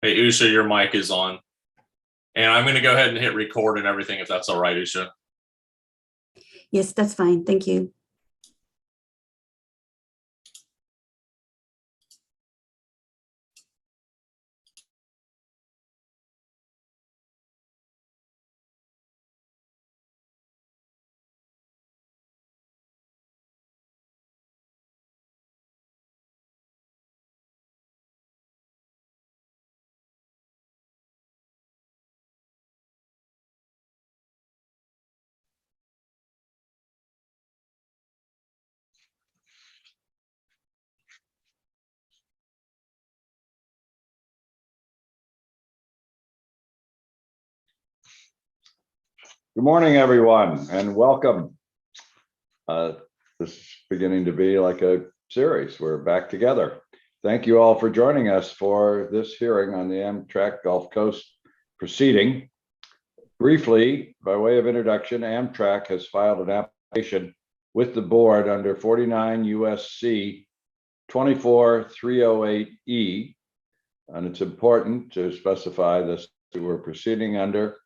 Hey, Usha, your mic is on. And I'm going to go ahead and hit record and everything, if that's all right, Usha. Yes, that's fine. Thank you. Good morning, everyone, and welcome. This is beginning to be like a series. We're back together. Thank you all for joining us for this hearing on the Amtrak Gulf Coast proceeding. Briefly, by way of introduction, Amtrak has filed an application with the board under 49 USC 24308E, and it's important to specify this we're proceeding under.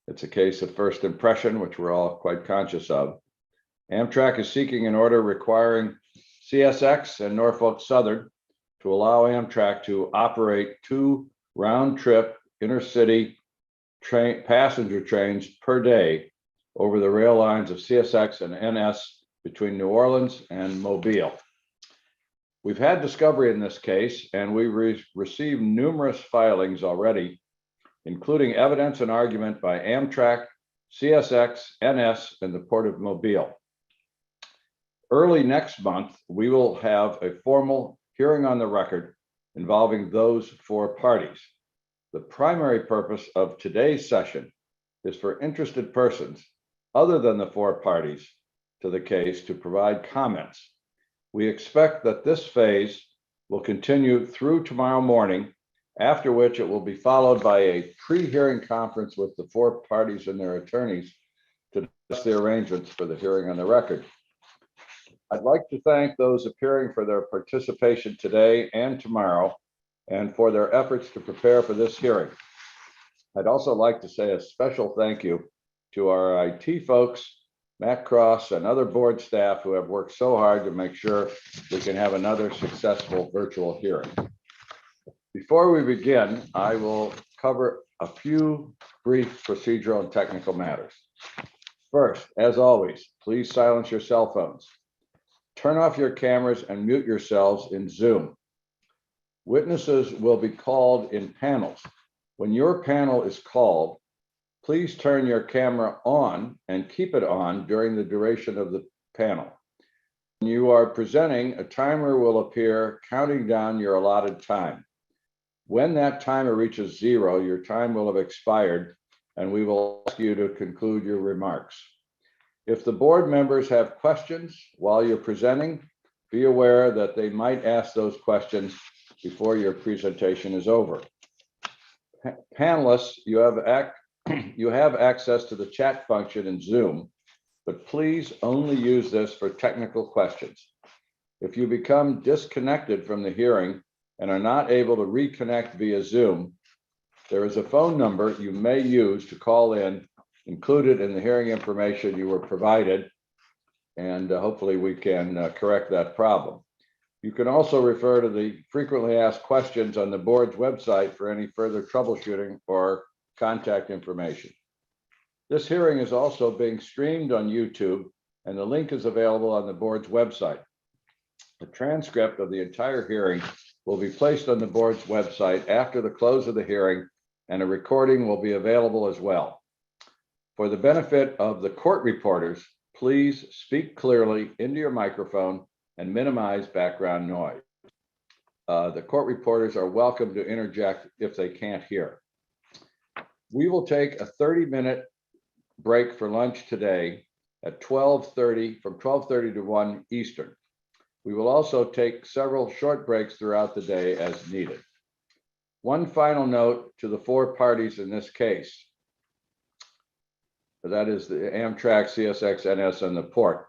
It's a case of first impression, which we're all quite conscious of. Amtrak is seeking an order requiring CSX and Norfolk Southern to allow Amtrak to operate 2 round-trip intercity passenger trains per day over the rail lines of CSX and NS between New Orleans and Mobile. We've had discovery in this case, and we received numerous filings already, including evidence and argument by Amtrak, CSX, NS, and the Port of Mobile. Early next month, we will have a formal hearing on the record involving those 4 parties. The primary purpose of today's session is for interested persons other than the 4 parties to the case to provide comments. We expect that this phase will continue through tomorrow morning, after which it will be followed by a pre-hearing conference with the 4 parties and their attorneys to discuss the arrangements for the hearing on the record. I'd like to thank those appearing for their participation today and tomorrow, and for their efforts to prepare for this hearing. I'd also like to say a special thank you to our IT folks, Matt Cross, and other board staff who have worked so hard to make sure we can have another successful virtual hearing. Before we begin, I will cover a few brief procedural and technical matters. First, as always, please silence your cell phones. Turn off your cameras and mute yourselves in Zoom. Witnesses will be called in panels. When your panel is called, please turn your camera on and keep it on during the duration of the panel. When you are presenting, a timer will appear counting down your allotted time. When that timer reaches 0, your time will have expired, and we will ask you to conclude your remarks. If the board members have questions while you're presenting, be aware that they might ask those questions before your presentation is over. Panelists, you have access to the chat function in Zoom, but please only use this for technical questions. If you become disconnected from the hearing and are not able to reconnect via Zoom, there is a phone number you may use to call in, included in the hearing information you were provided, and hopefully we can correct that problem. You can also refer to the frequently asked questions on the board's website for any further troubleshooting or contact information. This hearing is also being streamed on YouTube, and the link is available on the board's website. A transcript of the entire hearing will be placed on the board's website after the close of the hearing, and a recording will be available as well. For the benefit of the court reporters, please speak clearly into your microphone and minimize background noise. The court reporters are welcome to interject if they can't hear. We will take a 30-minute break for lunch today at 12:30, from 12:30 to 1 Eastern. We will also take several short breaks throughout the day as needed. One final note to the 4 parties in this case. That is the Amtrak, CSX, NS, and the Port.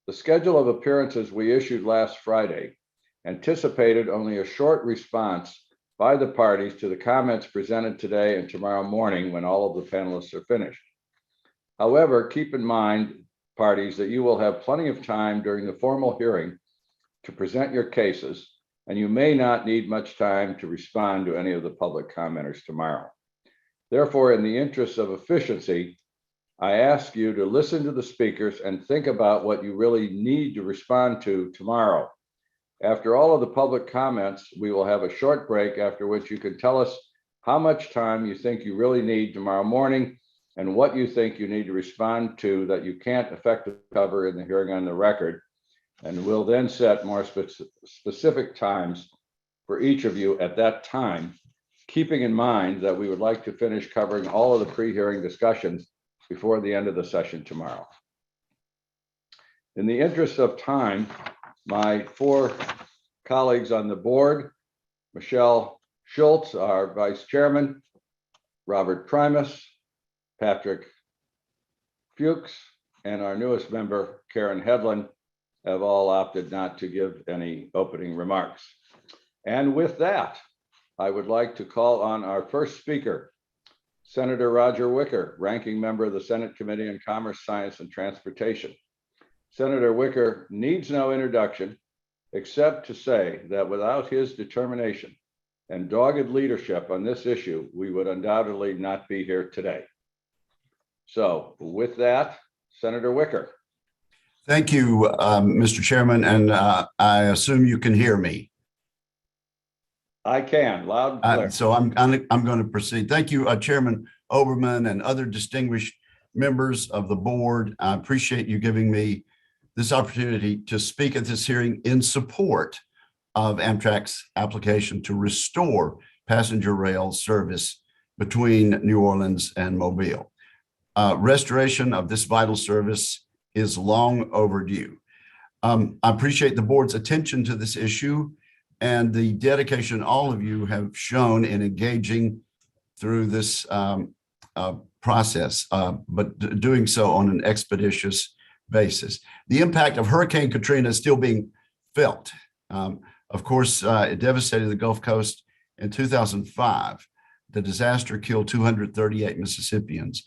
The schedule of appearances we issued last Friday anticipated only a short response by the parties to the comments presented today and tomorrow morning when all of the panelists are finished. However, keep in mind, parties, that you will have plenty of time during the formal hearing to present your cases, and you may not need much time to respond to any of the public commenters tomorrow. Therefore, in the interest of efficiency, I ask you to listen to the speakers and think about what you really need to respond to tomorrow. After all of the public comments, we will have a short break, after which you can tell us how much time you think you really need tomorrow morning and what you think you need to respond to that you can't effectively cover in the hearing on the record. And we'll then set more specific times for each of you at that time, keeping in mind that we would like to finish covering all of the pre-hearing discussions before the end of the session tomorrow. In the interest of time, my four colleagues on the board, Michelle Schultz, our vice chairman, Robert Primus, Patrick Fuchs, and our newest member, Karen Hedlund, have all opted not to give any opening remarks. And with that, I would like to call on our first speaker, Senator Roger Wicker, ranking member of the Senate Committee on Commerce, Science, and Transportation. Senator Wicker needs no introduction, except to say that without his determination and dogged leadership on this issue, we would undoubtedly not be here today. So with that, Senator Wicker. Thank you, Mr. Chairman, and I assume you can hear me. I can, loud and clear. So I'm going to proceed. Thank you, Chairman Oberman and other distinguished members of the board. I appreciate you giving me this opportunity to speak at this hearing in support of Amtrak's application to restore passenger rail service between New Orleans and Mobile. Restoration of this vital service is long overdue. I appreciate the board's attention to this issue and the dedication all of you have shown in engaging through this process, but doing so on an expeditious basis. The impact of Hurricane Katrina is still being felt. Of course, it devastated the Gulf Coast in 2005. The disaster killed 238 Mississippians,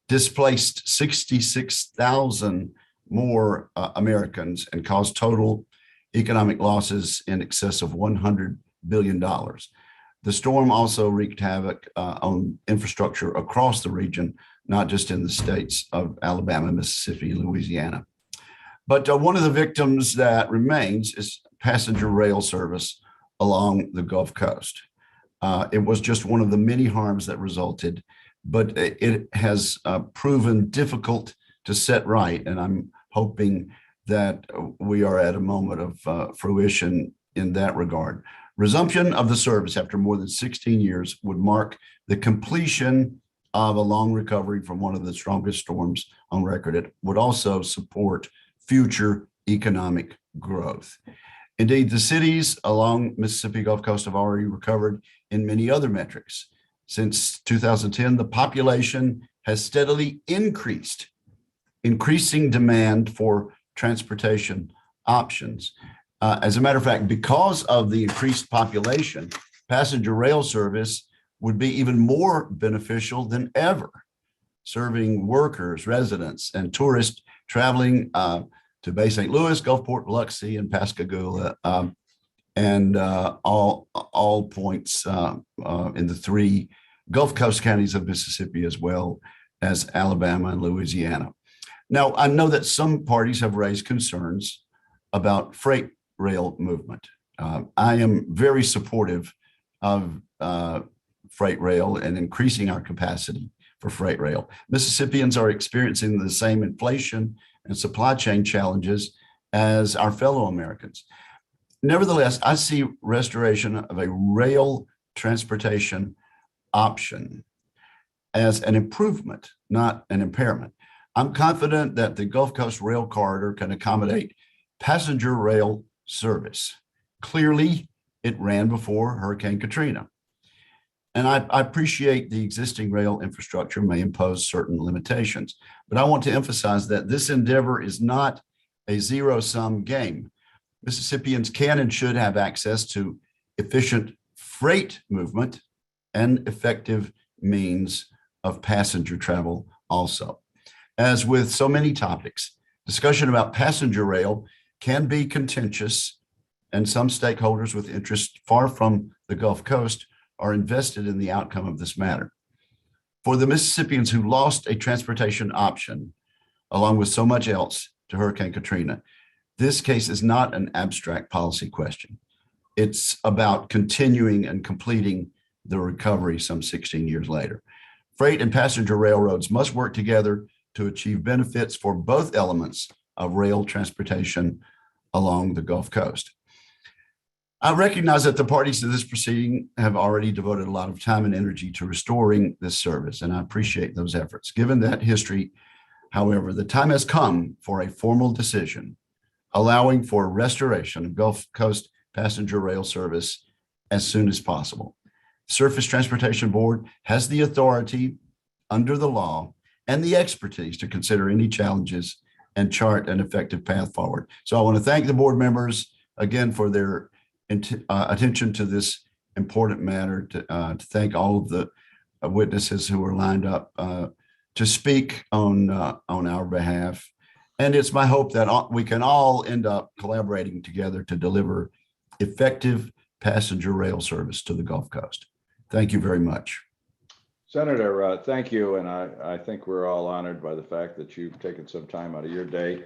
displaced 66,000 more Americans, and caused total economic losses in excess of $100 billion. The storm also wreaked havoc on infrastructure across the region, not just in the states of Alabama, Mississippi, and Louisiana. But one of the victims that remains is passenger rail service along the Gulf Coast. It was just one of the many harms that resulted, but it has proven difficult to set right. And I'm hoping that we are at a moment of fruition in that regard. Resumption of the service after more than 16 years would mark the completion of a long recovery from one of the strongest storms on record. It would also support future economic growth. Indeed, the cities along Mississippi Gulf Coast have already recovered in many other metrics. Since 2010, the population has steadily increased, increasing demand for transportation options. As a matter of fact, because of the increased population, passenger rail service would be even more beneficial than ever, serving workers, residents, and tourists traveling to Bay St. Louis, Gulfport, Biloxi, and Pascagoula, and all points in the three Gulf Coast counties of Mississippi, as well as Alabama and Louisiana. Now, I know that some parties have raised concerns about freight rail movement. I am very supportive of freight rail and increasing our capacity for freight rail. Mississippians are experiencing the same inflation and supply chain challenges as our fellow Americans. Nevertheless, I see restoration of a rail transportation option as an improvement, not an impairment. I'm confident that the Gulf Coast Rail Corridor can accommodate passenger rail service. Clearly, it ran before Hurricane Katrina. And I appreciate the existing rail infrastructure may impose certain limitations, but I want to emphasize that this endeavor is not a zero-sum game. Mississippians can and should have access to efficient freight movement and effective means of passenger travel also. As with so many topics, discussion about passenger rail can be contentious, and some stakeholders with interest far from the Gulf Coast are invested in the outcome of this matter. For the Mississippians who lost a transportation option, along with so much else, to Hurricane Katrina, this case is not an abstract policy question. It's about continuing and completing the recovery some 16 years later. Freight and passenger railroads must work together to achieve benefits for both elements of rail transportation along the Gulf Coast. I recognize that the parties to this proceeding have already devoted a lot of time and energy to restoring this service, and I appreciate those efforts. Given that history, however, the time has come for a formal decision allowing for restoration of Gulf Coast passenger rail service as soon as possible. Surface Transportation Board has the authority under the law and the expertise to consider any challenges and chart an effective path forward. So I want to thank the board members again for their attention to this important matter, to thank all of the witnesses who were lined up to speak on our behalf. And it's my hope that we can all end up collaborating together to deliver effective passenger rail service to the Gulf Coast. Thank you very much. Senator, thank you. And I think we're all honored by the fact that you've taken some time out of your day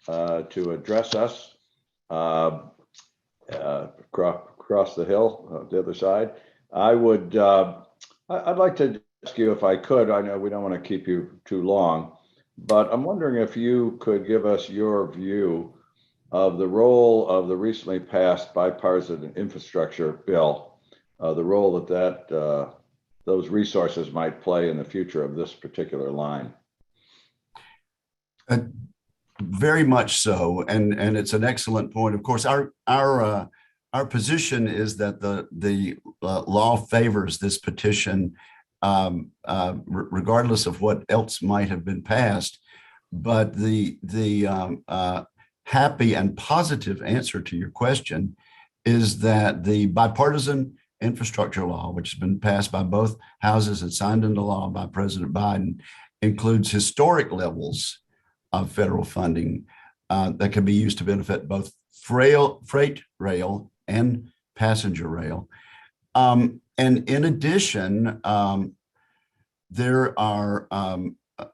to address us across the hill, the other side. I'd like to ask you if I could, I know we don't want to keep you too long, but I'm wondering if you could give us your view of the role of the recently passed Bipartisan Infrastructure Bill, the role that those resources might play in the future of this particular line. Very much so, and it's an excellent point. Of course, our position is that the law favors this petition, regardless of what else might have been passed. But the happy and positive answer to your question is that the Bipartisan Infrastructure Law, which has been passed by both houses and signed into law by President Biden, includes historic levels of federal funding that can be used to benefit both freight rail and passenger rail. And in addition, there are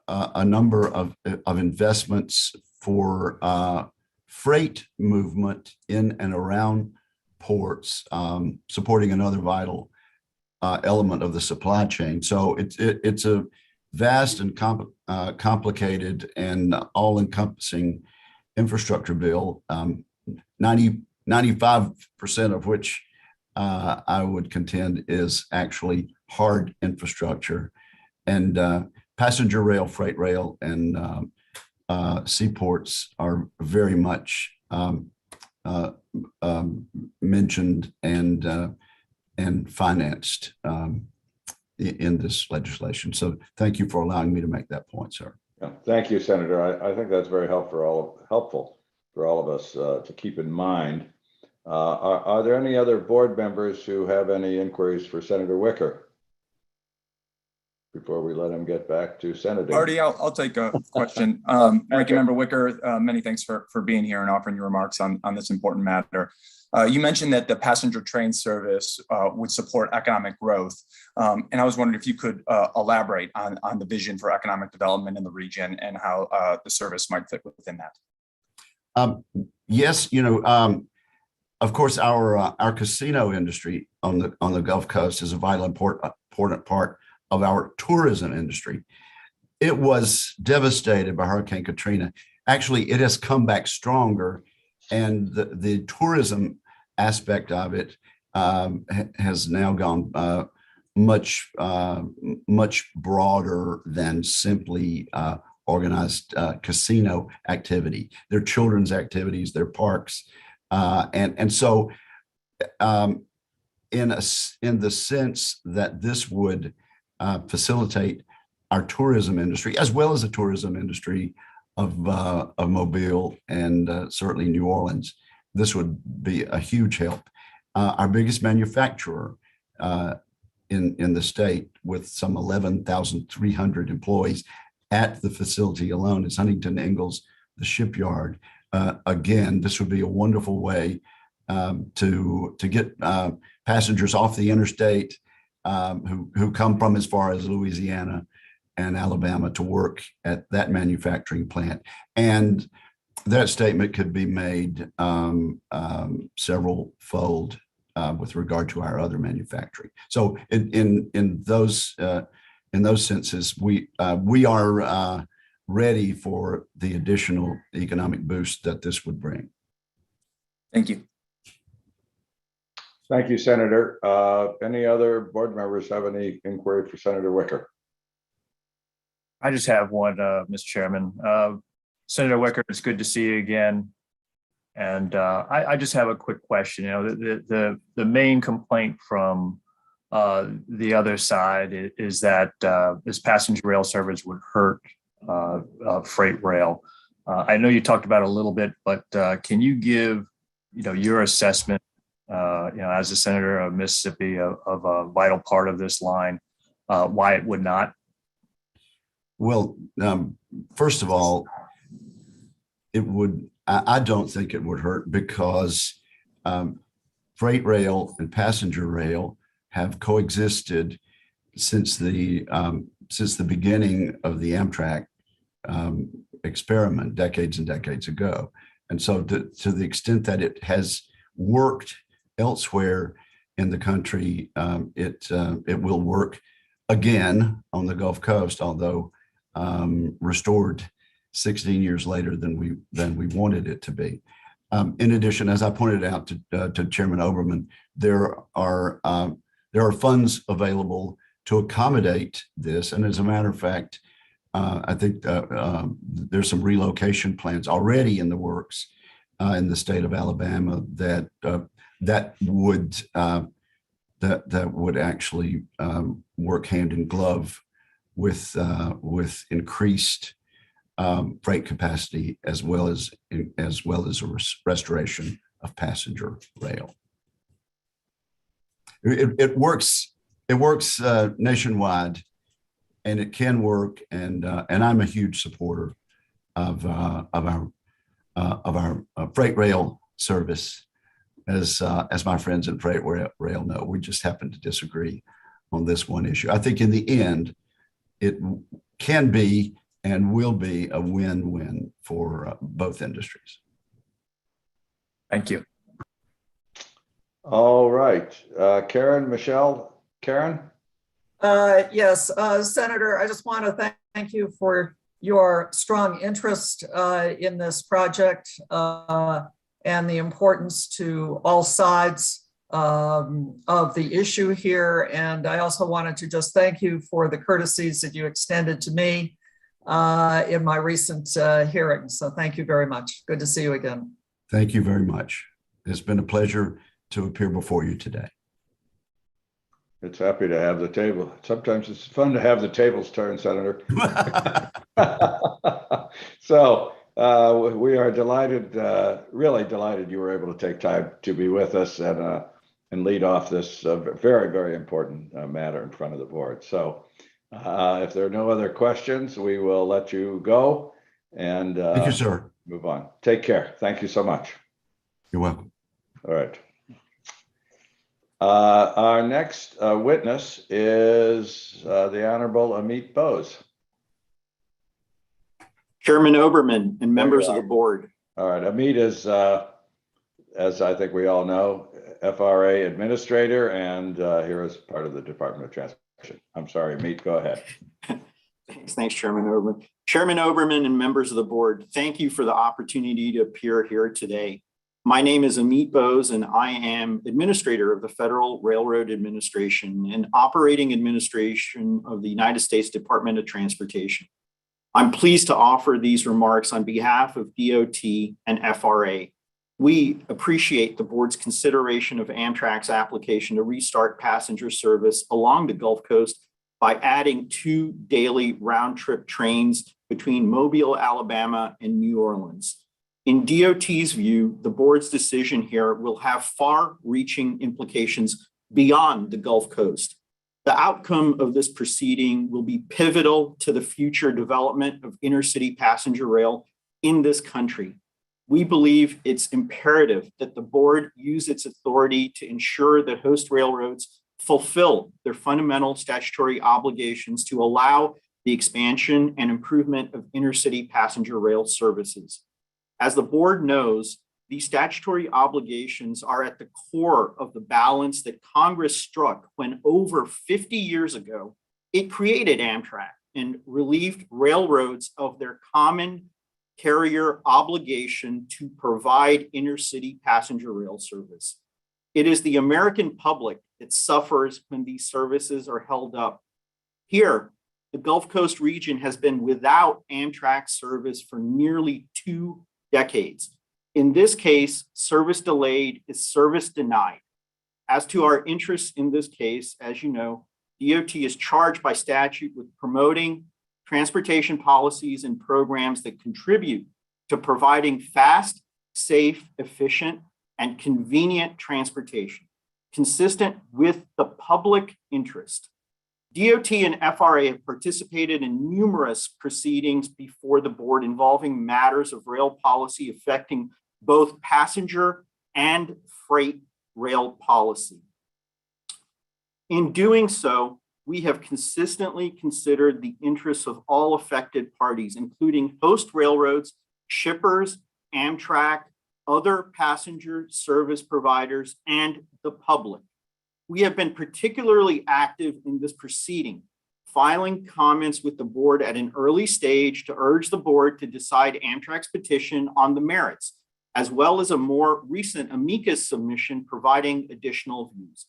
a number of investments for freight movement in and around ports, supporting another vital element of the supply chain. So it's a vast and complicated and all-encompassing infrastructure bill, 95% of which I would contend is actually hard infrastructure. And passenger rail, freight rail, and seaports are very much mentioned and financed in this legislation. So thank you for allowing me to make that point, sir. Yeah, thank you, Senator. I think that's very helpful for all of us to keep in mind. Are there any other board members who have any inquiries for Senator Wicker before we let him get back to Senator? Marty, I'll take a question. Ranking Member Wicker, many thanks for being here and offering your remarks on this important matter. You mentioned that the passenger train service would support economic growth. And I was wondering if you could elaborate on the vision for economic development in the region and how the service might fit within that. Yes, of course, our casino industry on the Gulf Coast is a vital important part of our tourism industry. It was devastated by Hurricane Katrina. Actually, it has come back stronger, and the tourism aspect of it has now gone much broader than simply organized casino activity. Their children's activities, their parks, and so in the sense that this would facilitate our tourism industry as well as the tourism industry of Mobile and certainly New Orleans, this would be a huge help. Our biggest manufacturer in the state, with some 11,300 employees at the facility alone. Is Huntington Ingalls, the shipyard. Again, this would be a wonderful way to get passengers off the interstate who come from as far as Louisiana and Alabama to work at that manufacturing plant. And that statement could be made several fold with regard to our other manufacturing. So in those senses, we are ready for the additional economic boost that this would bring. Thank you. Thank you, Senator. Any other board members have any inquiry for Senator Wicker? I just have one, Mr. Chairman. Senator Wicker, it's good to see you again. And I just have a quick question. You know, the main complaint from the other side is that this passenger rail service would hurt freight rail. I know you talked about it a little bit, but can you give, your assessment, as a senator of Mississippi of a vital part of this line, why it would not? Well, first of all, I don't think it would hurt, because freight rail and passenger rail have coexisted since the beginning of the Amtrak experiment decades and decades ago. And so to the extent that it has worked elsewhere in the country, it will work again on the Gulf Coast, although restored 16 years later than we wanted it to be. In addition, as I pointed out to Chairman Oberman, there are funds available to accommodate this. And as a matter of fact, I think there's some relocation plans already in the works in the state of Alabama that would actually work hand in glove with increased freight capacity, as well as a restoration of passenger rail. It works nationwide, and it can work. And I'm a huge supporter of our freight rail service, as my friends in freight rail know. We just happen to disagree on this one issue. I think in the end, it can be and will be a win-win for both industries. Thank you. All right, Karen, Michelle, Karen? Yes, Senator, I just want to thank you for your strong interest in this project and the importance to all sides of the issue here. And I also wanted to just thank you for the courtesies that you extended to me in my recent hearing. So thank you very much. Good to see you again. Thank you very much. It's been a pleasure to appear before you today. It's happy to have the table. Sometimes it's fun to have the tables turn, Senator. So we are delighted, really delighted you were able to take time to be with us and lead off this very, very important matter in front of the board. So if there are no other questions, we will let you go and thank you, sir. Move on. Take care. Thank you so much. You're welcome. All right. Our next witness is the Honorable Amit Bose. Chairman Oberman and members of the board. All right. Amit is, as I think we all know, FRA administrator and here is part of the Department of Transportation. I'm sorry, Amit, go ahead. Thanks, Chairman Oberman. Chairman Oberman and members of the board, thank you for the opportunity to appear here today. My name is Amit Bose, and I am administrator of the Federal Railroad Administration and operating administration of the United States Department of Transportation. I'm pleased to offer these remarks on behalf of DOT and FRA. We appreciate the board's consideration of Amtrak's application to restart passenger service along the Gulf Coast by adding 2 daily round-trip trains between Mobile, Alabama, and New Orleans. In DOT's view, the board's decision here will have far-reaching implications beyond the Gulf Coast. The outcome of this proceeding will be pivotal to the future development of intercity passenger rail in this country. We believe it's imperative that the board use its authority to ensure that host railroads fulfill their fundamental statutory obligations to allow the expansion and improvement of intercity passenger rail services. As the board knows, these statutory obligations are at the core of the balance that Congress struck when over 50 years ago, it created Amtrak and relieved railroads of their common carrier obligation to provide intercity passenger rail service. It is the American public that suffers when these services are held up. Here, the Gulf Coast region has been without Amtrak service for nearly 2 decades. In this case, service delayed is service denied. As to our interests in this case, as you know, DOT is charged by statute with promoting transportation policies and programs that contribute to providing fast, safe, efficient, and convenient transportation, consistent with the public interest. DOT and FRA have participated in numerous proceedings before the board involving matters of rail policy affecting both passenger and freight rail policy. In doing so, we have consistently considered the interests of all affected parties, including host railroads, shippers, Amtrak, other passenger service providers, and the public. We have been particularly active in this proceeding, filing comments with the board at an early stage to urge the board to decide Amtrak's petition on the merits, as well as a more recent amicus submission providing additional views.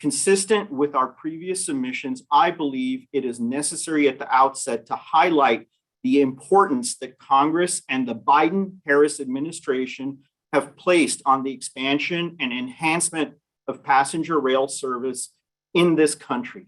Consistent with our previous submissions, I believe it is necessary at the outset to highlight the importance that Congress and the Biden-Harris administration have placed on the expansion and enhancement of passenger rail service in this country.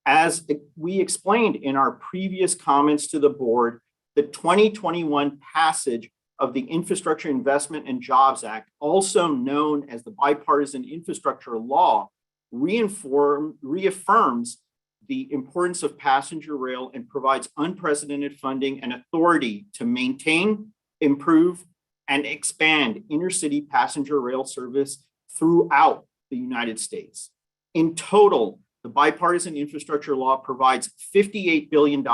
As we explained in our previous comments to the board, the 2021 passage of the Infrastructure Investment and Jobs Act, also known as the Bipartisan Infrastructure Law, reaffirms the importance of passenger rail and provides unprecedented funding and authority to maintain, improve, and expand intercity passenger rail service throughout the United States. In total, the Bipartisan Infrastructure Law provides $58 billion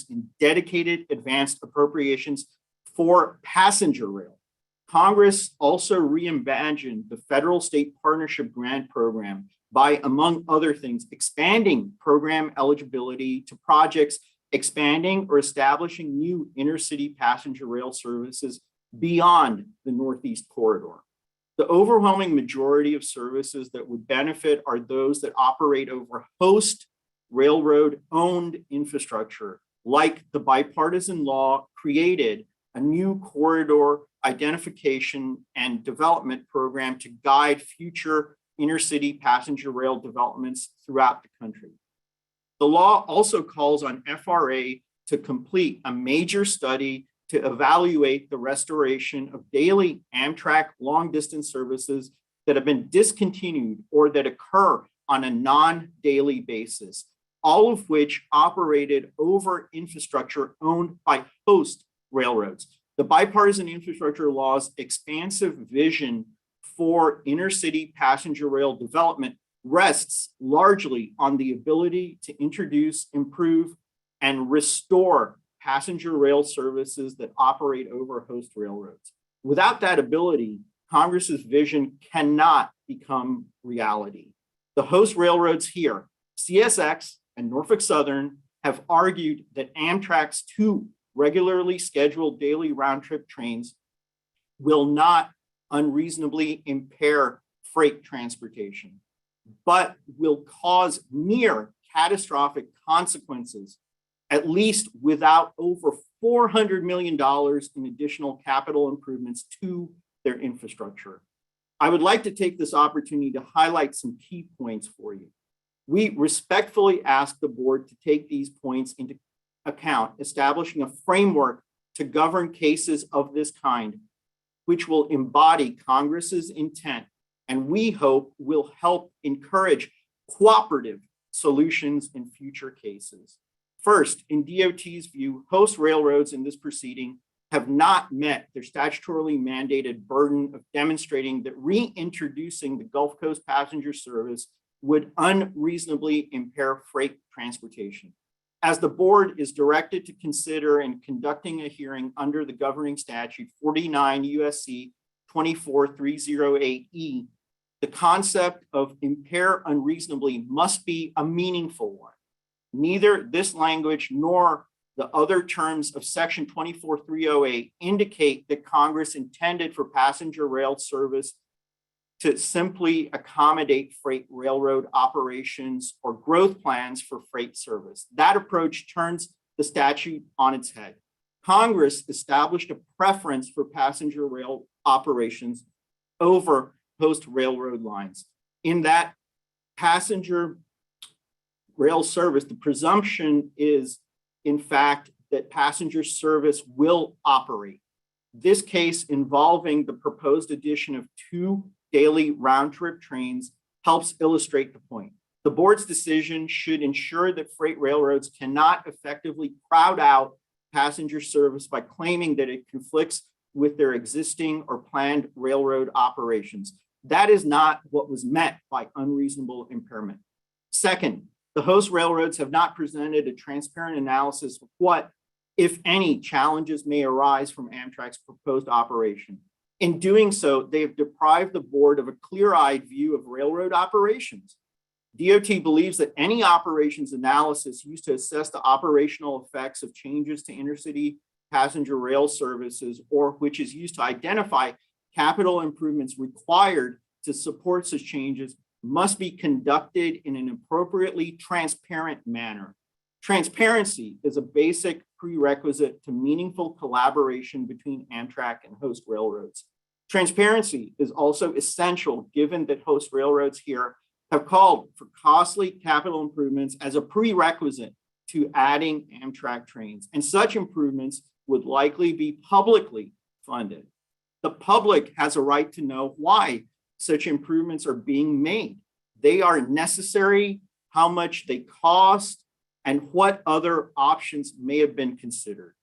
in dedicated advanced appropriations for passenger rail. Congress also reimagined the federal state partnership grant program by, among other things, expanding program eligibility to projects expanding or establishing new intercity passenger rail services beyond the Northeast Corridor. The overwhelming majority of services that would benefit are those that operate over host railroad-owned infrastructure, like the bipartisan law created a new corridor identification and development program to guide future intercity passenger rail developments throughout the country. The law also calls on FRA to complete a major study to evaluate the restoration of daily Amtrak long-distance services that have been discontinued or that occur on a non-daily basis, all of which operated over infrastructure owned by host railroads. The Bipartisan Infrastructure Law's expansive vision for intercity passenger rail development rests largely on the ability to introduce, improve, and restore passenger rail services that operate over host railroads. Without that ability, Congress's vision cannot become reality. The host railroads here, CSX and Norfolk Southern, have argued that Amtrak's 2 regularly scheduled daily round-trip trains will not unreasonably impair freight transportation, but will cause near catastrophic consequences, at least without over $400 million in additional capital improvements to their infrastructure. I would like to take this opportunity to highlight some key points for you. We respectfully ask the board to take these points into account, establishing a framework to govern cases of this kind, which will embody Congress's intent and we hope will help encourage cooperative solutions in future cases. First, in DOT's view, host railroads in this proceeding have not met their statutorily mandated burden of demonstrating that reintroducing the Gulf Coast passenger service would unreasonably impair freight transportation. As the board is directed to consider in conducting a hearing under the governing statute 49 USC 24308E, the concept of impair unreasonably must be a meaningful one. Neither this language nor the other terms of section 24308 indicate that Congress intended for passenger rail service to simply accommodate freight railroad operations or growth plans for freight service. That approach turns the statute on its head. Congress established a preference for passenger rail operations over host railroad lines. In that passenger rail service, the presumption is, in fact, that passenger service will operate. This case involving the proposed addition of 2 daily round-trip trains helps illustrate the point. The board's decision should ensure that freight railroads cannot effectively crowd out passenger service by claiming that it conflicts with their existing or planned railroad operations. That is not what was meant by unreasonable impairment. Second, the host railroads have not presented a transparent analysis of what, if any, challenges may arise from Amtrak's proposed operation. In doing so, they have deprived the board of a clear-eyed view of railroad operations. DOT believes that any operations analysis used to assess the operational effects of changes to intercity passenger rail services, or which is used to identify capital improvements required to support such changes, must be conducted in an appropriately transparent manner. Transparency is a basic prerequisite to meaningful collaboration between Amtrak and host railroads. Transparency is also essential given that host railroads here have called for costly capital improvements as a prerequisite to adding Amtrak trains, and such improvements would likely be publicly funded. The public has a right to know why such improvements are being made. They are necessary, how much they cost, and what other options may have been considered.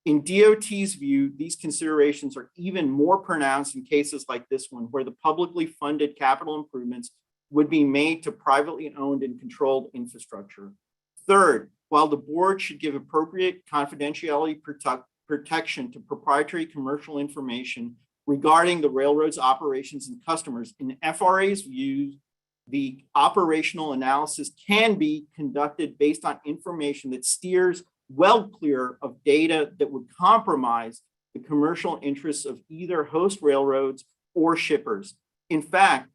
In DOT's view, these considerations are even more pronounced in cases like this one, where the publicly funded capital improvements would be made to privately owned and controlled infrastructure. Third, while the board should give appropriate confidentiality protection to proprietary commercial information regarding the railroad's operations and customers, in FRA's view, the operational analysis can be conducted based on information that steers well clear of data that would compromise the commercial interests of either host railroads or shippers. In fact,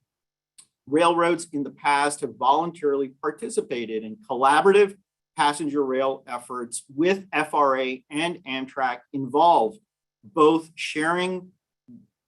railroads in the past have voluntarily participated in collaborative passenger rail efforts with FRA and Amtrak involve both sharing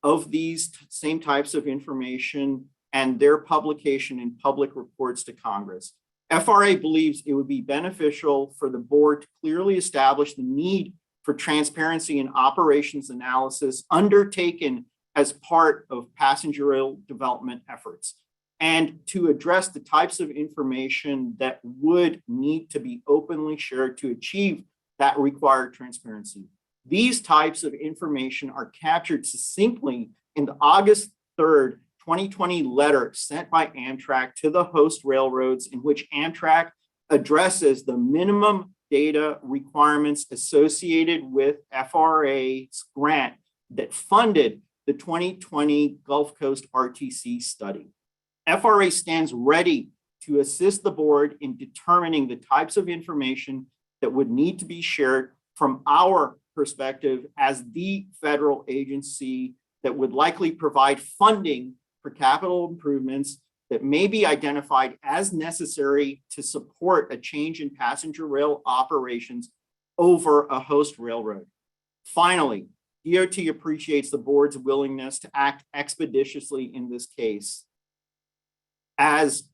of these same types of information and their publication in public reports to Congress. FRA believes it would be beneficial for the board to clearly establish the need for transparency and operations analysis undertaken as part of passenger rail development efforts, and to address the types of information that would need to be openly shared to achieve that required transparency. These types of information are captured succinctly in the August 3rd, 2020 letter sent by Amtrak to the host railroads, in which Amtrak addresses the minimum data requirements associated with FRA's grant that funded the 2020 Gulf Coast RTC study. FRA stands ready to assist the board in determining the types of information that would need to be shared from our perspective as the federal agency that would likely provide funding for capital improvements that may be identified as necessary to support a change in passenger rail operations over a host railroad. Finally, DOT appreciates the board's willingness to act expeditiously in this case, as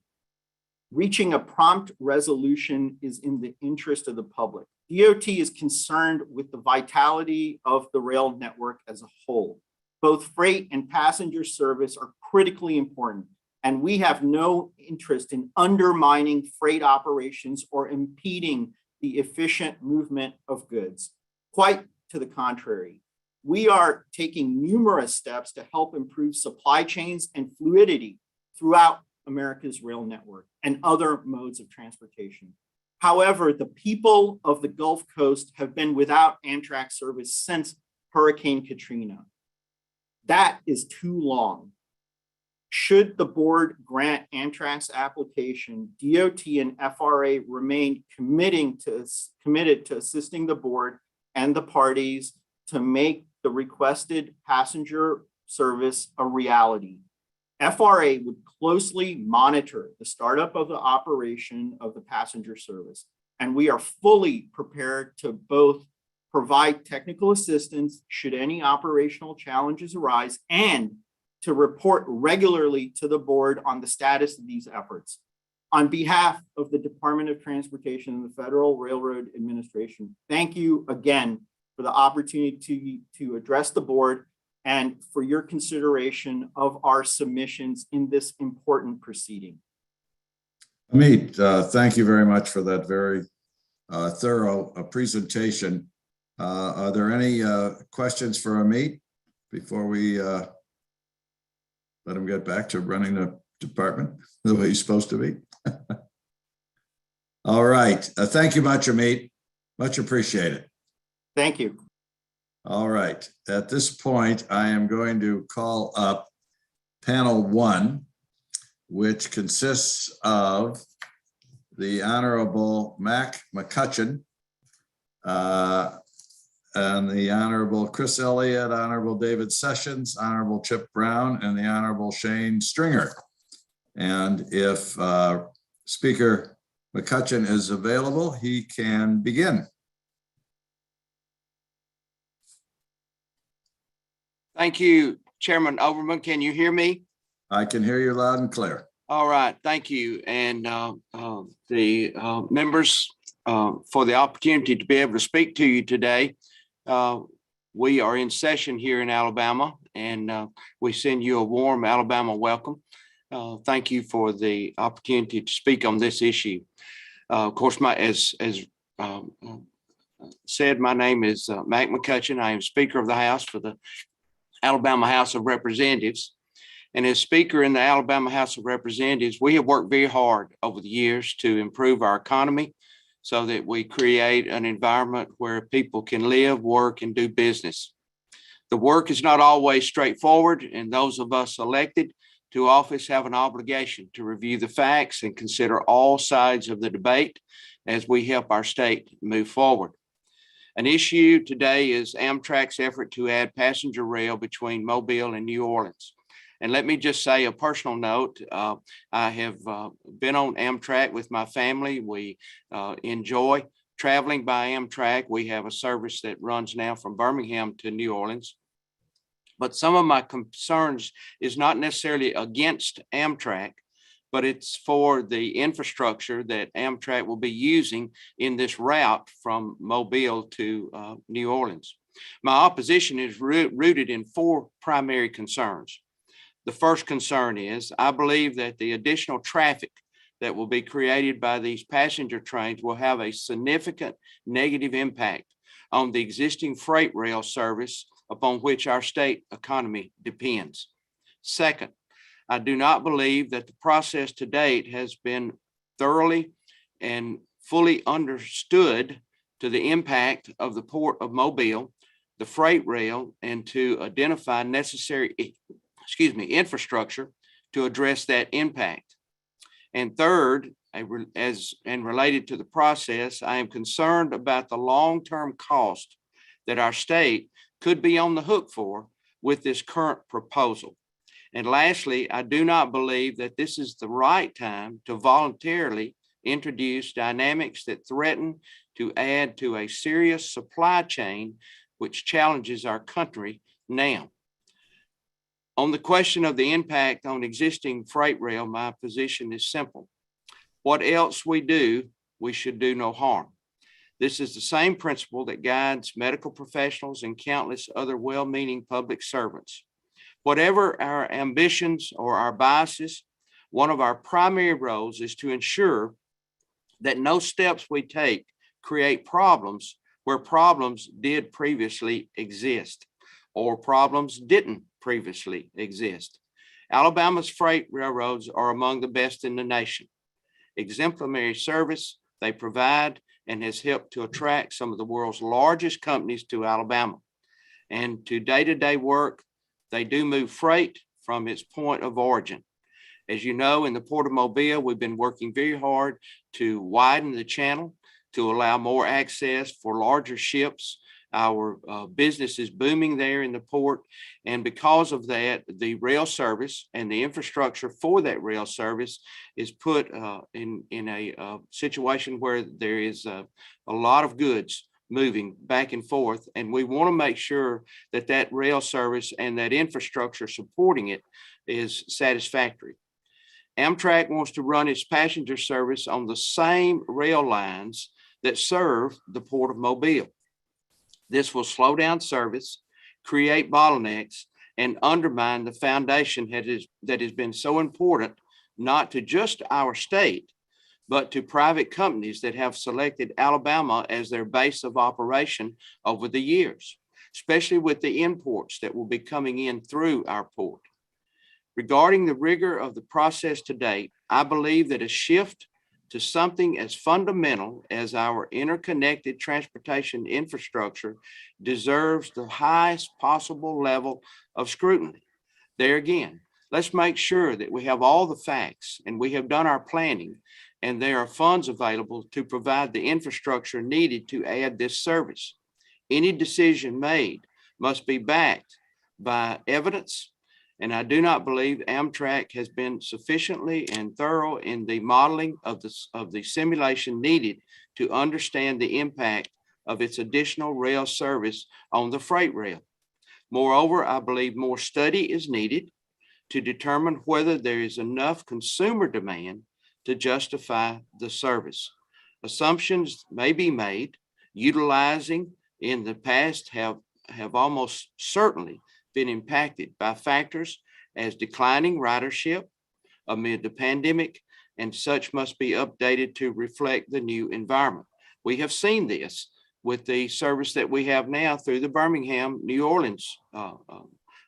reaching a prompt resolution is in the interest of the public. DOT is concerned with the vitality of the rail network as a whole. Both freight and passenger service are critically important, and we have no interest in undermining freight operations or impeding the efficient movement of goods. Quite to the contrary, we are taking numerous steps to help improve supply chains and fluidity throughout America's rail network and other modes of transportation. However, the people of the Gulf Coast have been without Amtrak service since Hurricane Katrina. That is too long. Should the board grant Amtrak's application, DOT and FRA remain committed to assisting the board and the parties to make the requested passenger service a reality. FRA would closely monitor the startup of the operation of the passenger service, and we are fully prepared to both provide technical assistance should any operational challenges arise and to report regularly to the board on the status of these efforts. On behalf of the Department of Transportation and the Federal Railroad Administration, thank you again for the opportunity to address the board and for your consideration of our submissions in this important proceeding. Amit, thank you very much for that very thorough presentation. Are there any questions for Amit before we let him get back to running the department the way he's supposed to be? All right. Thank you much, Amit. Much appreciated. Thank you. All right. At this point, I am going to call up panel 1, which consists of the Honorable Mccutcheon, and the Honorable Chris Elliott, Honorable David Sessions, Honorable Chip Brown, and the Honorable Shane Stringer. And if Speaker Mccutcheon is available, he can begin. Thank you, Chairman Overman. Can you hear me? I can hear you loud and clear. All right, thank you. And the members for the opportunity to be able to speak to you today. We are in session here in Alabama, and we send you a warm Alabama welcome. Thank you for the opportunity to speak on this issue. Of course, as said, my name is Mac Mccutcheon. I am Speaker of the House for the Alabama House of Representatives. And as Speaker in the Alabama House of Representatives, we have worked very hard over the years to improve our economy so that we create an environment where people can live, work, and do business. The work is not always straightforward, and those of us elected to office have an obligation to review the facts and consider all sides of the debate as we help our state move forward. An issue today is Amtrak's effort to add passenger rail between Mobile and New Orleans. And let me just say a personal note, I have been on Amtrak with my family. We enjoy traveling by Amtrak. We have a service that runs now from Birmingham to New Orleans. But some of my concerns is not necessarily against Amtrak, but it's for the infrastructure that Amtrak will be using in this route from Mobile to New Orleans. My opposition is rooted in 4 primary concerns. The first concern is I believe that the additional traffic that will be created by these passenger trains will have a significant negative impact on the existing freight rail service upon which our state economy depends. Second, I do not believe that the process to date has been thoroughly and fully understood to the impact of the Port of Mobile, the freight rail, and to identify necessary infrastructure to address that impact. And third, and related to the process, I am concerned about the long-term cost that our state could be on the hook for with this current proposal. And lastly, I do not believe that this is the right time to voluntarily introduce dynamics that threaten to add to a serious supply chain which challenges our country now. On the question of the impact on existing freight rail, my position is simple. What else we do, we should do no harm. This is the same principle that guides medical professionals and countless other well-meaning public servants. Whatever our ambitions or our biases, One of our primary roles is to ensure that no steps we take create problems where problems did previously exist or problems didn't previously exist. Alabama's freight railroads are among the best in the nation. Exemplary service they provide and has helped to attract some of the world's largest companies to Alabama. And to day-to-day work, they do move freight from its point of origin. As you know, in the Port of Mobile, we've been working very hard to widen the channel to allow more access for larger ships. Our business is booming there in the port. And because of that, the rail service and the infrastructure for that rail service is put in a situation where there is a lot of goods moving back and forth. And we want to make sure that that rail service and that infrastructure supporting it is satisfactory. Amtrak wants to run its passenger service on the same rail lines that serve the Port of Mobile. This will slow down service, create bottlenecks, and undermine the foundation that has been so important, not to just our state, but to private companies that have selected Alabama as their base of operation over the years, especially with the imports that will be coming in through our port. Regarding the rigor of the process to date, I believe that a shift to something as fundamental as our interconnected transportation infrastructure deserves the highest possible level of scrutiny. There again, let's make sure that we have all the facts and we have done our planning and there are funds available to provide the infrastructure needed to add this service. Any decision made must be backed by evidence. And I do not believe Amtrak has been sufficiently and thorough in the modeling of the simulation needed to understand the impact of its additional rail service on the freight rail. Moreover, I believe more study is needed to determine whether there is enough consumer demand to justify the service. Assumptions may be made utilizing in the past have almost certainly been impacted by factors as declining ridership amid the pandemic, and such must be updated to reflect the new environment. We have seen this with the service that we have now through the Birmingham, New Orleans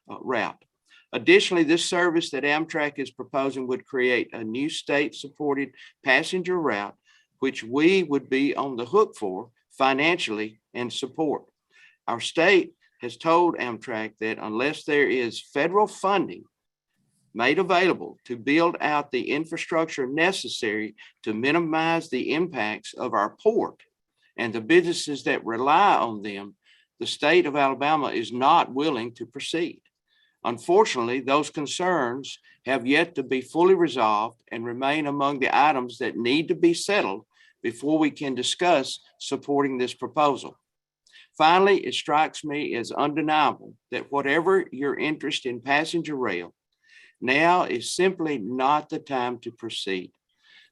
route. Additionally, this service that Amtrak is proposing would create a new state-supported passenger route, which we would be on the hook for financially and support. Our state has told Amtrak that unless there is federal funding made available to build out the infrastructure necessary to minimize the impacts of our port and the businesses that rely on them, the state of Alabama is not willing to proceed. Unfortunately, those concerns have yet to be fully resolved and remain among the items that need to be settled before we can discuss supporting this proposal. Finally, it strikes me as undeniable that whatever your interest in passenger rail, now is simply not the time to proceed.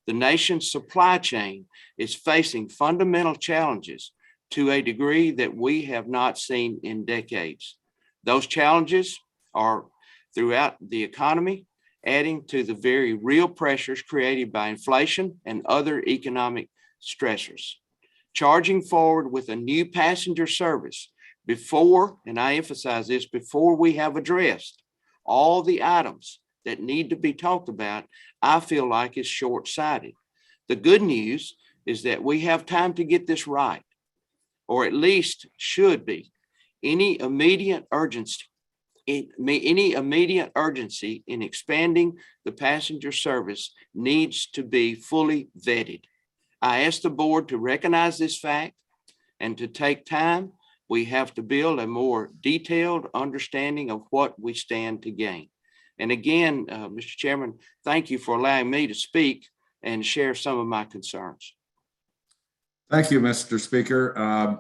The nation's supply chain is facing fundamental challenges to a degree that we have not seen in decades. Those challenges are throughout the economy, adding to the very real pressures created by inflation and other economic stressors. Charging forward with a new passenger service before, and I emphasize this, before we have addressed all the items that need to be talked about, I feel like is short-sighted. The good news is that we have time to get this right, or at least should be. Any immediate urgency in expanding the passenger service needs to be fully vetted. I ask the board to recognize this fact and to take time. We have to build a more detailed understanding of what we stand to gain. And again, Mr. Chairman, thank you for allowing me to speak and share some of my concerns. Thank you, Mr. Speaker.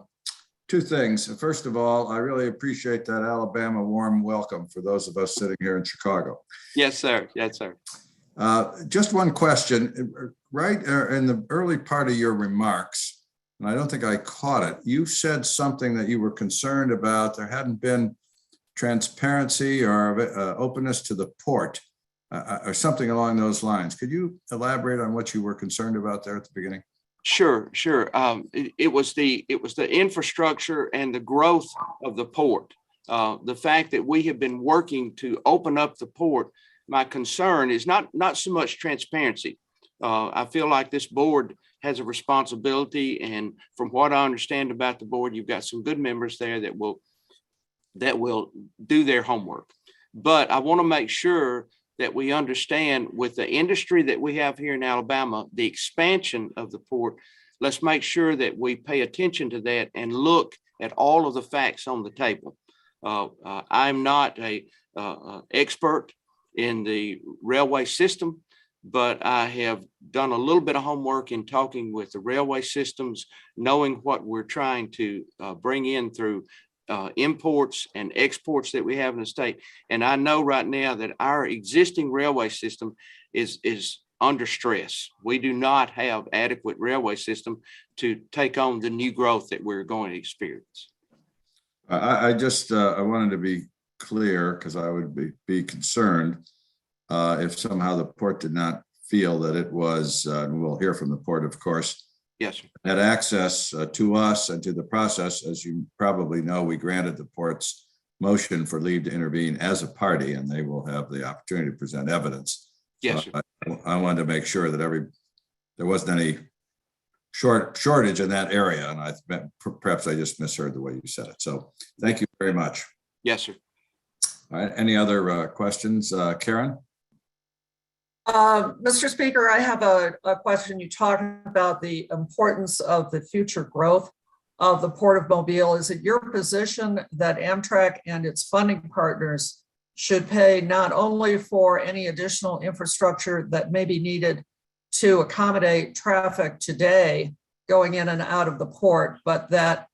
Two things. First of all, I really appreciate that Alabama warm welcome for those of us sitting here in Chicago. Yes, sir. Yes, sir. Just one question. Right in the early part of your remarks, and I don't think I caught it, you said something that you were concerned about. There hadn't been transparency or openness to the port. or something along those lines. Could you elaborate on what you were concerned about there at the beginning? Sure. It was the infrastructure and the growth of the port. The fact that we have been working to open up the port. My concern is not so much transparency. I feel like this board has a responsibility, and from what I understand about the board, you've got some good members there that will do their homework. But I want to make sure that we understand, with the industry that we have here in Alabama, the expansion of the port, let's make sure that we pay attention to that and look at all of the facts on the table. I'm not a expert in the railway system, but I have done a little bit of homework in talking with the railway systems, knowing what we're trying to bring in through imports and exports that we have in the state. And I know right now that our existing railway system is under stress. We do not have adequate railway system to take on the new growth that we're going to experience. I wanted to be clear, because I would be concerned if somehow the port did not feel that it was, and we'll hear from the port, of course, yes, sir, had access to us and to the process. As you probably know, we granted the port's motion for leave to intervene as a party, and they will have the opportunity to present evidence. yes, So sir. I wanted to make sure that there wasn't any shortage in that area, and perhaps I just misheard the way you said it. So thank you very much. Yes, sir. All right, any other questions? Karen? Mr. Speaker, I have a question. You talked about the importance of the future growth of the Port of Mobile. Is it your position that Amtrak and its funding partners should pay not only for any additional infrastructure that may be needed to accommodate traffic today going in and out of the port, but that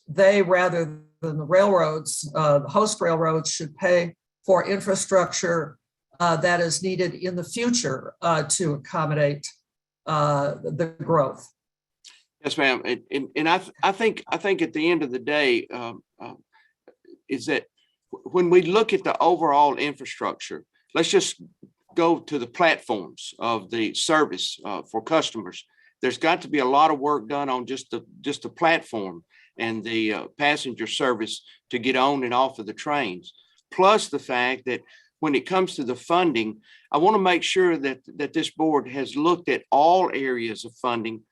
they, rather than the railroads, the host railroads, should pay for infrastructure that is needed in the future to accommodate the growth? Yes, ma'am. And I think at the end of the day, is that when we look at the overall infrastructure, let's just go to the platforms of the service for customers. There's got to be a lot of work done on just the platform and the passenger service to get on and off of the trains. Plus the fact that when it comes to the funding, I want to make sure that this board has looked at all areas of funding,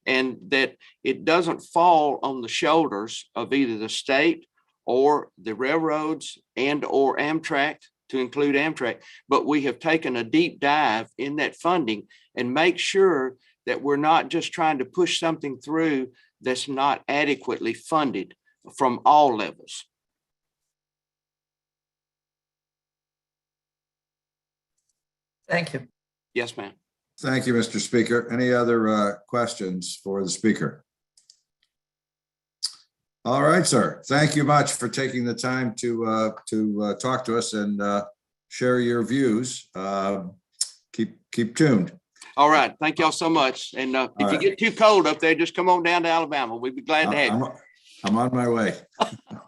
and that it doesn't fall on the shoulders of either the state or the railroads and or Amtrak, to include Amtrak, but we have taken a deep dive in that funding and make sure that we're not just trying to push something through that's not adequately funded from all levels. Thank you. Yes, ma'am. Thank you, Mr. Speaker. Any other questions for the speaker? All right, sir. Thank you much for taking the time to talk to us and share your views. Keep tuned. All right. Thank y'all so much. And if you get too cold up there, just come on down to Alabama. We'd be glad to have you. I'm on my way.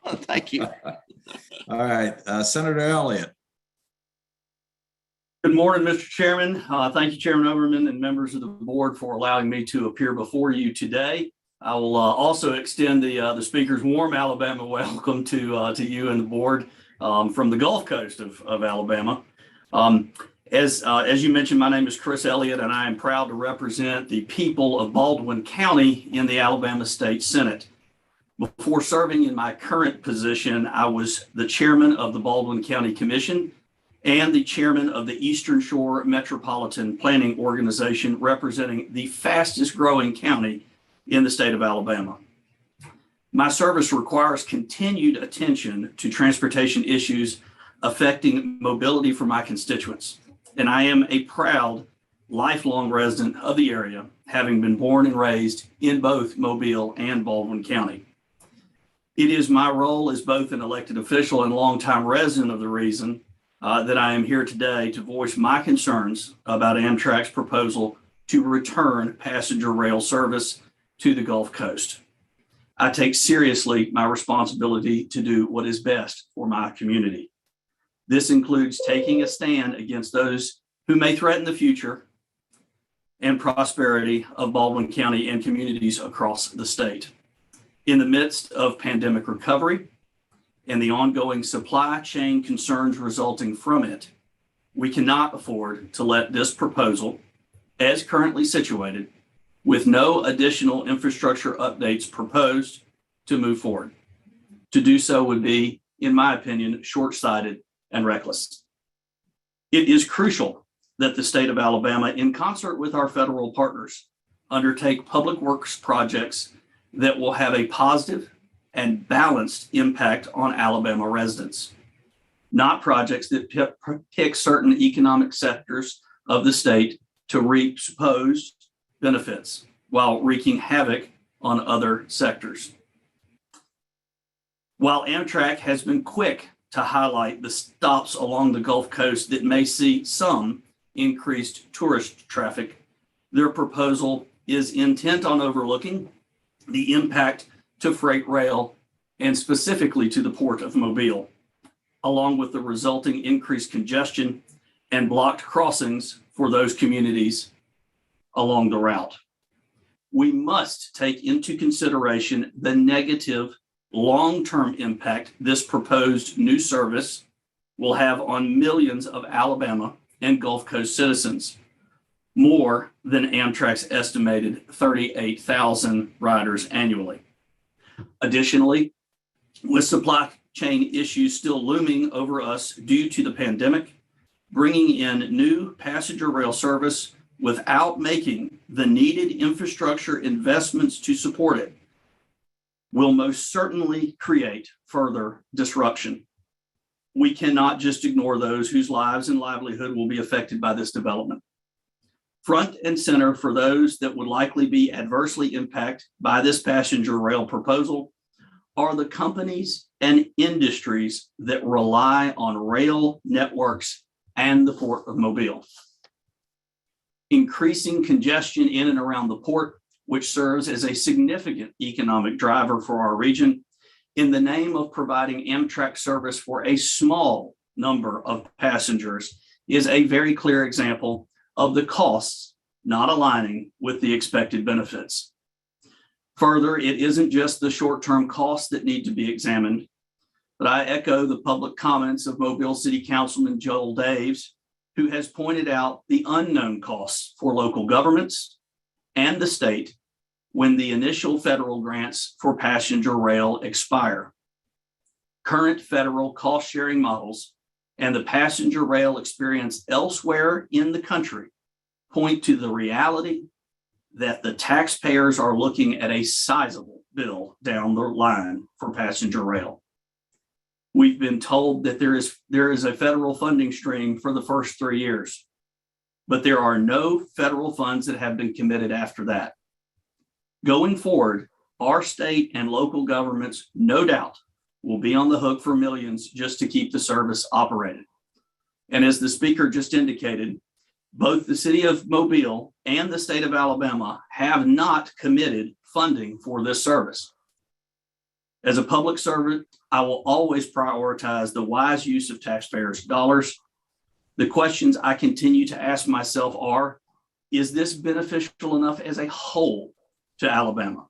Thank you. All right, Senator Elliott. Good morning, Mr. Chairman. Thank you, Chairman Overman and members of the board, for allowing me to appear before you today. I will also extend the Speaker's warm Alabama welcome to you and the board from the Gulf Coast of Alabama. As you mentioned, my name is Chris Elliott, and I am proud to represent the people of Baldwin County in the Alabama State Senate. Before serving in my current position, I was the chairman of the Baldwin County Commission and the chairman of the Eastern Shore Metropolitan Planning Organization, representing the fastest growing county in the state of Alabama. My service requires continued attention to transportation issues affecting mobility for my constituents, and I am a proud lifelong resident of the area, having been born and raised in both Mobile and Baldwin County. It is my role as both an elected official and longtime resident of the region that I am here today to voice my concerns about Amtrak's proposal to return passenger rail service to the Gulf Coast. I take seriously my responsibility to do what is best for my community. This includes taking a stand against those who may threaten the future and prosperity of Baldwin County and communities across the state. In the midst of pandemic recovery and the ongoing supply chain concerns resulting from it, we cannot afford to let this proposal, as currently situated, with no additional infrastructure updates proposed, to move forward. To do so would be, in my opinion, short-sighted and reckless. It is crucial that the state of Alabama, in concert with our federal partners, undertake public works projects that will have a positive and balanced impact on Alabama residents, not projects that pick certain economic sectors of the state to reap supposed benefits while wreaking havoc on other sectors. While Amtrak has been quick to highlight the stops along the Gulf Coast that may see some increased tourist traffic, their proposal is intent on overlooking the impact to freight rail and specifically to the Port of Mobile, along with the resulting increased congestion and blocked crossings for those communities along the route. We must take into consideration the negative long-term impact this proposed new service will have on millions of Alabama and Gulf Coast citizens, more than Amtrak's estimated 38,000 riders annually. Additionally, with supply chain issues still looming over us due to the pandemic, bringing in new passenger rail service without making the needed infrastructure investments to support it will most certainly create further disruption. We cannot just ignore those whose lives and livelihood will be affected by this development. Front and center for those that would likely be adversely impacted by this passenger rail proposal are the companies and industries that rely on rail networks and the Port of Mobile. Increasing congestion in and around the port, which serves as a significant economic driver for our region, in the name of providing Amtrak service for a small number of passengers, is a very clear example of the costs not aligning with the expected benefits. Further, it isn't just the short-term costs that need to be examined, but I echo the public comments of Mobile City Councilman Joel Daves, who has pointed out the unknown costs for local governments and the state when the initial federal grants for passenger rail expire. Current federal cost-sharing models and the passenger rail experience elsewhere in the country point to the reality that the taxpayers are looking at a sizable bill down the line for passenger rail. We've been told that there is a federal funding stream for the first 3 years, but there are no federal funds that have been committed after that. Going forward, our state and local governments, no doubt, will be on the hook for millions just to keep the service operated. And as the speaker just indicated, both the city of Mobile and the state of Alabama have not committed funding for this service. As a public servant, I will always prioritize the wise use of taxpayers' dollars. The questions I continue to ask myself are, is this beneficial enough as a whole to Alabama?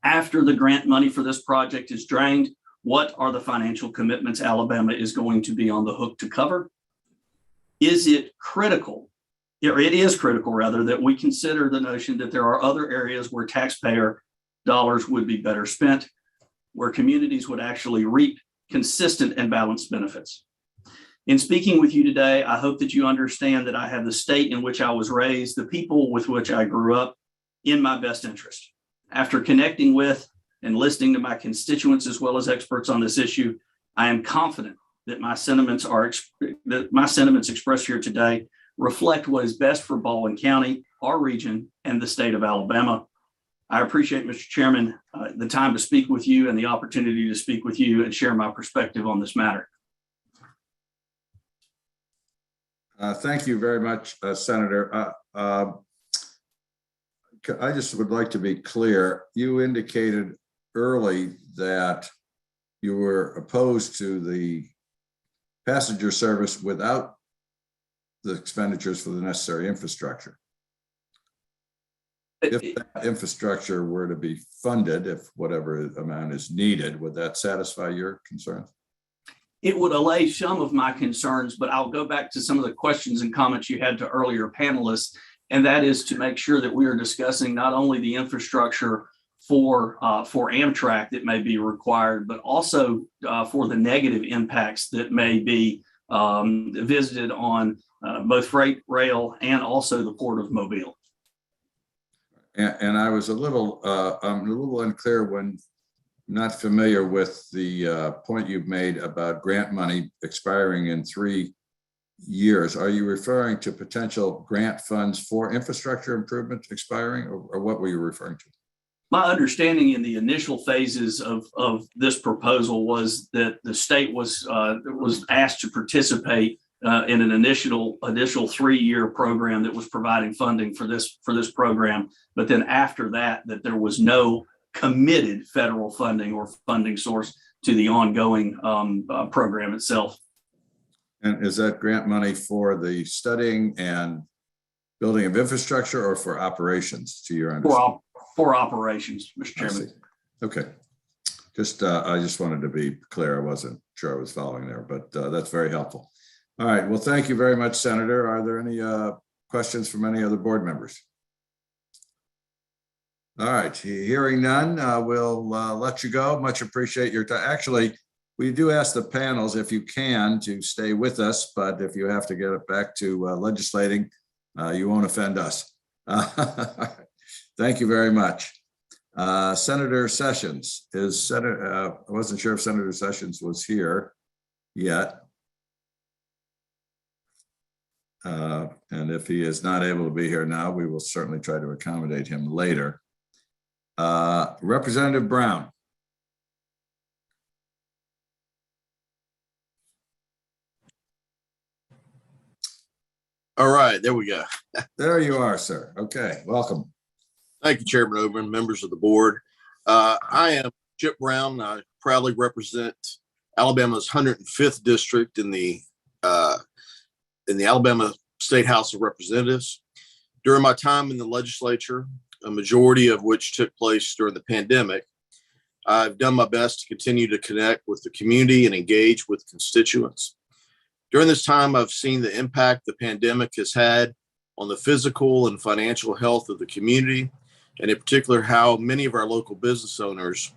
After the grant money for this project is drained, what are the financial commitments Alabama is going to be on the hook to cover? Is it critical, or it is critical rather, that we consider the notion that there are other areas where taxpayer dollars would be better spent, where communities would actually reap consistent and balanced benefits? In speaking with you today, I hope that you understand that I have the state in which I was raised, the people with which I grew up, in my best interest. After connecting with and listening to my constituents as well as experts on this issue, I am confident that my sentiments expressed here today reflect what is best for Baldwin County, our region, and the state of Alabama. I appreciate, Mr. Chairman, the time to speak with you and the opportunity to speak with you and share my perspective on this matter. Thank you very much, Senator. I just would like to be clear. You indicated early that you were opposed to the passenger service without the expenditures for the necessary infrastructure. If that infrastructure were to be funded, if whatever amount is needed, would that satisfy your concerns? It would allay some of my concerns, but I'll go back to some of the questions and comments you had to earlier panelists, and that is to make sure that we are discussing not only the infrastructure for Amtrak that may be required, but also for the negative impacts that may be visited on both freight, rail, and also the Port of Mobile. And I was I'm a little unclear when not familiar with the point you've made about grant money expiring in 3 years. Are you referring to potential grant funds for infrastructure improvement expiring, or what were you referring to? My understanding in the initial phases of this proposal was that the state was asked to participate in an initial 3-year program that was providing funding for this program. But then after that there was no committed federal funding or funding source to the ongoing program itself. And is that grant money for the studying and building of infrastructure, or for operations, to your understanding? For operations, Mr. Chairman. Okay. I just wanted to be clear. I wasn't sure I was following there, but that's very helpful. All right. Well, thank you very much, Senator. Are there any questions from any other board members? All right. Hearing none, we'll let you go. Much appreciate your time. Actually, we do ask the panels, if you can, to stay with us, but if you have to get it back to legislating, you won't offend us. Thank you very much. Senator Sessions I wasn't sure if Senator Sessions was here yet. And if he is not able to be here now, we will certainly try to accommodate him later. Representative Brown. All right, there we go. There you are, sir. Okay, welcome. Thank you, Chairman Oberman, members of the board. I am Chip Brown. I proudly represent Alabama's 105th district in the Alabama State House of Representatives. During my time in the legislature, a majority of which took place during the pandemic, I've done my best to continue to connect with the community and engage with constituents. During this time, I've seen the impact the pandemic has had on the physical and financial health of the community, and in particular, how many of our local business owners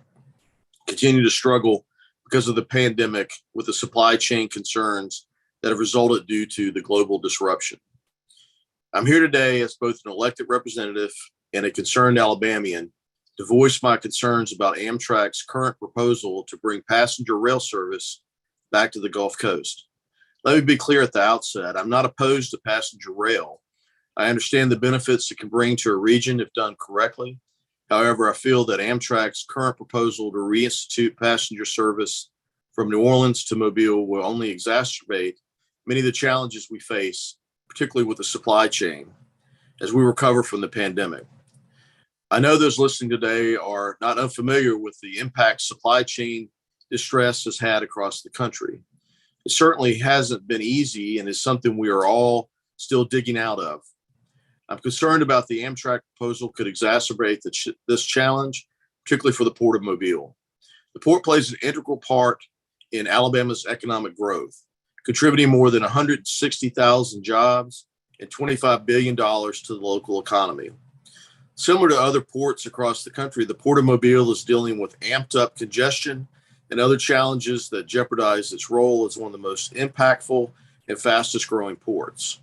continue to struggle because of the pandemic with the supply chain concerns that have resulted due to the global disruption. I'm here today as both an elected representative and a concerned Alabamian to voice my concerns about Amtrak's current proposal to bring passenger rail service back to the Gulf Coast. Let me be clear at the outset, I'm not opposed to passenger rail. I understand the benefits it can bring to a region if done correctly. However, I feel that Amtrak's current proposal to reinstitute passenger service from New Orleans to Mobile will only exacerbate many of the challenges we face, particularly with the supply chain, as we recover from the pandemic. I know those listening today are not unfamiliar with the impact supply chain distress has had across the country. It certainly hasn't been easy and is something we are all still digging out of. I'm concerned about the Amtrak proposal could exacerbate this challenge, particularly for the Port of Mobile. The port plays an integral part in Alabama's economic growth, contributing more than 160,000 jobs and $25 billion to the local economy. Similar to other ports across the country, the Port of Mobile is dealing with amped up congestion and other challenges that jeopardize its role as one of the most impactful and fastest growing ports.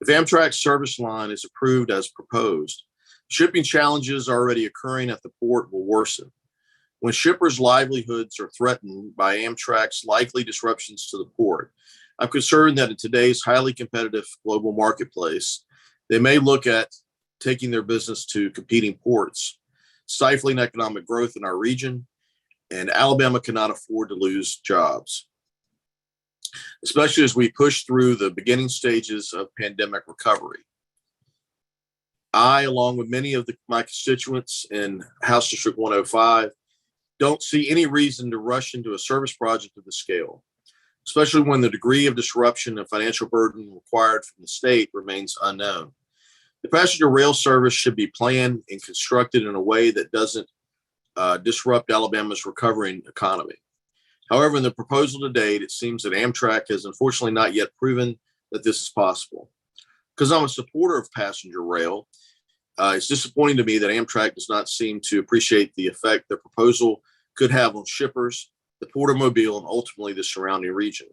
If Amtrak's service line is approved as proposed, shipping challenges already occurring at the port will worsen. When shippers' livelihoods are threatened by Amtrak's likely disruptions to the port, I'm concerned that in today's highly competitive global marketplace, they may look at taking their business to competing ports, stifling economic growth in our region, and Alabama cannot afford to lose jobs, especially as we push through the beginning stages of pandemic recovery. I, along with many of my constituents in House District 105, don't see any reason to rush into a service project of this scale. especially when the degree of disruption and financial burden required from the state remains unknown. The passenger rail service should be planned and constructed in a way that doesn't disrupt Alabama's recovering economy. However, in the proposal to date, it seems that Amtrak has unfortunately not yet proven that this is possible. Because I'm a supporter of passenger rail, it's disappointing to me that Amtrak does not seem to appreciate the effect the proposal could have on shippers, the Port of Mobile, and ultimately the surrounding region.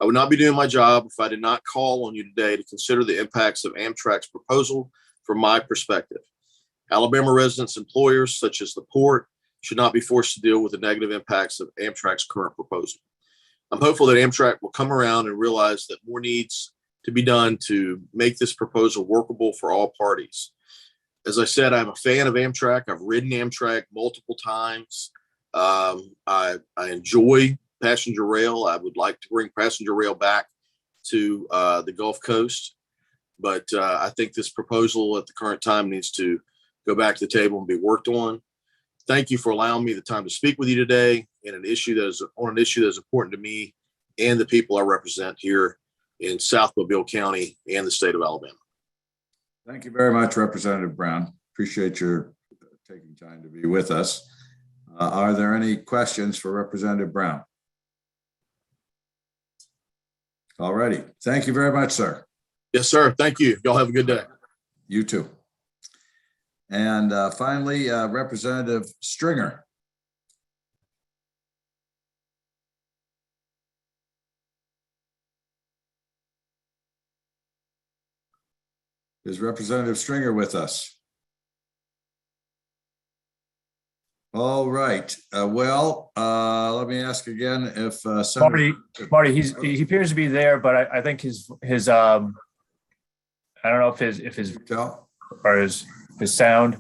I would not be doing my job if I did not call on you today to consider the impacts of Amtrak's proposal from my perspective. Alabama residents, employers such as the port should not be forced to deal with the negative impacts of Amtrak's current proposal. I'm hopeful that Amtrak will come around and realize that more needs to be done to make this proposal workable for all parties. As I said, I'm a fan of Amtrak. I've ridden Amtrak multiple times. I enjoy passenger rail. I would like to bring passenger rail back to the Gulf Coast, but I think this proposal at the current time needs to go back to the table and be worked on. Thank you for allowing me the time to speak with you today on an issue that is important to me and the people I represent here in South Mobile County and the state of Alabama. Thank you very much, Representative Brown. Appreciate your taking time to be with us. Are there any questions for Representative Brown? All righty. Thank you very much, sir. Yes, sir. Thank you. Y'all have a good day. You too. And finally, Representative Stringer. Is Representative Stringer with us? All right. Let me ask again if Senator Marty, he appears to be there, but I think his I don't know if his sound.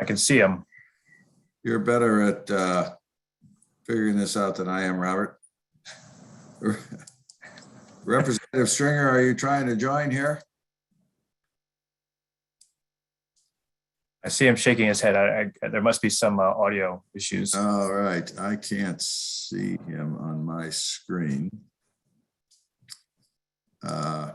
I can see him. You're better at figuring this out than I am, Robert. Representative Stringer, are you trying to join here? I see him shaking his head. There must be some audio issues. All right. I can't see him on my screen. I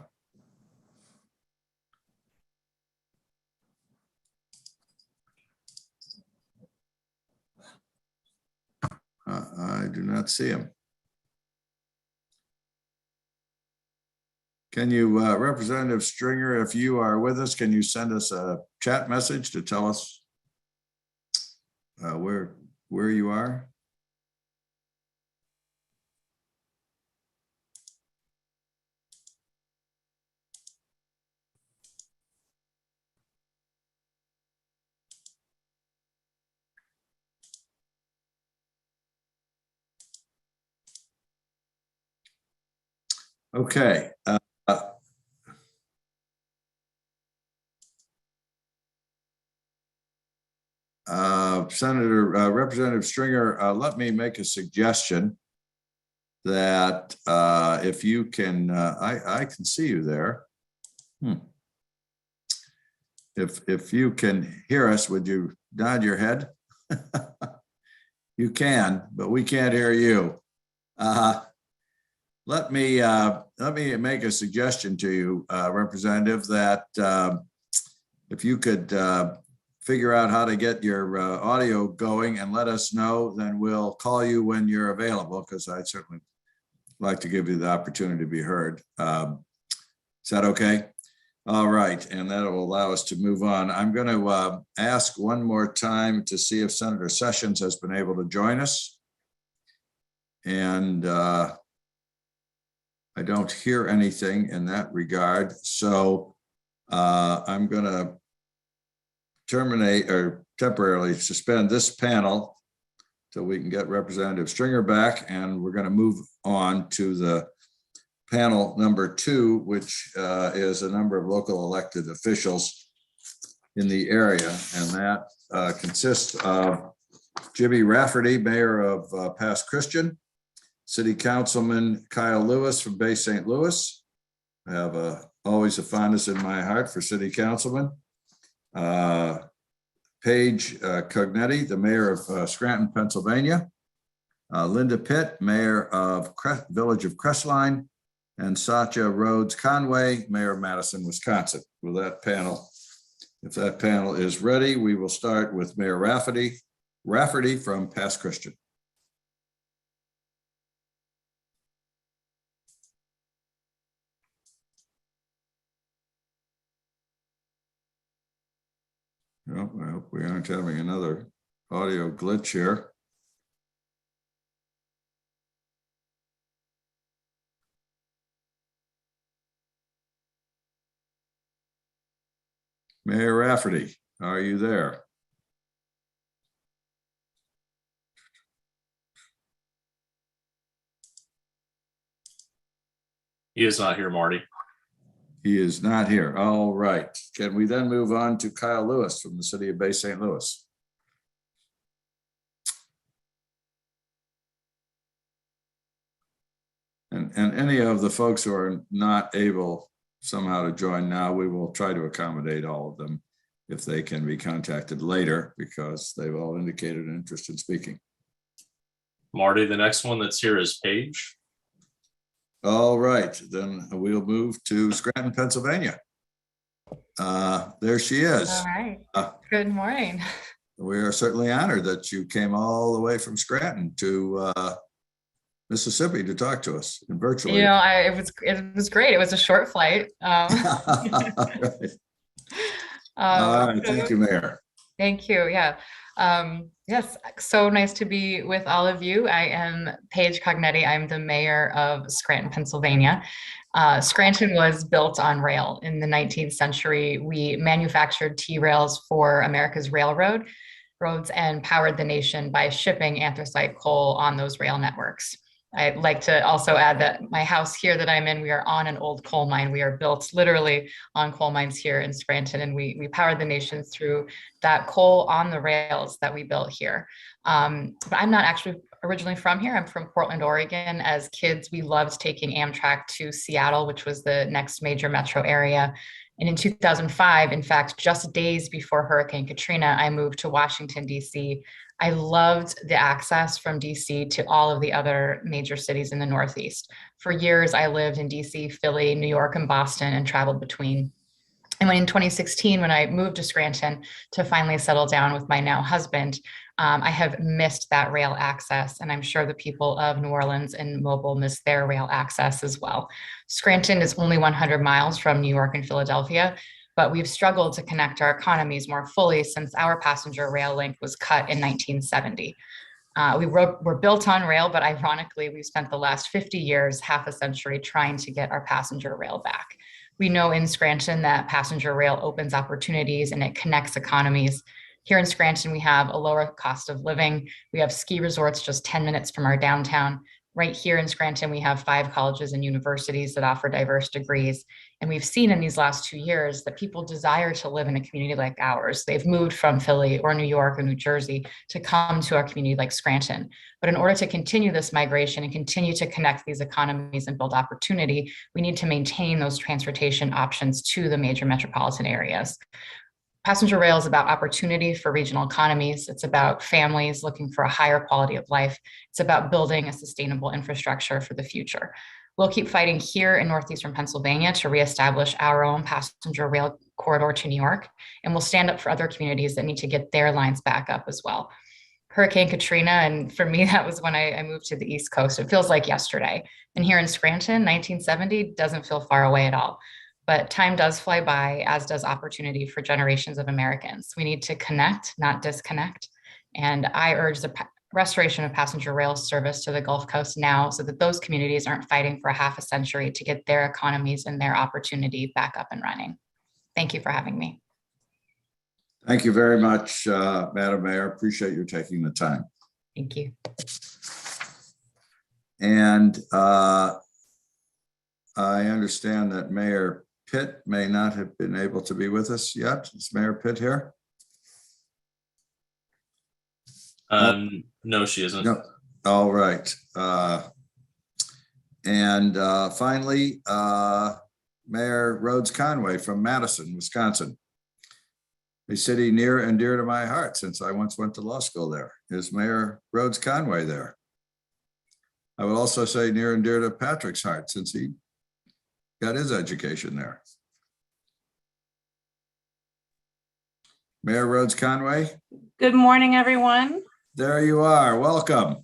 do not see him. Can you, Representative Stringer, if you are with us, can you send us a chat message to tell us where you are? Okay. Representative Stringer, let me make a suggestion that if you can, I can see you there. If you can hear us, would you nod your head? You can, but we can't hear you. Let me make a suggestion to you, Representative, that if you could figure out how to get your audio going and let us know, then we'll call you when you're available, because I'd certainly like to give you the opportunity to be heard. Is that okay? All right, and that will allow us to move on. I'm going to ask one more time to see if Senator Sessions has been able to join us. And I don't hear anything in that regard. So I'm going to terminate or temporarily suspend this panel till we can get Representative Stringer back. And we're going to move on to the panel number 2, which is a number of local elected officials in the area. And that consists of Jimmy Rafferty, Mayor of Pass Christian, City Councilman Kyle Lewis from Bay St. Louis. I have always a fondness in my heart for City Councilman. Paige Cognetti, the Mayor of Scranton, Pennsylvania. Linda Pitt, Mayor of Village of Crestline, and Satya Rhodes Conway, Mayor of Madison, Wisconsin. With that panel, if that panel is ready, we will start with Mayor Rafferty from Pass Christian. Well, I hope we aren't having another audio glitch here. Mayor Rafferty, are you there? He is not here, Marty. He is not here. All right. Can we then move on to Kyle Lewis from the city of Bay St. Louis? And any of the folks who are not able somehow to join now, we will try to accommodate all of them if they can be contacted later, because they've all indicated an interest in speaking. Marty, the next one that's here is Paige. All right, then we'll move to Scranton, Pennsylvania. There she is. All right. Good morning. We are certainly honored that you came all the way from Scranton to Mississippi to talk to us virtually. You know, it was great. It was a short flight. All right. Thank you, Mayor. Thank you. Yeah. Yes, so nice to be with all of you. I am Paige Cognetti. I'm the mayor of Scranton, Pennsylvania. Scranton was built on rail in the 19th century. We manufactured T-rails for America's railroads and powered the nation by shipping anthracite coal on those rail networks. I'd like to also add that my house here that I'm in, we are on an old coal mine. We are built literally on coal mines here in Scranton, and we powered the nation through that coal on the rails that we built here. But I'm not actually originally from here. I'm from Portland, Oregon. As kids, we loved taking Amtrak to Seattle, which was the next major metro area. And in 2005, in fact, just days before Hurricane Katrina, I moved to Washington, D.C. I loved the access from DC to all of the other major cities in the Northeast. For years, I lived in DC, Philly, New York, and Boston, and traveled between. And when in 2016, when I moved to Scranton to finally settle down with my now husband, I have missed that rail access. And I'm sure the people of New Orleans and Mobile miss their rail access as well. Scranton is only 100 miles from New York and Philadelphia, but we've struggled to connect our economies more fully since our passenger rail link was cut in 1970. We're built on rail, but ironically, we've spent the last 50 years, half a century, trying to get our passenger rail back. We know in Scranton that passenger rail opens opportunities and it connects economies. Here in Scranton, we have a lower cost of living. We have ski resorts just 10 minutes from our downtown. Right here in Scranton, we have 5 colleges and universities that offer diverse degrees. And we've seen in these last 2 years that people desire to live in a community like ours. They've moved from Philly or New York or New Jersey to come to a community like Scranton. But in order to continue this migration and continue to connect these economies and build opportunity, we need to maintain those transportation options to the major metropolitan areas. Passenger rail is about opportunity for regional economies. It's about families looking for a higher quality of life. It's about building a sustainable infrastructure for the future. We'll keep fighting here in northeastern Pennsylvania to reestablish our own passenger rail corridor to New York, and we'll stand up for other communities that need to get their lines back up as well. Hurricane Katrina, and for me, that was when I moved to the East Coast. It feels like yesterday. And here in Scranton, 1970 doesn't feel far away at all. But time does fly by, as does opportunity for generations of Americans. We need to connect, not disconnect. And I urge the restoration of passenger rail service to the Gulf Coast now so that those communities aren't fighting for a half a century to get their economies and their opportunity back up and running. Thank you for having me. Thank you very much, Madam Mayor. Appreciate you taking the time. Thank you. And I understand that Mayor Pitt may not have been able to be with us yet. Is Mayor Pitt here? No, she isn't. No. All right. And finally, Mayor Rhodes Conway from Madison, Wisconsin, a city near and dear to my heart since I once went to law school there. Is Mayor Rhodes Conway there? I will also say near and dear to Patrick's heart since he got his education there. Mayor Rhodes Conway, Good morning, everyone. there you are. Welcome.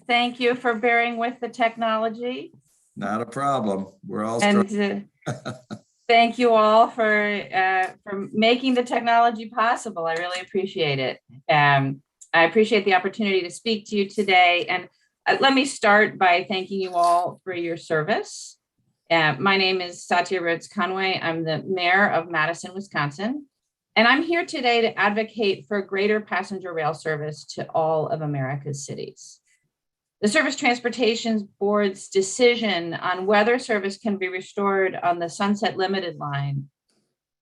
Thank you for bearing with the technology. Not a problem. We're all And thank you all for making the technology possible. I really appreciate it. I appreciate the opportunity to speak to you today. And let me start by thanking you all for your service. My name is Satya Rhodes Conway. I'm the mayor of Madison, Wisconsin. And I'm here today to advocate for greater passenger rail service to all of America's cities. The Surface Transportation Board's decision on whether service can be restored on the Sunset Limited line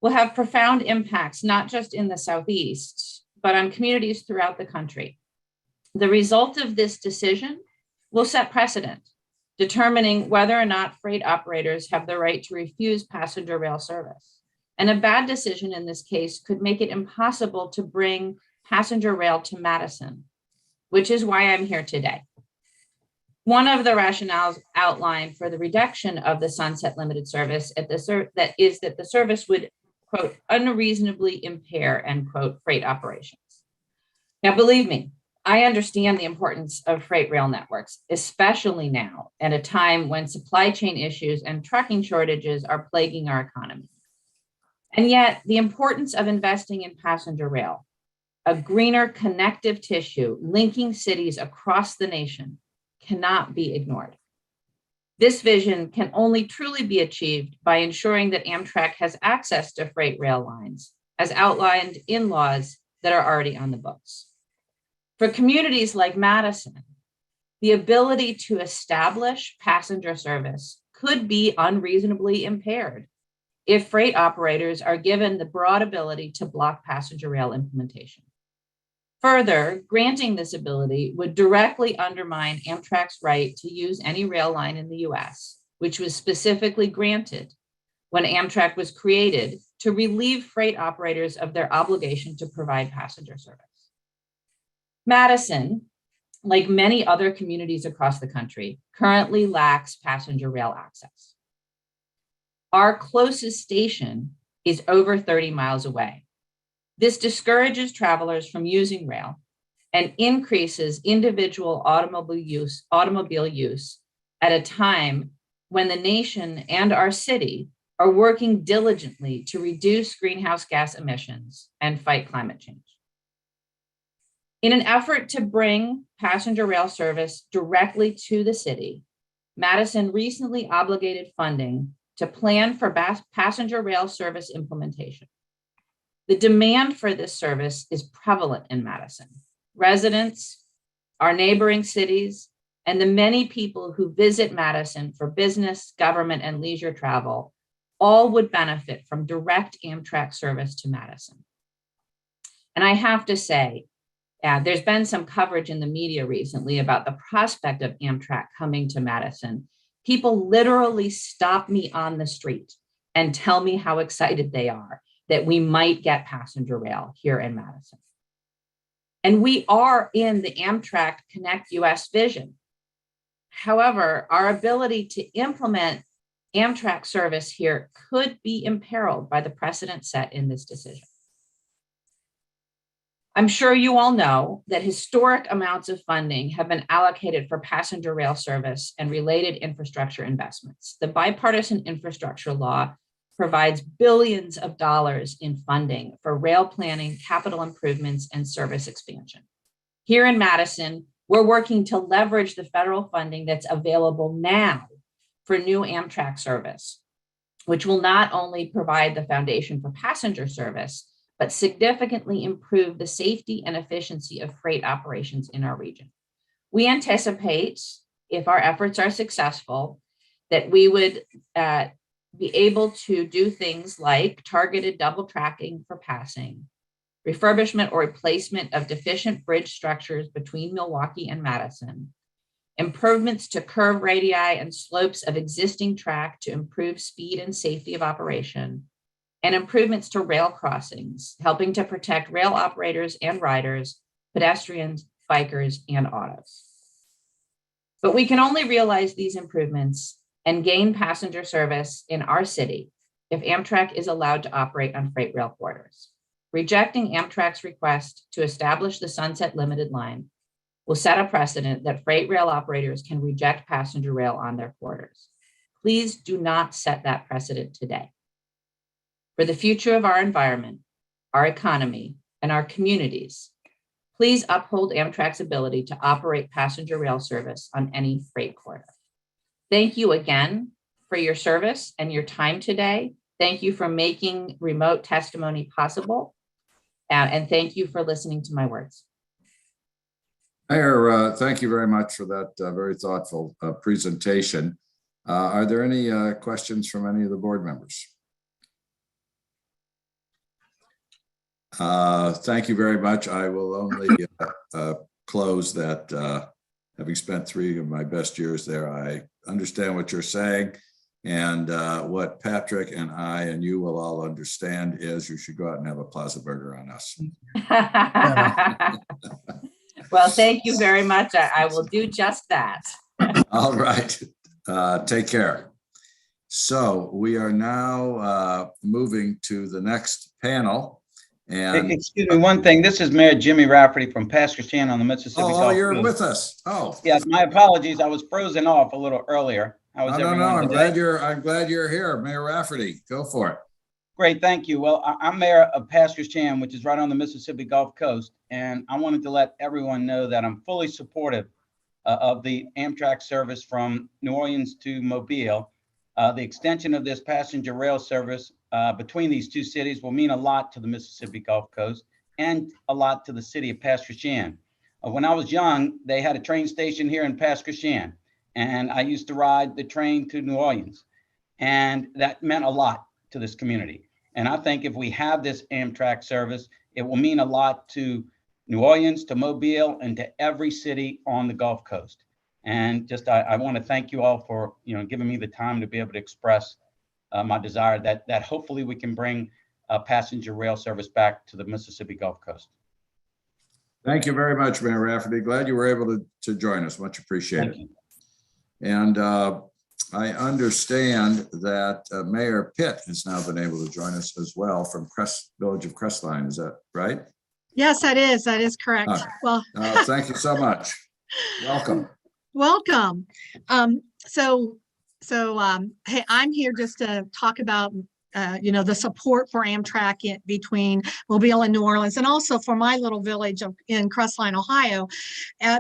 will have profound impacts, not just in the Southeast, but on communities throughout the country. The result of this decision will set precedent, determining whether or not freight operators have the right to refuse passenger rail service. And a bad decision in this case could make it impossible to bring passenger rail to Madison, which is why I'm here today. One of the rationales outlined for the reduction of the Sunset Limited service is that the service would, quote, unreasonably impair, end quote, freight operations. Now, believe me, I understand the importance of freight rail networks, especially now at a time when supply chain issues and trucking shortages are plaguing our economy. And yet, the importance of investing in passenger rail, a greener connective tissue linking cities across the nation, cannot be ignored. This vision can only truly be achieved by ensuring that Amtrak has access to freight rail lines, as outlined in laws that are already on the books. For communities like Madison, the ability to establish passenger service could be unreasonably impaired if freight operators are given the broad ability to block passenger rail implementation. Further, granting this ability would directly undermine Amtrak's right to use any rail line in the US, which was specifically granted when Amtrak was created to relieve freight operators of their obligation to provide passenger service. Madison, like many other communities across the country, currently lacks passenger rail access. Our closest station is over 30 miles away. This discourages travelers from using rail and increases individual automobile use at a time when the nation and our city are working diligently to reduce greenhouse gas emissions and fight climate change. In an effort to bring passenger rail service directly to the city, Madison recently obligated funding to plan for passenger rail service implementation. The demand for this service is prevalent in Madison. Residents, our neighboring cities, and the many people who visit Madison for business, government, and leisure travel all would benefit from direct Amtrak service to Madison. And I have to say, there's been some coverage in the media recently about the prospect of Amtrak coming to Madison. People literally stop me on the street and tell me how excited they are that we might get passenger rail here in Madison. And we are in the Amtrak Connect US vision. However, our ability to implement Amtrak service here could be imperiled by the precedent set in this decision. I'm sure you all know that historic amounts of funding have been allocated for passenger rail service and related infrastructure investments. The Bipartisan Infrastructure Law provides billions of dollars in funding for rail planning, capital improvements, and service expansion. Here in Madison, we're working to leverage the federal funding that's available now for new Amtrak service, which will not only provide the foundation for passenger service, but significantly improve the safety and efficiency of freight operations in our region. We anticipate, if our efforts are successful, that we would be able to do things like targeted double tracking for passing, refurbishment or replacement of deficient bridge structures between Milwaukee and Madison, improvements to curve radii and slopes of existing track to improve speed and safety of operation, and improvements to rail crossings, helping to protect rail operators and riders, pedestrians, bikers, and autos. But we can only realize these improvements and gain passenger service in our city if Amtrak is allowed to operate on freight rail corridors. Rejecting Amtrak's request to establish the Sunset Limited Line will set a precedent that freight rail operators can reject passenger rail on their corridors. Please do not set that precedent today. For the future of our environment, our economy, and our communities, please uphold Amtrak's ability to operate passenger rail service on any freight corridor. Thank you again for your service and your time today. Thank you for making remote testimony possible. And thank you for listening to my words. Mayor, thank you very much for that very thoughtful presentation. Are there any questions from any of the board members? Thank you very much. I will only close that, having spent 3 of my best years there, I understand what you're saying. And what Patrick and I and you will all understand is you should go out and have a Plaza Burger on us. Well, thank you very much. I will do just that. All right. Take care. So we are now moving to the next panel. And excuse me, one thing. This is Mayor Jimmy Rafferty from Mccutcheon on the Mississippi Gulf Coast. You're with us. Oh, yes. My apologies. I was frozen off a little earlier. How was everyone I'm today? glad you're here, Mayor Rafferty. Go for it. Great, thank you. Well, I'm mayor of Mccutcheon, which is right on the Mississippi Gulf Coast, and I wanted to let everyone know that I'm fully supportive of the Amtrak service from New Orleans to Mobile. The extension of this passenger rail service between these two cities will mean a lot to the Mississippi Gulf Coast and a lot to the city of Mccutcheon. When I was young, they had a train station here in Mccutcheon, and I used to ride the train to New Orleans, and that meant a lot to this community. And I think if we have this Amtrak service, it will mean a lot to New Orleans, to Mobile, and to every city on the Gulf Coast. And just, I want to thank you all for, giving me the time to be able to express my desire that hopefully we can bring passenger rail service back to the Mississippi Gulf Coast. Thank you very much, Mayor Rafferty. Glad you were able to join us. Much appreciated. And I understand that Mayor Pitt has now been able to join us as well from Village of Crestline. Is that right? Yes, that is correct. Well, thank you so much. Welcome. Welcome. Hey, I'm here just to talk about the support for Amtrak between Mobile and New Orleans, and also for my little village in Crestline, Ohio,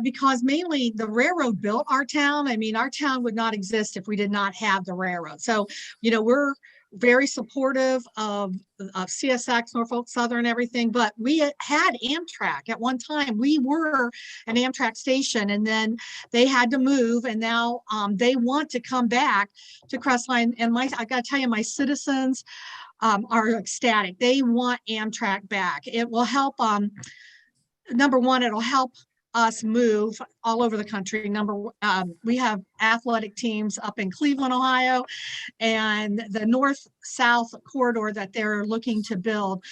because mainly the railroad built our town. I mean, our town would not exist if we did not have the railroad. So, we're very supportive of CSX, Norfolk Southern, everything, but we had Amtrak at one time. We were an Amtrak station, and then they had to move, and now they want to come back to Crestline. And I got to tell you, my citizens are ecstatic. They want Amtrak back. It will help. Number one, it'll help us move all over the country. We have athletic teams up in Cleveland, Ohio, and the north-south corridor that they're looking to build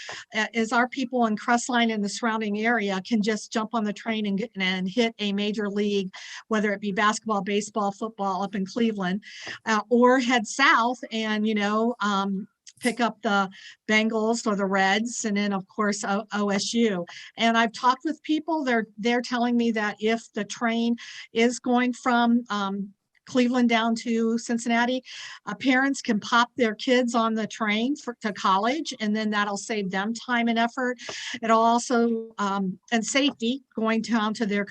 is our people in Crestline and the surrounding area can just jump on the train and hit a major league, whether it be basketball, baseball, football up in Cleveland, or head south and, pick up the Bengals or the Reds, and then of course OSU. And I've talked with people, they're telling me that if the train is going from Cleveland down to Cincinnati, parents can pop their kids on the train to college, and then that'll save them time and effort. It'll also, and safety, going down to their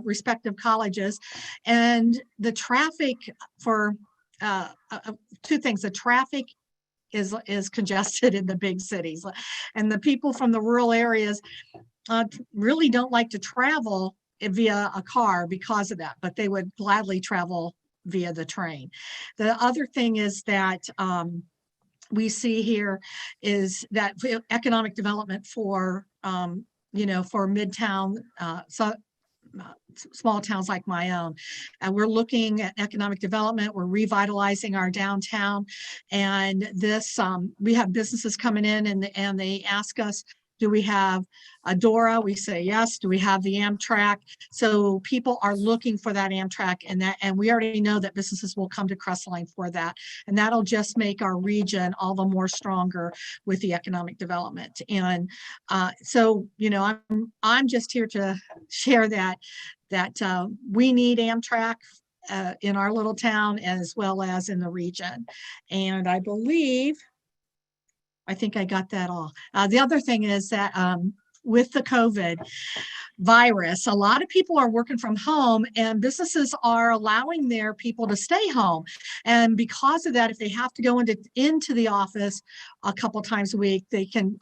respective colleges. And the traffic for, two things, the traffic is congested in the big cities, and the people from the rural areas really don't like to travel via a car because of that, but they would gladly travel via the train. The other thing is that we see here is that economic development for for Midtown, small towns like my own. And we're looking at economic development. We're revitalizing our downtown. And this, we have businesses coming in and they ask us Do we have Adora? We say yes. Do we have the Amtrak? So people are looking for that Amtrak, and we already know that businesses will come to Crestline for that. And that'll just make our region all the more stronger with the economic development. And so, you know, I'm just here to share that we need Amtrak in our little town as well as in the region. And I think I got that all. The other thing is that with the COVID virus, a lot of people are working from home, and businesses are allowing their people to stay home. And because of that, if they have to go into the office a couple times a week, they can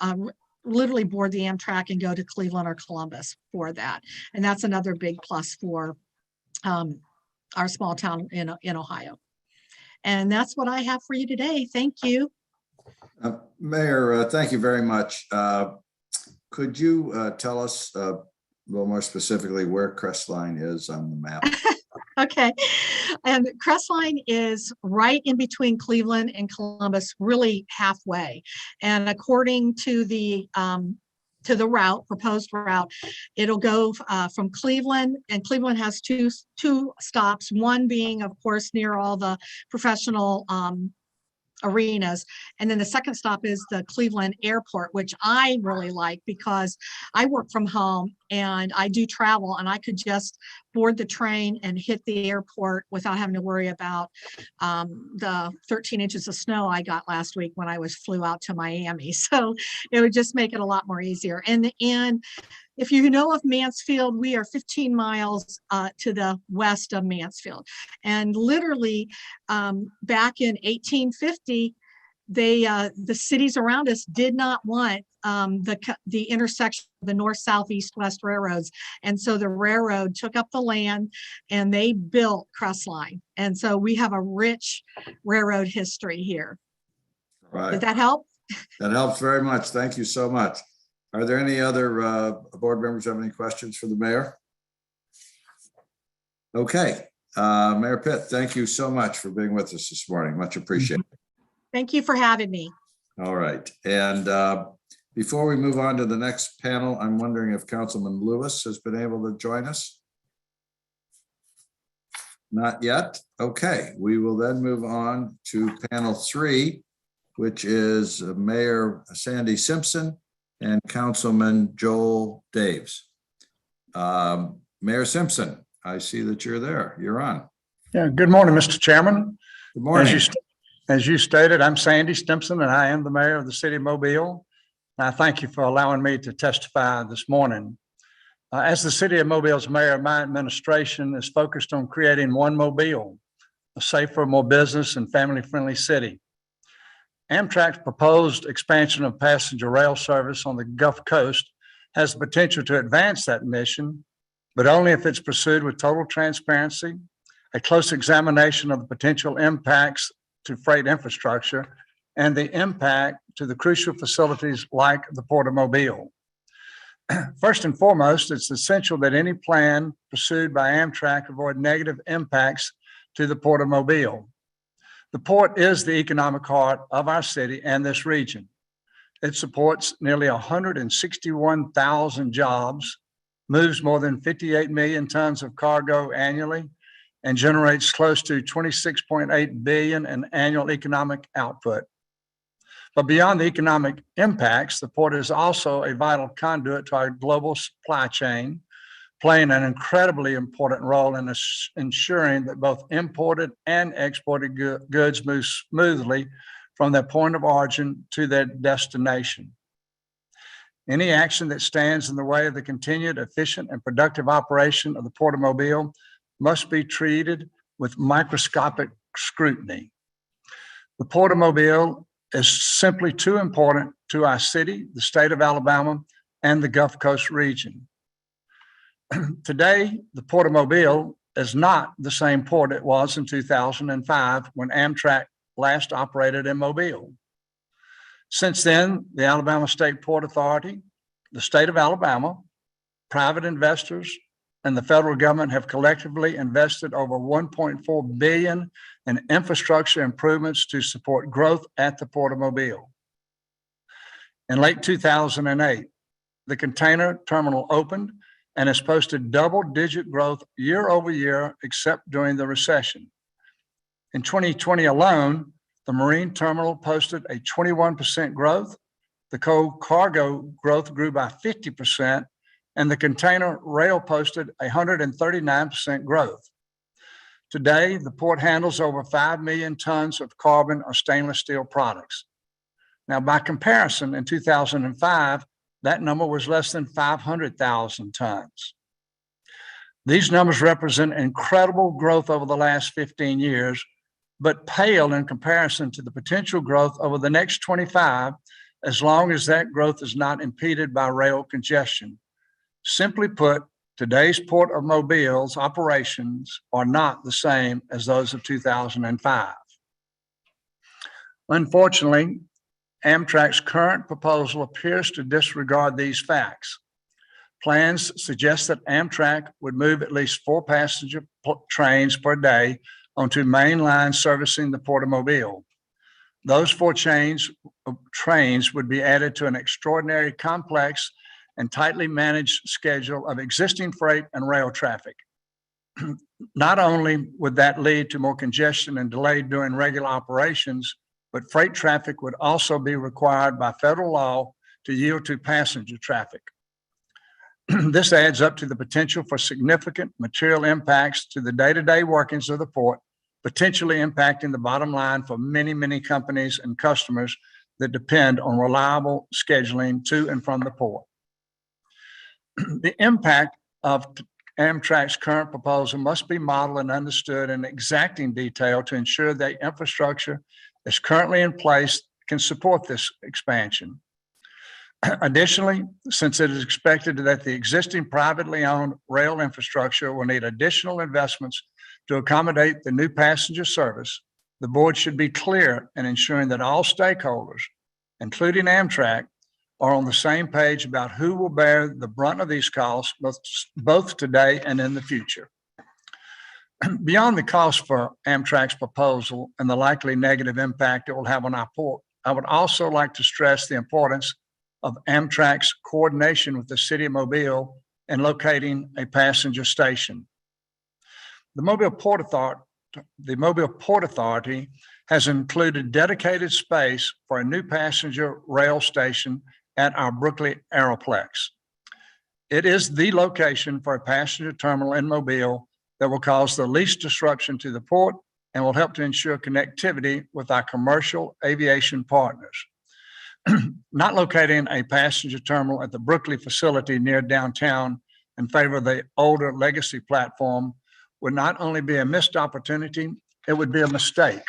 literally board the Amtrak and go to Cleveland or Columbus for that. And that's another big plus for our small town in Ohio. And that's what I have for you today. Thank you. Mayor, thank you very much. Could you tell us a little more specifically where Crestline is on the map? Okay, and Crestline is right in between Cleveland and Columbus, really halfway. And according to the proposed route, it'll go from Cleveland, and Cleveland has two stops. One being, of course, near all the professional arenas. And then the second stop is the Cleveland Airport, which I really like because I work from home and I do travel, and I could just board the train and hit the airport without having to worry about the 13 inches of snow I got last week when I flew out to Miami. So it would just make it a lot more easier. And if you know of Mansfield, we are 15 miles to the west of Mansfield. And literally back in 1850, the cities around us did not want the intersection of the north, south, east, west railroads. And so the railroad took up the land and they built Crestline. And so we have a rich railroad history here. Right. Did that help? That helps very much. Thank you so much. Are there any other board members who have any questions for the mayor? Okay, Mayor Pitt, thank you so much for being with us this morning. Much appreciated. Thank you for having me. All right, and before we move on to the next panel, I'm wondering if Councilman Lewis has been able to join us. Not yet. Okay, we will then move on to panel 3, which is Mayor Sandy Simpson and Councilman Joel Daves. Mayor Simpson, I see that you're there. You're on. Yeah. Good morning, Mr. Chairman. Good morning. As you stated, I'm Sandy Simpson, and I am the mayor of the city of Mobile. And I thank you for allowing me to testify this morning. As the city of Mobile's mayor, my administration is focused on creating one Mobile, a safer, more business and family-friendly city. Amtrak's proposed expansion of passenger rail service on the Gulf Coast has the potential to advance that mission, but only if it's pursued with total transparency, a close examination of the potential impacts to freight infrastructure, and the impact to the crucial facilities like the Port of Mobile. First and foremost, it's essential that any plan pursued by Amtrak avoid negative impacts to the Port of Mobile. The port is the economic heart of our city and this region. It supports nearly 161,000 jobs, moves more than 58 million tons of cargo annually, and generates close to 26.8 billion in annual economic output. But beyond the economic impacts, the port is also a vital conduit to our global supply chain, playing an incredibly important role in ensuring that both imported and exported goods move smoothly from their point of origin to their destination. Any action that stands in the way of the continued efficient and productive operation of the Port of Mobile must be treated with microscopic scrutiny. The Port of Mobile is simply too important to our city, the state of Alabama, and the Gulf Coast region. Today, the Port of Mobile is not the same port it was in 2005 when Amtrak last operated in Mobile. Since then, the Alabama State Port Authority, the state of Alabama, private investors, and the federal government have collectively invested over $1.4 billion in infrastructure improvements to support growth at the Port of Mobile. In late 2008, the container terminal opened and has posted double-digit growth year over year, except during the recession. In 2020 alone, the marine terminal posted a 21% growth, the coal cargo growth grew by 50%, and the container rail posted 139% growth. Today, the port handles over 5 million tons of carbon or stainless steel products. Now, by comparison, in 2005, that number was less than 500,000 tons. These numbers represent incredible growth over the last 15 years, but pale in comparison to the potential growth over the next 25, as long as that growth is not impeded by rail congestion. Simply put, today's Port of Mobile's operations are not the same as those of 2005. Unfortunately, Amtrak's current proposal appears to disregard these facts. Plans suggest that Amtrak would move at least 4 passenger trains per day onto main lines servicing the Port of Mobile. Those 4 trains would be added to an extraordinary complex and tightly managed schedule of existing freight and rail traffic. Not only would that lead to more congestion and delay during regular operations, but freight traffic would also be required by federal law to yield to passenger traffic. This adds up to the potential for significant material impacts to the day-to-day workings of the port, potentially impacting the bottom line for many, many companies and customers that depend on reliable scheduling to and from the port. The impact of Amtrak's current proposal must be modeled and understood in exacting detail to ensure that infrastructure that's currently in place can support this expansion. Additionally, since it is expected that the existing privately owned rail infrastructure will need additional investments to accommodate the new passenger service, the board should be clear in ensuring that all stakeholders, including Amtrak, are on the same page about who will bear the brunt of these costs, both today and in the future. Beyond the cost for Amtrak's proposal and the likely negative impact it will have on our port, I would also like to stress the importance of Amtrak's coordination with the City of Mobile in locating a passenger station. The Mobile Port Authority has included dedicated space for a new passenger rail station at our Brooklyn Aeroplex. It is the location for a passenger terminal in Mobile that will cause the least disruption to the port and will help to ensure connectivity with our commercial aviation partners. Not locating a passenger terminal at the Brooklyn facility near downtown in favor of the older legacy platform would not only be a missed opportunity, it would be a mistake.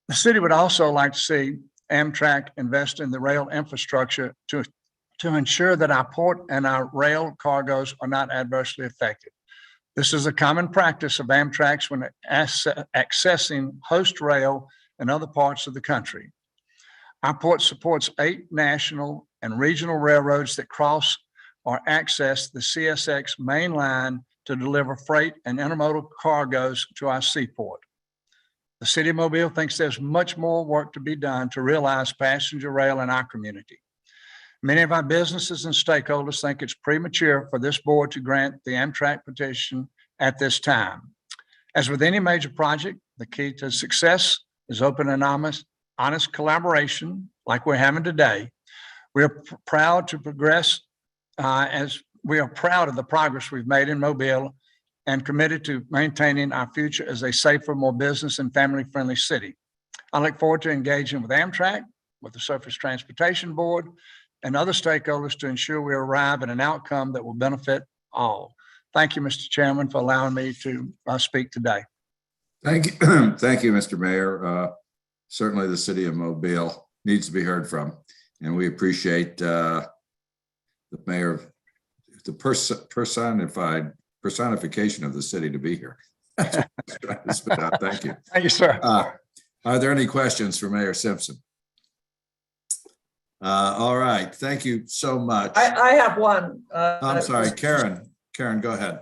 The city would also like to see Amtrak invest in the rail infrastructure to ensure that our port and our rail cargoes are not adversely affected. This is a common practice of Amtrak's when accessing host rail in other parts of the country. Our port supports 8 national and regional railroads that cross or access the CSX main line to deliver freight and intermodal cargoes to our seaport. The City of Mobile thinks there's much more work to be done to realize passenger rail in our community. Many of our businesses and stakeholders think it's premature for this board to grant the Amtrak petition at this time. As with any major project, the key to success is open and honest collaboration like we're having today. We are proud to progress as we are proud of the progress we've made in Mobile and committed to maintaining our future as a safer, more business and family-friendly city. I look forward to engaging with Amtrak, with the Surface Transportation Board, and other stakeholders to ensure we arrive at an outcome that will benefit all. Thank you, Mr. Chairman, for allowing me to speak today. Thank you. Thank you, Mr. Mayor. Certainly the City of Mobile needs to be heard from, and we appreciate the mayor, the personification of the city to be here. Thank you. Thank you, sir. Are there any questions for Mayor Simpson? All right. Thank you so much. I have one. I'm sorry, Karen. Karen, go ahead.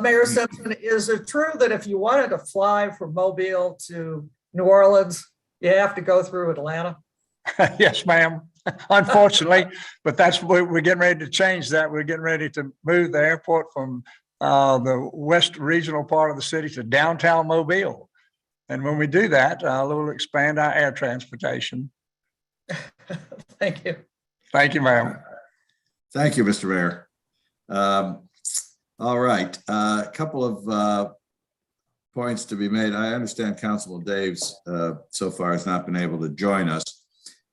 Mayor Simpson, is it true that if you wanted to fly from Mobile to New Orleans, you have to go through Atlanta? Yes, ma'am. unfortunately, but we're getting ready to change that. We're getting ready to move the airport from the west regional part of the city to downtown Mobile. And when we do that, we'll expand our air transportation. Thank you. Thank you, ma'am. Thank you, Mr. Mayor. All right, a couple of points to be made. I understand Councilman Daves so far has not been able to join us.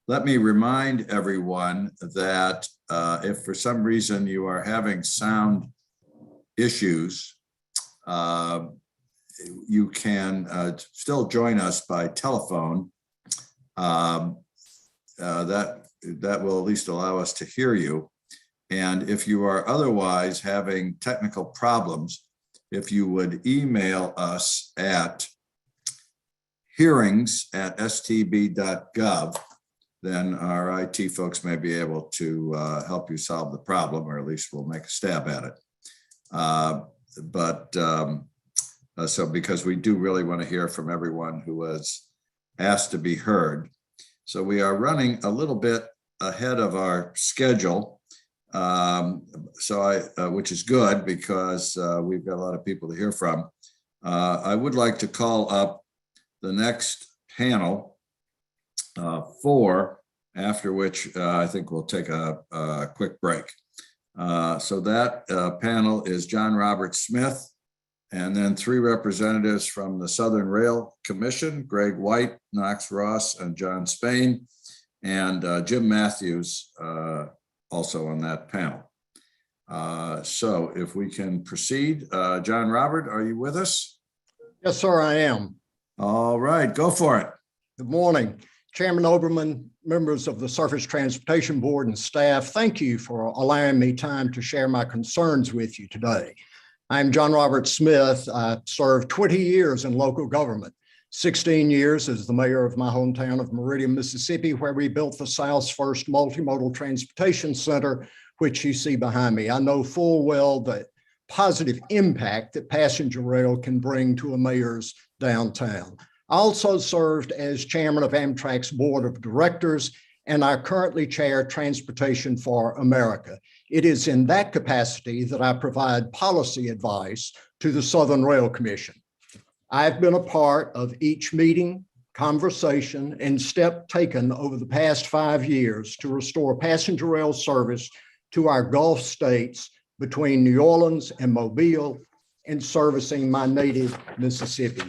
Let me remind everyone that if for some reason you are having sound issues, you can still join us by telephone. That will at least allow us to hear you. And if you are otherwise having technical problems, if you would email us at hearings@stb.gov, then our IT folks may be able to help you solve the problem, or at least we'll make a stab at it. So because we do really want to hear from everyone who has asked to be heard. So we are running a little bit ahead of our schedule. Which is good because we've got a lot of people to hear from. I would like to call up the next panel, 4, after which I think we'll take a quick break. So that panel is John Robert Smith, and then 3 representatives from the Southern Rail Commission, Greg White, Knox Ross, and John Spain, and Jim Matthews, also on that panel. So if we can proceed, John Robert, are you with us? Yes, sir, I am. All right, go for it. Good morning, Chairman Oberman, members of the Surface Transportation Board and staff. Thank you for allowing me time to share my concerns with you today. I'm John Robert Smith. I served 20 years in local government, 16 years as the mayor of my hometown of Meridian, Mississippi, where we built the South's first multimodal transportation center, which you see behind me. I know full well the positive impact that passenger rail can bring to a mayor's downtown. I also served as chairman of Amtrak's board of directors, and I currently chair Transportation for America. It is in that capacity that I provide policy advice to the Southern Rail Commission. I've been a part of each meeting, conversation, and step taken over the past 5 years to restore passenger rail service to our Gulf states between New Orleans and Mobile, and servicing my native Mississippi.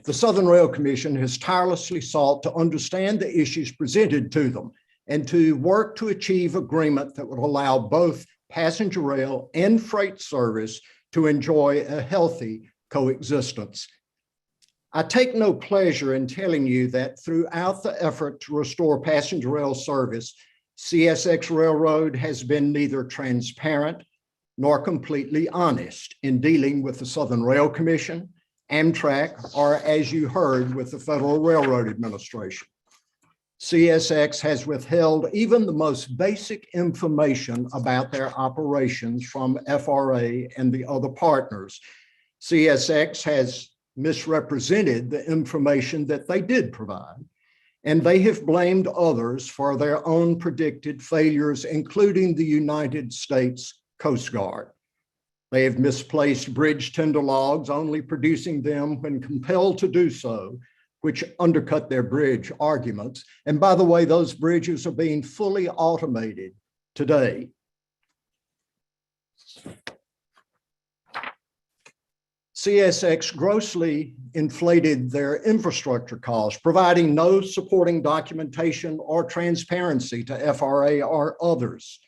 The Southern Rail Commission has tirelessly sought to understand the issues presented to them and to work to achieve agreement that would allow both passenger rail and freight service to enjoy a healthy coexistence. I take no pleasure in telling you that throughout the effort to restore passenger rail service, CSX Railroad has been neither transparent nor completely honest in dealing with the Southern Rail Commission, Amtrak, or as you heard, with the Federal Railroad Administration. CSX has withheld even the most basic information about their operations from FRA and the other partners. CSX has misrepresented the information that they did provide, and they have blamed others for their own predicted failures, including the United States Coast Guard. They have misplaced bridge tender logs, only producing them when compelled to do so, which undercut their bridge arguments. And by the way, those bridges are being fully automated today. CSX grossly inflated their infrastructure costs, providing no supporting documentation or transparency to FRA or others.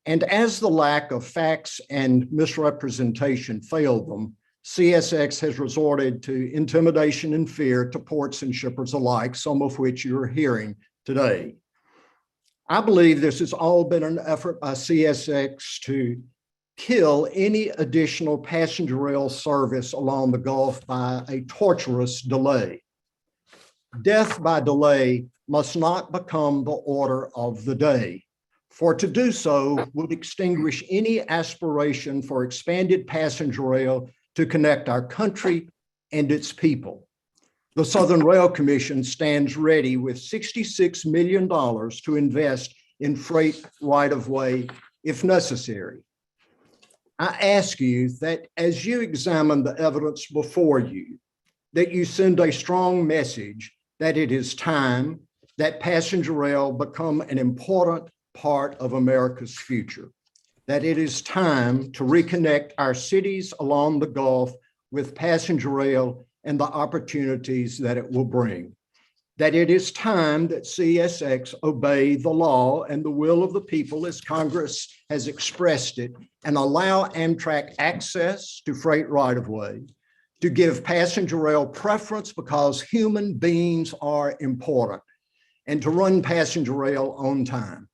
And as the lack of facts and misrepresentation failed them, CSX has resorted to intimidation and fear to ports and shippers alike, some of which you're hearing today. I believe this has all been an effort by CSX to kill any additional passenger rail service along the Gulf by a torturous delay. Death by delay must not become the order of the day, for to do so would extinguish any aspiration for expanded passenger rail to connect our country and its people. The Southern Rail Commission stands ready with $66 million to invest in freight right-of-way if necessary. I ask you that as you examine the evidence before you, that you send a strong message that it is time that passenger rail become an important part of America's future, that it is time to reconnect our cities along the Gulf with passenger rail and the opportunities that it will bring, that it is time that CSX obey the law and the will of the people as Congress has expressed it and allow Amtrak access to freight right-of-way, to give passenger rail preference because human beings are important, and to run passenger rail on time.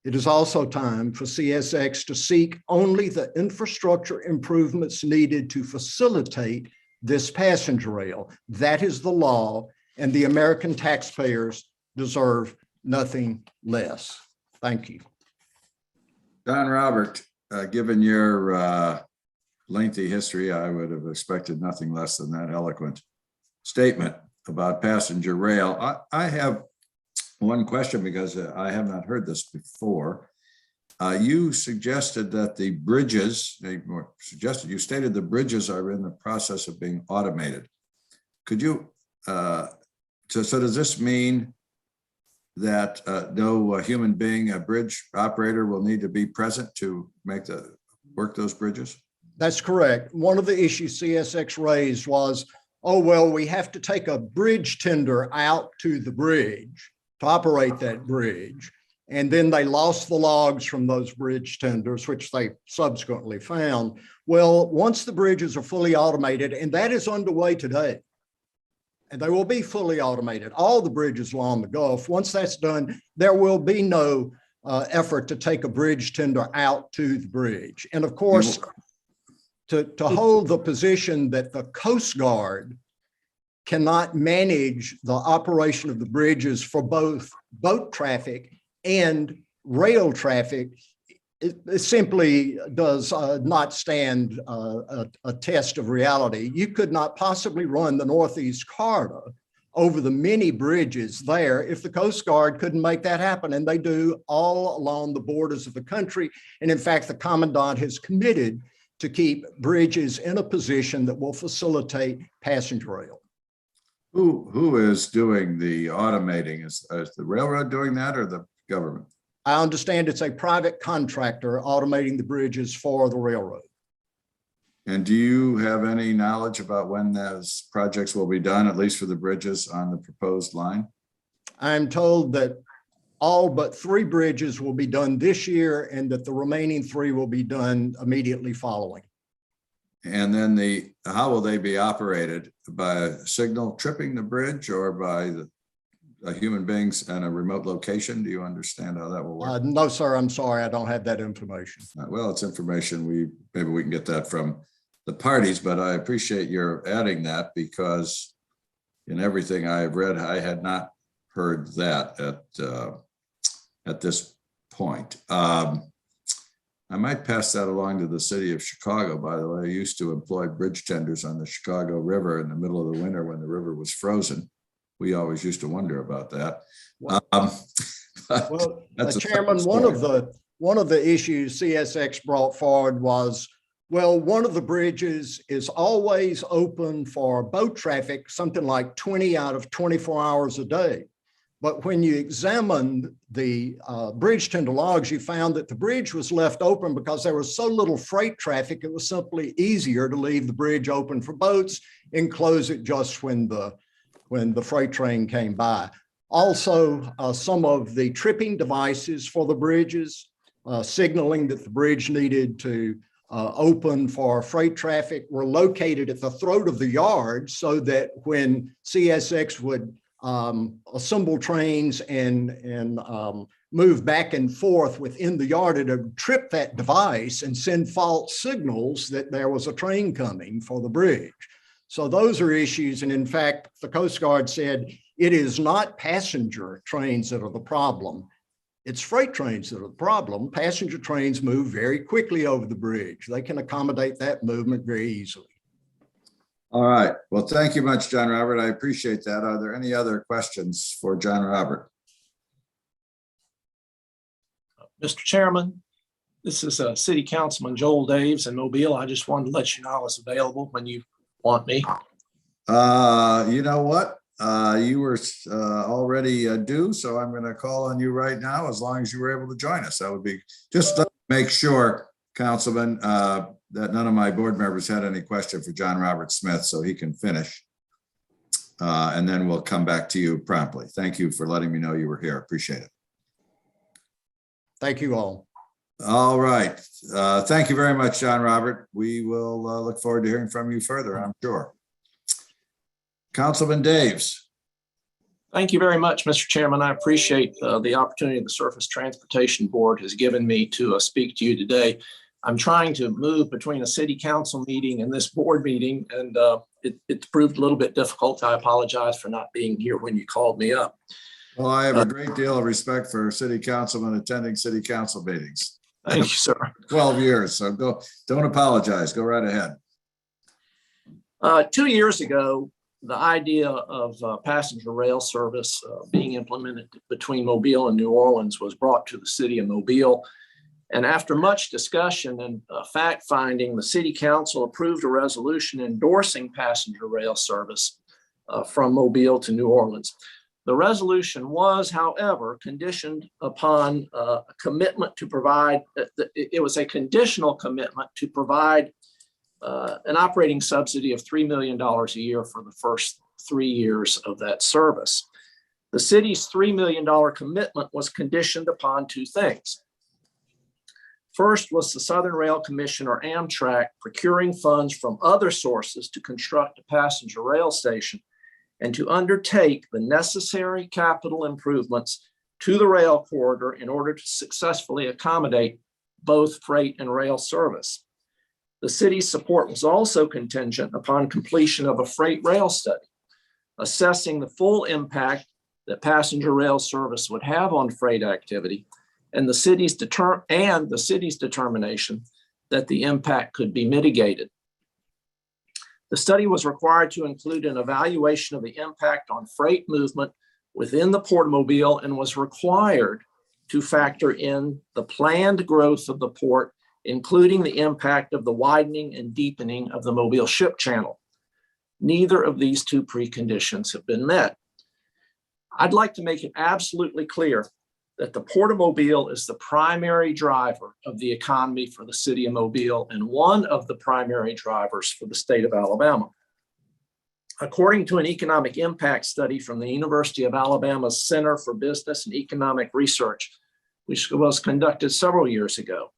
It is also time for CSX to seek only the infrastructure improvements needed to facilitate this passenger rail. That is the law, and the American taxpayers deserve nothing less. Thank you. John Robert, given your lengthy history, I would have expected nothing less than that eloquent statement about passenger rail. I have one question because I have not heard this before. You suggested that the bridges, you stated the bridges are in the process of being automated. Could you, so does this mean that no human being, a bridge operator, will need to be present to work those bridges? That's correct. One of the issues CSX raised was, oh, well, we have to take a bridge tender out to the bridge to operate that bridge. And then they lost the logs from those bridge tenders, which they subsequently found. Well, once the bridges are fully automated, and that is underway today, and they will be fully automated, all the bridges along the Gulf, once that's done, there will be no effort to take a bridge tender out to the bridge. And of course, to hold the position that the Coast Guard cannot manage the operation of the bridges for both boat traffic and rail traffic, it simply does not stand a test of reality. You could not possibly run the Northeast Corridor over the many bridges there if the Coast Guard couldn't make that happen. And they do all along the borders of the country. And in fact, the Commandant has committed to keep bridges in a position that will facilitate passenger rail. Who is doing the automating? Is the railroad doing that or the government? I understand it's a private contractor automating the bridges for the railroad. And do you have any knowledge about when those projects will be done, at least for the bridges on the proposed line? I'm told that all but 3 bridges will be done this year and that the remaining 3 will be done immediately following. And then how will they be operated? By a signal tripping the bridge or by human beings in a remote location? Do you understand how that will work? No, sir, I'm sorry. I don't have that information. Well, it's information maybe we can get that from the parties, but I appreciate your adding that because in everything I have read, I had not heard that at this point. I might pass that along to the city of Chicago. By the way, I used to employ bridge tenders on the Chicago River in the middle of the winter when the river was frozen. We always used to wonder about that. Chairman, one of the issues CSX brought forward was, well, one of the bridges is always open for boat traffic, something like 20 out of 24 hours a day. But when you examined the bridge tender logs, you found that the bridge was left open because there was so little freight traffic, it was simply easier to leave the bridge open for boats and close it just when the freight train came by. Also, some of the tripping devices for the bridges, signaling that the bridge needed to open for freight traffic, were located at the throat of the yard so that when CSX would assemble trains and move back and forth within the yard, it would trip that device and send false signals that there was a train coming for the bridge. So those are issues. And in fact, the Coast Guard said it is not passenger trains that are the problem. It's freight trains that are the problem. Passenger trains move very quickly over the bridge. They can accommodate that movement very easily. All right. Well, thank you much, John Robert. I appreciate that. Are there any other questions for John Robert? Mr. Chairman, this is City Councilman Joel Daves in Mobile. I just wanted to let you know I was available when you want me. You know what? You were already due, so I'm going to call on you right now as long as you were able to join us. That would be just to make sure, Councilman, that none of my board members had any question for John Robert Smith, so he can finish. And then we'll come back to you promptly. Thank you for letting me know you were here. Appreciate it. Thank you all. All right. Thank you very much, John Robert. We will look forward to hearing from you further, I'm sure. Councilman Daves. Thank you very much, Mr. Chairman. I appreciate the opportunity the Surface Transportation Board has given me to speak to you today. I'm trying to move between a city council meeting and this board meeting, and it's proved a little bit difficult. I apologize for not being here when you called me up. Well, I have a great deal of respect for city councilmen attending city council meetings. Thank you, sir. 12 years, so don't apologize. Go right ahead. 2 years ago, the idea of passenger rail service being implemented between Mobile and New Orleans was brought to the city of Mobile. And after much discussion and fact finding, the city council approved a resolution endorsing passenger rail service from Mobile to New Orleans. The resolution was, however, conditioned upon a commitment to provide, it was a conditional commitment to provide an operating subsidy of $3 million a year for the first 3 years of that service. The city's $3 million commitment was conditioned upon two things. First was the Southern Rail Commission, or Amtrak, procuring funds from other sources to construct a passenger rail station and to undertake the necessary capital improvements to the rail corridor in order to successfully accommodate both freight and rail service. The city's support was also contingent upon completion of a freight rail study, assessing the full impact that passenger rail service would have on freight activity and the city's determination that the impact could be mitigated. The study was required to include an evaluation of the impact on freight movement within the Port of Mobile and was required to factor in the planned growth of the port, including the impact of the widening and deepening of the Mobile Ship Channel. Neither of these two preconditions have been met. I'd like to make it absolutely clear that the Port of Mobile is the primary driver of the economy for the city of Mobile and one of the primary drivers for the state of Alabama. According to an economic impact study from the University of Alabama's Center for Business and Economic Research, which was conducted several years ago,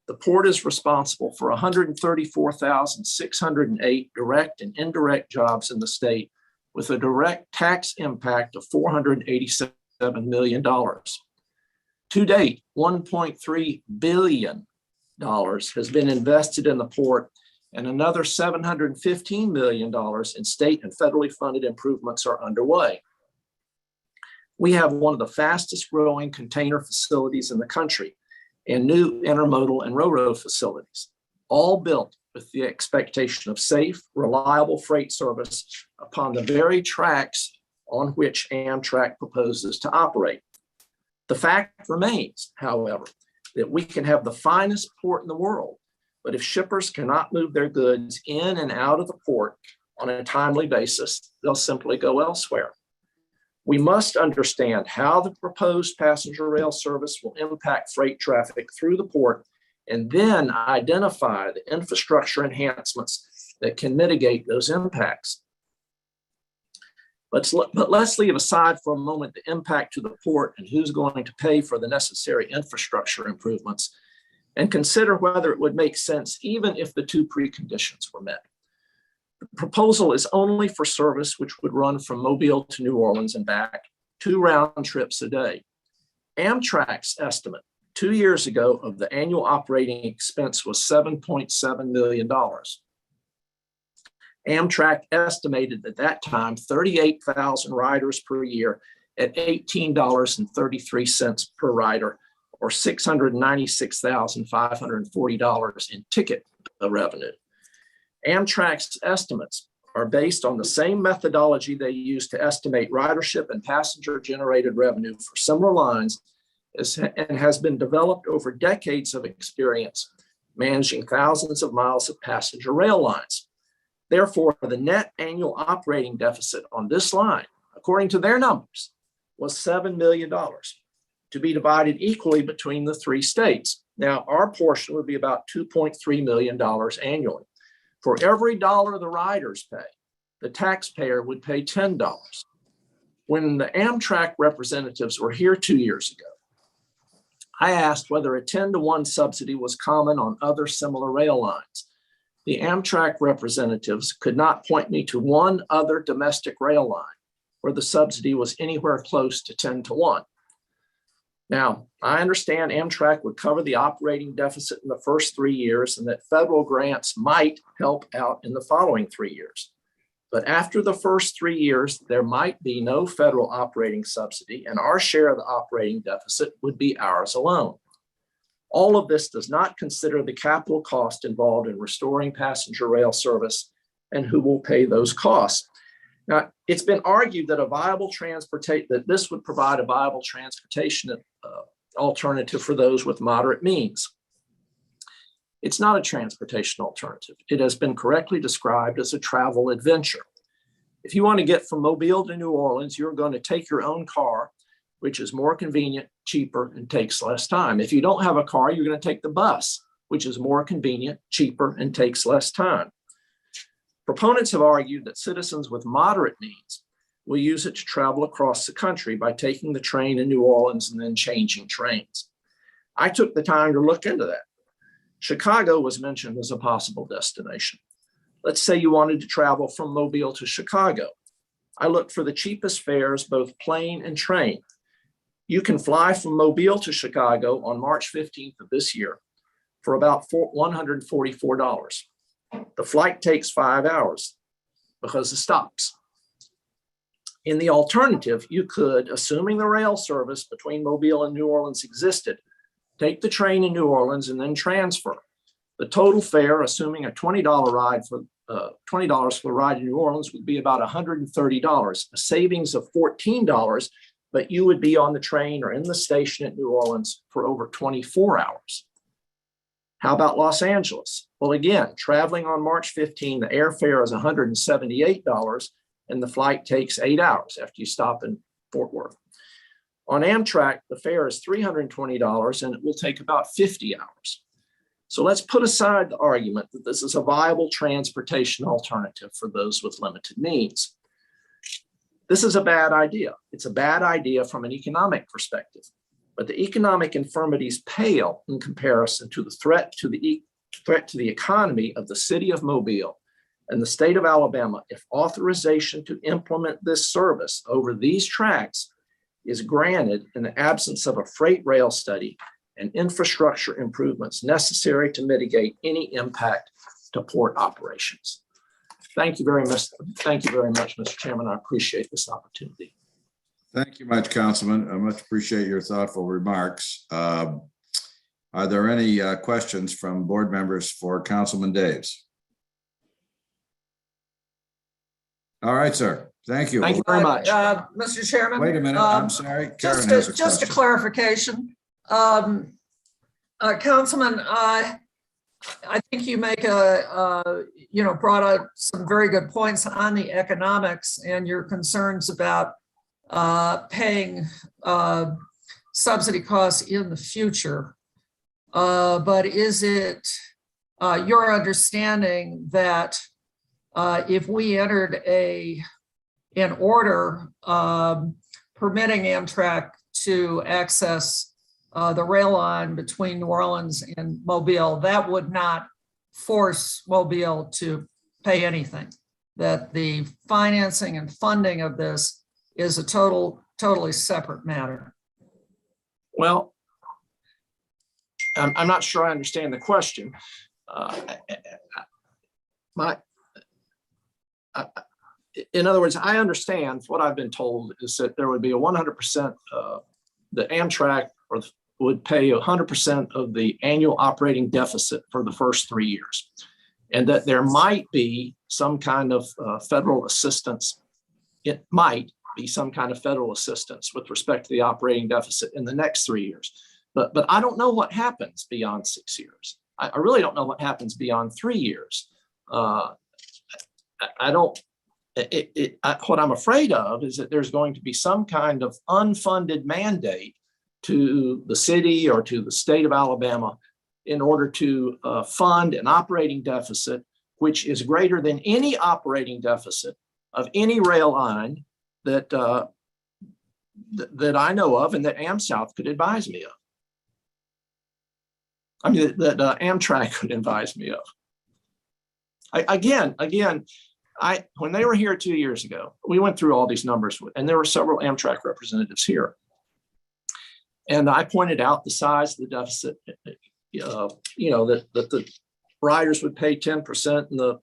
the port is responsible for 134,608 direct and indirect jobs in the state, with a direct tax impact of $487 million. To date, $1.3 billion has been invested in the port, and another $715 million in state and federally funded improvements are underway. We have one of the fastest growing container facilities in the country and new intermodal and railroad facilities, all built with the expectation of safe, reliable freight service upon the very tracks on which Amtrak proposes to operate. The fact remains, however, that we can have the finest port in the world, but if shippers cannot move their goods in and out of the port on a timely basis, they'll simply go elsewhere. We must understand how the proposed passenger rail service will impact freight traffic through the port, and then identify the infrastructure enhancements that can mitigate those impacts. But let's leave aside for a moment the impact to the port and who's going to pay for the necessary infrastructure improvements, and consider whether it would make sense even if the two preconditions were met. The proposal is only for service which would run from Mobile to New Orleans and back, 2 round trips a day. Amtrak's estimate 2 years ago of the annual operating expense was $7.7 million. Amtrak estimated at that time 38,000 riders per year at $18.33 per rider, or $696,540 in ticket revenue. Amtrak's estimates are based on the same methodology they use to estimate ridership and passenger generated revenue for similar lines and has been developed over decades of experience managing thousands of miles of passenger rail lines. Therefore, the net annual operating deficit on this line, according to their numbers, was $7 million to be divided equally between the three states. Now, our portion would be about $2.3 million annually. For every dollar the riders pay, the taxpayer would pay $10. When the Amtrak representatives were here 2 years ago, I asked whether a 10-to-1 subsidy was common on other similar rail lines. The Amtrak representatives could not point me to one other domestic rail line where the subsidy was anywhere close to 10-to-1. Now, I understand Amtrak would cover the operating deficit in the first 3 years and that federal grants might help out in the following 3 years. But after the first 3 years, there might be no federal operating subsidy, and our share of the operating deficit would be ours alone. All of this does not consider the capital cost involved in restoring passenger rail service and who will pay those costs. Now, it's been argued that this would provide a viable transportation alternative for those with moderate means. It's not a transportation alternative. It has been correctly described as a travel adventure. If you want to get from Mobile to New Orleans, you're going to take your own car, which is more convenient, cheaper, and takes less time. If you don't have a car, you're going to take the bus, which is more convenient, cheaper, and takes less time. Proponents have argued that citizens with moderate means will use it to travel across the country by taking the train in New Orleans and then changing trains. I took the time to look into that. Chicago was mentioned as a possible destination. Let's say you wanted to travel from Mobile to Chicago. I looked for the cheapest fares, both plane and train. You can fly from Mobile to Chicago on March 15th of this year for about $144. The flight takes 5 hours because of stops. In the alternative, you could, assuming the rail service between Mobile and New Orleans existed, take the train in New Orleans and then transfer. The total fare, assuming a $20 ride for $20 for a ride in New Orleans, would be about $130, a savings of $14, but you would be on the train or in the station at New Orleans for over 24 hours. How about Los Angeles? Well, again, traveling on March 15, the airfare is $178 and the flight takes 8 hours after you stop in Fort Worth. On Amtrak, the fare is $320 and it will take about 50 hours. So let's put aside the argument that this is a viable transportation alternative for those with limited means. This is a bad idea. It's a bad idea from an economic perspective, but the economic infirmities pale in comparison to the threat to the economy of the city of Mobile and the state of Alabama if authorization to implement this service over these tracks is granted in the absence of a freight rail study and infrastructure improvements necessary to mitigate any impact to port operations. Thank you very much. Thank you very much, Mr. Chairman. I appreciate this opportunity. Thank you much, Councilman. I much appreciate your thoughtful remarks. Are there any questions from board members for Councilman Daves? All right, sir. Thank you. Thank you very much. Mr. Chairman. Wait a minute. I'm sorry. Karen has a Just a question. clarification. Councilman, I think you make brought out some very good points on the economics and your concerns about paying subsidy costs in the future. But is it your understanding that if we entered an order permitting Amtrak to access the rail line between New Orleans and Mobile, that would not force Mobile to pay anything, that the financing and funding of this is a totally separate matter? Well, I'm not sure I understand the question. In other words, I understand what I've been told is that there would be a 100%, the Amtrak would pay 100% of the annual operating deficit for the first 3 years, and that there might be some kind of federal assistance. It might be some kind of federal assistance with respect to the operating deficit in the next 3 years. But I don't know what happens beyond 6 years. I really don't know what happens beyond 3 years. What I'm afraid of is that there's going to be some kind of unfunded mandate to the city or to the state of Alabama in order to fund an operating deficit which is greater than any operating deficit of any rail line that that I know of and that AmSouth could advise me of. I mean, that Amtrak could advise me of. When they were here 2 years ago, we went through all these numbers, and there were several Amtrak representatives here. And I pointed out the size of the deficit, that the riders would pay 10% and the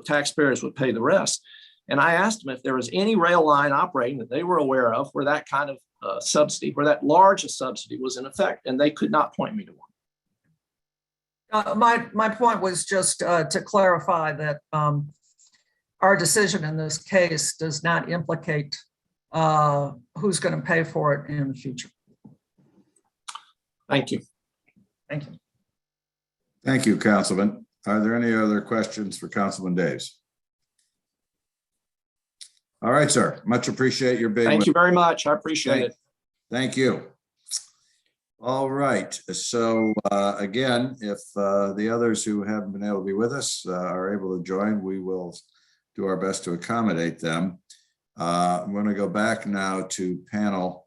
taxpayers would pay the rest. And I asked them if there was any rail line operating that they were aware of where that kind of subsidy, where that large a subsidy was in effect, and they could not point me to one. My point was just to clarify that our decision in this case does not implicate who's going to pay for it in the future. Thank you. Thank you. Thank you, Councilman. Are there any other questions for Councilman Daves? All right, sir. Much appreciate your being. Thank you very much. I appreciate it. Thank you. All right. So again, if the others who haven't been able to be with us are able to join, we will do our best to accommodate them. I'm going to go back now to panel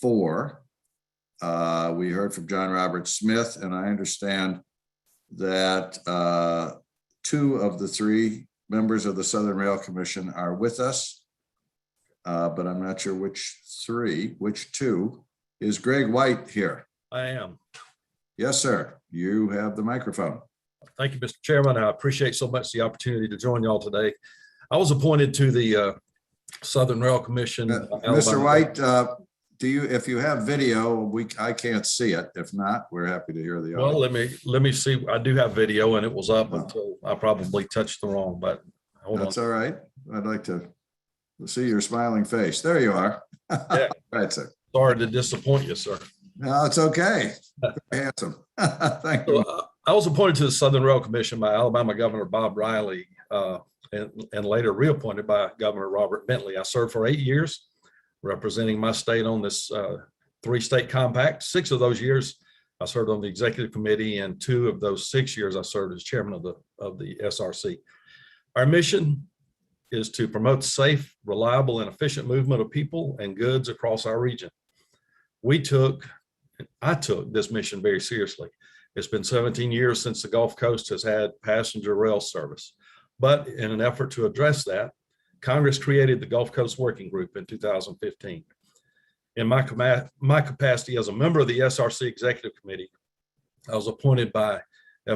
4. We heard from John Robert Smith, and I understand that 2 of the 3 members of the Southern Rail Commission are with us, but I'm not sure which 2. Is Greg White here? I am. Yes, sir. You have the microphone. Thank you, Mr. Chairman. I appreciate so much the opportunity to join y'all today. I was appointed to the Southern Rail Commission. Mr. White, if you have video, I can't see it. If not, we're happy to hear the audio. Well, let me see. I do have video, and it was up until I probably touched the wrong button. Hold on. That's all right. I'd like to see your smiling face. There you are. Yeah. Right, sir. Sorry to disappoint you, sir. No, it's okay. Very handsome. Thank you. I was appointed to the Southern Rail Commission by Alabama Governor Bob Riley and later reappointed by Governor Robert Bentley. I served for 8 years representing my state on this 3-state compact. 6 of those years I served on the executive committee, and 2 of those 6 years I served as chairman of the SRC. Our mission is to promote safe, reliable, and efficient movement of people and goods across our region. I took this mission very seriously. It's been 17 years since the Gulf Coast has had passenger rail service. But in an effort to address that, Congress created the Gulf Coast Working Group in 2015. In my capacity as a member of the SRC Executive Committee, I was appointed by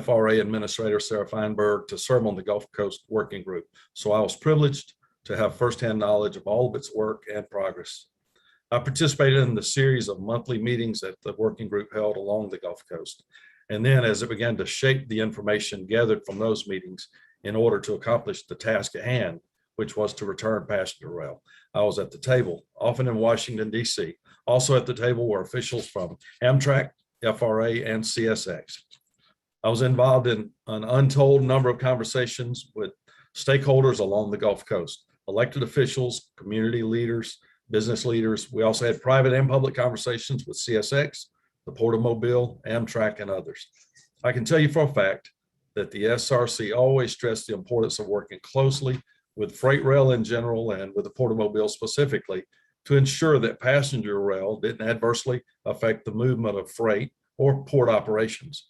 FRA Administrator Sarah Feinberg to serve on the Gulf Coast Working Group. So I was privileged to have firsthand knowledge of all of its work and progress. I participated in the series of monthly meetings that the working group held along the Gulf Coast. And then as it began to shape the information gathered from those meetings in order to accomplish the task at hand, which was to return passenger rail, I was at the table, often in Washington, D.C. Also at the table were officials from Amtrak, FRA, and CSX. I was involved in an untold number of conversations with stakeholders along the Gulf Coast, elected officials, community leaders, business leaders. We also had private and public conversations with CSX, the Port of Mobile, Amtrak, and others. I can tell you for a fact that the SRC always stressed the importance of working closely with freight rail in general and with the Port of Mobile specifically to ensure that passenger rail didn't adversely affect the movement of freight or port operations.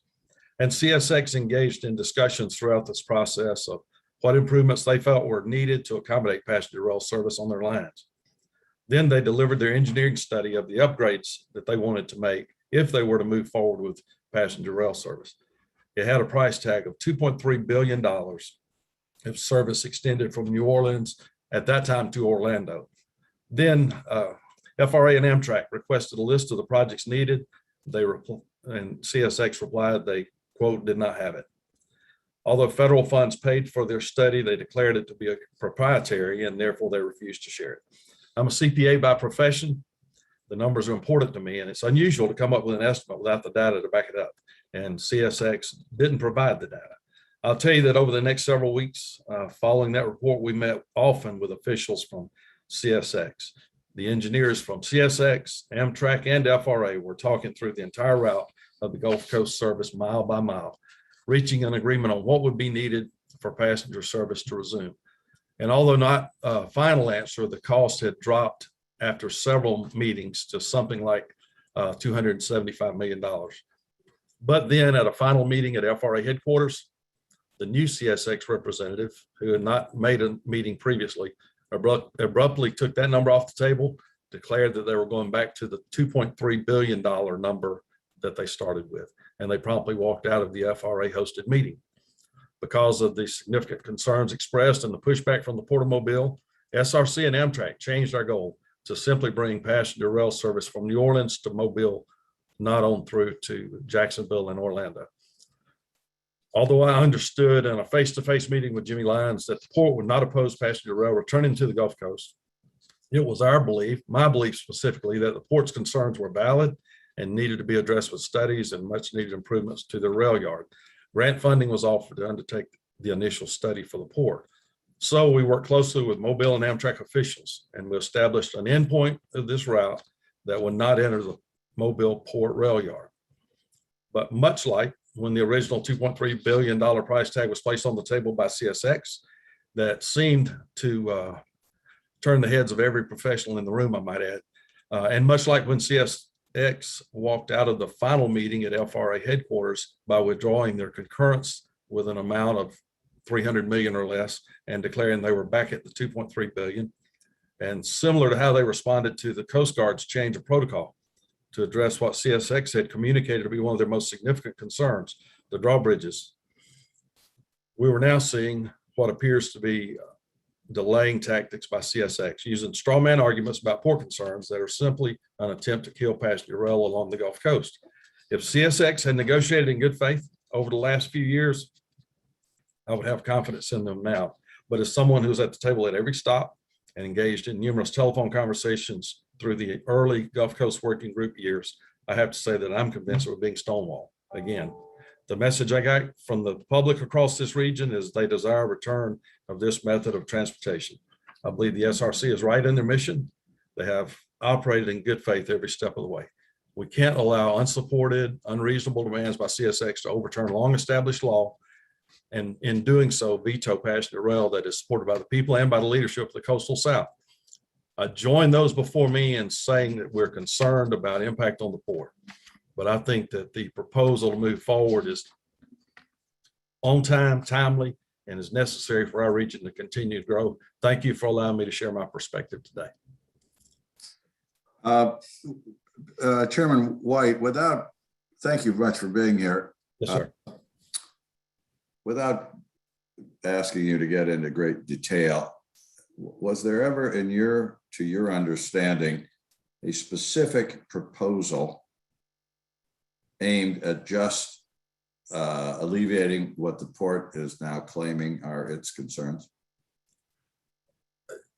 And CSX engaged in discussions throughout this process of what improvements they felt were needed to accommodate passenger rail service on their lines. Then they delivered their engineering study of the upgrades that they wanted to make if they were to move forward with passenger rail service. It had a price tag of $2.3 billion if service extended from New Orleans at that time to Orlando. Then FRA and Amtrak requested a list of the projects needed. And CSX replied they, quote, did not have it. Although federal funds paid for their study, they declared it to be a proprietary and therefore they refused to share it. I'm a CPA by profession. The numbers are important to me, and it's unusual to come up with an estimate without the data to back it up. And CSX didn't provide the data. I'll tell you that over the next several weeks following that report, we met often with officials from CSX. The engineers from CSX, Amtrak, and FRA were talking through the entire route of the Gulf Coast service mile by mile, reaching an agreement on what would be needed for passenger service to resume. And although not a final answer, the cost had dropped after several meetings to something like $275 million. But then at a final meeting at FRA headquarters, the new CSX representative, who had not made a meeting previously, abruptly took that number off the table, declared that they were going back to the $2.3 billion number that they started with. And they promptly walked out of the FRA hosted meeting. Because of the significant concerns expressed and the pushback from the Port of Mobile, SRC and Amtrak changed our goal to simply bring passenger rail service from New Orleans to Mobile, not on through to Jacksonville and Orlando. Although I understood in a face-to-face meeting with Jimmy Lyons that the port would not oppose passenger rail returning to the Gulf Coast, it was our belief, my belief specifically, that the port's concerns were valid and needed to be addressed with studies and much needed improvements to the rail yard. Grant funding was offered to undertake the initial study for the port. So we worked closely with Mobile and Amtrak officials, and we established an endpoint of this route that would not enter the Mobile Port rail yard. But much like when the original $2.3 billion price tag was placed on the table by CSX, that seemed to turn the heads of every professional in the room, I might add. And much like when CSX walked out of the final meeting at FRA headquarters by withdrawing their concurrence with an amount of 300 million or less and declaring they were back at the 2.3 billion. And similar to how they responded to the Coast Guard's change of protocol to address what CSX had communicated to be one of their most significant concerns, the drawbridges. We were now seeing what appears to be delaying tactics by CSX, using straw man arguments about port concerns that are simply an attempt to kill passenger rail along the Gulf Coast. If CSX had negotiated in good faith over the last few years, I would have confidence in them now. But as someone who's at the table at every stop and engaged in numerous telephone conversations through the early Gulf Coast Working Group years, I have to say that I'm convinced we're being stonewalled again. The message I got from the public across this region is they desire a return of this method of transportation. I believe the SRC is right in their mission. They have operated in good faith every step of the way. We can't allow unsupported, unreasonable demands by CSX to overturn long-established law, and in doing so, veto passenger rail that is supported by the people and by the leadership of the Coastal South. I join those before me in saying that we're concerned about impact on the port, but I think that the proposal to move forward is on time, timely, and is necessary for our region to continue to grow. Thank you for allowing me to share my perspective today. Chairman White, thank you much for being here. Yes, sir. Without asking you to get into great detail, was there ever to your understanding, a specific proposal aimed at just alleviating what the port is now claiming are its concerns?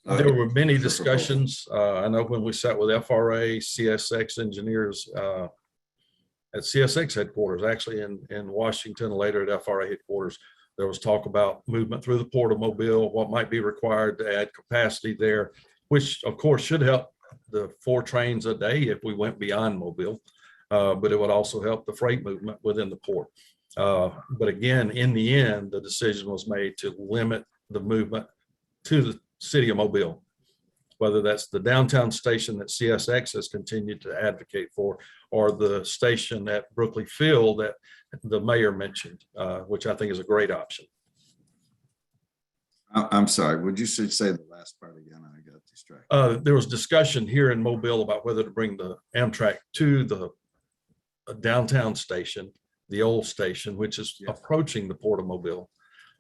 There were many discussions. I know when we sat with FRA, CSX engineers at CSX headquarters, actually in Washington, later at FRA headquarters, there was talk about movement through the Port of Mobile, what might be required to add capacity there, which of course should help the 4 trains a day if we went beyond Mobile, but it would also help the freight movement within the port. But again, in the end, the decision was made to limit the movement to the city of Mobile, whether that's the downtown station that CSX has continued to advocate for, or the station at Brookley Field that the mayor mentioned, which I think is a great option. I'm sorry, would you say the last part again? I got distracted. There was discussion here in Mobile about whether to bring the Amtrak to the downtown station, the old station, which is approaching the Port of Mobile,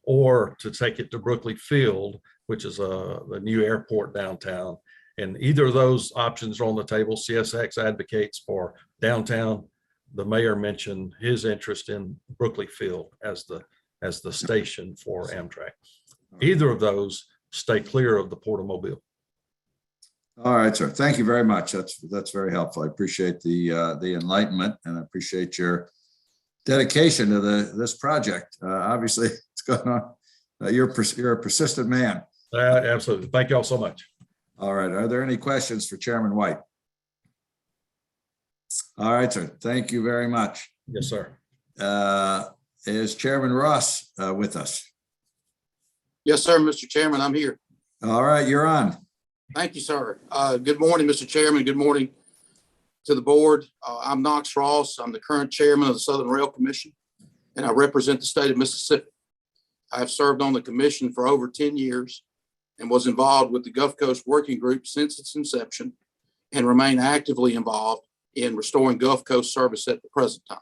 or to take it to Brookley Field, which is the new airport downtown. And either of those options are on the table. CSX advocates for downtown. The mayor mentioned his interest in Brookley Field as the as the station for Amtrak. Either of those stay clear of the Port of Mobile. All right, sir. Thank you very much. That's very helpful. I appreciate the enlightenment, and I appreciate your dedication to this project. Obviously, it's going on. You're a persistent man. Absolutely. Thank you all so much. All right. Are there any questions for Chairman White? All right, sir. Thank you very much. Yes, sir. Is Chairman Ross with us? Yes, sir, Mr. Chairman, I'm here. All right, you're on. Thank you, sir. Good morning, Mr. Chairman. Good morning to the board. I'm Knox Ross. I'm the current chairman of the Southern Rail Commission, and I represent the state of Mississippi. I have served on the commission for over 10 years and was involved with the Gulf Coast Working Group since its inception and remain actively involved in restoring Gulf Coast service at the present time.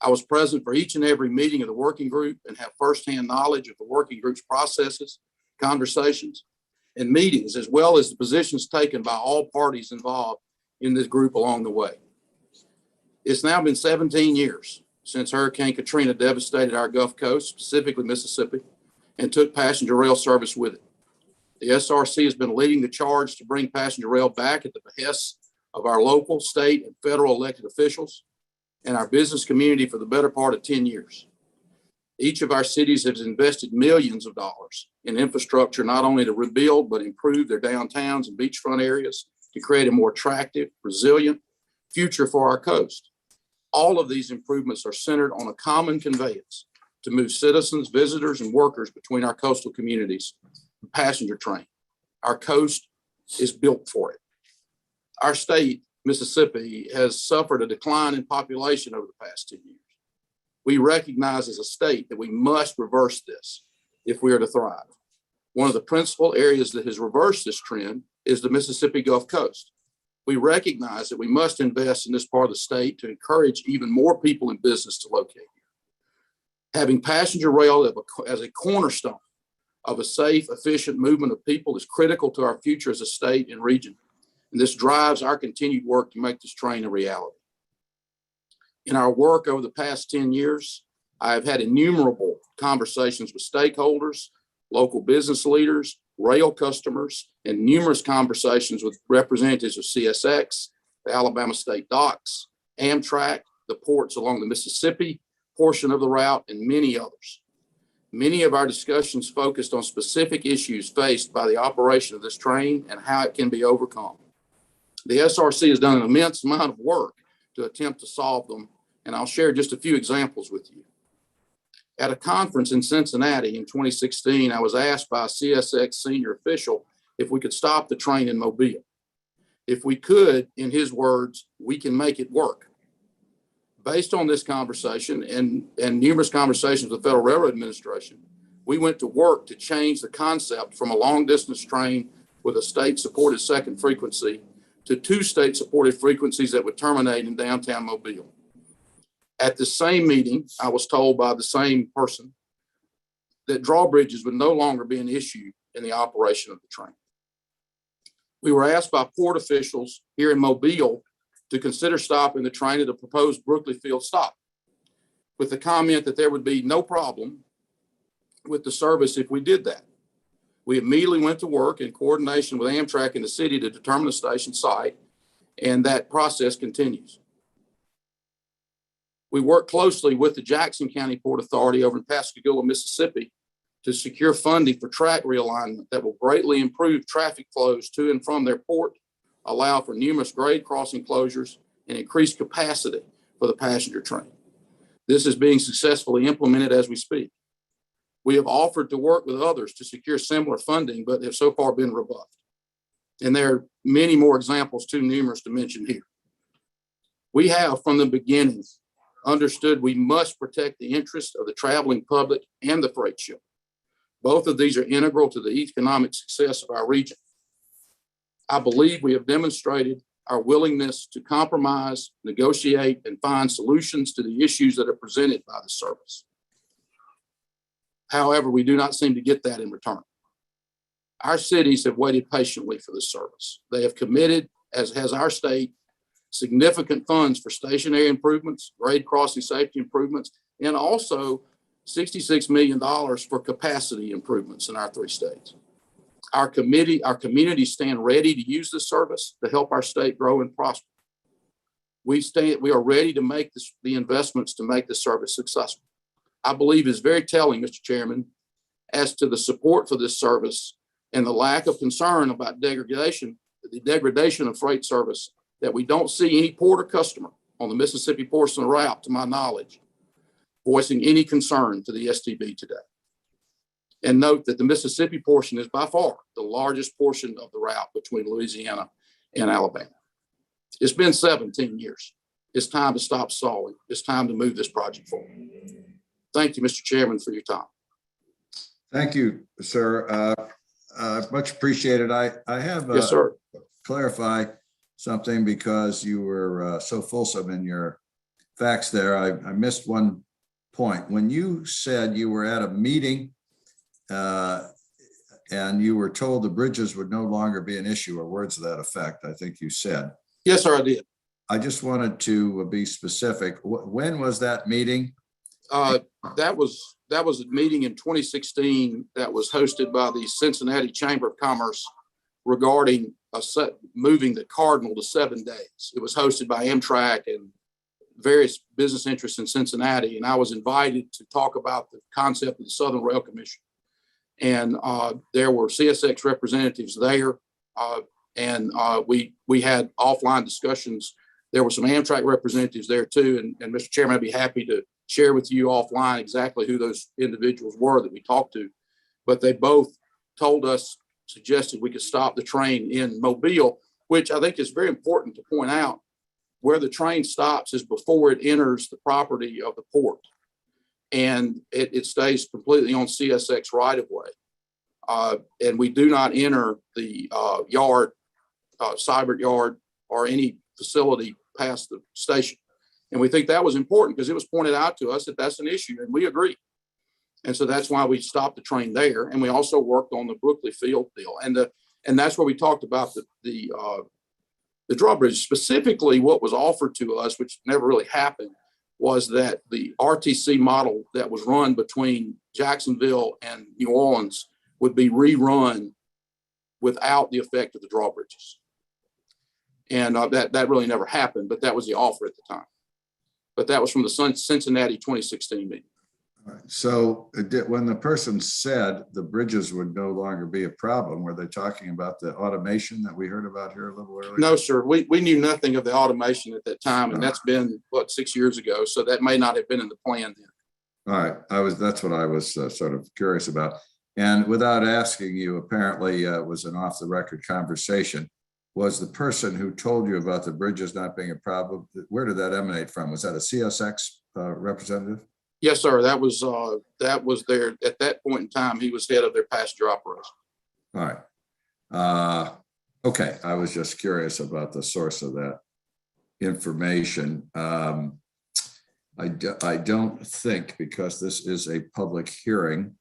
I was present for each and every meeting of the working group and have firsthand knowledge of the working group's processes, conversations, and meetings, as well as the positions taken by all parties involved in this group along the way. It's now been 17 years since Hurricane Katrina devastated our Gulf Coast, specifically Mississippi, and took passenger rail service with it. The SRC has been leading the charge to bring passenger rail back at the behest of our local, state, and federal elected officials and our business community for the better part of 10 years. Each of our cities has invested millions of dollars in infrastructure, not only to rebuild, but improve their downtowns and beachfront areas to create a more attractive, resilient future for our coast. All of these improvements are centered on a common conveyance to move citizens, visitors, and workers between our coastal communities, the passenger train. Our coast is built for it. Our state, Mississippi, has suffered a decline in population over the past 10 years. We recognize as a state that we must reverse this if we are to thrive. One of the principal areas that has reversed this trend is the Mississippi Gulf Coast. We recognize that we must invest in this part of the state to encourage even more people in business to locate here. Having passenger rail as a cornerstone of a safe, efficient movement of people is critical to our future as a state and region. And this drives our continued work to make this train a reality. In our work over the past 10 years, I have had innumerable conversations with stakeholders, local business leaders, rail customers, and numerous conversations with representatives of CSX, the Alabama State Docks, Amtrak, the ports along the Mississippi portion of the route, and many others. Many of our discussions focused on specific issues faced by the operation of this train and how it can be overcome. The SRC has done an immense amount of work to attempt to solve them, and I'll share just a few examples with you. At a conference in Cincinnati in 2016, I was asked by a CSX senior official if we could stop the train in Mobile. If we could, in his words, we can make it work. Based on this conversation and numerous conversations with the Federal Railroad Administration, we went to work to change the concept from a long-distance train with a state-supported second frequency to 2 state-supported frequencies that would terminate in downtown Mobile. At the same meeting, I was told by the same person that drawbridges would no longer be an issue in the operation of the train. We were asked by port officials here in Mobile to consider stopping the train at a proposed Brookley Field stop, with the comment that there would be no problem with the service if we did that. We immediately went to work in coordination with Amtrak and the city to determine the station site, and that process continues. We work closely with the Jackson County Port Authority over in Pascagoula, Mississippi, to secure funding for track realignment that will greatly improve traffic flows to and from their port, allow for numerous grade crossing closures, and increase capacity for the passenger train. This is being successfully implemented as we speak. We have offered to work with others to secure similar funding, but have so far been rebuffed. And there are many more examples, too numerous to mention here. We have, from the beginning, understood we must protect the interests of the traveling public and the freight ship. Both of these are integral to the economic success of our region. I believe we have demonstrated our willingness to compromise, negotiate, and find solutions to the issues that are presented by the service. However, we do not seem to get that in return. Our cities have waited patiently for this service. They have committed, as has our state, significant funds for stationary improvements, grade crossing safety improvements, and also $66 million for capacity improvements in our 3 states. Our communities stand ready to use this service to help our state grow and prosper. We are ready to make the investments to make this service successful. I believe is very telling, Mr. Chairman, as to the support for this service and the lack of concern about the degradation of freight service, that we don't see any port or customer on the Mississippi portion of the route, to my knowledge, voicing any concern to the STB today. And note that the Mississippi portion is by far the largest portion of the route between Louisiana and Alabama. It's been 17 years. It's time to stop stalling. It's time to move this project forward. Thank you, Mr. Chairman, for your time. Thank you, sir. Much appreciated. I have Yes, sir. clarify something because you were so fulsome in your facts there. I missed one point. When you said you were at a meeting and you were told the bridges would no longer be an issue, or words to that effect, I think you said. Yes, sir, I did. I just wanted to be specific. When was that meeting? That was a meeting in 2016 that was hosted by the Cincinnati Chamber of Commerce regarding moving the Cardinal to 7 days. It was hosted by Amtrak and various business interests in Cincinnati, and I was invited to talk about the concept of the Southern Rail Commission. And there were CSX representatives there, and we had offline discussions. There were some Amtrak representatives there too, and Mr. Chairman, I'd be happy to share with you offline exactly who those individuals were that we talked to. But they both told us, suggested we could stop the train in Mobile, which I think is very important to point out. Where the train stops is before it enters the property of the port, and it stays completely on CSX right of way. And we do not enter the yard, Cybert yard, or any facility past the station. And we think that was important because it was pointed out to us that that's an issue, and we agree. And so that's why we stopped the train there. And we also worked on the Brookley Field deal. And that's where we talked about the drawbridge. Specifically, what was offered to us, which never really happened, was that the RTC model that was run between Jacksonville and New Orleans would be rerun without the effect of the drawbridges. And that really never happened, but that was the offer at the time. But that was from the Cincinnati 2016 meeting. All right. So when the person said the bridges would no longer be a problem, were they talking about the automation that we heard about here a little earlier? No, sir. We knew nothing of the automation at that time, and that's been, 6 years ago. So that may not have been in the plan then. All right. That's what I was sort of curious about. And without asking you, apparently it was an off the record conversation. Was the person who told you about the bridges not being a problem, where did that emanate from? Was that a CSX representative? Yes, sir. That was there at that point in time. He was head of their passenger operation. All right. Okay. I was just curious about the source of that information. I don't think, because this is a public hearing,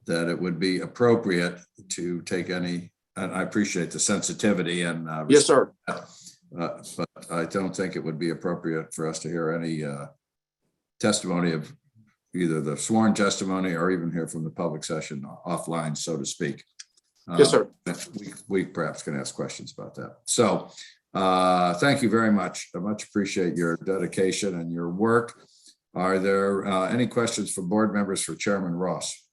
that it would be appropriate to take any. And I appreciate the sensitivity and yes, sir. But I don't think it would be appropriate for us to hear any testimony of either the sworn testimony or even hear from the public session offline, so to speak. Yes, sir. We perhaps can ask questions about that. So thank you very much. I much appreciate your dedication and your work. Are there any questions from board members for Chairman Ross?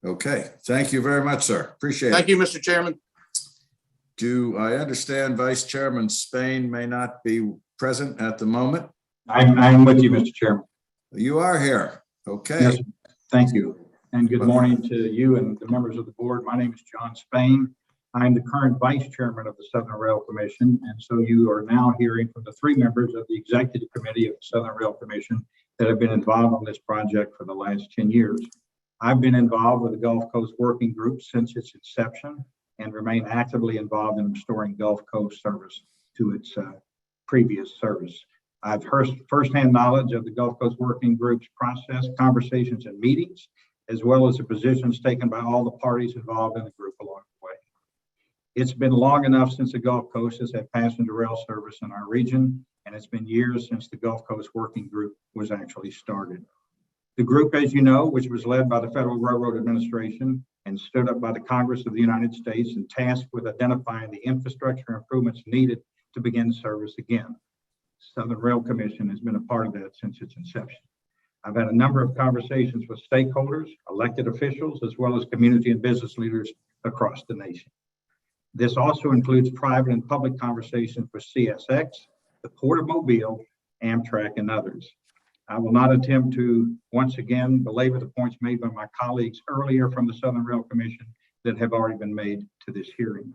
Okay, thank you very much, sir. Appreciate it. Thank you, Mr. Chairman. Do I understand Vice Chairman Spain may not be present at the moment? I'm with you, Mr. Chairman. You are here. Okay. Yes, thank you. And good morning to you and the members of the board. My name is John Spain. I'm the current Vice Chairman of the Southern Rail Commission. And so you are now hearing from the 3 members of the Executive Committee of the Southern Rail Commission that have been involved on this project for the last 10 years. I've been involved with the Gulf Coast Working Group since its inception and remain actively involved in restoring Gulf Coast service to its previous service. I've heard firsthand knowledge of the Gulf Coast Working Group's process, conversations, and meetings, as well as the positions taken by all the parties involved in the group along the way. It's been long enough since the Gulf Coast has had passenger rail service in our region, and it's been years since the Gulf Coast Working Group was actually started. The group, as you know, which was led by the Federal Railroad Administration and stood up by the Congress of the United States and tasked with identifying the infrastructure improvements needed to begin service again. Southern Rail Commission has been a part of that since its inception. I've had a number of conversations with stakeholders, elected officials, as well as community and business leaders across the nation. This also includes private and public conversations with CSX, the Port of Mobile, Amtrak, and others. I will not attempt to once again belabor the points made by my colleagues earlier from the Southern Rail Commission that have already been made to this hearing.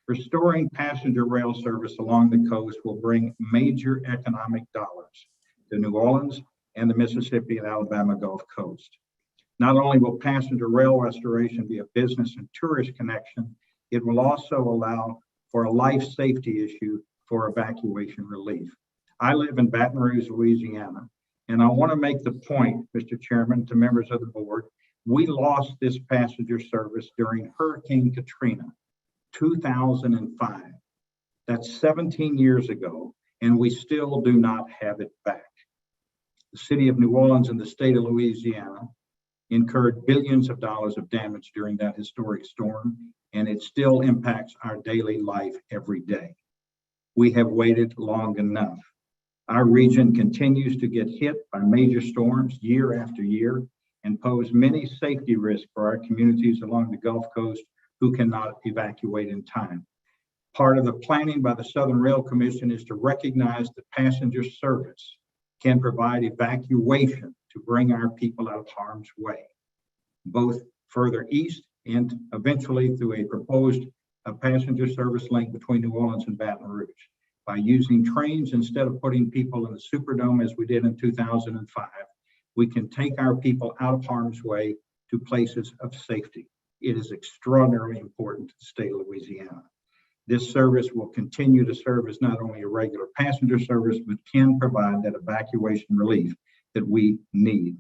Restoring passenger rail service along the coast will bring major economic dollars to New Orleans and the Mississippi and Alabama Gulf Coast. Not only will passenger rail restoration be a business and tourist connection, it will also allow for a life safety issue for evacuation relief. I live in Baton Rouge, Louisiana, and I want to make the point, Mr. Chairman, to members of the board, we lost this passenger service during Hurricane Katrina, 2005. That's 17 years ago, and we still do not have it back. The city of New Orleans and the state of Louisiana incurred billions of dollars of damage during that historic storm, and it still impacts our daily life every day. We have waited long enough. Our region continues to get hit by major storms year after year and pose many safety risks for our communities along the Gulf Coast who cannot evacuate in time. Part of the planning by the Southern Rail Commission is to recognize that passenger service can provide evacuation to bring our people out of harm's way, both further east and eventually through a proposed passenger service link between New Orleans and Baton Rouge. By using trains instead of putting people in the Superdome as we did in 2005, we can take our people out of harm's way to places of safety. It is extraordinarily important to the state of Louisiana. This service will continue to serve as not only a regular passenger service, but can provide that evacuation relief that we need.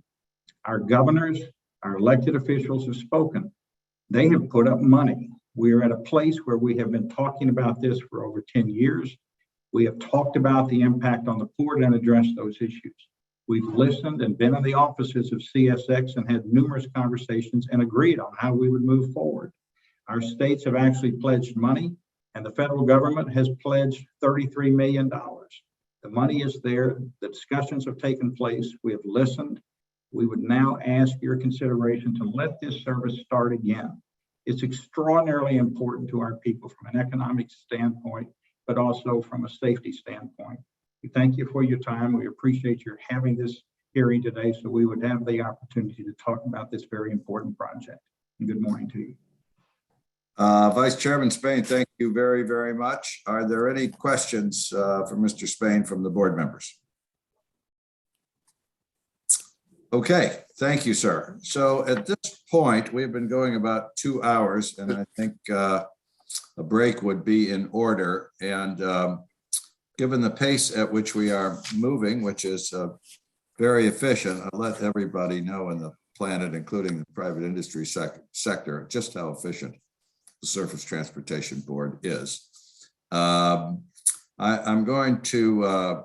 Our governors, our elected officials have spoken. They have put up money. We are at a place where we have been talking about this for over 10 years. We have talked about the impact on the port and addressed those issues. We've listened and been in the offices of CSX and had numerous conversations and agreed on how we would move forward. Our states have actually pledged money, and the federal government has pledged $33 million. The money is there. The discussions have taken place. We have listened. We would now ask your consideration to let this service start again. It's extraordinarily important to our people from an economic standpoint, but also from a safety standpoint. We thank you for your time. We appreciate your having this hearing today so we would have the opportunity to talk about this very important project. And good morning to you. Vice Chairman Spain, thank you very, very much. Are there any questions for Mr. Spain from the board members? Okay, thank you, sir. So at this point, we've been going about 2 hours, and I think a break would be in order. And given the pace at which we are moving, which is very efficient, I'll let everybody know in the planet, including the private industry sector, just how efficient the Surface Transportation Board is. I'm going to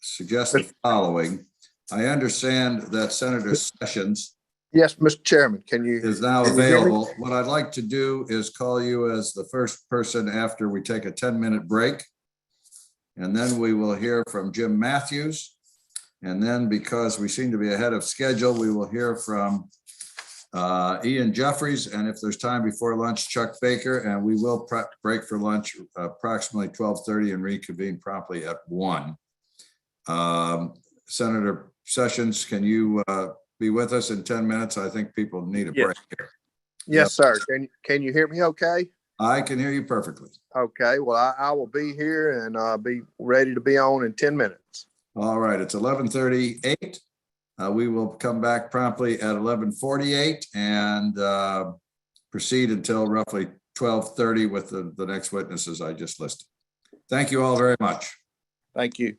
suggest the following. I understand that Senator Sessions Yes, Mr. Chairman, is now available. What I'd like to do is call you as the first person after we take a 10-minute break. And then we will hear from Jim Matthews. And then, because we seem to be ahead of schedule, we will hear from Ian Jeffries, and if there's time before lunch, Chuck Baker, and we will break for lunch approximately 12:30 and reconvene promptly at 1. Senator Sessions, can you be with us in 10 minutes? I think people need a break here. Yes, sir. Can you hear me okay? I can hear you perfectly. Okay, well, I will be here and be ready to be on in 10 minutes. All right, it's 11:38. We will come back promptly at 11:48 and proceed until roughly 12:30 with the next witnesses I just listed. Thank you all very much. Thank you.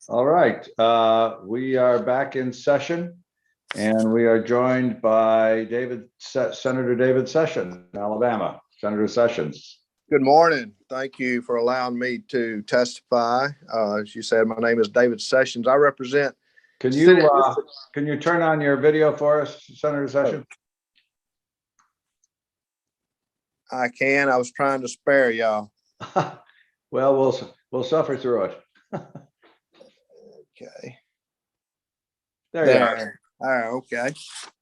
All right, we are back in session and we are joined by Senator David Sessions, Alabama. Senator Sessions. Good morning. Thank you for allowing me to testify. As you said, my name is David Sessions. I represent. Can you turn on your video for us, Senator Sessions? I can. I was trying to spare y'all. Well, we'll suffer through it. Okay. There you are. All right. Okay.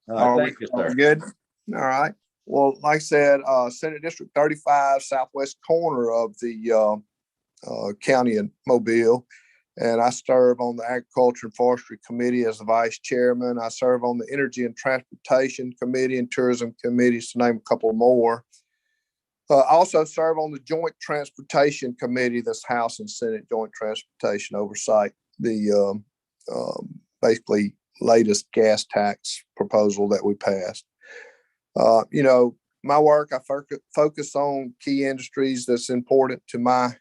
Thank you, sir. Good. All right. Well, like I said, Senate District 35, southwest corner of the county in Mobile. And I serve on the Agriculture and Forestry Committee as the vice chairman. I serve on the Energy and Transportation Committee and Tourism Committees, to name a couple more. I also serve on the Joint Transportation Committee, that's House and Senate Joint Transportation oversight, the basically latest gas tax proposal that we passed. My work, I focus on key industries that's important to my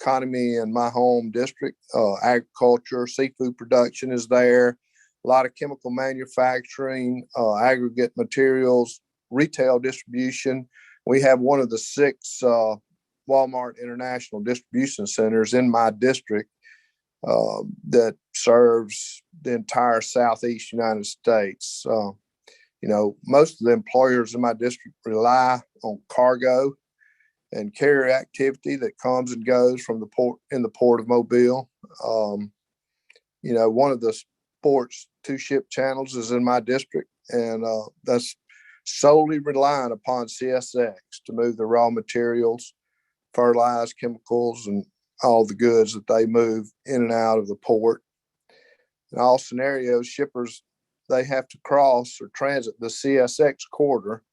economy and my home district. Agriculture, seafood production is there, a lot of chemical manufacturing, aggregate materials, retail distribution. We have one of the 6 Walmart International Distribution Centers in my district that serves the entire Southeast United States. Most of the employers in my district rely on cargo and carrier activity that comes and goes from the port of Mobile. One of the sports 2-ship channels is in my district, and that's solely relying upon CSX to move the raw materials, fertilized chemicals, and all the goods that they move in and out of the port. In all scenarios, shippers, they have to cross or transit the CSX corridor,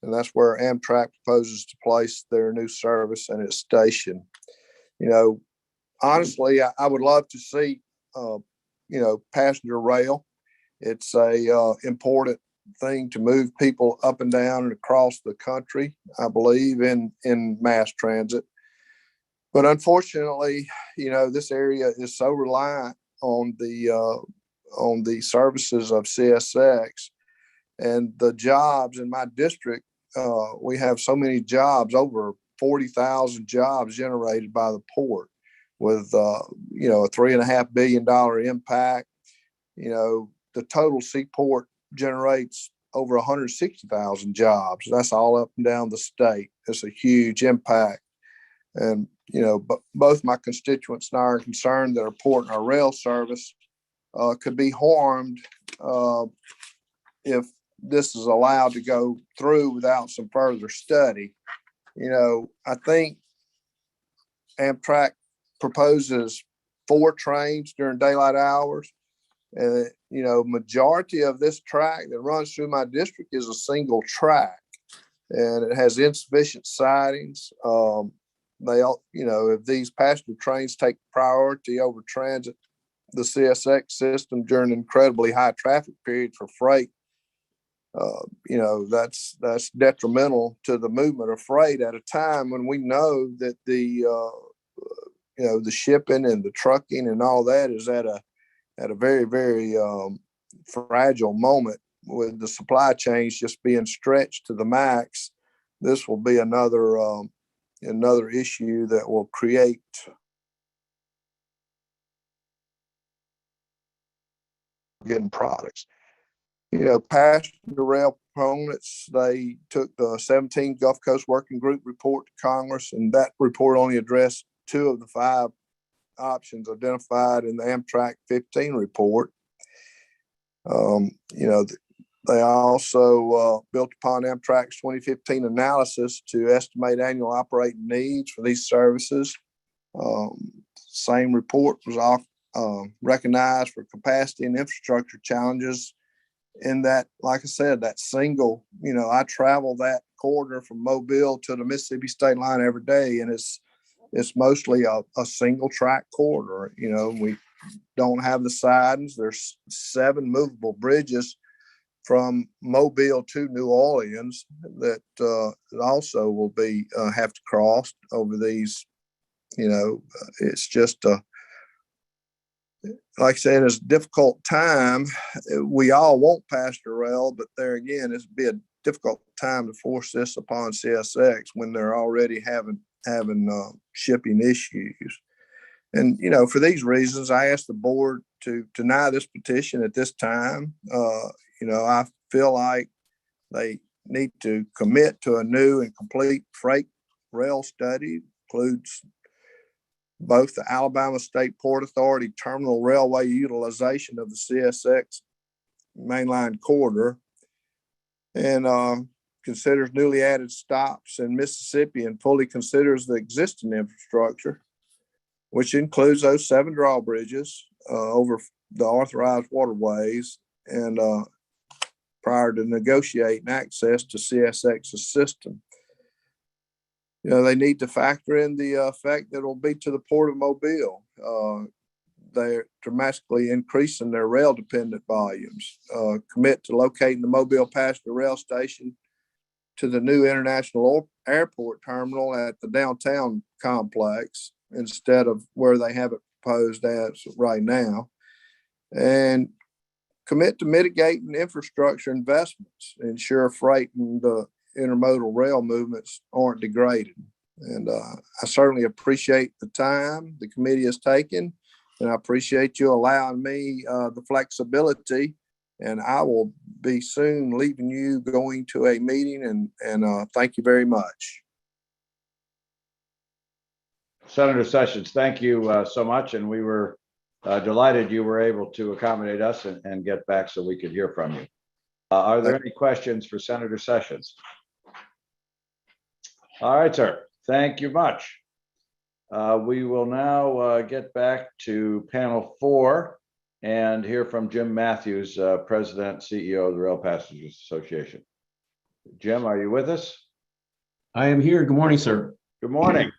and that's where Amtrak proposes to place their new service and its station. Honestly, I would love to see, passenger rail. It's a important thing to move people up and down and across the country, I believe, in mass transit. But unfortunately, this area is so reliant on the services of CSX and the jobs in my district. We have so many jobs, over 40,000 jobs generated by the port, with a $3.5 billion impact. The total seaport generates over 160,000 jobs. That's all up and down the state. It's a huge impact. And, both my constituents and I are concerned that our port and our rail service could be harmed if this is allowed to go through without some further study. I think Amtrak proposes 4 trains during daylight hours. And, majority of this track that runs through my district is a single track, and it has insufficient sidings. If these passenger trains take priority over transit, the CSX system during an incredibly high traffic period for freight, that's detrimental to the movement of freight at a time when we know that the shipping and the trucking and all that is at a very, very fragile moment, with the supply chains just being stretched to the max. This will be another issue that will create getting products. Passenger rail proponents, they took the 17 Gulf Coast Working Group report to Congress, and that report only addressed 2 of the 5 options identified in the Amtrak 15 report. They also built upon Amtrak's 2015 analysis to estimate annual operating needs for these services. Same report was recognized for capacity and infrastructure challenges in that, like I said, that single, I travel that corridor from Mobile to the Mississippi state line every day, and it's mostly a single track corridor. We don't have the sidings. There's 7 movable bridges from Mobile to New Orleans that also will be have to cross over these. It's just like I said, it's a difficult time. We all want passenger rail, but there again, it'd be a difficult time to force this upon CSX when they're already having shipping issues. And, you know, for these reasons, I asked the board to deny this petition at this time. You know, I feel like they need to commit to a new and complete freight rail study, includes both the Alabama State Port Authority terminal railway utilization of the CSX mainline corridor, and considers newly added stops in Mississippi and fully considers the existing infrastructure, which includes those 7 drawbridges over the authorized waterways, and prior to negotiating access to CSX's system. You know, they need to factor in the effect that will be to the Port of Mobile. They're dramatically increasing their rail dependent volumes. Commit to locating the Mobile passenger rail station to the new international airport terminal at the downtown complex instead of where they have it proposed as right now. And commit to mitigating infrastructure investments, ensure freight and the intermodal rail movements aren't degraded. And I certainly appreciate the time the committee has taken, and I appreciate you allowing me the flexibility. And I will be soon leaving you, going to a meeting, and thank you very much. Senator Sessions, thank you so much. And we were delighted you were able to accommodate us and get back so we could hear from you. Are there any questions for Senator Sessions? All right, sir. Thank you much. We will now get back to panel 4 and hear from Jim Matthews, President, CEO of the Rail Passengers Association. Jim, are you with us? I am here. Good morning, sir. Good morning.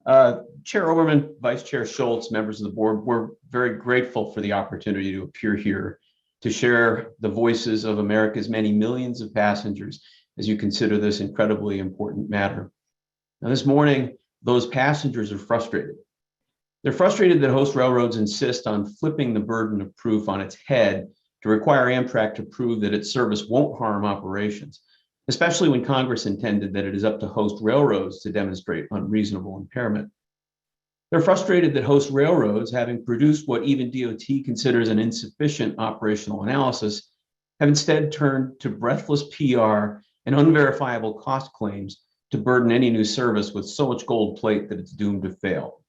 Chair Oberman, Vice Chair Schultz, members of the board, we're very grateful for the opportunity to appear here to share the voices of America's many millions of passengers as you consider this incredibly important matter. Now, this morning, those passengers are frustrated. They're frustrated that host railroads insist on flipping the burden of proof on its head to require Amtrak to prove that its service won't harm operations, especially when Congress intended that it is up to host railroads to demonstrate unreasonable impairment. They're frustrated that host railroads, having produced what even DOT considers an insufficient operational analysis, have instead turned to breathless PR and unverifiable cost claims to burden any new service with so much gold plate that it's doomed to fail.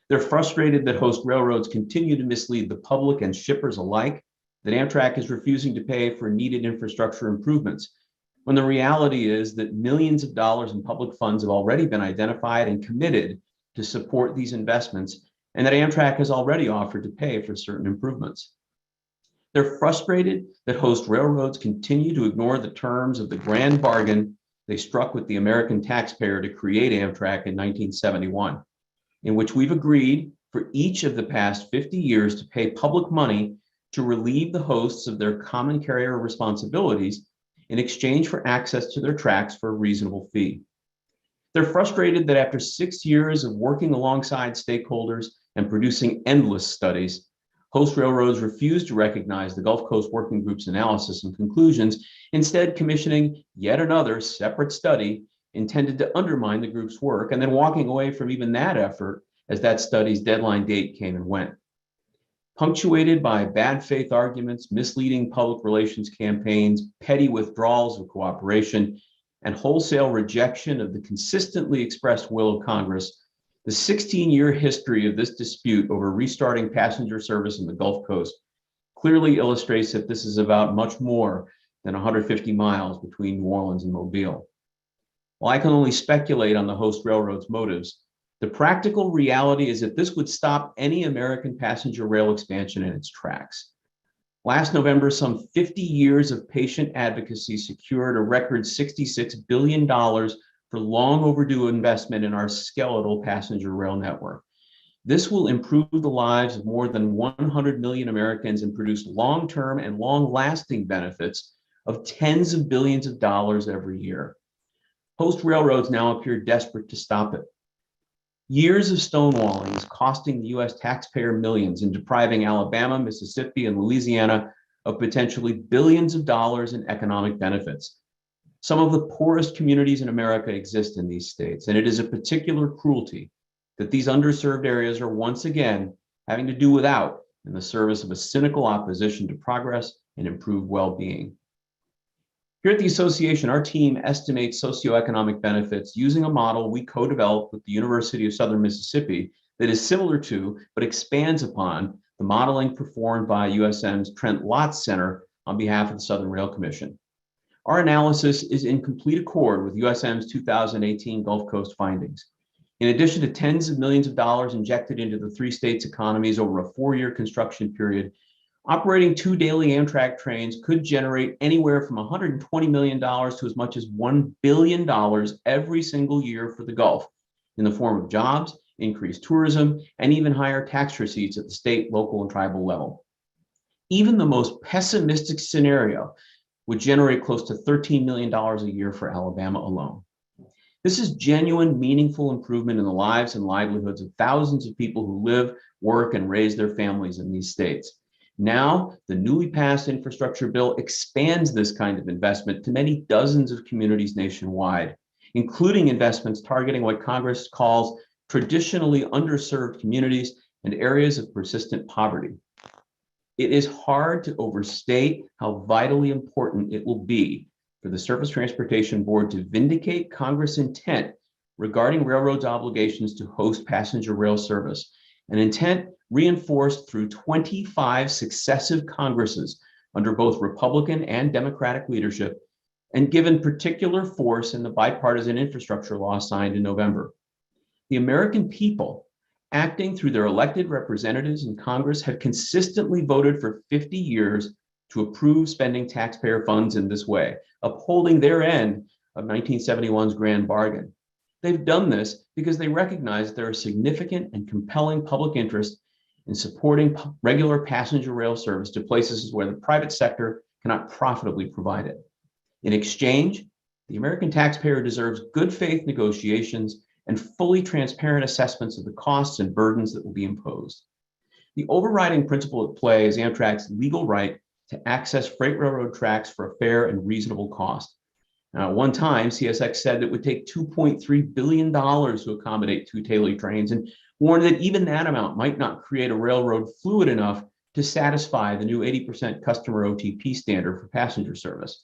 They're frustrated that host railroads continue to mislead the public and shippers alike, that Amtrak is refusing to pay for needed infrastructure improvements, when the reality is that millions of dollars in public funds have already been identified and committed to support these investments, and that Amtrak has already offered to pay for certain improvements. They're frustrated that host railroads continue to ignore the terms of the grand bargain they struck with the American taxpayer to create Amtrak in 1971, in which we've agreed for each of the past 50 years to pay public money to relieve the hosts of their common carrier responsibilities in exchange for access to their tracks for a reasonable fee. They're frustrated that after 6 years of working alongside stakeholders and producing endless studies, host railroads refuse to recognize the Gulf Coast Working Group's analysis and conclusions, instead commissioning yet another separate study intended to undermine the group's work, and then walking away from even that effort as that study's deadline date came and went. Punctuated by bad faith arguments, misleading public relations campaigns, petty withdrawals of cooperation, and wholesale rejection of the consistently expressed will of Congress, the 16-year history of this dispute over restarting passenger service in the Gulf Coast clearly illustrates that this is about much more than 150 miles between New Orleans and Mobile. While I can only speculate on the host railroad's motives, the practical reality is that this would stop any American passenger rail expansion in its tracks. Last November, some 50 years of patient advocacy secured a record $66 billion for long overdue investment in our skeletal passenger rail network. This will improve the lives of more than 100 million Americans and produce long-term and long-lasting benefits of tens of billions of dollars every year. Host railroads now appear desperate to stop it. Years of stonewalling is costing the US taxpayer millions and depriving Alabama, Mississippi, and Louisiana of potentially billions of dollars in economic benefits. Some of the poorest communities in America exist in these states, and it is a particular cruelty that these underserved areas are once again having to do without in the service of a cynical opposition to progress and improved well-being. Here at the association, our team estimates socioeconomic benefits using a model we co-developed with the University of Southern Mississippi that is similar to, but expands upon, the modeling performed by USM's Trent Lott Center on behalf of the Southern Rail Commission. Our analysis is in complete accord with USM's 2018 Gulf Coast findings. In addition to tens of millions of dollars injected into the three states' economies over a 4-year construction period, operating 2 daily Amtrak trains could generate anywhere from $120 million to as much as $1 billion every single year for the Gulf, in the form of jobs, increased tourism, and even higher tax receipts at the state, local, and tribal level. Even the most pessimistic scenario would generate close to $13 million a year for Alabama alone. This is genuine, meaningful improvement in the lives and livelihoods of thousands of people who live, work, and raise their families in these states. Now, the newly passed infrastructure bill expands this kind of investment to many dozens of communities nationwide, including investments targeting what Congress calls traditionally underserved communities and areas of persistent poverty. It is hard to overstate how vitally important it will be for the Surface Transportation Board to vindicate Congress' intent regarding railroads' obligations to host passenger rail service, an intent reinforced through 25 successive Congresses under both Republican and Democratic leadership, and given particular force in the Bipartisan Infrastructure Law signed in November. The American people, acting through their elected representatives in Congress, have consistently voted for 50 years to approve spending taxpayer funds in this way, upholding their end of 1971's grand bargain. They've done this because they recognize there are significant and compelling public interest in supporting regular passenger rail service to places where the private sector cannot profitably provide it. In exchange, the American taxpayer deserves good faith negotiations and fully transparent assessments of the costs and burdens that will be imposed. The overriding principle at play is Amtrak's legal right to access freight railroad tracks for a fair and reasonable cost. Now, at one time, CSX said it would take $2.3 billion to accommodate 2 daily trains, and warned that even that amount might not create a railroad fluid enough to satisfy the new 80% customer OTP standard for passenger service.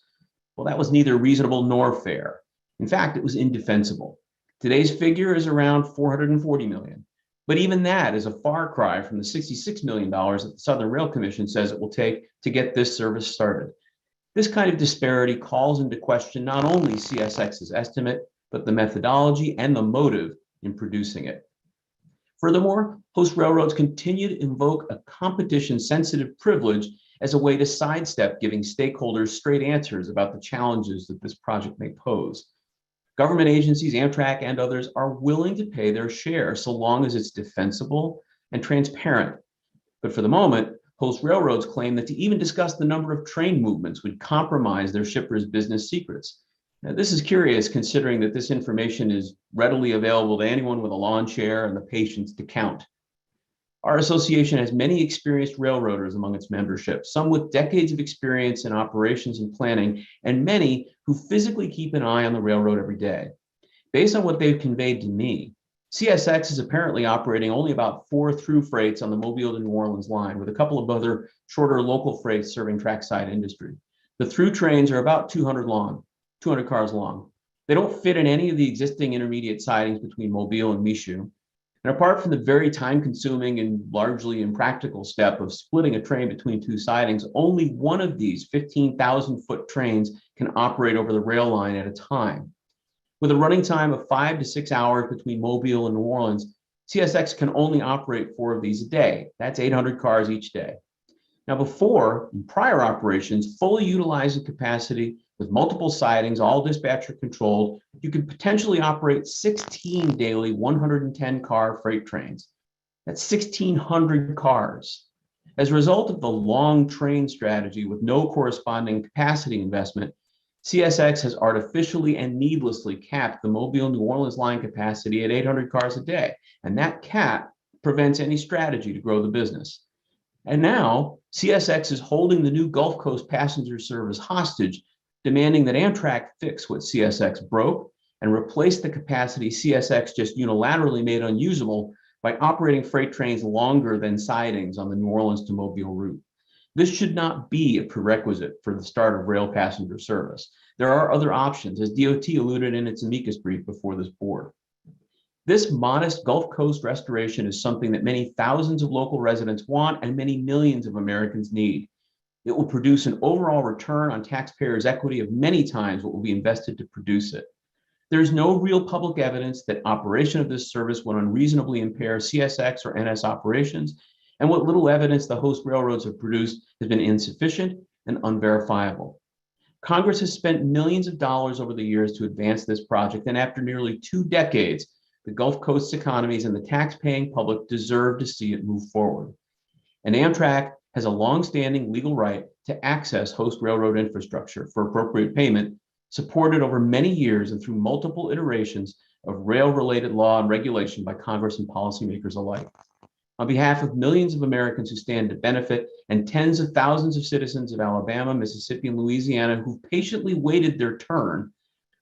Well, that was neither reasonable nor fair. In fact, it was indefensible. Today's figure is around $440 million. But even that is a far cry from the $66 million that the Southern Rail Commission says it will take to get this service started. This kind of disparity calls into question not only CSX's estimate, but the methodology and the motive in producing it. Furthermore, host railroads continue to invoke a competition-sensitive privilege as a way to sidestep giving stakeholders straight answers about the challenges that this project may pose. Government agencies, Amtrak, and others are willing to pay their share so long as it's defensible and transparent. But for the moment, host railroads claim that to even discuss the number of train movements would compromise their shippers' business secrets. Now, this is curious considering that this information is readily available to anyone with a lawn chair and the patience to count. Our association has many experienced railroaders among its membership, some with decades of experience in operations and planning, and many who physically keep an eye on the railroad every day. Based on what they've conveyed to me, CSX is apparently operating only about 4 through freights on the Mobile to New Orleans line, with a couple of other shorter local freights serving trackside industry. The through trains are about 200 cars long. They don't fit in any of the existing intermediate sidings between Mobile and Mccutcheon. And apart from the very time-consuming and largely impractical step of splitting a train between 2 sidings, only one of these 15,000-foot trains can operate over the rail line at a time. With a running time of 5 to 6 hours between Mobile and New Orleans, CSX can only operate 4 of these a day. That's 800 cars each day. Now, before, in prior operations, fully utilizing capacity with multiple sidings, all dispatcher controlled, you could potentially operate 16 daily 110-car freight trains. That's 1,600 cars. As a result of the long train strategy with no corresponding capacity investment, CSX has artificially and needlessly capped the Mobile-New Orleans line capacity at 800 cars a day, and that cap prevents any strategy to grow the business. And now CSX is holding the new Gulf Coast passenger service hostage, demanding that Amtrak fix what CSX broke and replace the capacity CSX just unilaterally made unusable by operating freight trains longer than sidings on the New Orleans to Mobile route. This should not be a prerequisite for the start of rail passenger service. There are other options, as DOT alluded in its amicus brief before this board. This modest Gulf Coast restoration is something that many thousands of local residents want and many millions of Americans need. It will produce an overall return on taxpayers' equity of many times what will be invested to produce it. There is no real public evidence that operation of this service would unreasonably impair CSX or NS operations, and what little evidence the host railroads have produced has been insufficient and unverifiable. Congress has spent millions of dollars over the years to advance this project, and after nearly 2 decades, the Gulf Coast's economies and the tax-paying public deserve to see it move forward. And Amtrak has a long-standing legal right to access host railroad infrastructure for appropriate payment, supported over many years and through multiple iterations of rail-related law and regulation by Congress and policymakers alike. On behalf of millions of Americans who stand to benefit and tens of thousands of citizens of Alabama, Mississippi, and Louisiana who patiently waited their turn,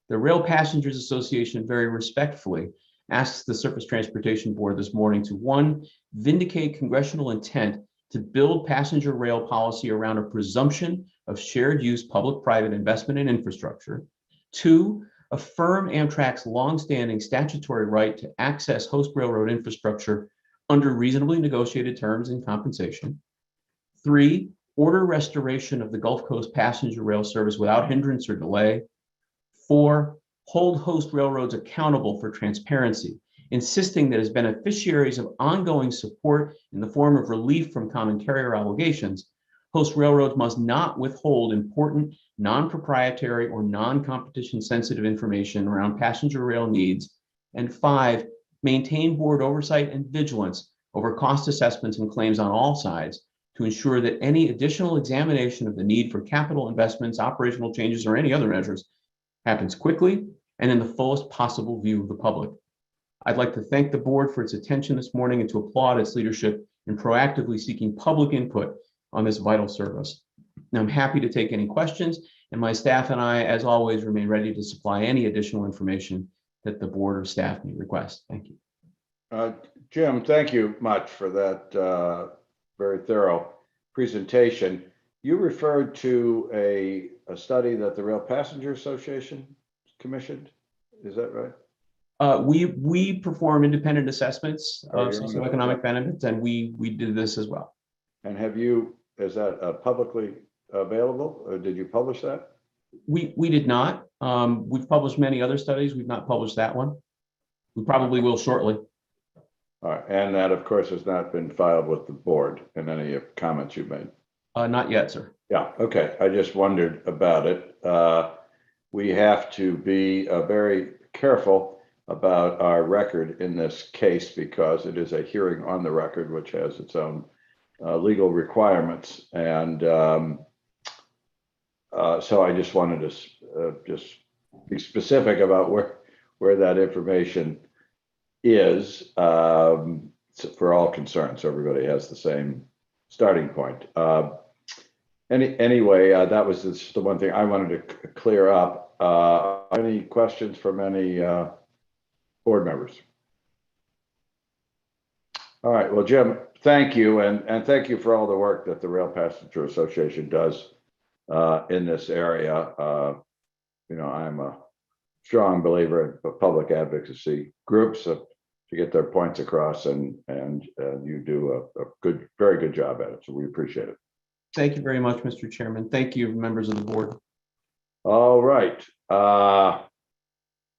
the Rail Passengers Association very respectfully asks the Surface Transportation Board this morning to, 1, vindicate congressional intent to build passenger rail policy around a presumption of shared use public-private investment in infrastructure. 2, affirm Amtrak's longstanding statutory right to access host railroad infrastructure under reasonably negotiated terms and compensation. 3, order restoration of the Gulf Coast passenger rail service without hindrance or delay. 4, hold host railroads accountable for transparency, insisting that as beneficiaries of ongoing support in the form of relief from common carrier obligations, host railroads must not withhold important non-proprietary or non-competition sensitive information around passenger rail needs. And 5, maintain board oversight and vigilance over cost assessments and claims on all sides to ensure that any additional examination of the need for capital investments, operational changes, or any other measures happens quickly and in the fullest possible view of the public. I'd like to thank the board for its attention this morning and to applaud its leadership in proactively seeking public input on this vital service. Now, I'm happy to take any questions, and my staff and I, as always, remain ready to supply any additional information that the board or staff may request. Thank you. Jim, thank you much for that very thorough presentation. You referred to a study that the Rail Passenger Association commissioned. Is that right? We perform independent assessments of socioeconomic benefits, and we did this as well. And is that publicly available, or did you publish that? We did not. We've published many other studies. We've not published that one. We probably will shortly. All right, and that, of course, has not been filed with the board in any comments you made. Not yet, sir. Yeah, okay. I just wondered about it. We have to be very careful about our record in this case because it is a hearing on the record, which has its own legal requirements. And so I just wanted to just be specific about where that information is for all concerned. So everybody has the same starting point. Anyway, that was just the one thing I wanted to clear up. Any questions from any board members? All right, well, Jim, thank you. And thank you for all the work that the Rail Passenger Association does in this area. I'm a strong believer in public advocacy groups to get their points across, and you do a very good job at it. So we appreciate it. Thank you very much, Mr. Chairman. Thank you, members of the board. All right.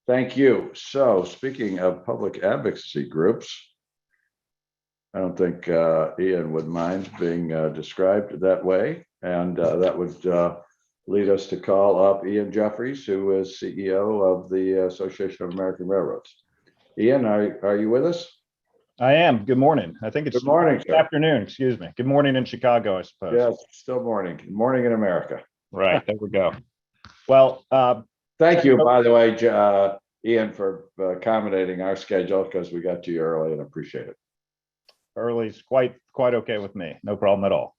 Thank you. So speaking of public advocacy groups, I don't think Ian would mind being described that way. And that would lead us to call up Ian Jeffries, who is CEO of the Association of American Railroads. Ian, are you with us? I am. Good morning. I think it's good morning, good afternoon. Excuse me. Good morning in Chicago, I suppose. Yes, still morning. Good morning in America. Right. There we go. Well, Thank you, by the way, Ian, for accommodating our schedule because we got to you early and appreciate it. early's quite okay with me. No problem at all.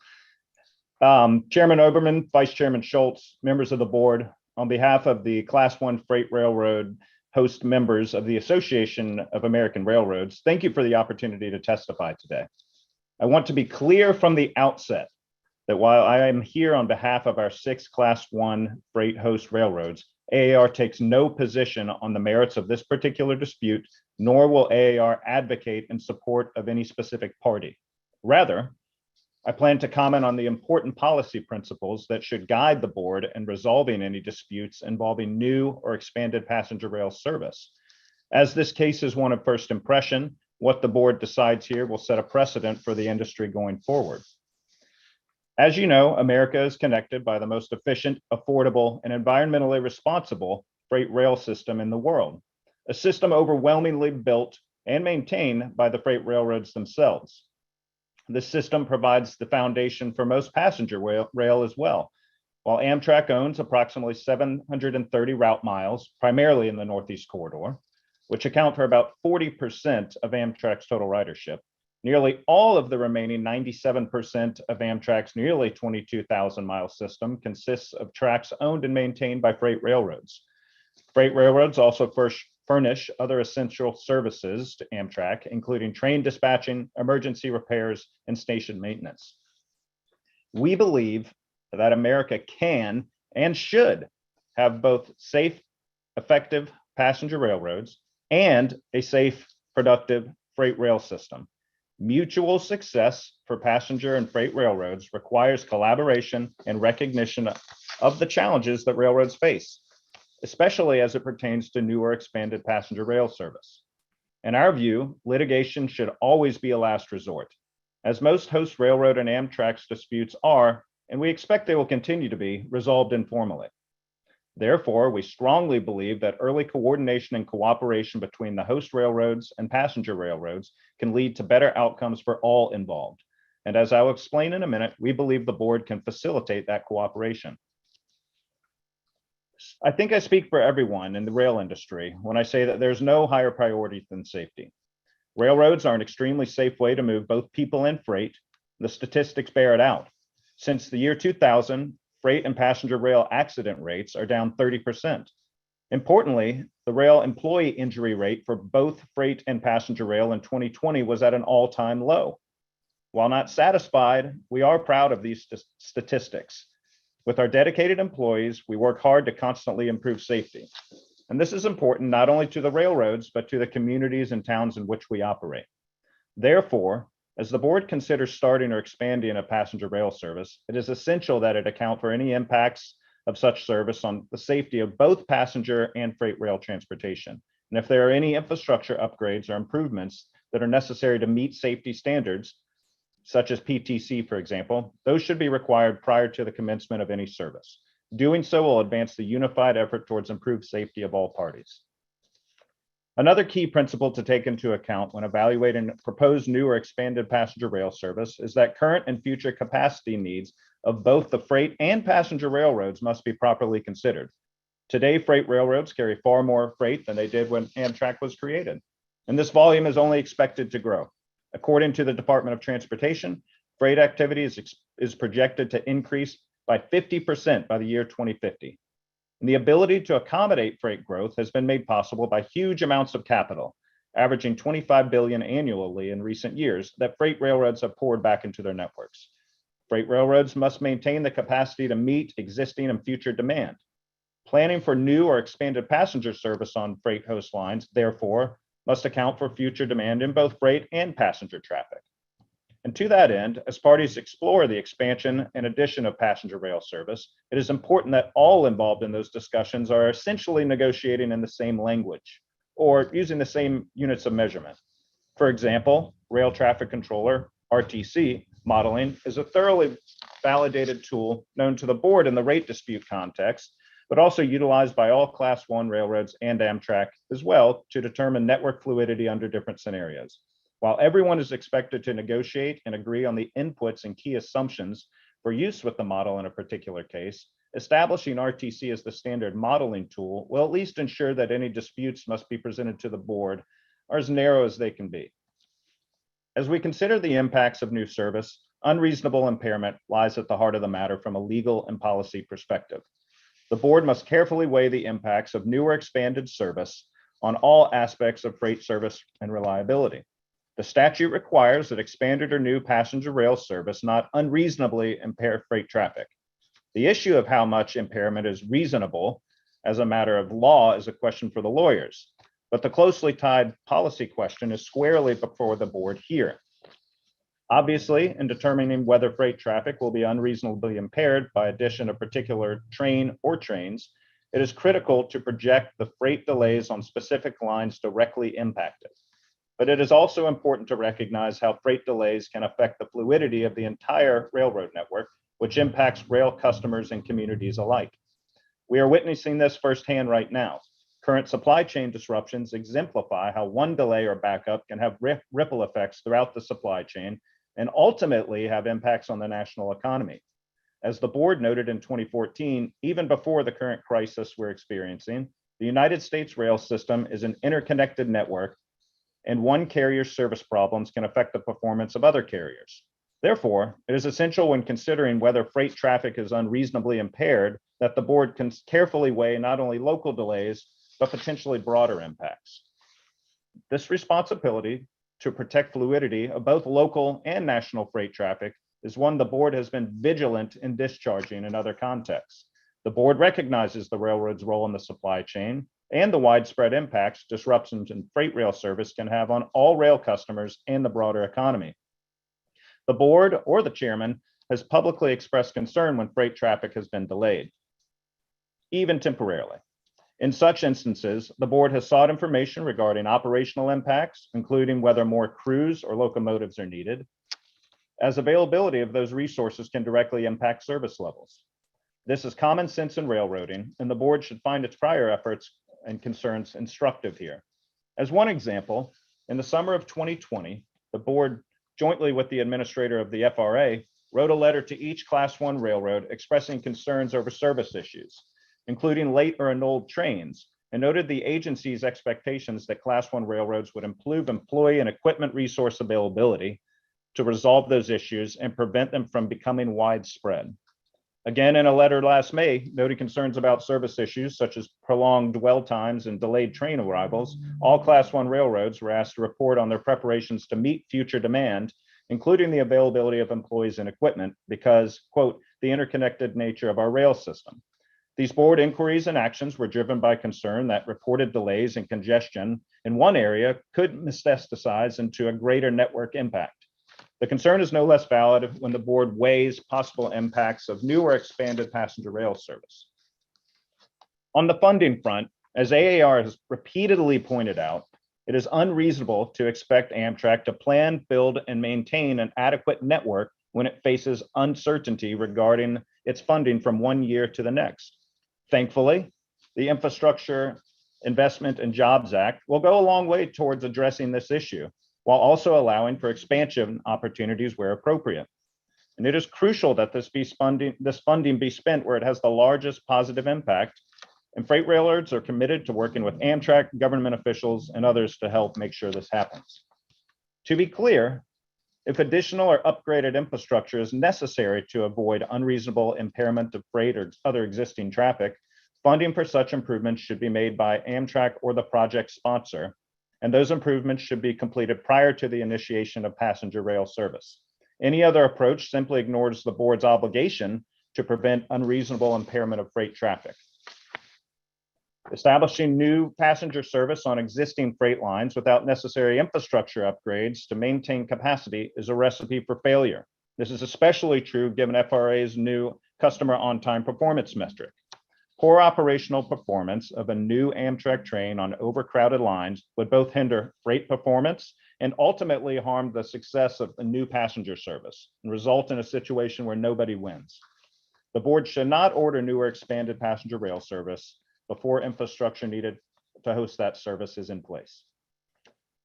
Chairman Oberman, Vice Chairman Schultz, members of the board, on behalf of the Class 1 Freight Railroad host members of the Association of American Railroads, thank you for the opportunity to testify today. I want to be clear from the outset that while I am here on behalf of our 6 Class 1 freight host railroads, AAR takes no position on the merits of this particular dispute, nor will AAR advocate in support of any specific party. Rather, I plan to comment on the important policy principles that should guide the board in resolving any disputes involving new or expanded passenger rail service. As this case is one of first impression, what the board decides here will set a precedent for the industry going forward. As you know, America is connected by the most efficient, affordable, and environmentally responsible freight rail system in the world, a system overwhelmingly built and maintained by the freight railroads themselves. This system provides the foundation for most passenger rail as well. While Amtrak owns approximately 730 route miles, primarily in the Northeast Corridor, which account for about 40% of Amtrak's total ridership, nearly all of the remaining 97% of Amtrak's nearly 22,000 mile system consists of tracks owned and maintained by freight railroads. Freight railroads also furnish other essential services to Amtrak, including train dispatching, emergency repairs, and station maintenance. We believe that America can and should have both safe, effective passenger railroads and a safe, productive freight rail system. Mutual success for passenger and freight railroads requires collaboration and recognition of the challenges that railroads face, especially as it pertains to new or expanded passenger rail service. In our view, litigation should always be a last resort, as most host railroad and Amtrak's disputes are, and we expect they will continue to be, resolved informally. Therefore, we strongly believe that early coordination and cooperation between the host railroads and passenger railroads can lead to better outcomes for all involved. And as I'll explain in a minute, we believe the board can facilitate that cooperation. I think I speak for everyone in the rail industry when I say that there's no higher priority than safety. Railroads are an extremely safe way to move both people and freight. The statistics bear it out. Since the year 2000, freight and passenger rail accident rates are down 30%. Importantly, the rail employee injury rate for both freight and passenger rail in 2020 was at an all-time low. While not satisfied, we are proud of these statistics. With our dedicated employees, we work hard to constantly improve safety. And this is important not only to the railroads, but to the communities and towns in which we operate. Therefore, as the board considers starting or expanding a passenger rail service, it is essential that it account for any impacts of such service on the safety of both passenger and freight rail transportation. And if there are any infrastructure upgrades or improvements that are necessary to meet safety standards, such as PTC, for example, those should be required prior to the commencement of any service. Doing so will advance the unified effort towards improved safety of all parties. Another key principle to take into account when evaluating proposed new or expanded passenger rail service is that current and future capacity needs of both the freight and passenger railroads must be properly considered. Today, freight railroads carry far more freight than they did when Amtrak was created, and this volume is only expected to grow. According to the Department of Transportation, freight activity is projected to increase by 50% by the year 2050. And the ability to accommodate freight growth has been made possible by huge amounts of capital, averaging $25 billion annually in recent years, that freight railroads have poured back into their networks. Freight railroads must maintain the capacity to meet existing and future demand. Planning for new or expanded passenger service on freight host lines, therefore, must account for future demand in both freight and passenger traffic. And to that end, as parties explore the expansion and addition of passenger rail service, it is important that all involved in those discussions are essentially negotiating in the same language or using the same units of measurement. For example, rail traffic controller, RTC, modeling is a thoroughly validated tool known to the board in the rate dispute context, but also utilized by all Class 1 railroads and Amtrak as well to determine network fluidity under different scenarios. While everyone is expected to negotiate and agree on the inputs and key assumptions for use with the model in a particular case, establishing RTC as the standard modeling tool will at least ensure that any disputes must be presented to the board are as narrow as they can be. As we consider the impacts of new service, unreasonable impairment lies at the heart of the matter from a legal and policy perspective. The board must carefully weigh the impacts of new or expanded service on all aspects of freight service and reliability. The statute requires that expanded or new passenger rail service not unreasonably impair freight traffic. The issue of how much impairment is reasonable as a matter of law is a question for the lawyers, but the closely tied policy question is squarely before the board here. Obviously, in determining whether freight traffic will be unreasonably impaired by addition of particular train or trains, it is critical to project the freight delays on specific lines directly impacted. But it is also important to recognize how freight delays can affect the fluidity of the entire railroad network, which impacts rail customers and communities alike. We are witnessing this firsthand right now. Current supply chain disruptions exemplify how one delay or backup can have ripple effects throughout the supply chain and ultimately have impacts on the national economy. As the board noted in 2014, even before the current crisis we're experiencing, the United States rail system is an interconnected network, and one carrier's service problems can affect the performance of other carriers. Therefore, it is essential when considering whether freight traffic is unreasonably impaired that the board can carefully weigh not only local delays, but potentially broader impacts. This responsibility to protect fluidity of both local and national freight traffic is one the board has been vigilant in discharging in other contexts. The board recognizes the railroad's role in the supply chain and the widespread impacts disruptions in freight rail service can have on all rail customers and the broader economy. The board or the chairman has publicly expressed concern when freight traffic has been delayed, even temporarily. In such instances, the board has sought information regarding operational impacts, including whether more crews or locomotives are needed, as availability of those resources can directly impact service levels. This is common sense in railroading, and the board should find its prior efforts and concerns instructive here. As one example, in the summer of 2020, the board, jointly with the administrator of the FRA, wrote a letter to each Class 1 railroad expressing concerns over service issues, including late or annulled trains, and noted the agency's expectations that Class 1 railroads would improve employee and equipment resource availability to resolve those issues and prevent them from becoming widespread. Again, in a letter last May, noting concerns about service issues such as prolonged dwell times and delayed train arrivals, all Class 1 railroads were asked to report on their preparations to meet future demand, including the availability of employees and equipment because, quote, the interconnected nature of our rail system. These board inquiries and actions were driven by concern that reported delays and congestion in one area could metastasize into a greater network impact. The concern is no less valid when the board weighs possible impacts of new or expanded passenger rail service. On the funding front, as AAR has repeatedly pointed out, it is unreasonable to expect Amtrak to plan, build, and maintain an adequate network when it faces uncertainty regarding its funding from one year to the next. Thankfully, the Infrastructure Investment and Jobs Act will go a long way towards addressing this issue, while also allowing for expansion opportunities where appropriate. And it is crucial that this funding be spent where it has the largest positive impact, and freight railroads are committed to working with Amtrak, government officials, and others to help make sure this happens. To be clear, if additional or upgraded infrastructure is necessary to avoid unreasonable impairment of freight or other existing traffic, funding for such improvements should be made by Amtrak or the project sponsor, and those improvements should be completed prior to the initiation of passenger rail service. Any other approach simply ignores the board's obligation to prevent unreasonable impairment of freight traffic. Establishing new passenger service on existing freight lines without necessary infrastructure upgrades to maintain capacity is a recipe for failure. This is especially true given FRA's new customer on-time performance metric. Poor operational performance of a new Amtrak train on overcrowded lines would both hinder freight performance and ultimately harm the success of the new passenger service and result in a situation where nobody wins. The board should not order new or expanded passenger rail service before infrastructure needed to host that service is in place.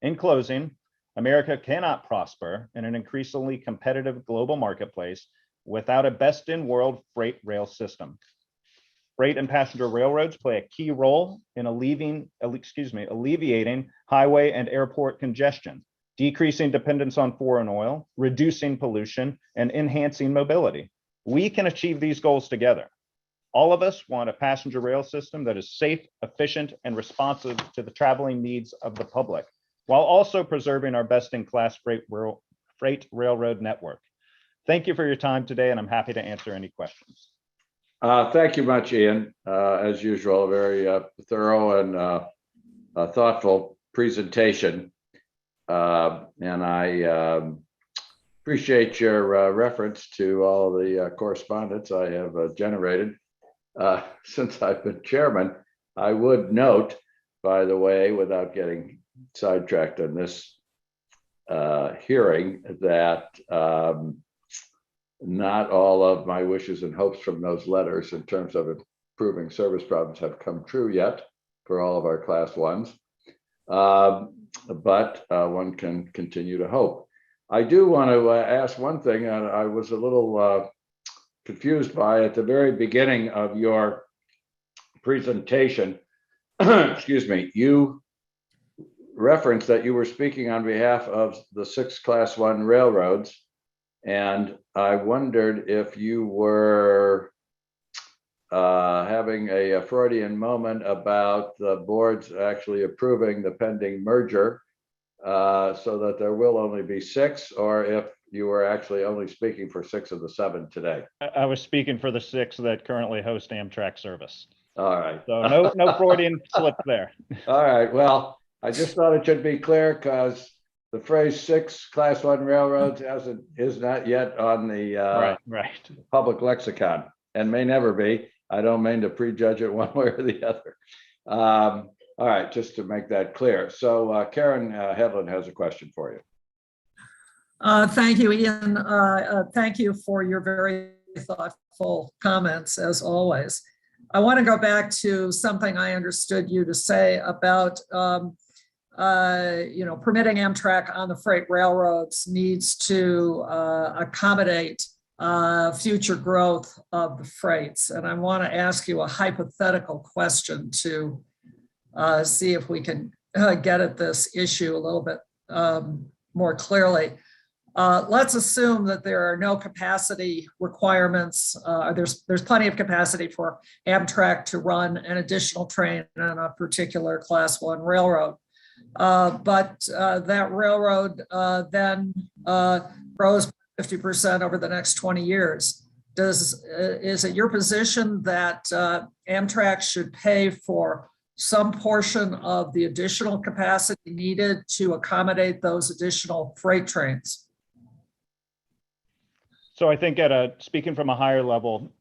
In closing, America cannot prosper in an increasingly competitive global marketplace without a best-in-world freight rail system. Freight and passenger railroads play a key role in alleviating highway and airport congestion, decreasing dependence on foreign oil, reducing pollution, and enhancing mobility. We can achieve these goals together. All of us want a passenger rail system that is safe, efficient, and responsive to the traveling needs of the public, while also preserving our best-in-class freight railroad network. Thank you for your time today, and I'm happy to answer any questions. Thank you much, Ian. As usual, a very thorough and thoughtful presentation. And I appreciate your reference to all the correspondence I have generated since I've been chairman. I would note, by the way, without getting sidetracked on this hearing, that not all of my wishes and hopes from those letters in terms of improving service problems have come true yet for all of our class ones. But one can continue to hope. I do want to ask one thing, and I was a little confused by at the very beginning of your presentation. Excuse me, you referenced that you were speaking on behalf of the 6 Class 1 railroads, and I wondered if you were having a Freudian moment about the boards actually approving the pending merger so that there will only be 6, or if you were actually only speaking for 6 of the 7 today. I was speaking for the 6 that currently host Amtrak service. All right. So no Freudian slip there. All right. Well, I just thought it should be clear because the phrase 6 Class 1 railroads is not yet on the right. public lexicon and may never be. I don't mean to prejudge it one way or the other. All right, just to make that clear. So Karen Hedlund has a question for you. Thank you, Ian. Thank you for your very thoughtful comments, as always. I want to go back to something I understood you to say about permitting Amtrak on the freight railroads needs to accommodate future growth of the freights. And I want to ask you a hypothetical question to see if we can get at this issue a little bit more clearly. Let's assume that there are no capacity requirements. There's plenty of capacity for Amtrak to run an additional train on a particular Class 1 railroad. But that railroad then grows 50% over the next 20 years. Is it your position that Amtrak should pay for some portion of the additional capacity needed to accommodate those additional freight trains? So I think speaking from a higher level,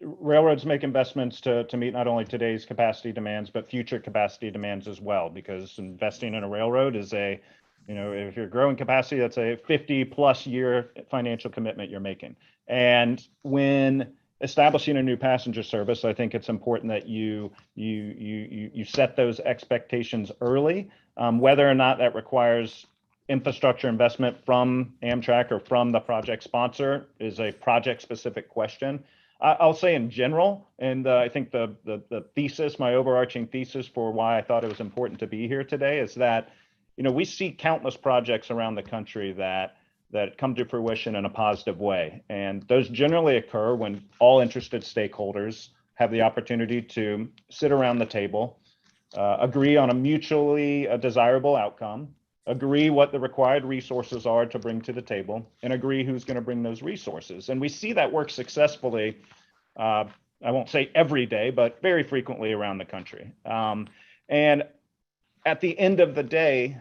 railroads make investments to meet not only today's capacity demands, but future capacity demands as well, because investing in a railroad is if you're growing capacity, that's a 50+ year financial commitment you're making. And when establishing a new passenger service, I think it's important that you set those expectations early, whether or not that requires infrastructure investment from Amtrak or from the project sponsor is a project specific question. I'll say in general, and I think the thesis, my overarching thesis for why I thought it was important to be here today is that, we see countless projects around the country that come to fruition in a positive way. And those generally occur when all interested stakeholders have the opportunity to sit around the table, agree on a mutually desirable outcome, agree what the required resources are to bring to the table, and agree who's going to bring those resources. And we see that work successfully, I won't say every day, but very frequently around the country. And at the end of the day,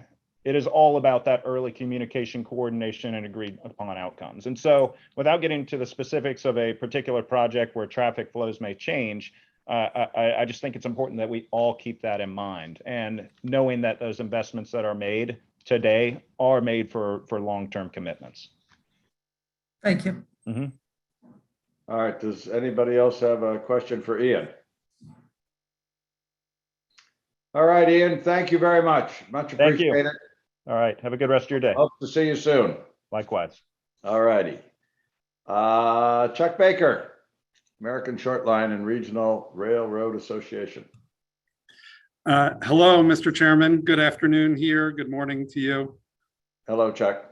it is all about that early communication, coordination, and agreed upon outcomes. And so without getting to the specifics of a particular project where traffic flows may change, I just think it's important that we all keep that in mind, and knowing that those investments that are made today are made for long-term commitments. Thank you. Mm-hmm. All right, does anybody else have a question for Ian? All right, Ian, thank you very much. Much appreciated. Thank you. All right, have a good rest of your day. Hope to see you soon. Likewise. All righty. Chuck Baker. American Short Line and Regional Railroad Association. Hello, Mr. Chairman. Good afternoon here. Good morning to you. Hello, Chuck.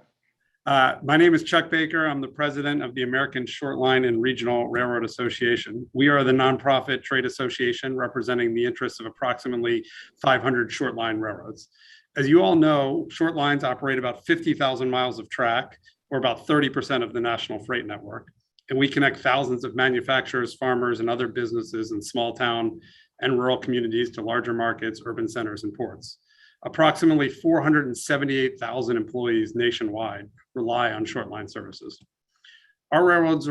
My name is Chuck Baker. I'm the president of the American Short Line and Regional Railroad Association. We are the nonprofit trade association representing the interests of approximately 500 short line railroads. As you all know, short lines operate about 50,000 miles of track, or about 30% of the national freight network. And we connect thousands of manufacturers, farmers, and other businesses in small town and rural communities to larger markets, urban centers, and ports. Approximately 478,000 employees nationwide rely on short line services. Our railroads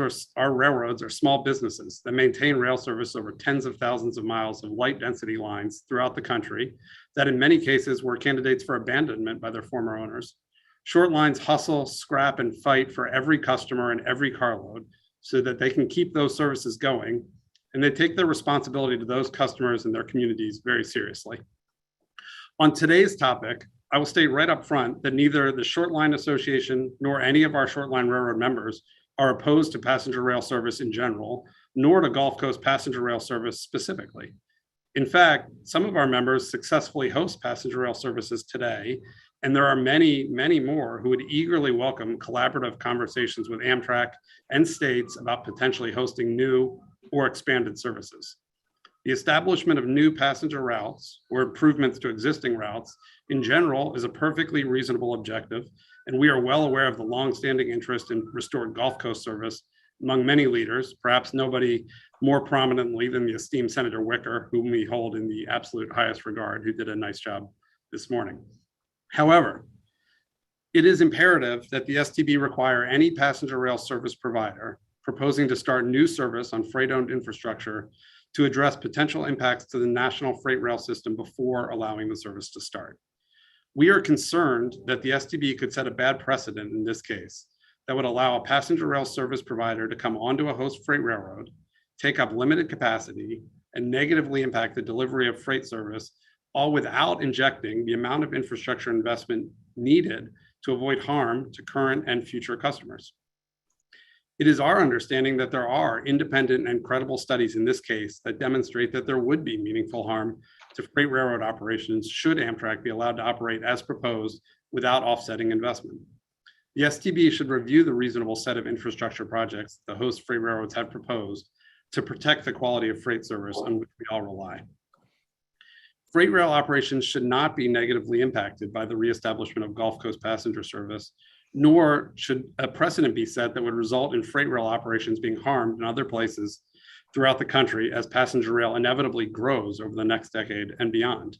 are small businesses that maintain rail service over tens of thousands of miles of light density lines throughout the country that in many cases were candidates for abandonment by their former owners. Short lines hustle, scrap, and fight for every customer and every carload so that they can keep those services going, and they take their responsibility to those customers and their communities very seriously. On today's topic, I will state right up front that neither the Short Line Association nor any of our short line railroad members are opposed to passenger rail service in general, nor to Gulf Coast passenger rail service specifically. In fact, some of our members successfully host passenger rail services today, and there are many, many more who would eagerly welcome collaborative conversations with Amtrak and states about potentially hosting new or expanded services. The establishment of new passenger routes or improvements to existing routes in general is a perfectly reasonable objective, and we are well aware of the longstanding interest in restored Gulf Coast service among many leaders, perhaps nobody more prominently than the esteemed Senator Wicker, whom we hold in the absolute highest regard, who did a nice job this morning. However, it is imperative that the STB require any passenger rail service provider proposing to start new service on freight-owned infrastructure to address potential impacts to the national freight rail system before allowing the service to start. We are concerned that the STB could set a bad precedent in this case that would allow a passenger rail service provider to come onto a host freight railroad, take up limited capacity, and negatively impact the delivery of freight service, all without injecting the amount of infrastructure investment needed to avoid harm to current and future customers. It is our understanding that there are independent and credible studies in this case that demonstrate that there would be meaningful harm to freight railroad operations should Amtrak be allowed to operate as proposed without offsetting investment. The STB should review the reasonable set of infrastructure projects the host freight railroads have proposed to protect the quality of freight service on which we all rely. Freight rail operations should not be negatively impacted by the reestablishment of Gulf Coast passenger service, nor should a precedent be set that would result in freight rail operations being harmed in other places throughout the country as passenger rail inevitably grows over the next decade and beyond.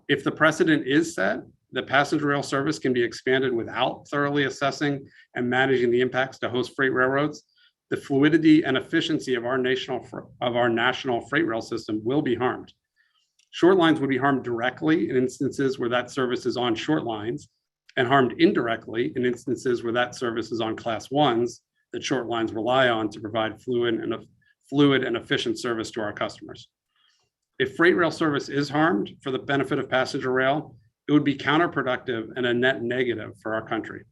If the precedent is set that passenger rail service can be expanded without thoroughly assessing and managing the impacts to host freight railroads, the fluidity and efficiency of our national freight rail system will be harmed. Short lines would be harmed directly in instances where that service is on short lines, and harmed indirectly in instances where that service is on class ones that short lines rely on to provide fluid and efficient service to our customers. If freight rail service is harmed for the benefit of passenger rail, it would be counterproductive and a net negative for our country.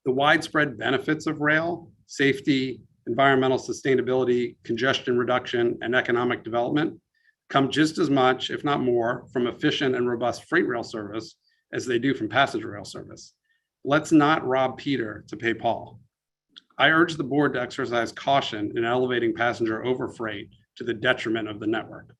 The widespread benefits of rail, safety, environmental sustainability, congestion reduction, and economic development come just as much, if not more, from efficient and robust freight rail service as they do from passenger rail service. Let's not rob Peter to pay Paul. I urge the board to exercise caution in elevating passenger over freight to the detriment of the network.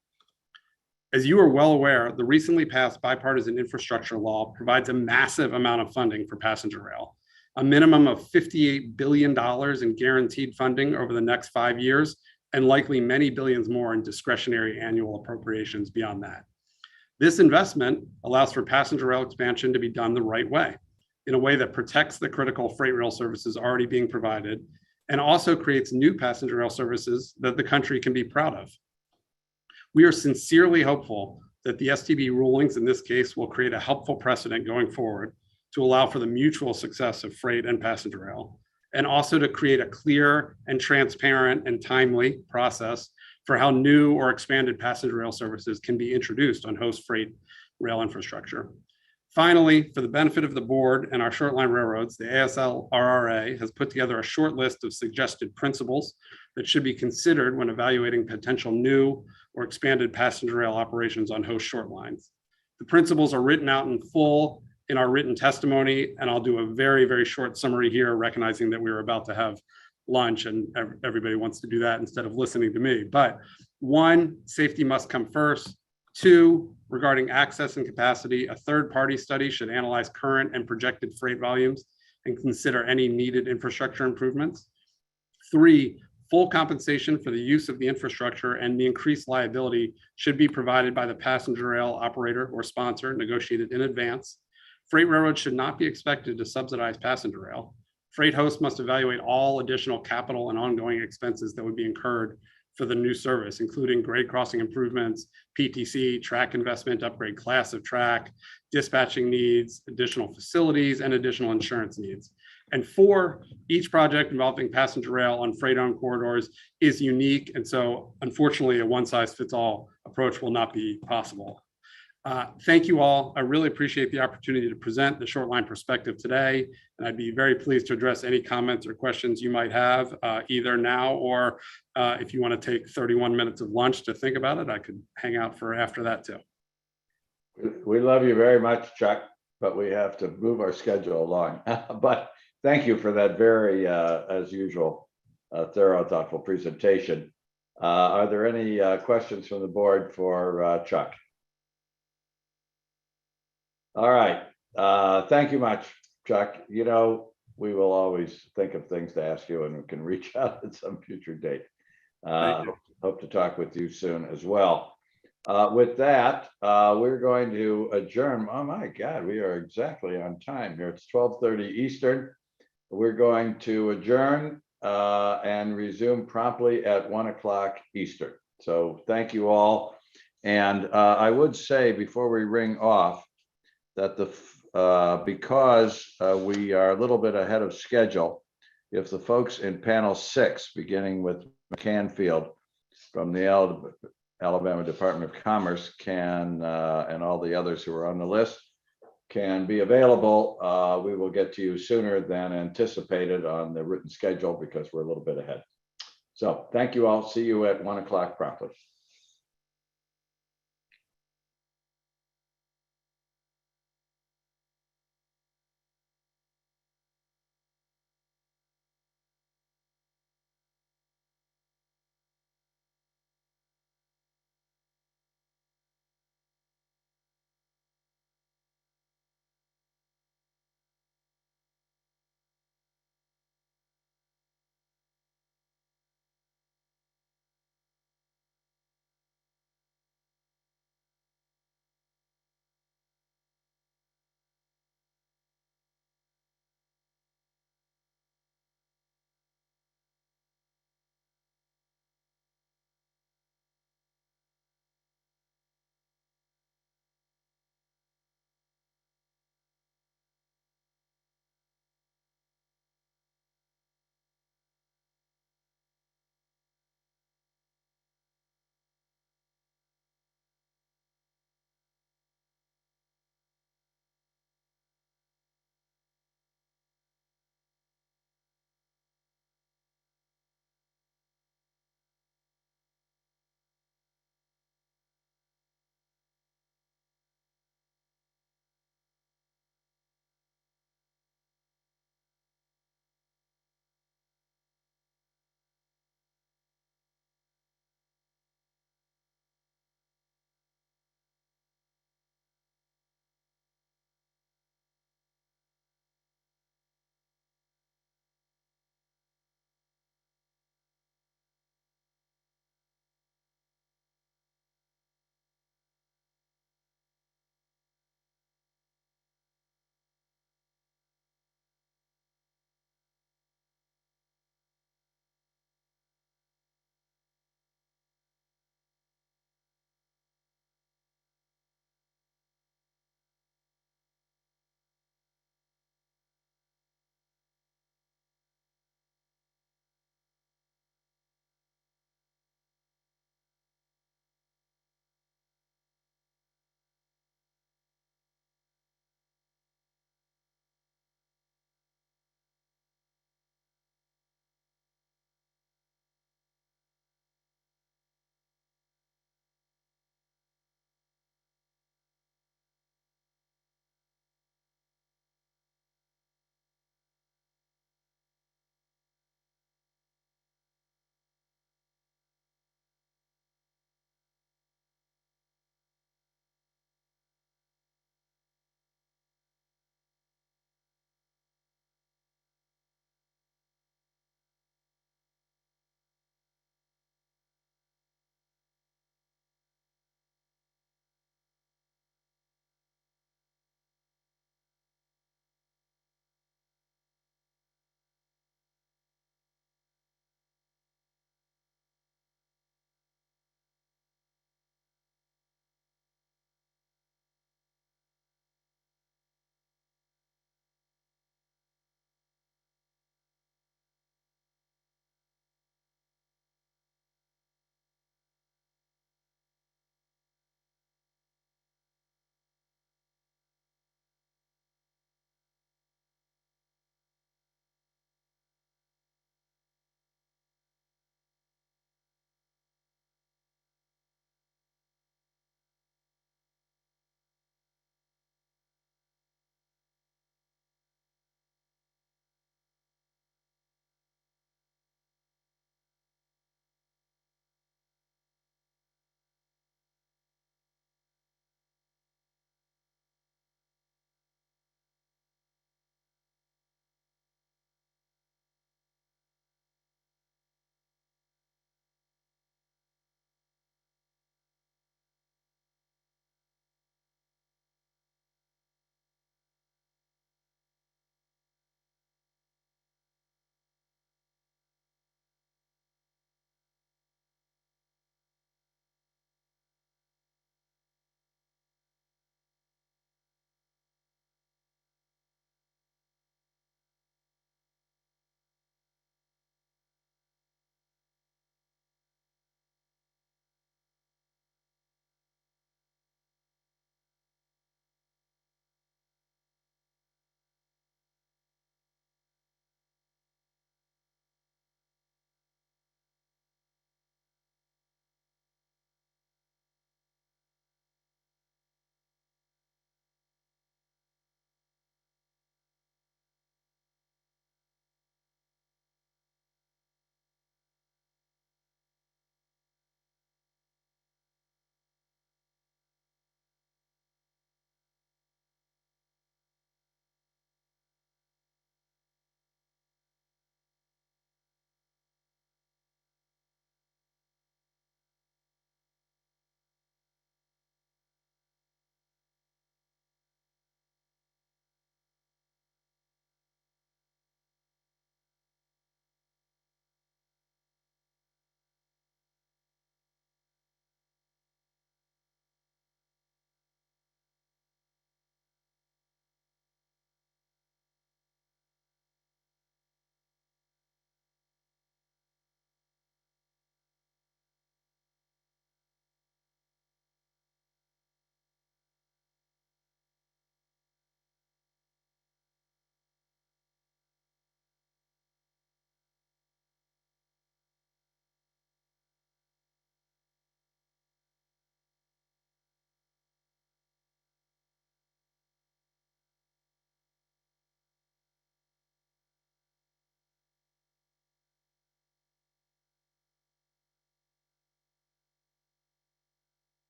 As you are well aware, the recently passed Bipartisan Infrastructure Law provides a massive amount of funding for passenger rail, a minimum of $58 billion in guaranteed funding over the next 5 years, and likely many billions more in discretionary annual appropriations beyond that. This investment allows for passenger rail expansion to be done the right way, in a way that protects the critical freight rail services already being provided, and also creates new passenger rail services that the country can be proud of. We are sincerely hopeful that the STB rulings in this case will create a helpful precedent going forward to allow for the mutual success of freight and passenger rail, and also to create a clear and transparent and timely process for how new or expanded passenger rail services can be introduced on host freight rail infrastructure. Finally, for the benefit of the board and our short line railroads, the ASLRRA has put together a short list of suggested principles that should be considered when evaluating potential new or expanded passenger rail operations on host short lines. The principles are written out in full in our written testimony, and I'll do a very, very short summary here, recognizing that we were about to have lunch and everybody wants to do that instead of listening to me. But 1, safety must come first. 2, regarding access and capacity, a third-party study should analyze current and projected freight volumes and consider any needed infrastructure improvements. 3, full compensation for the use of the infrastructure and the increased liability should be provided by the passenger rail operator or sponsor, negotiated in advance. Freight railroads should not be expected to subsidize passenger rail. Freight hosts must evaluate all additional capital and ongoing expenses that would be incurred for the new service, including grade crossing improvements, PTC, track investment, upgrade class of track, dispatching needs, additional facilities, and additional insurance needs. And 4, each project involving passenger rail on freight-owned corridors is unique. And so unfortunately, a one-size-fits-all approach will not be possible. Thank you all. I really appreciate the opportunity to present the short line perspective today. And I'd be very pleased to address any comments or questions you might have either now or if you want to take 31 minutes of lunch to think about it, I could hang out for after that too. We love you very much, Chuck, but we have to move our schedule along. But thank you for that very, as usual, thorough, thoughtful presentation. Are there any questions from the board for Chuck? All right. Thank you much, Chuck. You know, we will always think of things to ask you and we can reach out at some future date. Hope to talk with you soon as well. With that, we're going to adjourn. Oh my God, we are exactly on time here. It's 12:30 Eastern. We're going to adjourn and resume promptly at 1 o'clock Eastern. So thank you all. And I would say before we ring off that because we are a little bit ahead of schedule, if the folks in panel 6, beginning with McCanfield from the Alabama Department of Commerce can, and all the others who are on the list, can be available, we will get to you sooner than anticipated on the written schedule because we're a little bit ahead. So thank you all. See you at 1 o'clock promptly.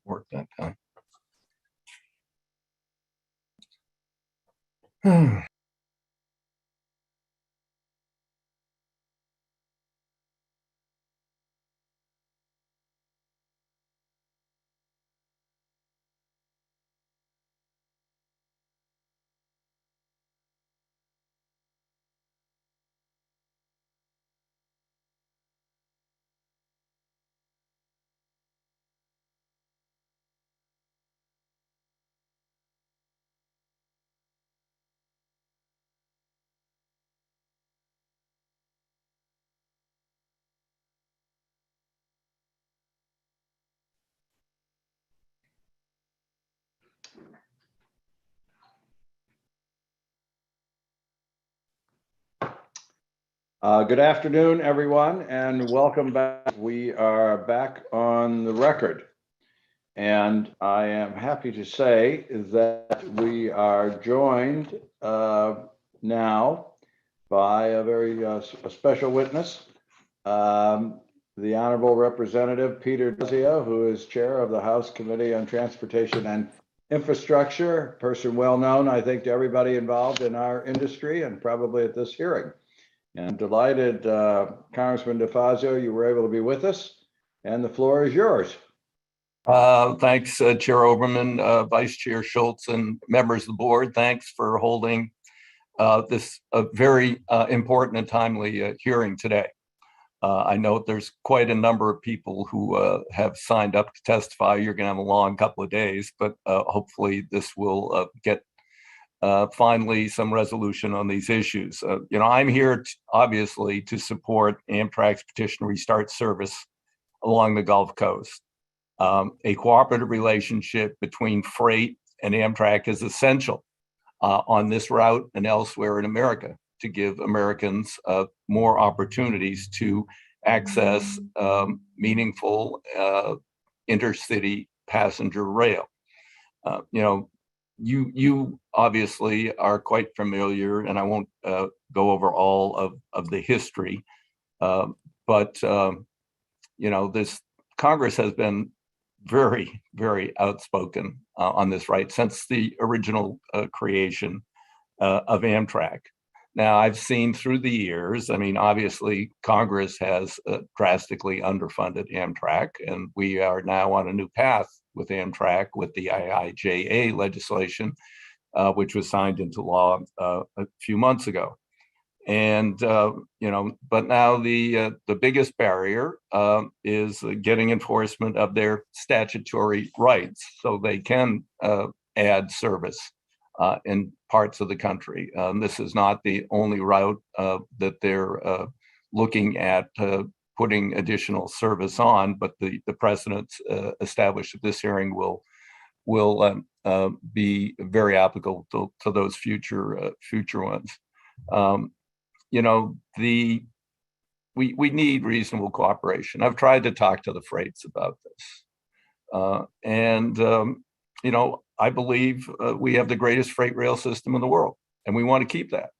work that time. Good afternoon, everyone, and welcome back. We are back on the record. And I am happy to say that we are joined now by a very special witness, the Honorable Representative Peter Dazio, who is Chair of the House Committee on Transportation and Infrastructure, a person well known, I think, to everybody involved in our industry and probably at this hearing. And I'm delighted, Congressman DeFazio, you were able to be with us, and the floor is yours. Thanks, Chair Oberman, Vice Chair Schultz, and members of the board. Thanks for holding this very important and timely hearing today. I know there's quite a number of people who have signed up to testify. You're going to have a long couple of days, but hopefully this will get finally some resolution on these issues. I'm here obviously to support Amtrak's petition to restart service along the Gulf Coast. A cooperative relationship between freight and Amtrak is essential on this route and elsewhere in America to give Americans more opportunities to access meaningful intercity passenger rail. You obviously are quite familiar, and I won't go over all of the history, but this Congress has been very, very outspoken on this right since the original creation of Amtrak. Now, I've seen through the years, obviously Congress has drastically underfunded Amtrak, and we are now on a new path with Amtrak with the IIJA legislation, which was signed into law a few months ago. And, but now the biggest barrier is getting enforcement of their statutory rights so they can add service in parts of the country. This is not the only route that they're looking at putting additional service on, but the precedents established at this hearing will be very applicable to those future ones. We need reasonable cooperation. I've tried to talk to the freights about this. I believe we have the greatest freight rail system in the world, and we want to keep that.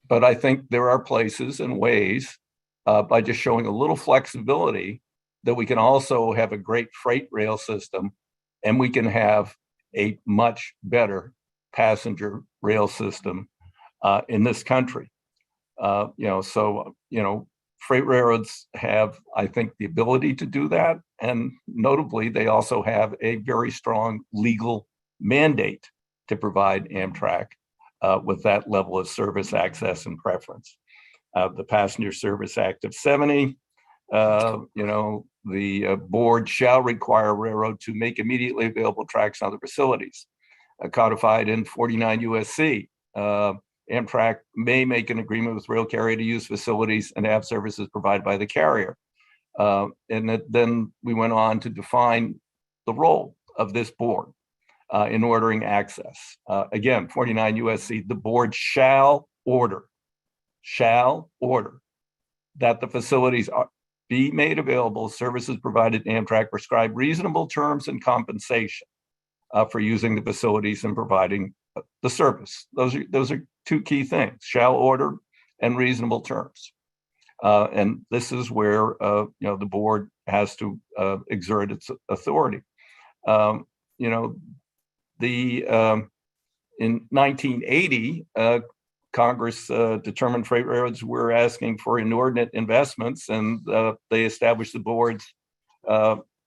But I think there are places and ways by just showing a little flexibility that we can also have a great freight rail system, and we can have a much better passenger rail system in this country. Freight railroads have, I think, the ability to do that. And notably, they also have a very strong legal mandate to provide Amtrak with that level of service, access, and preference. The Passenger Service Act of 70, the board shall require a railroad to make immediately available tracks on the facilities. Codified in 49 USC. Amtrak may make an agreement with rail carrier to use facilities and have services provided by the carrier. Then we went on to define the role of this board in ordering access. Again, 49 USC, the board shall order that the facilities be made available, services provided Amtrak prescribe reasonable terms and compensation for using the facilities and providing the service. Those are two key things: shall order and reasonable terms. And this is where the board has to exert its authority. You know, in 1980, Congress determined freight railroads were asking for inordinate investments, and they established the board's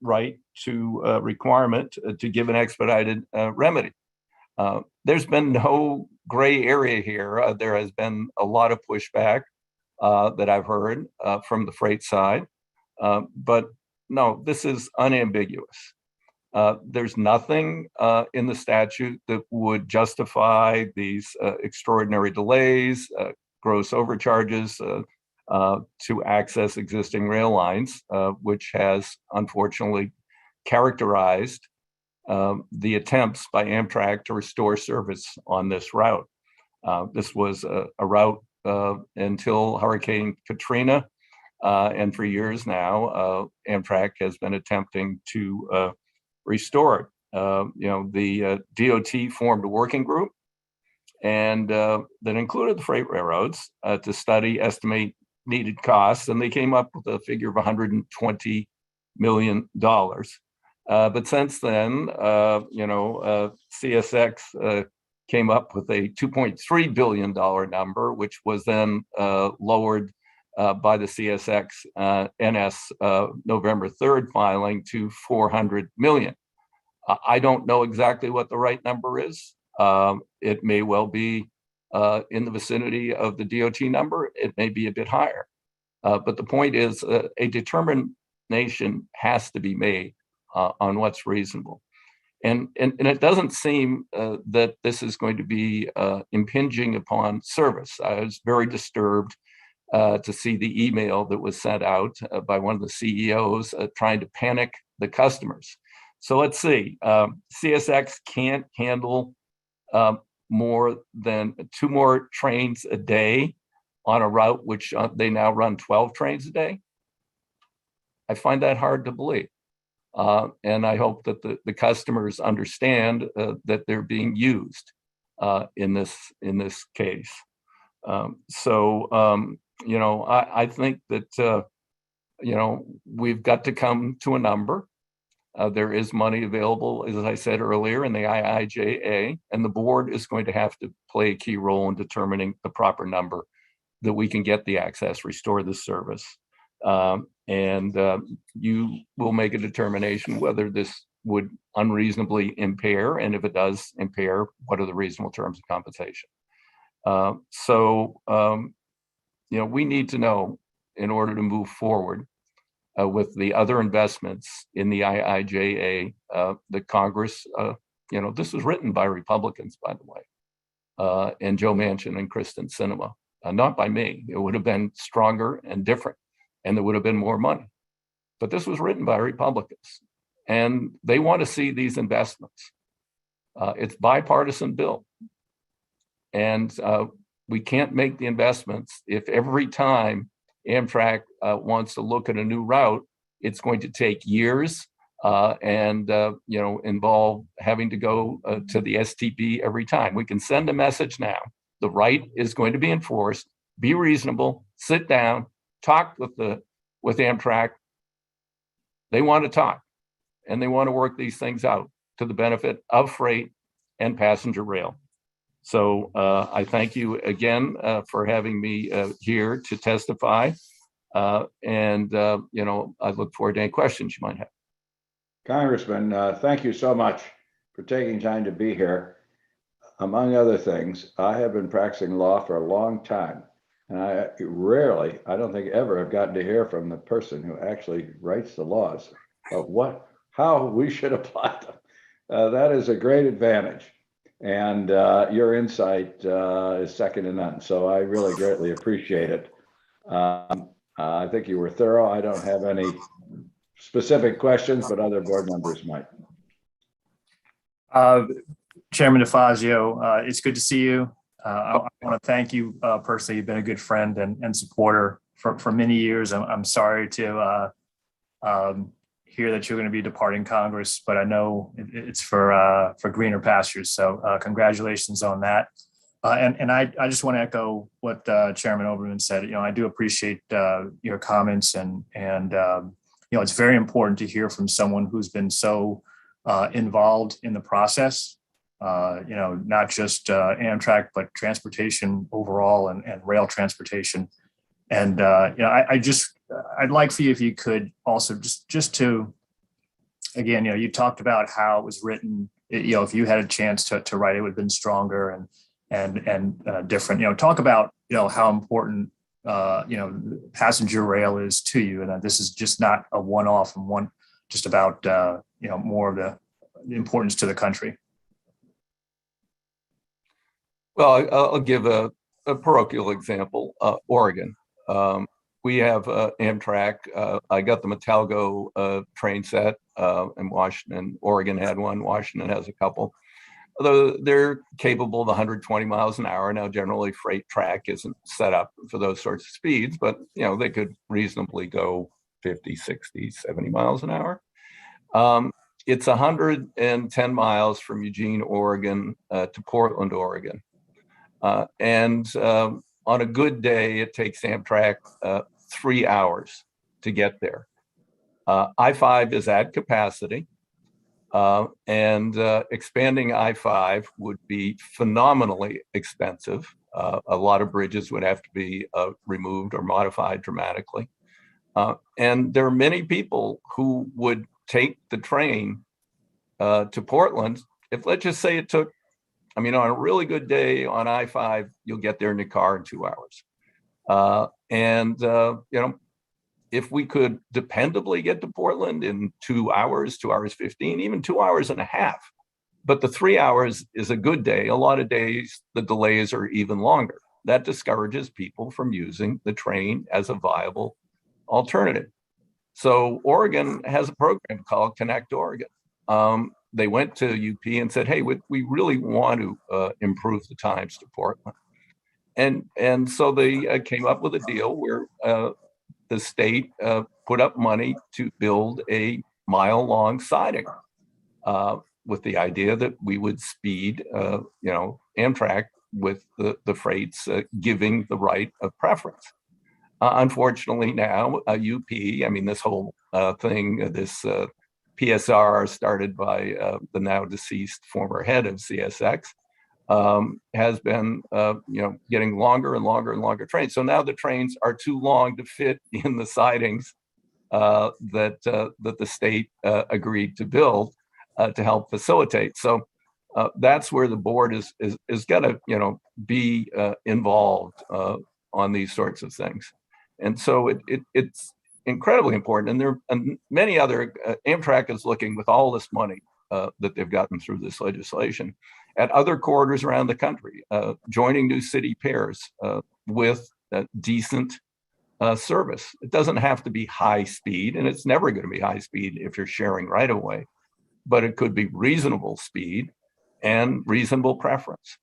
right to requirement to give an expedited remedy. There's been no gray area here. There has been a lot of pushback that I've heard from the freight side, but no, this is unambiguous. There's nothing in the statute that would justify these extraordinary delays, gross overcharges to access existing rail lines, which has unfortunately characterized the attempts by Amtrak to restore service on this route. This was a route until Hurricane Katrina, and for years now, Amtrak has been attempting to restore it. The DOT formed a working group, and that included the freight railroads to estimate needed costs, and they came up with a figure of $120 million. But since then, CSX came up with a $2.3 billion number, which was then lowered by the CSX NS November 3rd filing to $400 million. I don't know exactly what the right number is. It may well be in the vicinity of the DOT number. It may be a bit higher. But the point is a determination has to be made on what's reasonable. And it doesn't seem that this is going to be impinging upon service. I was very disturbed to see the email that was sent out by one of the CEOs trying to panic the customers. So let's see, CSX can't handle more than 2 more trains a day on a route which they now run 12 trains a day. I find that hard to believe. And I hope that the customers understand that they're being used in this case. I think that, we've got to come to a number. There is money available, as I said earlier, in the IIJA, and the board is going to have to play a key role in determining the proper number that we can get the access, restore the service. You will make a determination whether this would unreasonably impair, and if it does impair, what are the reasonable terms of compensation? We need to know, in order to move forward with the other investments in the IIJA, the Congress, this was written by Republicans, by the way, and Joe Manchin and Kristen Sinema, not by me. It would have been stronger and different, and there would have been more money. But this was written by Republicans, and they want to see these investments. It's bipartisan bill, and we can't make the investments if every time Amtrak wants to look at a new route, it's going to take years and involve having to go to the STB every time. We can send a message now. The right is going to be enforced. Be reasonable. Sit down. Talk with Amtrak. They want to talk, and they want to work these things out to the benefit of freight and passenger rail. So I thank you again for having me here to testify. I look forward to any questions you might have. Congressman, thank you so much for taking time to be here. Among other things, I have been practicing law for a long time, and I don't think ever have gotten to hear from the person who actually writes the laws about how we should apply them. That is a great advantage. And your insight is second to none. So I really greatly appreciate it. I think you were thorough. I don't have any specific questions, but other board members might. Chairman DeFazio, it's good to see you. I want to thank you personally. You've been a good friend and supporter for many years. I'm sorry to hear that you're going to be departing Congress, but I know it's for greener pastures. So congratulations on that. And I just want to echo what Chairman Oberman said. I do appreciate your comments, and it's very important to hear from someone who's been so involved in the process. Not just Amtrak, but transportation overall and rail transportation. And I'd like for you, if you could also just to, again, you talked about how it was written. If you had a chance to write it, would have been stronger and different. Talk about how important passenger rail is to you, and that this is just not a one-off and just about more of the importance to the country. Well, I'll give a parochial example. Oregon. We have Amtrak. I got the Metalgo train set in Washington. Oregon had one. Washington has a couple. Although they're capable of 120 miles an hour. Now, generally, freight track isn't set up for those sorts of speeds, but they could reasonably go 50, 60, 70 miles an hour. It's 110 miles from Eugene, Oregon to Portland, Oregon. And on a good day, it takes Amtrak 3 hours to get there. I-5 is at capacity, and expanding I-5 would be phenomenally expensive. A lot of bridges would have to be removed or modified dramatically. And there are many people who would take the train to Portland if, let's just say, it took, on a really good day on I-5, you'll get there in your car in 2 hours. If we could dependably get to Portland in 2 hours, 2 hours 15, even 2 hours and a half, but the 3 hours is a good day. A lot of days, the delays are even longer. That discourages people from using the train as a viable alternative. So Oregon has a program called Connect Oregon. They went to UP and said, hey, we really want to improve the times to Portland. And so they came up with a deal where the state put up money to build a mile-long siding with the idea that we would speed, Amtrak with the freights giving the right of preference. Unfortunately now, UP, this whole thing, this PSR started by the now deceased former head of CSX, has been, getting longer and longer and longer trains. So now the trains are too long to fit in the sidings that the state agreed to build to help facilitate. So that's where the board is going to, be involved on these sorts of things. And so it's incredibly important. And there are many other, Amtrak is looking with all this money that they've gotten through this legislation at other corridors around the country, joining new city pairs with decent service. It doesn't have to be high speed, and it's never going to be high speed if you're sharing right away, but it could be reasonable speed and reasonable preference.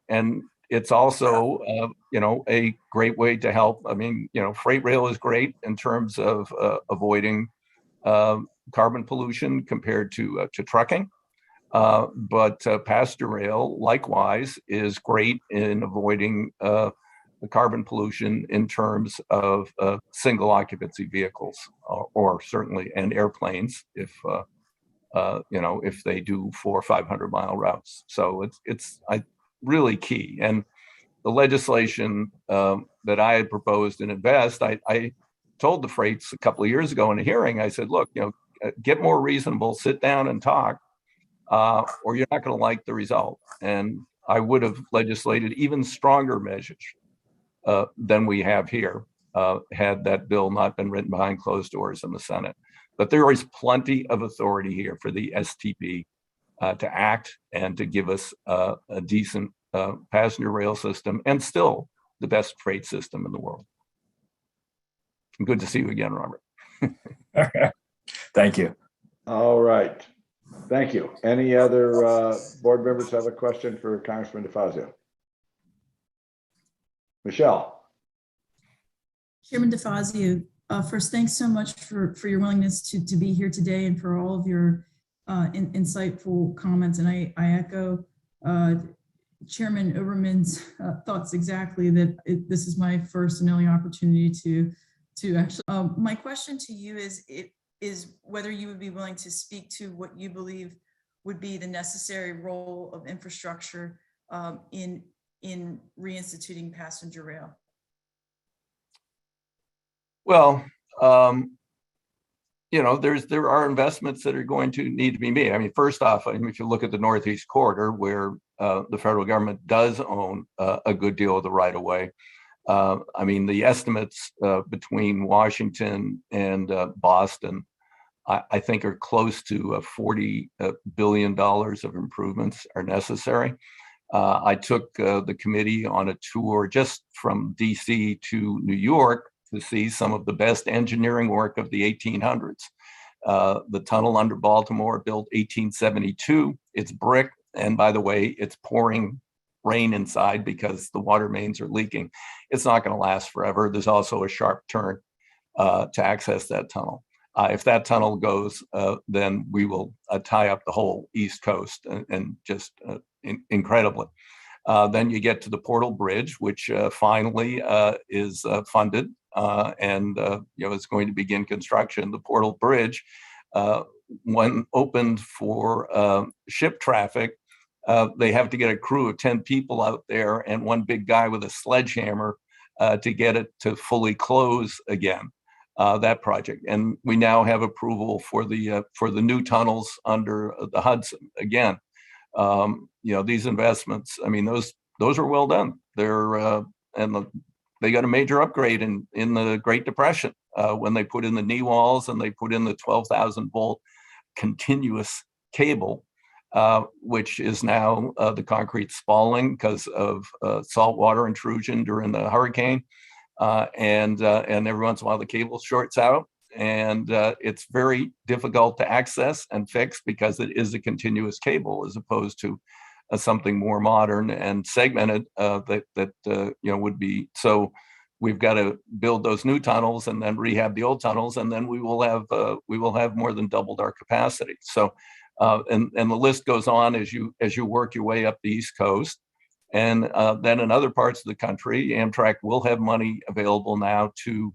And it's also, a great way to help. Freight rail is great in terms of avoiding carbon pollution compared to trucking. But passenger rail, likewise, is great in avoiding the carbon pollution in terms of single occupancy vehicles, or certainly, and airplanes, if they do 400 or 500 mile routes. So it's really key. And the legislation that I had proposed in Invest, I told the freights a couple of years ago in a hearing, I said, look, get more reasonable, sit down and talk, or you're not going to like the result. And I would have legislated even stronger measures than we have here, had that bill not been written behind closed doors in the Senate. But there is plenty of authority here for the STB to act and to give us a decent passenger rail system, and still the best freight system in the world. Good to see you again, Robert. Thank you. All right. Thank you. Any other board members have a question for Congressman DeFazio? Michelle. Chairman DeFazio, first, thanks so much for your willingness to be here today and for all of your insightful comments. And I echo Chairman Oberman's thoughts exactly, that this is my first and only opportunity to actually. My question to you is, is whether you would be willing to speak to what you believe would be the necessary role of infrastructure in reinstituting passenger rail. Well, there are investments that are going to need to be made. I mean, first off, if you look at the Northeast Corridor, where the federal government does own a good deal of the right of way. I mean, the estimates between Washington and Boston, I think, are close to $40 billion of improvements are necessary. I took the committee on a tour just from DC to New York to see some of the best engineering work of the 1800s. The tunnel under Baltimore, built 1872, it's brick. And by the way, it's pouring rain inside because the water mains are leaking. It's not going to last forever. There's also a sharp turn to access that tunnel. If that tunnel goes, then we will tie up the whole East Coast and just incredibly. Then you get to the Portal Bridge, which finally is funded and is going to begin construction. The Portal Bridge, when opened for ship traffic, they have to get a crew of 10 people out there and one big guy with a sledgehammer to get it to fully close again. That project, and we now have approval for the new tunnels under the Hudson. Again, these investments, I mean, those are well done. They got a major upgrade in the Great Depression when they put in the knee walls and they put in the 12,000 volt continuous cable, which is now the concrete spalling because of saltwater intrusion during the hurricane. And every once in a while the cable shorts out, and it's very difficult to access and fix because it is a continuous cable as opposed to something more modern and segmented that would be. So we've got to build those new tunnels and then rehab the old tunnels, and then we will have more than doubled our capacity. So and the list goes on as you work your way up the East Coast. And then in other parts of the country, Amtrak will have money available now to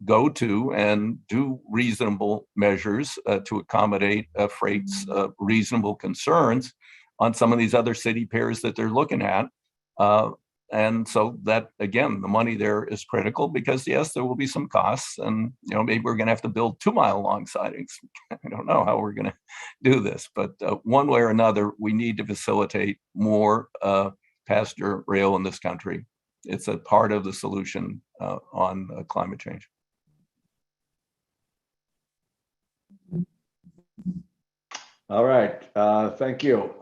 go to and do reasonable measures to accommodate freight's reasonable concerns on some of these other city pairs that they're looking at. And so that, again, the money there is critical because, yes, there will be some costs, and maybe we're going to have to build 2-mile long sidings. I don't know how we're going to do this, but one way or another, we need to facilitate more passenger rail in this country. It's a part of the solution on climate change. All right, thank you.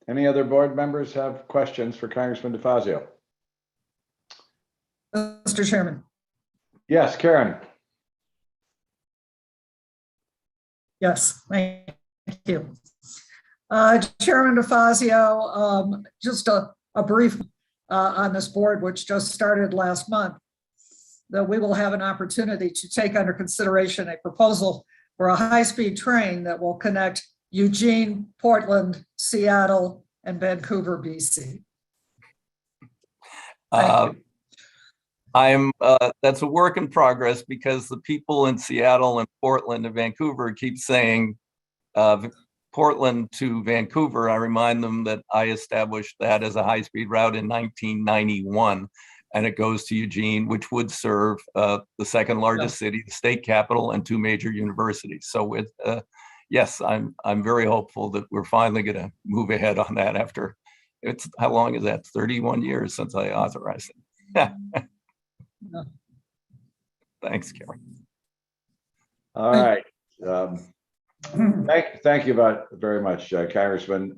Any other board members have questions for Congressman DeFazio? Mr. Chairman. Yes, Karen. Yes, thank you. Chairman DeFazio, just a brief on this board, which just started last month, that we will have an opportunity to take under consideration a proposal for a high-speed train that will connect Eugene, Portland, Seattle, and Vancouver, BC. That's a work in progress because the people in Seattle and Portland and Vancouver keep saying Portland to Vancouver. I remind them that I established that as a high-speed route in 1991, and it goes to Eugene, which would serve the second largest city, the state capital, and 2 major universities. So yes, I'm very hopeful that we're finally going to move ahead on that after how long is that? 31 years since I authorized it. Thanks, Karen. All right. Thank you very much, Congressman.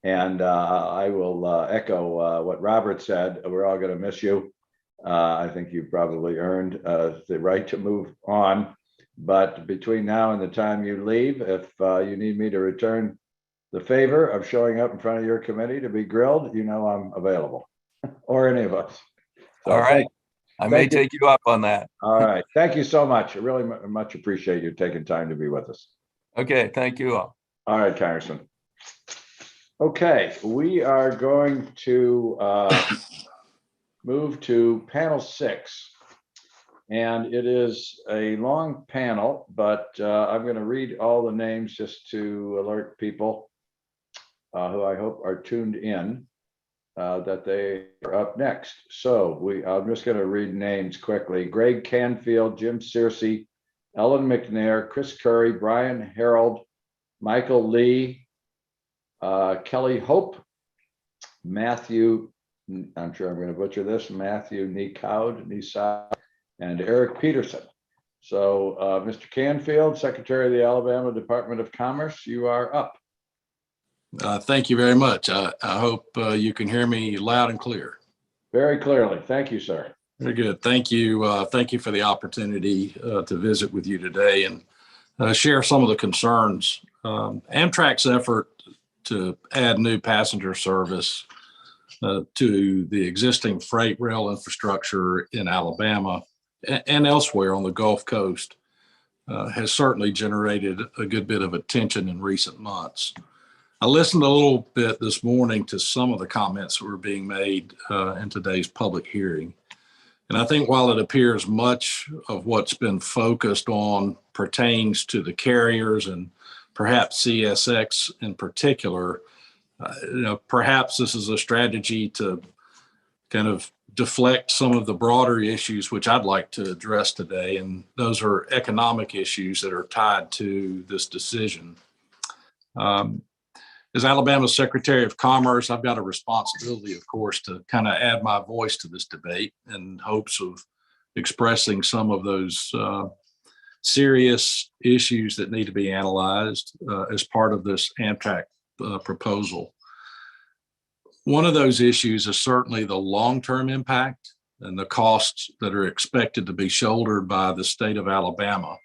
And I will echo what Robert said. We're all going to miss you. I think you probably earned the right to move on. But between now and the time you leave, if you need me to return the favor of showing up in front of your committee to be grilled, I'm available, or any of us. So all right. I may take you up on that. All right. Thank you so much. I really much appreciate you taking time to be with us. Okay. Thank you all. All right, Congressman. Okay, we are going to move to panel 6. And it is a long panel, but I'm going to read all the names just to alert people who I hope are tuned in that they are up next. So I'm just going to read names quickly. Greg Canfield, Jim Searcy, Ellen McNair, Chris Curry, Brian Harold, Michael Lee, Kelly Hope, Matthew, I'm sure I'm going to butcher this, Matthew Nisad, and Eric Peterson. So Mr. Canfield, Secretary of the Alabama Department of Commerce, you are up. Thank you very much. I hope you can hear me loud and clear. Very clearly. Thank you, sir. Very good. Thank you. Thank you for the opportunity to visit with you today and share some of the concerns. Amtrak's effort to add new passenger service to the existing freight rail infrastructure in Alabama and elsewhere on the Gulf Coast has certainly generated a good bit of attention in recent months. I listened a little bit this morning to some of the comments that were being made in today's public hearing. And I think while it appears much of what's been focused on pertains to the carriers and perhaps CSX in particular, perhaps this is a strategy to kind of deflect some of the broader issues which I'd like to address today. And those are economic issues that are tied to this decision. As Alabama's Secretary of Commerce, I've got a responsibility, of course, to kind of add my voice to this debate in hopes of expressing some of those serious issues that need to be analyzed as part of this Amtrak proposal. One of those issues is certainly the long-term impact and the costs that are expected to be shouldered by the state of Alabama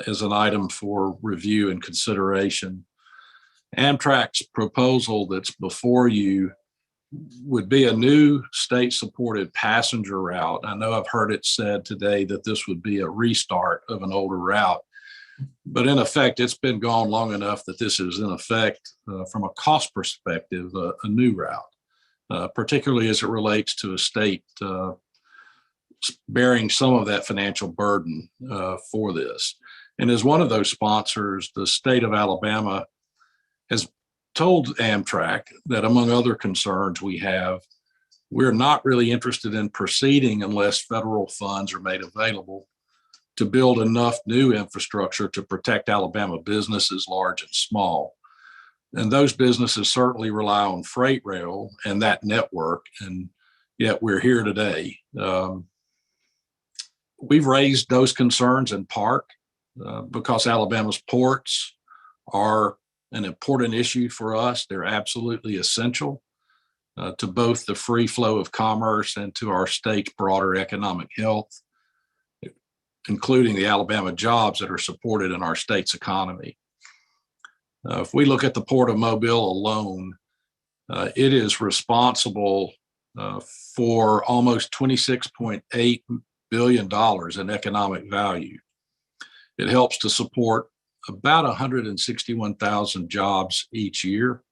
as an item for review and consideration. Amtrak's proposal that's before you would be a new state-supported passenger route. I know I've heard it said today that this would be a restart of an older route, but in effect, it's been gone long enough that this is in effect, from a cost perspective, a new route, particularly as it relates to a state bearing some of that financial burden for this. And as one of those sponsors, the state of Alabama has told Amtrak that among other concerns we have, we're not really interested in proceeding unless federal funds are made available to build enough new infrastructure to protect Alabama businesses, large and small. And those businesses certainly rely on freight rail and that network, and yet we're here today. We've raised those concerns in part because Alabama's ports are an important issue for us. They're absolutely essential to both the free flow of commerce and to our state's broader economic health, including the Alabama jobs that are supported in our state's economy. If we look at the Port of Mobile alone, it is responsible for almost $26.8 billion in economic value. It helps to support about 161,000 jobs each year.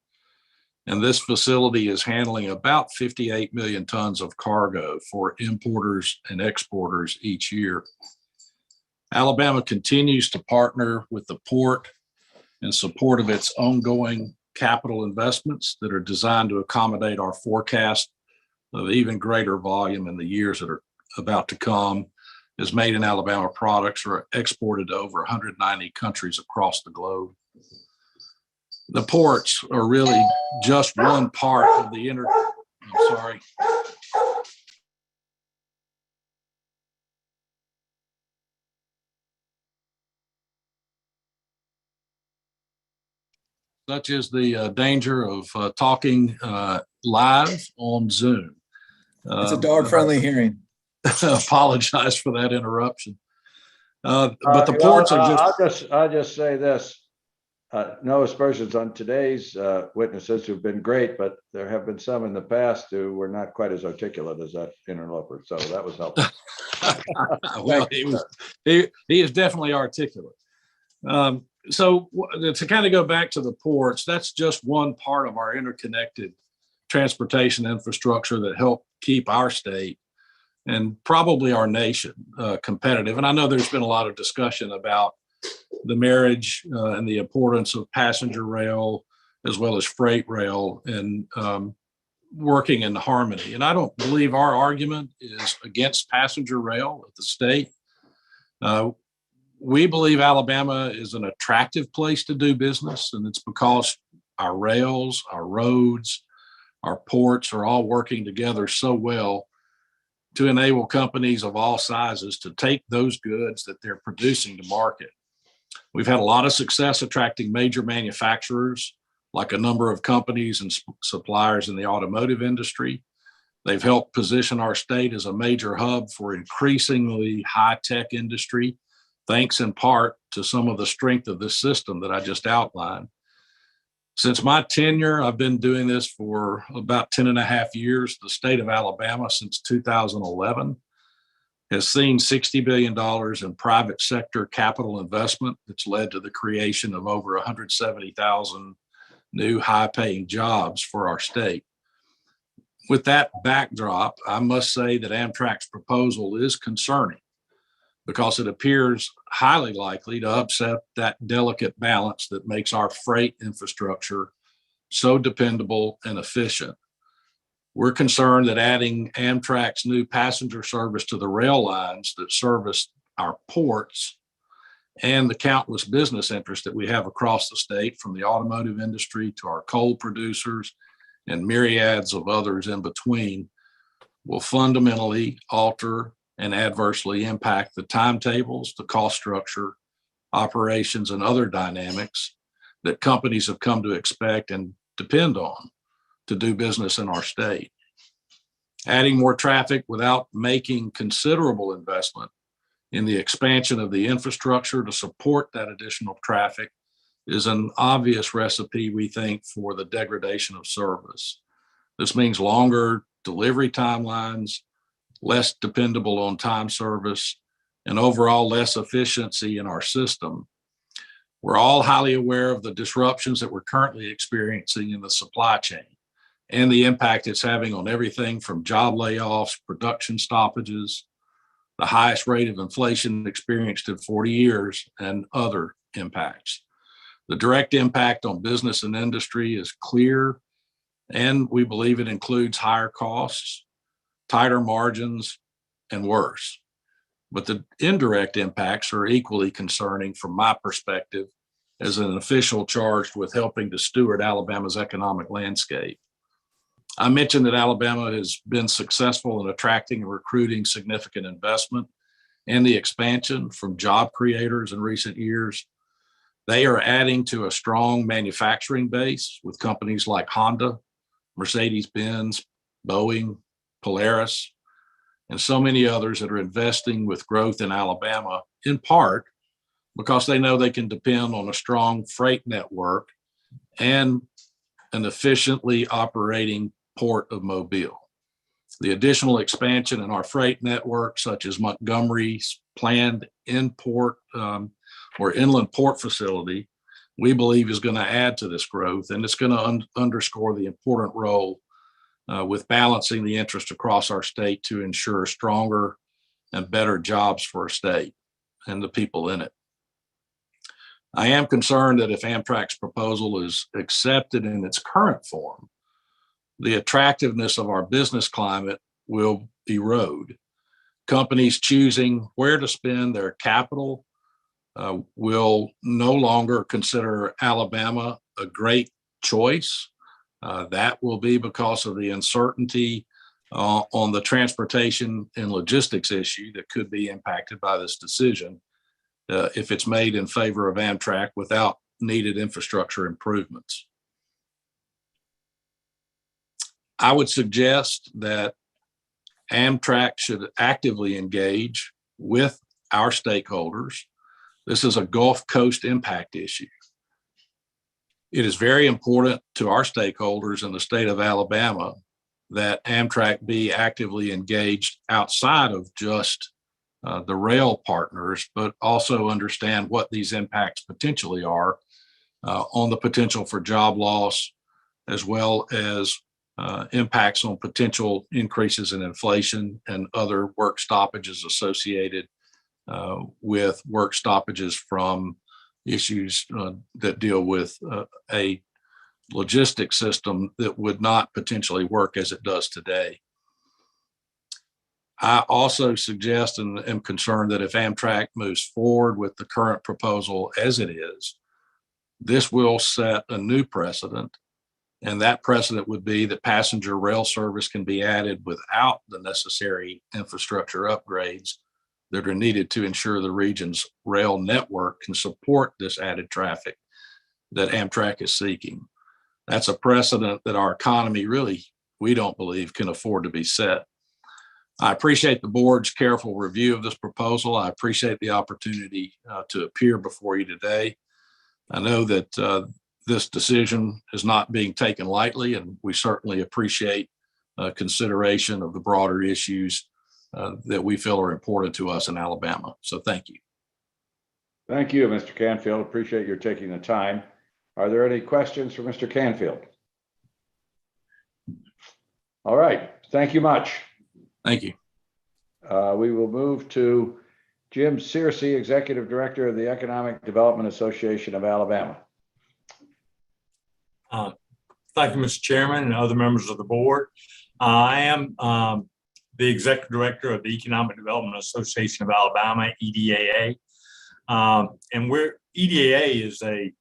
And this facility is handling about 58 million tons of cargo for importers and exporters each year. Alabama continues to partner with the port in support of its ongoing capital investments that are designed to accommodate our forecast of even greater volume in the years that are about to come, as made in Alabama products are exported to over 190 countries across the globe. The ports are really just one part of the such as the danger of talking live on Zoom. It's a dog-friendly hearing. Apologize for that interruption. But the ports are just. I'll just say this. No aspersions on today's witnesses who've been great, but there have been some in the past who were not quite as articulate as that interloper. So that was helpful. Well, he is definitely articulate. So to kind of go back to the ports, that's just one part of our interconnected transportation infrastructure that help keep our state and probably our nation competitive. And I know there's been a lot of discussion about the marriage and the importance of passenger rail as well as freight rail and working in harmony. And I don't believe our argument is against passenger rail at the state. We believe Alabama is an attractive place to do business, and it's because our rails, our roads, our ports are all working together so well to enable companies of all sizes to take those goods that they're producing to market. We've had a lot of success attracting major manufacturers, like a number of companies and suppliers in the automotive industry. They've helped position our state as a major hub for increasingly high-tech industry, thanks in part to some of the strength of this system that I just outlined. Since my tenure, I've been doing this for about 10 and a half years. The state of Alabama, since 2011, has seen $60 billion in private sector capital investment that's led to the creation of over 170,000 new high-paying jobs for our state. With that backdrop, I must say that Amtrak's proposal is concerning because it appears highly likely to upset that delicate balance that makes our freight infrastructure so dependable and efficient. We're concerned that adding Amtrak's new passenger service to the rail lines that service our ports and the countless business interests that we have across the state, from the automotive industry to our coal producers and myriads of others in between, will fundamentally alter and adversely impact the timetables, the cost structure, operations, and other dynamics that companies have come to expect and depend on to do business in our state. Adding more traffic without making considerable investment in the expansion of the infrastructure to support that additional traffic is an obvious recipe, we think, for the degradation of service. This means longer delivery timelines, less dependable on-time service, and overall less efficiency in our system. We're all highly aware of the disruptions that we're currently experiencing in the supply chain and the impact it's having on everything from job layoffs, production stoppages, the highest rate of inflation experienced in 40 years, and other impacts. The direct impact on business and industry is clear, and we believe it includes higher costs, tighter margins, and worse. But the indirect impacts are equally concerning from my perspective as an official charged with helping to steward Alabama's economic landscape. I mentioned that Alabama has been successful in attracting and recruiting significant investment and the expansion from job creators in recent years. They are adding to a strong manufacturing base with companies like Honda, Mercedes-Benz, Boeing, Polaris, and so many others that are investing with growth in Alabama, in part because they know they can depend on a strong freight network and an efficiently operating port of Mobile. The additional expansion in our freight network, such as Montgomery's planned inland port facility, we believe is going to add to this growth, and it's going to underscore the important role with balancing the interest across our state to ensure stronger and better jobs for our state and the people in it. I am concerned that if Amtrak's proposal is accepted in its current form, the attractiveness of our business climate will erode. Companies choosing where to spend their capital will no longer consider Alabama a great choice. That will be because of the uncertainty on the transportation and logistics issue that could be impacted by this decision if it's made in favor of Amtrak without needed infrastructure improvements. I would suggest that Amtrak should actively engage with our stakeholders. This is a Gulf Coast impact issue. It is very important to our stakeholders in the state of Alabama that Amtrak be actively engaged outside of just the rail partners, but also understand what these impacts potentially are on the potential for job loss, as well as impacts on potential increases in inflation and other work stoppages associated with work stoppages from issues that deal with a logistic system that would not potentially work as it does today. I also suggest and am concerned that if Amtrak moves forward with the current proposal as it is, this will set a new precedent. And that precedent would be that passenger rail service can be added without the necessary infrastructure upgrades that are needed to ensure the region's rail network can support this added traffic that Amtrak is seeking. That's a precedent that our economy really, we don't believe, can afford to be set. I appreciate the board's careful review of this proposal. I appreciate the opportunity to appear before you today. I know that this decision is not being taken lightly, and we certainly appreciate consideration of the broader issues that we feel are important to us in Alabama. So thank you. Thank you, Mr. Canfield. Appreciate your taking the time. Are there any questions for Mr. Canfield? All right, thank you much. Thank you. We will move to Jim Searcy, Executive Director of the Economic Development Association of Alabama. Thank you, Mr. Chairman and other members of the board. I am the Executive Director of the Economic Development Association of Alabama, EDAA. And EDAA is a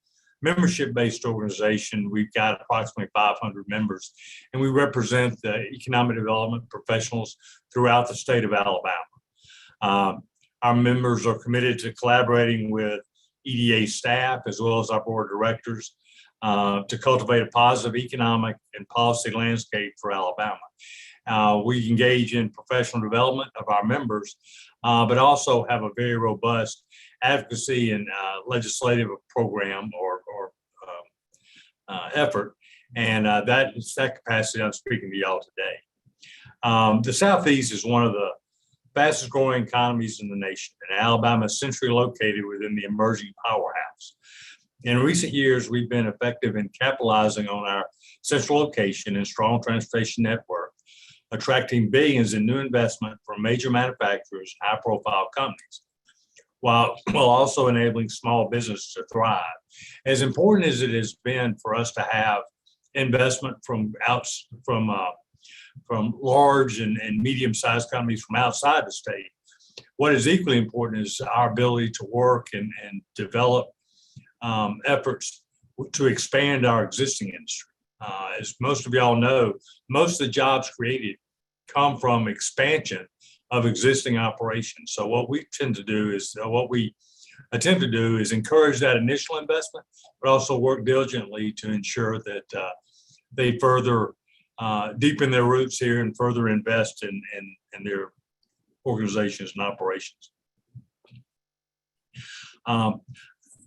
membership-based organization. We've got approximately 500 members, and we represent the economic development professionals throughout the state of Alabama. Our members are committed to collaborating with EDA staff as well as our board of directors to cultivate a positive economic and policy landscape for Alabama. We engage in professional development of our members, but also have a very robust advocacy and legislative program or effort. And that is that capacity I'm speaking to y'all today. The Southeast is one of the fastest growing economies in the nation, and Alabama is centrally located within the emerging powerhouse. In recent years, we've been effective in capitalizing on our central location and strong transportation network, attracting billions in new investment from major manufacturers and high-profile companies, while also enabling small business to thrive. As important as it has been for us to have investment from large and medium-sized companies from outside the state, what is equally important is our ability to work and develop efforts to expand our existing industry. As most of y'all know, most of the jobs created come from expansion of existing operations. So what we attempt to do is encourage that initial investment, but also work diligently to ensure that they further deepen their roots here and further invest in their organizations and operations.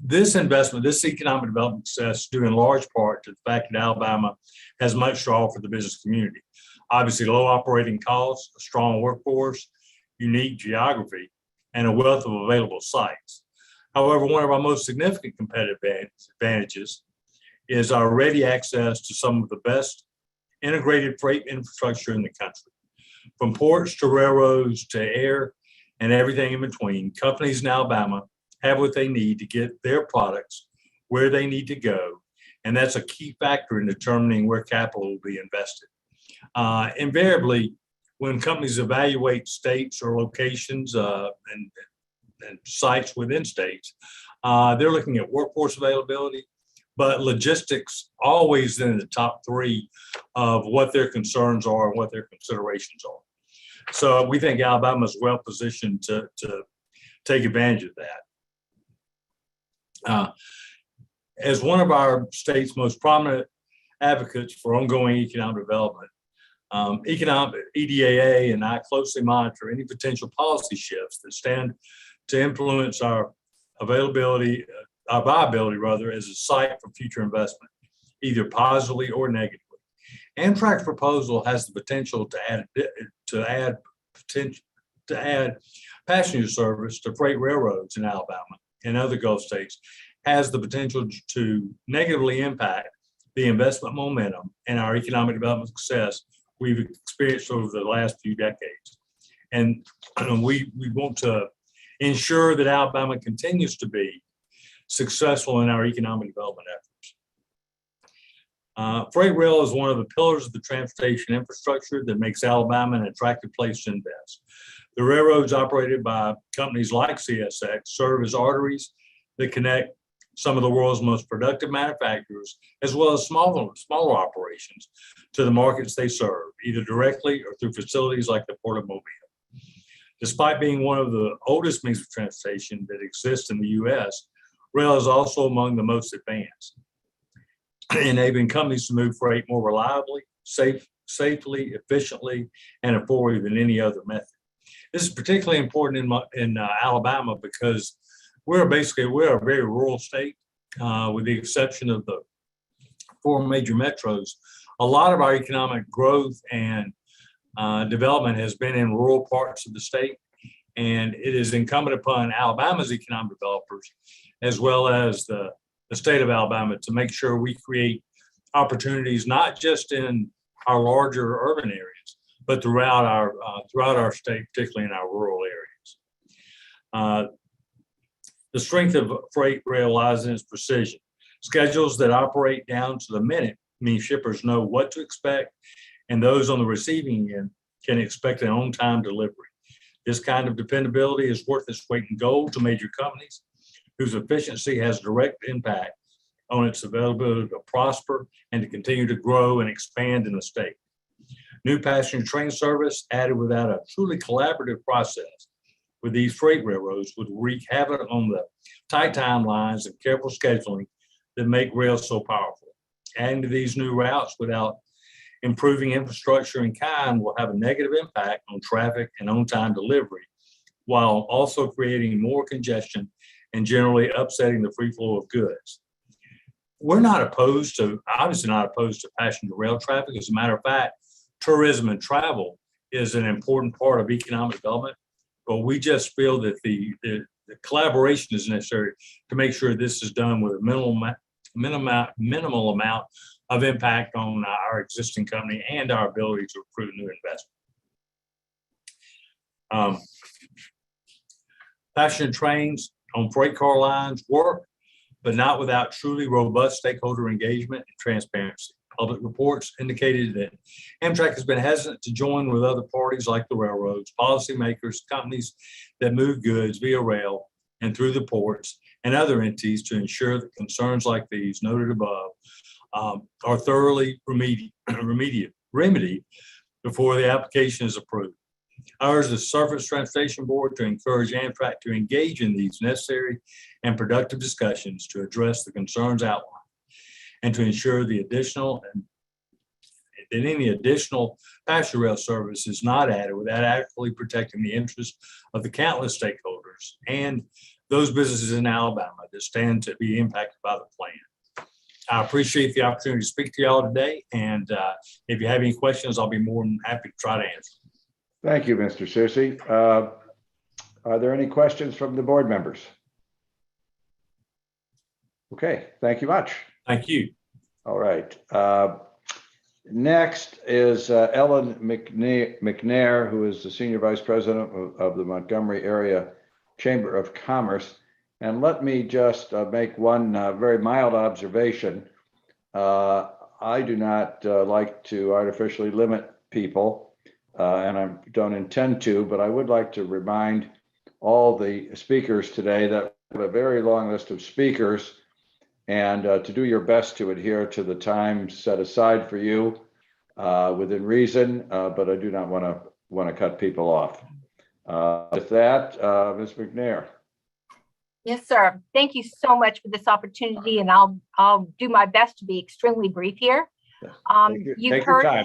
This investment, this economic development success is due in large part to the fact that Alabama has much to offer the business community. Obviously, low operating costs, a strong workforce, unique geography, and a wealth of available sites. However, one of our most significant competitive advantages is our ready access to some of the best integrated freight infrastructure in the country. From ports to railroads to air and everything in between, companies in Alabama have what they need to get their products where they need to go. And that's a key factor in determining where capital will be invested. Invariably, when companies evaluate states or locations and sites within states, they're looking at workforce availability, but logistics always in the top three of what their concerns are and what their considerations are. So we think Alabama is well positioned to take advantage of that. As one of our state's most prominent advocates for ongoing economic development, EDAA and I closely monitor any potential policy shifts that stand to influence our viability as a site for future investment, either positively or negatively. Amtrak's proposal has the potential to add passenger service to freight railroads in Alabama and other Gulf states, has the potential to negatively impact the investment momentum and our economic development success we've experienced over the last few decades. And we want to ensure that Alabama continues to be successful in our economic development efforts. Freight rail is one of the pillars of the transportation infrastructure that makes Alabama an attractive place to invest. The railroads operated by companies like CSX serve as arteries that connect some of the world's most productive manufacturers, as well as smaller operations, to the markets they serve, either directly or through facilities like the Port of Mobile. Despite being one of the oldest means of transportation that exists in the U.S., rail is also among the most advanced, enabling companies to move freight more reliably, safely, efficiently, and affordably than any other method. This is particularly important in Alabama because we're a very rural state, with the exception of the 4 major metros. A lot of our economic growth and development has been in rural parts of the state, and it is incumbent upon Alabama's economic developers, as well as the state of Alabama, to make sure we create opportunities not just in our larger urban areas, but throughout our state, particularly in our rural areas. The strength of freight rail lies in its precision. Schedules that operate down to the minute mean shippers know what to expect, and those on the receiving end can expect an on-time delivery. This kind of dependability is worth its weight in gold to major companies whose efficiency has direct impact on its availability to prosper and to continue to grow and expand in the state. New passenger train service added without a truly collaborative process with these freight railroads would wreak havoc on the tight timelines and careful scheduling that make rail so powerful. Adding to these new routes without improving infrastructure in kind will have a negative impact on traffic and on-time delivery, while also creating more congestion and generally upsetting the free flow of goods. We're obviously not opposed to passenger rail traffic. As a matter of fact, tourism and travel is an important part of economic development, but we just feel that the collaboration is necessary to make sure this is done with a minimal amount of impact on our existing company and our ability to recruit new investment. Passenger trains on freight car lines work, but not without truly robust stakeholder engagement and transparency. Public reports indicated that Amtrak has been hesitant to join with other parties like the railroads, policymakers, companies that move goods via rail and through the ports, and other entities to ensure that concerns like these noted above are thoroughly remedied before the application is approved. Ours is the Surface Transportation Board to encourage Amtrak to engage in these necessary and productive discussions to address the concerns outlined and to ensure that any additional passenger rail service is not added without adequately protecting the interests of the countless stakeholders and those businesses in Alabama that stand to be impacted by the plan. I appreciate the opportunity to speak to y'all today, and if you have any questions, I'll be more than happy to try to answer. Thank you, Mr. Searcy. Are there any questions from the board members? Okay, thank you much. Thank you. All right. Next is Ellen McNair, who is the Senior Vice President of the Montgomery Area Chamber of Commerce. And let me just make one very mild observation. I do not like to artificially limit people, and I don't intend to, but I would like to remind all the speakers today that we have a very long list of speakers, and to do your best to adhere to the time set aside for you within reason, but I do not want to cut people off. With that, Ms. McNair. Yes, sir. Thank you so much for this opportunity, and I'll do my best to be extremely brief here. Take your time.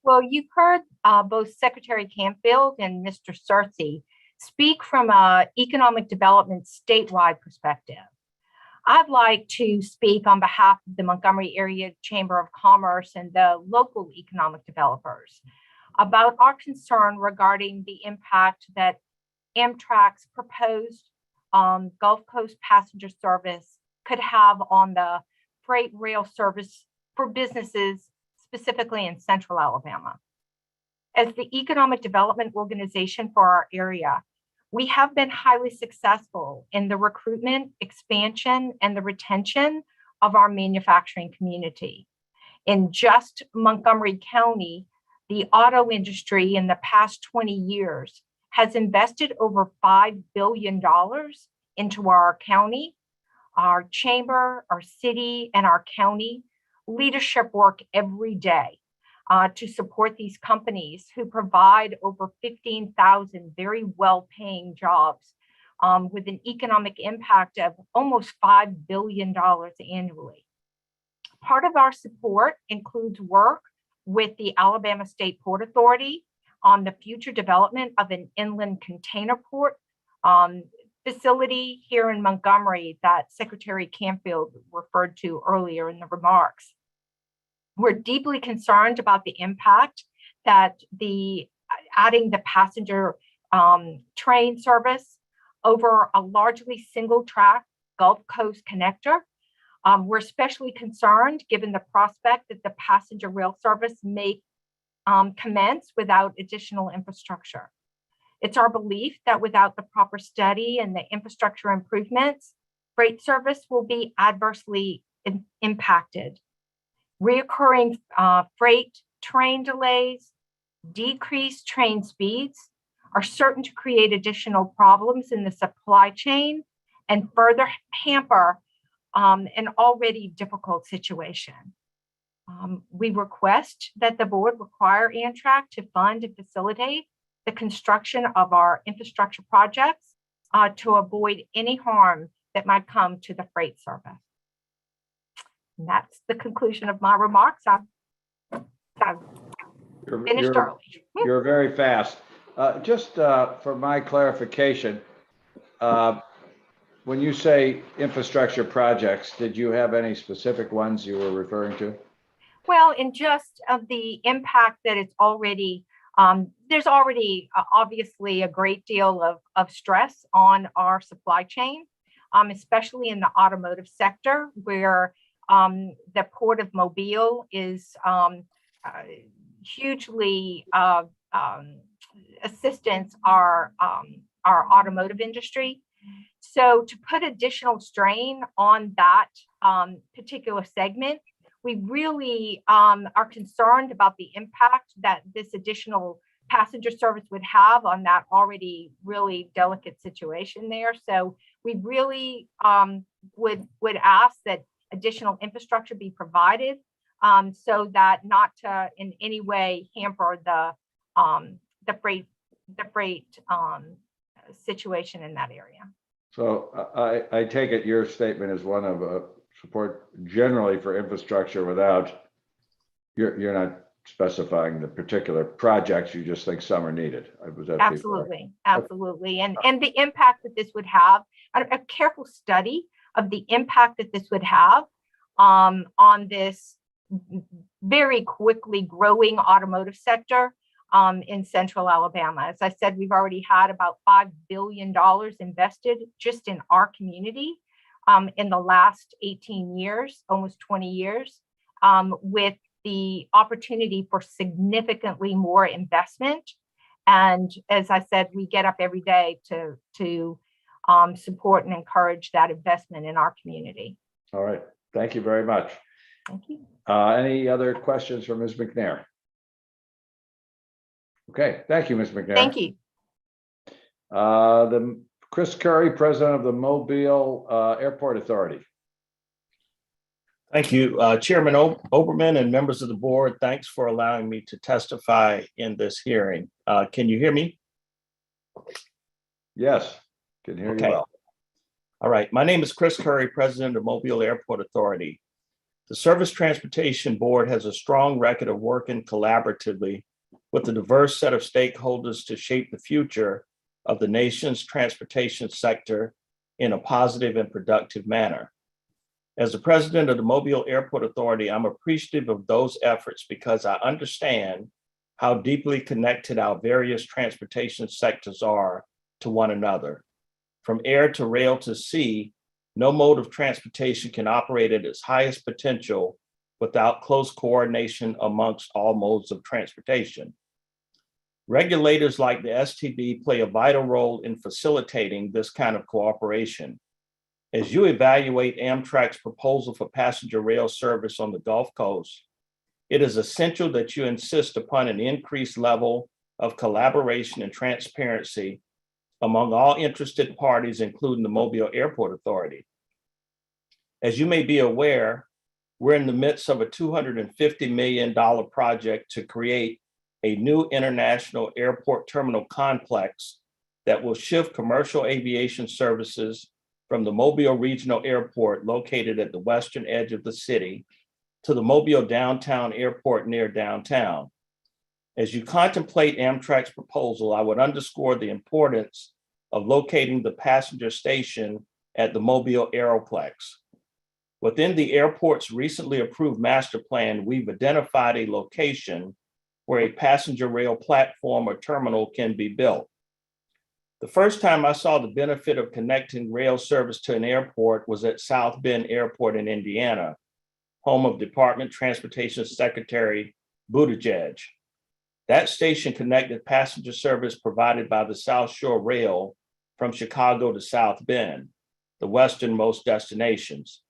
Well, you've heard both Secretary Campfield and Mr. Searcy speak from an economic development statewide perspective. I'd like to speak on behalf of the Montgomery Area Chamber of Commerce and the local economic developers about our concern regarding the impact that Amtrak's proposed Gulf Coast passenger service could have on the freight rail service for businesses, specifically in Central Alabama. As the economic development organization for our area, we have been highly successful in the recruitment, expansion, and the retention of our manufacturing community. In just Montgomery County, the auto industry in the past 20 years has invested over $5 billion into our county, our chamber, our city, and our county leadership work every day to support these companies who provide over 15,000 very well-paying jobs with an economic impact of almost $5 billion annually. Part of our support includes work with the Alabama State Port Authority on the future development of an inland container port facility here in Montgomery that Secretary Campfield referred to earlier in the remarks. We're deeply concerned about the impact that adding the passenger train service over a largely single track Gulf Coast connector. We're especially concerned given the prospect that the passenger rail service may commence without additional infrastructure. It's our belief that without the proper study and the infrastructure improvements, freight service will be adversely impacted. Reoccurring freight train delays, decreased train speeds are certain to create additional problems in the supply chain and further hamper an already difficult situation. We request that the board require Amtrak to fund and facilitate the construction of our infrastructure projects to avoid any harm that might come to the freight service. And that's the conclusion of my remarks. I'm finished early. You're very fast. Just for my clarification, when you say infrastructure projects, did you have any specific ones you were referring to? Well, in just the impact that it's already, there's already obviously a great deal of stress on our supply chain, especially in the automotive sector, where the Port of Mobile is hugely assistance our automotive industry. So to put additional strain on that particular segment, we really are concerned about the impact that this additional passenger service would have on that already really delicate situation there. So we really would ask that additional infrastructure be provided so that not to in any way hamper the freight situation in that area. So I take it your statement is one of support generally for infrastructure without, you're not specifying the particular projects, you just think some are needed. Absolutely, absolutely. And the impact that this would have, a careful study of the impact that this would have on this very quickly growing automotive sector in Central Alabama. As I said, we've already had about $5 billion invested just in our community in the last 18 years, almost 20 years, with the opportunity for significantly more investment. And as I said, we get up every day to support and encourage that investment in our community. All right. Thank you very much. Thank you. Any other questions for Ms. McNair? Okay. Thank you, Ms. McNair. Thank you. The Chris Curry, President of the Mobile Airport Authority. Thank you, Chairman Oberman and members of the board. Thanks for allowing me to testify in this hearing. Can you hear me? Yes, can hear you well. All right. My name is Chris Curry, President of Mobile Airport Authority. The Surface Transportation Board has a strong record of working collaboratively with a diverse set of stakeholders to shape the future of the nation's transportation sector in a positive and productive manner. As the president of the Mobile Airport Authority, I'm appreciative of those efforts because I understand how deeply connected our various transportation sectors are to one another. From air to rail to sea, No mode of transportation can operate at its highest potential without close coordination amongst all modes of transportation. Regulators like the STB play a vital role in facilitating this kind of cooperation. As you evaluate Amtrak's proposal for passenger rail service on the Gulf Coast, it is essential that you insist upon an increased level of collaboration and transparency among all interested parties, including the Mobile Airport Authority. As you may be aware, we're in the midst of a $250 million project to create a new international airport terminal complex that will shift commercial aviation services from the Mobile Regional Airport located at the western edge of the city to the Mobile Downtown Airport near downtown. As you contemplate Amtrak's proposal, I would underscore the importance of locating the passenger station at the Mobile Aeroplex. Within the airport's recently approved master plan, we've identified a location where a passenger rail platform or terminal can be built. The first time I saw the benefit of connecting rail service to an airport was at South Bend Airport in Indiana, home of Department of Transportation Secretary Buttigieg. That station connected passenger service provided by the South Shore Rail from Chicago to South Bend, the westernmost destinations.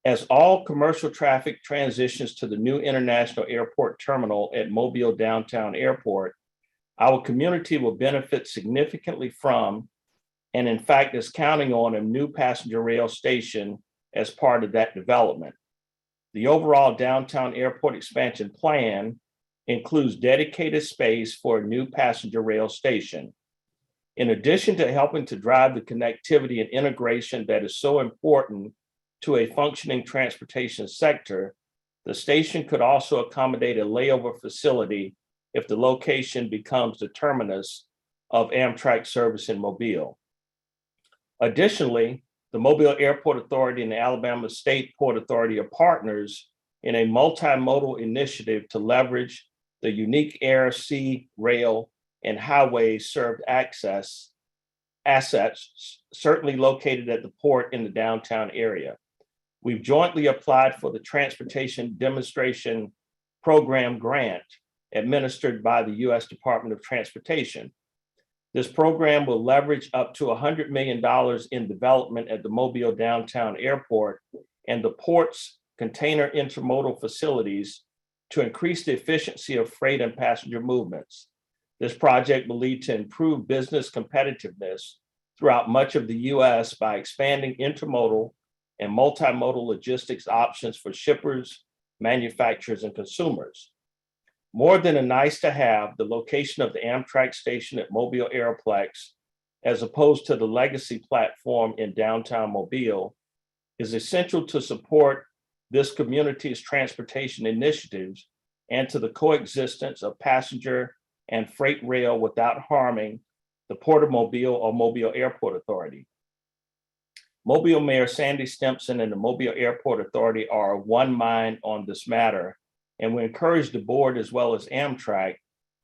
As all commercial traffic transitions to the new international airport terminal at Mobile Downtown Airport, our community will benefit significantly from, and in fact is counting on, a new passenger rail station as part of that development. The overall downtown airport expansion plan includes dedicated space for a new passenger rail station. In addition to helping to drive the connectivity and integration that is so important to a functioning transportation sector, the station could also accommodate a layover facility if the location becomes the terminus of Amtrak service in Mobile. Additionally, the Mobile Airport Authority and the Alabama State Port Authority are partners in a multimodal initiative to leverage the unique air, sea, rail, and highway served assets certainly located at the port in the downtown area. We've jointly applied for the Transportation Demonstration Program grant administered by the U.S. Department of Transportation. This program will leverage up to $100 million in development at the Mobile Downtown Airport and the port's container intermodal facilities to increase the efficiency of freight and passenger movements. This project will lead to improved business competitiveness throughout much of the U.S. by expanding intermodal and multimodal logistics options for shippers, manufacturers, and consumers. More than a nice to have, the location of the Amtrak station at Mobile Aeroplex, as opposed to the legacy platform in downtown Mobile, is essential to support this community's transportation initiatives and to the coexistence of passenger and freight rail without harming the Port of Mobile or Mobile Airport Authority. Mobile Mayor Sandy Stimpson and the Mobile Airport Authority are of one mind on this matter, and we encourage the board as well as Amtrak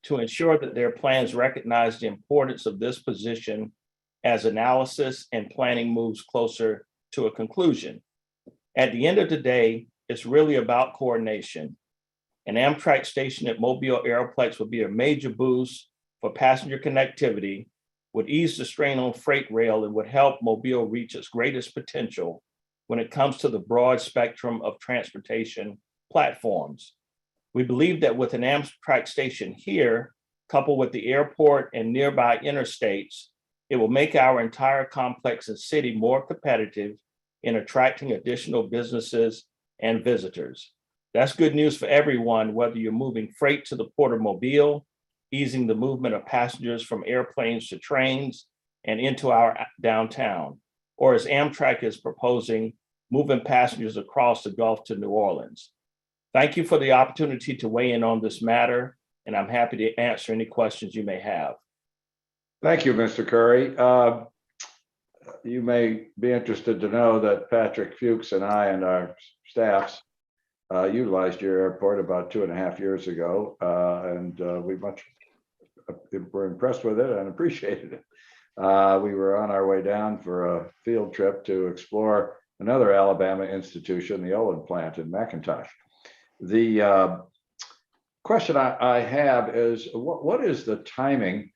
to ensure that their plans recognize the importance of this position as analysis and planning moves closer to a conclusion. At the end of the day, it's really about coordination. An Amtrak station at Mobile Aeroplex would be a major boost for passenger connectivity, would ease the strain on freight rail, and would help Mobile reach its greatest potential when it comes to the broad spectrum of transportation platforms. We believe that with an Amtrak station here, coupled with the airport and nearby interstates, it will make our entire complex and city more competitive in attracting additional businesses and visitors. That's good news for everyone, whether you're moving freight to the Port of Mobile, easing the movement of passengers from airplanes to trains and into our downtown, or as Amtrak is proposing, moving passengers across the Gulf to New Orleans. Thank you for the opportunity to weigh in on this matter, and I'm happy to answer any questions you may have. Thank you, Mr. Curry. You may be interested to know that Patrick Fuchs and I and our staffs utilized your airport about 2.5 years ago, and we were impressed with it and appreciated it. We were on our way down for a field trip to explore another Alabama institution, the Olin plant in McIntosh. The question I have is, what is the timing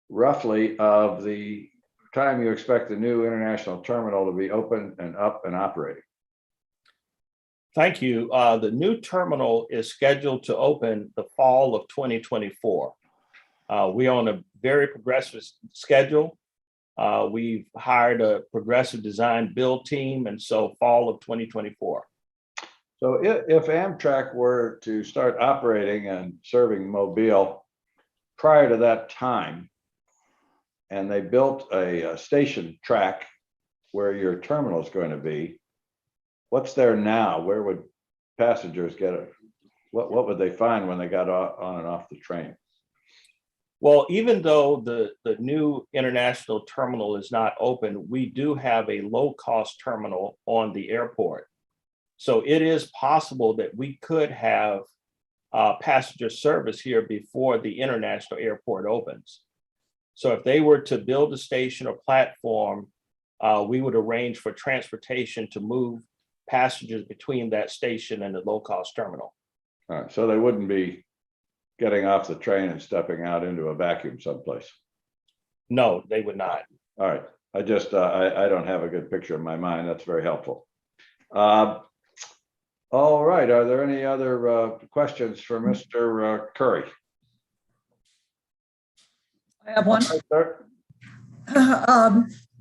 roughly of the time you expect the new international terminal to be open and up and operating? Thank you. The new terminal is scheduled to open the fall of 2024. We're on a very progressive schedule. We've hired a progressive design build team, and so fall of 2024. So if Amtrak were to start operating and serving Mobile prior to that time, and they built a station track where your terminal is going to be, what's there now? Where would passengers get it? What would they find when they got on and off the train? Well, even though the new international terminal is not open, we do have a low-cost terminal on the airport. So it is possible that we could have passenger service here before the international airport opens. So if they were to build a station or platform, we would arrange for transportation to move passengers between that station and the low-cost terminal. All right, so they wouldn't be getting off the train and stepping out into a vacuum someplace? No, they would not. All right, I just, I don't have a good picture in my mind. That's very helpful. All right, are there any other questions for Mr. Curry? I have one.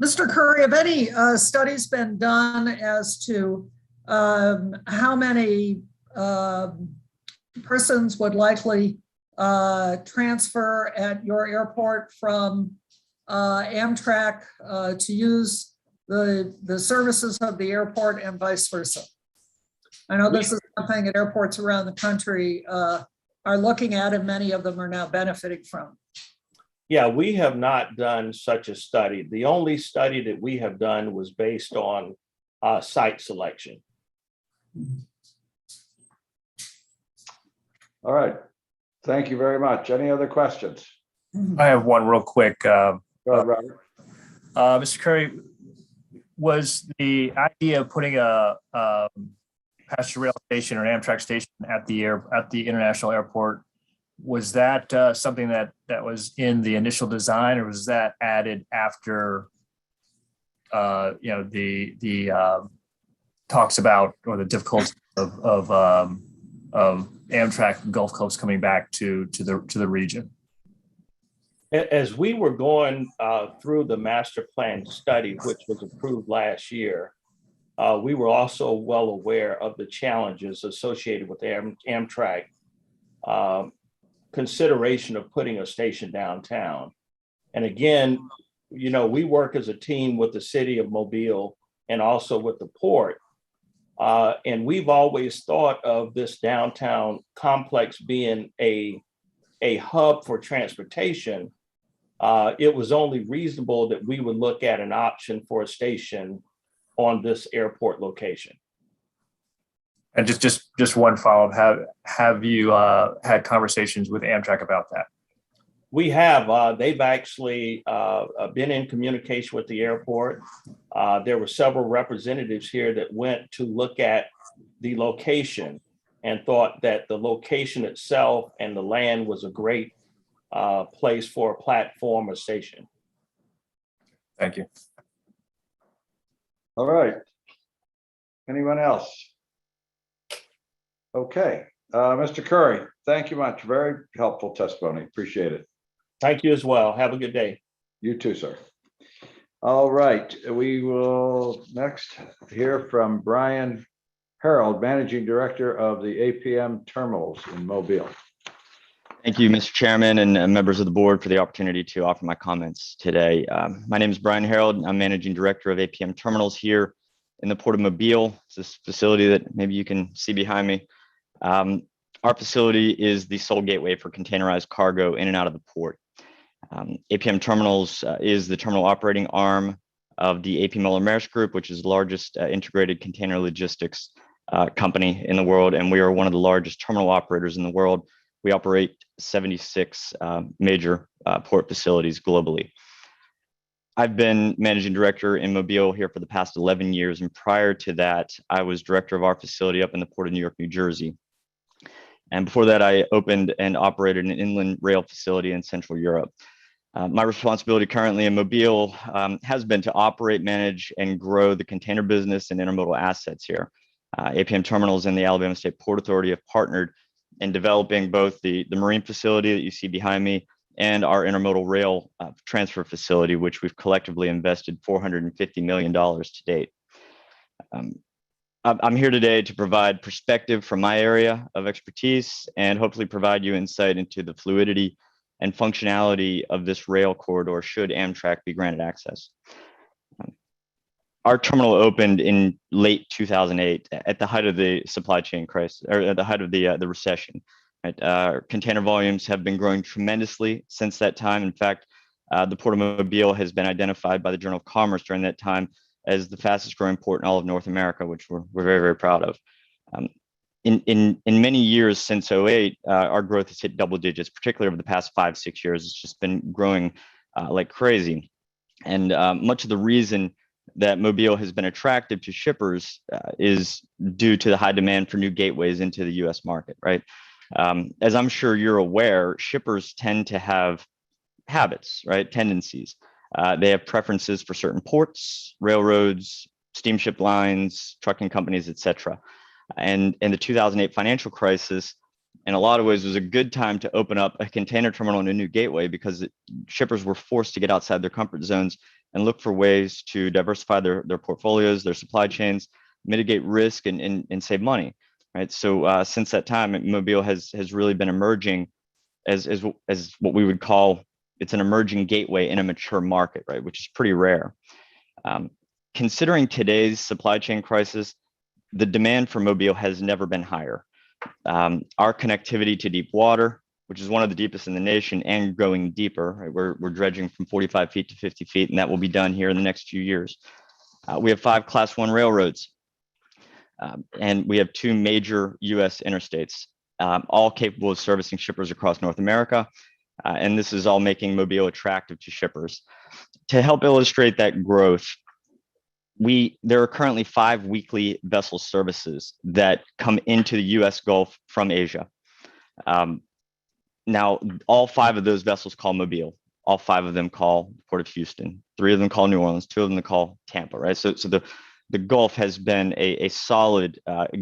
Mr. Curry, have any studies been done as to how many persons would likely transfer at your airport from Amtrak to use the services of the airport and vice versa? I know this is something that airports around the country are looking at, and many of them are now benefiting from. Yeah, we have not done such a study. The only study that we have done was based on site selection. All right. Thank you very much. Any other questions? I have one real quick. Go ahead, Robert. Mr. Curry, was the idea of putting a passenger rail station or an Amtrak station at the international airport, was that something that was in the initial design, or was that added after the talks about, or the difficulties of Amtrak Gulf Coast coming back to the region? As we were going through the master plan study, which was approved last year, we were also well aware of the challenges associated with Amtrak consideration of putting a station downtown. And again, we work as a team with the city of Mobile and also with the port. And we've always thought of this downtown complex being a hub for transportation. It was only reasonable that we would look at an option for a station on this airport location. And just one follow-up, have you had conversations with Amtrak about that? We have. They've actually been in communication with the airport. There were several representatives here that went to look at the location and thought that the location itself and the land was a great place for a platform or station. Thank you. All right. Anyone else? Okay. Mr. Curry, thank you much. Very helpful testimony. Appreciate it. Thank you as well. Have a good day. You too, sir. All right. We will next hear from Brian Harold, Managing Director of the APM Terminals in Mobile. Thank you, Mr. Chairman, and members of the board for the opportunity to offer my comments today. My name is Brian Harold. I'm Managing Director of APM Terminals here in the Port of Mobile. It's this facility that maybe you can see behind me. Our facility is the sole gateway for containerized cargo in and out of the port. APM Terminals is the terminal operating arm of the AP Moller Maersk Group, which is the largest integrated container logistics company in the world, and we are one of the largest terminal operators in the world. We operate 76 major port facilities globally. I've been managing director in Mobile here for the past 11 years. And prior to that, I was director of our facility up in the Port of New York, New Jersey. And before that, I opened and operated an inland rail facility in Central Europe. My responsibility currently in Mobile has been to operate, manage, and grow the container business and intermodal assets here. APM Terminals and the Alabama State Port Authority have partnered in developing both the marine facility that you see behind me and our intermodal rail transfer facility, which we've collectively invested $450 million to date. I'm here today to provide perspective from my area of expertise and hopefully provide you insight into the fluidity and functionality of this rail corridor should Amtrak be granted access. Our terminal opened in late 2008 at the height of the supply chain crisis, or at the height of the recession. Right? Container volumes have been growing tremendously since that time. In fact, the Port of Mobile has been identified by the Journal of Commerce during that time as the fastest growing port in all of North America, which we're very, very proud of. In many years since 2008, our growth has hit double digits, particularly over the past 5-6 years. It's just been growing like crazy. And much of the reason that Mobile has been attractive to shippers is due to the high demand for new gateways into the US market, right? As I'm sure you're aware, shippers tend to have habits, right? Tendencies. They have preferences for certain ports, railroads, steamship lines, trucking companies, et cetera. And the 2008 financial crisis, in a lot of ways, was a good time to open up a container terminal and a new gateway because shippers were forced to get outside their comfort zones and look for ways to diversify their portfolios, their supply chains, mitigate risk, and save money, right? So since that time, Mobile has really been emerging as what we would call, it's an emerging gateway in a mature market, right? Which is pretty rare. Considering today's supply chain crisis, the demand for Mobile has never been higher. Our connectivity to deep water, which is one of the deepest in the nation and going deeper, right? We're dredging from 45 feet to 50 feet, and that will be done here in the next few years. We have 5 Class 1 railroads, and we have 2 major US interstates, all capable of servicing shippers across North America. And this is all making Mobile attractive to shippers. To help illustrate that growth, there are currently 5 weekly vessel services that come into the US Gulf from Asia. Now, all 5 of those vessels call Mobile. All 5 of them call Port of Houston. 3 of them call New Orleans. 2 of them call Tampa, right? So the Gulf has been a solid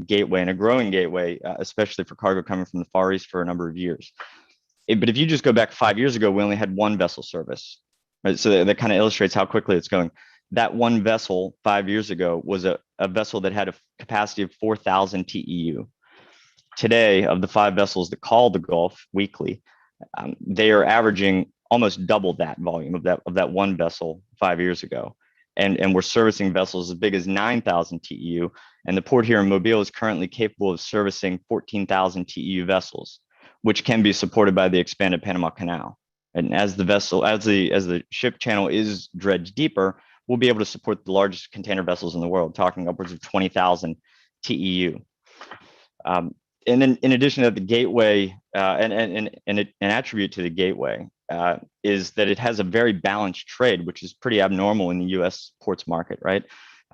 gateway and a growing gateway, especially for cargo coming from the Far East for a number of years. But if you just go back 5 years ago, we only had 1 vessel service, right? So that kind of illustrates how quickly it's going. That 1 vessel 5 years ago was a vessel that had a capacity of 4,000 TEU. Today, of the 5 vessels that call the Gulf weekly, they are averaging almost double that volume of that 1 vessel 5 years ago. And we're servicing vessels as big as 9,000 TEU. And the port here in Mobile is currently capable of servicing 14,000 TEU vessels, which can be supported by the expanded Panama Canal. And as the ship channel is dredged deeper, we'll be able to support the largest container vessels in the world, talking upwards of 20,000 TEU. And then in addition to the gateway, and an attribute to the gateway is that it has a very balanced trade, which is pretty abnormal in the US ports market, right?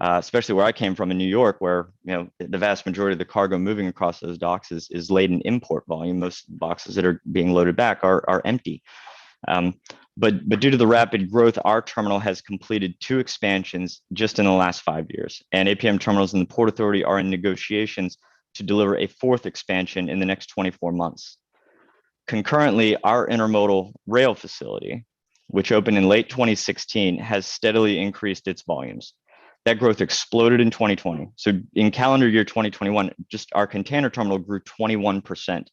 Especially where I came from in New York, where the vast majority of the cargo moving across those docks is laden import volume. Most boxes that are being loaded back are empty. But due to the rapid growth, our terminal has completed 2 expansions just in the last 5 years. And APM Terminals and the Port Authority are in negotiations to deliver a 4th expansion in the next 24 months. Concurrently, our intermodal rail facility, which opened in late 2016, has steadily increased its volumes. That growth exploded in 2020. So in calendar year 2021, just our container terminal grew 21%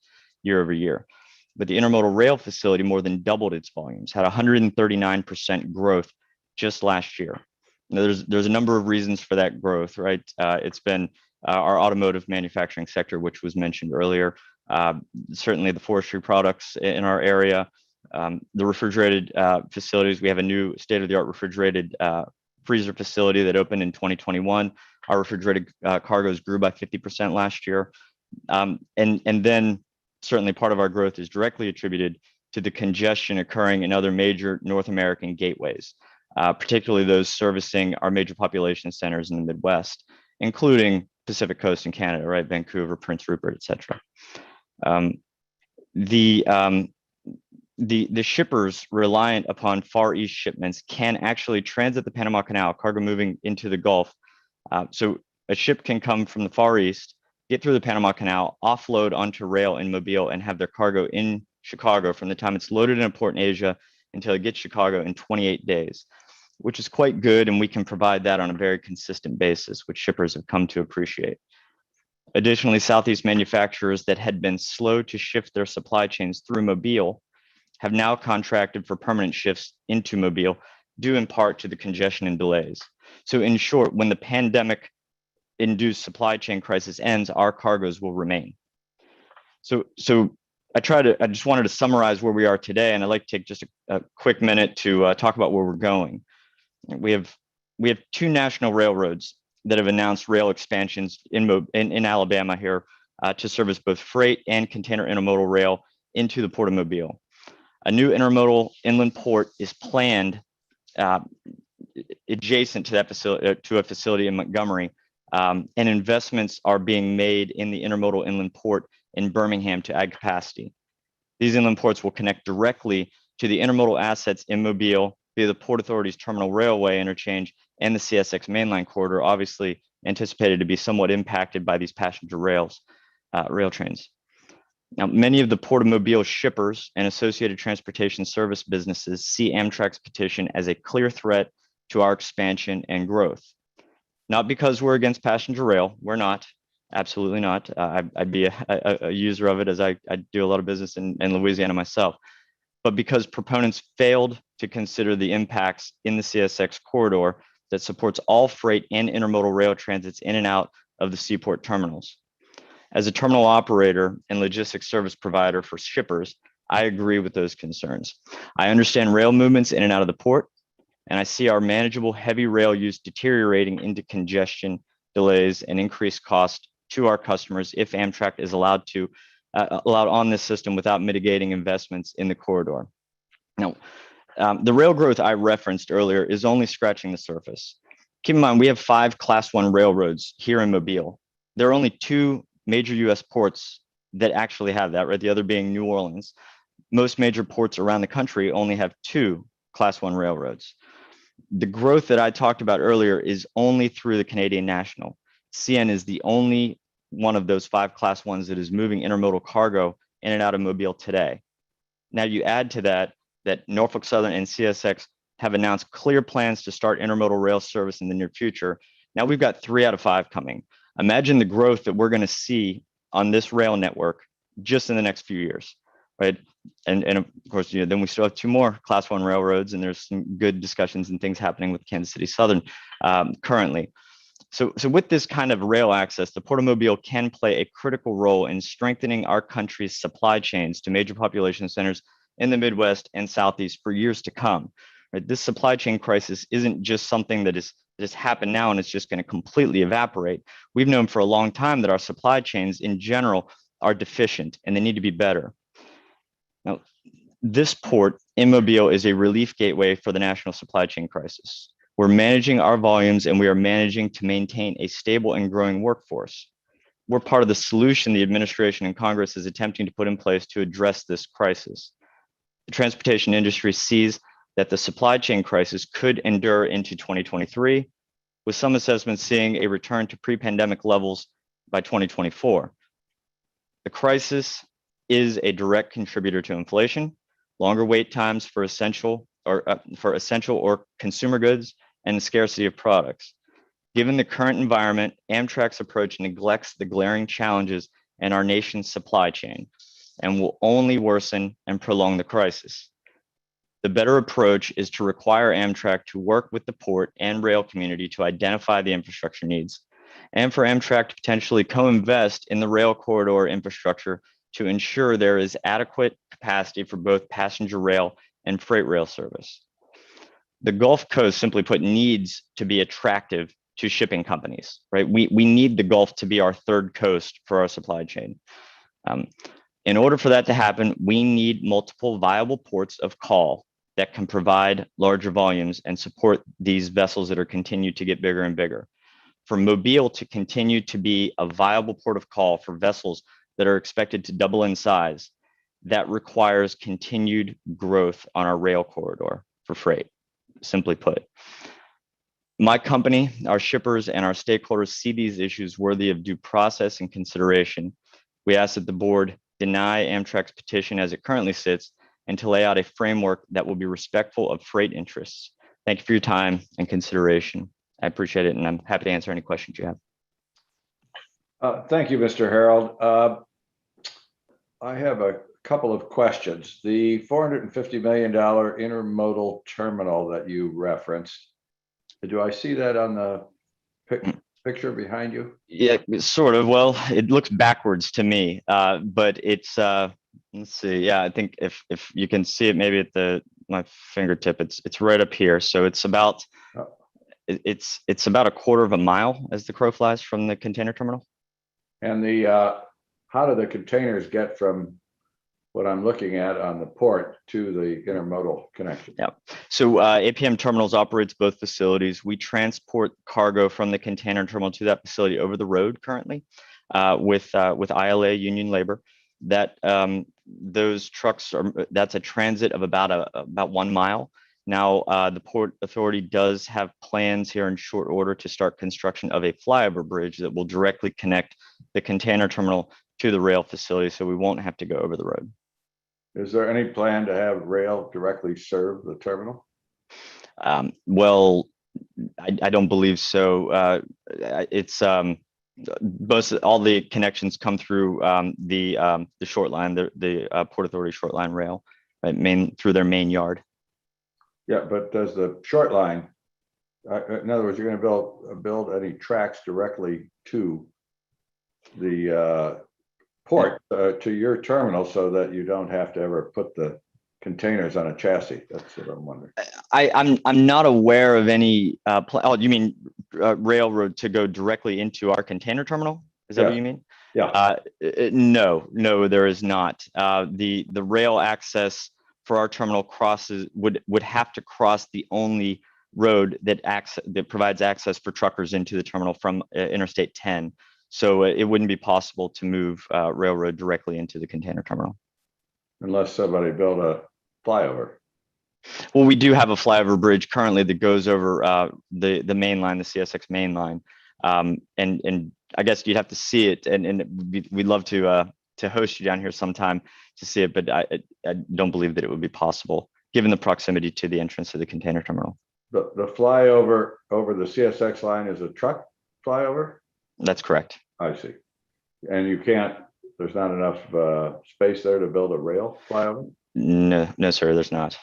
year over year. But the intermodal rail facility more than doubled its volumes, had 139% growth just last year. Now, there's a number of reasons for that growth, right? It's been our automotive manufacturing sector, which was mentioned earlier, certainly the forestry products in our area, the refrigerated facilities. We have a new state-of-the-art refrigerated freezer facility that opened in 2021. Our refrigerated cargoes grew by 50% last year. And then certainly part of our growth is directly attributed to the congestion occurring in other major North American gateways. particularly those servicing our major population centers in the Midwest, including Pacific Coast in Canada, right? Vancouver, Prince Rupert, et cetera. The shippers reliant upon Far East shipments can actually transit the Panama Canal, cargo moving into the Gulf. So a ship can come from the Far East, get through the Panama Canal, offload onto rail in Mobile, and have their cargo in Chicago from the time it's loaded in a port in Asia until it gets Chicago in 28 days, which is quite good. And we can provide that on a very consistent basis, which shippers have come to appreciate. Additionally, Southeast manufacturers that had been slow to shift their supply chains through Mobile have now contracted for permanent shifts into Mobile, due in part to the congestion and delays. So in short, when the pandemic-induced supply chain crisis ends, our cargoes will remain. So I just wanted to summarize where we are today, and I'd like to take just a quick minute to talk about where we're going. We have 2 national railroads that have announced rail expansions in Alabama here to service both freight and container intermodal rail into the Port of Mobile. A new intermodal inland port is planned adjacent to that facility, to a facility in Montgomery, and investments are being made in the intermodal inland port in Birmingham to add capacity. These inland ports will connect directly to the intermodal assets in Mobile via the Port Authority's terminal railway interchange and the CSX mainline corridor, obviously anticipated to be somewhat impacted by these passenger rail trains. Now, many of the Port of Mobile shippers and associated transportation service businesses see Amtrak's petition as a clear threat to our expansion and growth. Not because we're against passenger rail, we're not, absolutely not. I'd be a user of it, as I do a lot of business in Louisiana myself, but because proponents failed to consider the impacts in the CSX corridor that supports all freight and intermodal rail transits in and out of the seaport terminals. As a terminal operator and logistics service provider for shippers, I agree with those concerns. I understand rail movements in and out of the port, and I see our manageable heavy rail use deteriorating into congestion, delays, and increased cost to our customers if Amtrak is allowed on this system without mitigating investments in the corridor. Now, the rail growth I referenced earlier is only scratching the surface. Keep in mind, we have 5 Class 1 railroads here in Mobile. There are only 2 major US ports that actually have that, right? The other being New Orleans. Most major ports around the country only have 2 Class 1 railroads. The growth that I talked about earlier is only through the Canadian National. CN is the only one of those 5 Class 1s that is moving intermodal cargo in and out of Mobile today. Now you add to that Norfolk Southern and CSX have announced clear plans to start intermodal rail service in the near future. Now we've got 3 out of 5 coming. Imagine the growth that we're going to see on this rail network just in the next few years, right? And of course, then we still have 2 more Class 1 railroads, and there's some good discussions and things happening with Kansas City Southern currently. So with this kind of rail access, the Port of Mobile can play a critical role in strengthening our country's supply chains to major population centers in the Midwest and Southeast for years to come. Right? This supply chain crisis isn't just something that has happened now and it's just going to completely evaporate. We've known for a long time that our supply chains in general are deficient and they need to be better. Now, this port in Mobile is a relief gateway for the national supply chain crisis. We're managing our volumes and we are managing to maintain a stable and growing workforce. We're part of the solution the administration and Congress is attempting to put in place to address this crisis. The transportation industry sees that the supply chain crisis could endure into 2023, with some assessments seeing a return to pre-pandemic levels by 2024. The crisis is a direct contributor to inflation, longer wait times for essential or consumer goods, and the scarcity of products. Given the current environment, Amtrak's approach neglects the glaring challenges in our nation's supply chain and will only worsen and prolong the crisis. The better approach is to require Amtrak to work with the port and rail community to identify the infrastructure needs, and for Amtrak to potentially co-invest in the rail corridor infrastructure to ensure there is adequate capacity for both passenger rail and freight rail service. The Gulf Coast, simply put, needs to be attractive to shipping companies, right? We need the Gulf to be our third coast for our supply chain. In order for that to happen, we need multiple viable ports of call that can provide larger volumes and support these vessels that are continued to get bigger and bigger. For Mobile to continue to be a viable port of call for vessels that are expected to double in size, that requires continued growth on our rail corridor for freight, simply put. My company, our shippers, and our stakeholders see these issues worthy of due process and consideration. We ask that the board deny Amtrak's petition as it currently sits and to lay out a framework that will be respectful of freight interests. Thank you for your time and consideration. I appreciate it, and I'm happy to answer any questions you have. Thank you, Mr. Harold. I have a couple of questions. The $450 million intermodal terminal that you referenced, do I see that on the picture behind you? Yeah, sort of. Well, it looks backwards to me, but it's, let's see. Yeah, I think if you can see it maybe at my fingertip, it's right up here. So it's about, it's about a quarter of a mile as the crow flies from the container terminal. And how do the containers get from what I'm looking at on the port to the intermodal connection? Yeah. So APM Terminals operates both facilities. We transport cargo from the container terminal to that facility over the road currently with ILA union labor. That those trucks that's a transit of about 1 mile. Now the Port Authority does have plans here in short order to start construction of a flyover bridge that will directly connect the container terminal to the rail facility, so we won't have to go over the road. Is there any plan to have rail directly serve the terminal? Well, I don't believe so. It's all the connections come through the short line, the Port Authority short line rail, right, through their main yard. Yeah, but does the short line, in other words, you're going to build any tracks directly to the port to your terminal so that you don't have to ever put the containers on a chassis? That's what I'm wondering. I'm not aware of any oh, you mean railroad to go directly into our container terminal? Is that what you mean? Yeah. No, there is not. The rail access for our terminal would have to cross the only road that provides access for truckers into the terminal from Interstate 10. So it wouldn't be possible to move railroad directly into the container terminal. Unless somebody built a flyover. Well, we do have a flyover bridge currently that goes over the main line, the CSX main line. And I guess you'd have to see it, and we'd love to host you down here sometime to see it, but I don't believe that it would be possible given the proximity to the entrance to the container terminal. The flyover over the CSX line is a truck flyover? That's correct. I see. And you can't, there's not enough space there to build a rail flyover? No, sir, there's not.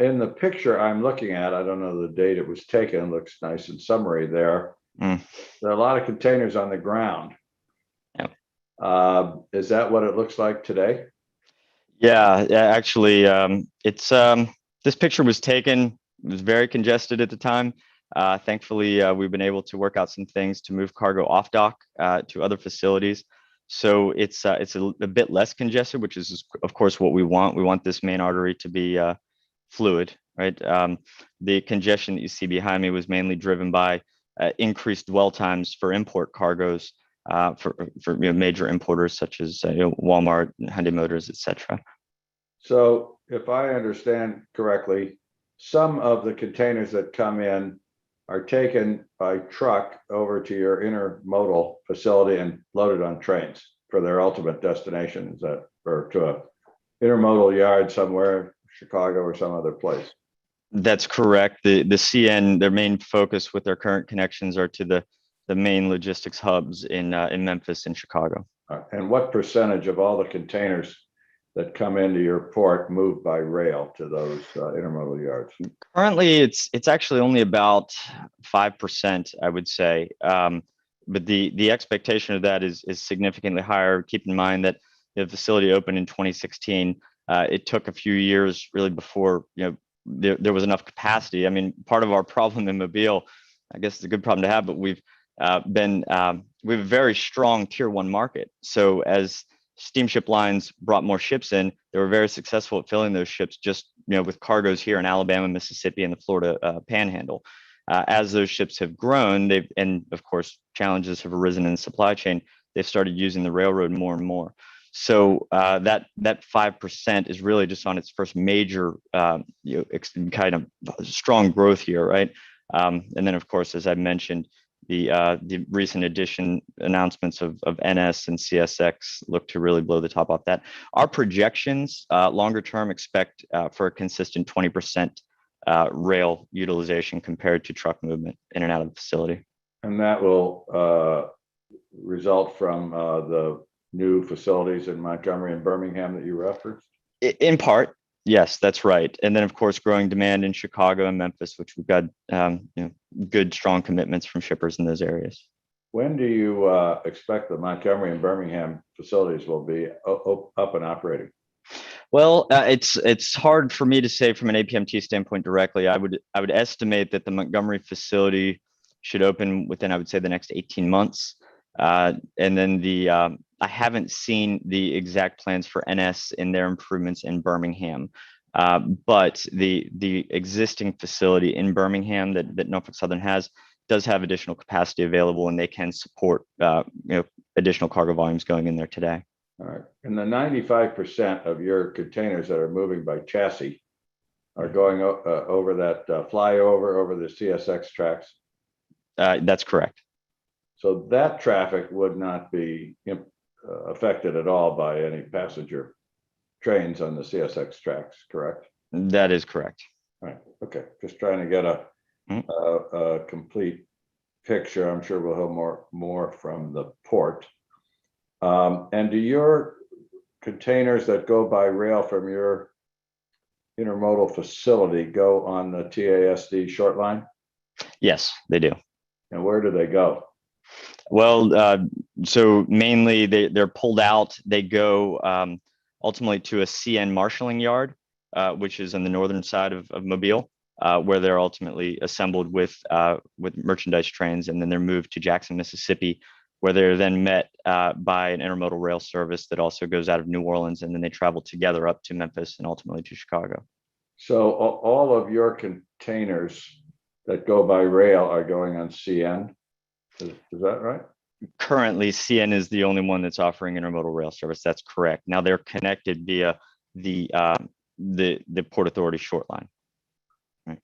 In the picture I'm looking at, I don't know the date it was taken, it looks nice and summary there. There are a lot of containers on the ground. Yeah. Is that what it looks like today? Yeah, actually, it's this picture was taken, it was very congested at the time. Thankfully, we've been able to work out some things to move cargo off dock to other facilities. So it's a bit less congested, which is of course what we want. We want this main artery to be fluid, right? The congestion that you see behind me was mainly driven by increased dwell times for import cargoes for major importers such as Walmart, Hyundai Motors, etc. So if I understand correctly, some of the containers that come in are taken by truck over to your intermodal facility and loaded on trains for their ultimate destination. Is that, or to a intermodal yard somewhere, Chicago or some other place? That's correct. The CN, their main focus with their current connections are to the main logistics hubs in Memphis and Chicago. And what percentage of all the containers that come into your port move by rail to those intermodal yards? Currently, it's actually only about 5%, I would say. But the expectation of that is significantly higher. Keep in mind that the facility opened in 2016. It took a few years really before there was enough capacity. I mean, part of our problem in Mobile, I guess it's a good problem to have, but we have a very strong tier 1 market. So as steamship lines brought more ships in. They were very successful at filling those ships just, with cargoes here in Alabama, Mississippi, and the Florida panhandle. As those ships have grown, and of course, challenges have arisen in the supply chain, they've started using the railroad more and more. So that 5% is really just on its first major kind of strong growth here, right? And then, of course, as I mentioned, the recent announcements of NS and CSX look to really blow the top off that. Our projections longer term expect for a consistent 20% rail utilization compared to truck movement in and out of the facility. And that will result from the new facilities in Montgomery and Birmingham that you referenced? In part, yes, that's right. And then, of course, growing demand in Chicago and Memphis, which we've got good, strong commitments from shippers in those areas. When do you expect the Montgomery and Birmingham facilities will be up and operating? Well, it's hard for me to say from an APMT standpoint directly. I would estimate that the Montgomery facility should open within, I would say, the next 18 months. And then I haven't seen the exact plans for NS in their improvements in Birmingham, but the existing facility in Birmingham that Norfolk Southern has does have additional capacity available, and they can support additional cargo volumes going in there today. All right, and the 95% of your containers that are moving by chassis are going over that flyover over the CSX tracks. That's correct. So that traffic would not be affected at all by any passenger trains on the CSX tracks, correct? That is correct. All right. Okay. Just trying to get a complete picture. I'm sure we'll have more from the port. And do your containers that go by rail from your intermodal facility go on the TASD short line? Yes, they do. And where do they go? Well, so mainly they're pulled out. They go ultimately to a CN marshaling yard, which is on the northern side of Mobile, where they're ultimately assembled with merchandise trains, and then they're moved to Jackson, Mississippi, where they're then met by an intermodal rail service that also goes out of New Orleans, and then they travel together up to Memphis and ultimately to Chicago. So all of your containers that go by rail are going on CN? Is that right? Currently, CN is the only one that's offering intermodal rail service. That's correct. Now they're connected via the Port Authority short line. Right.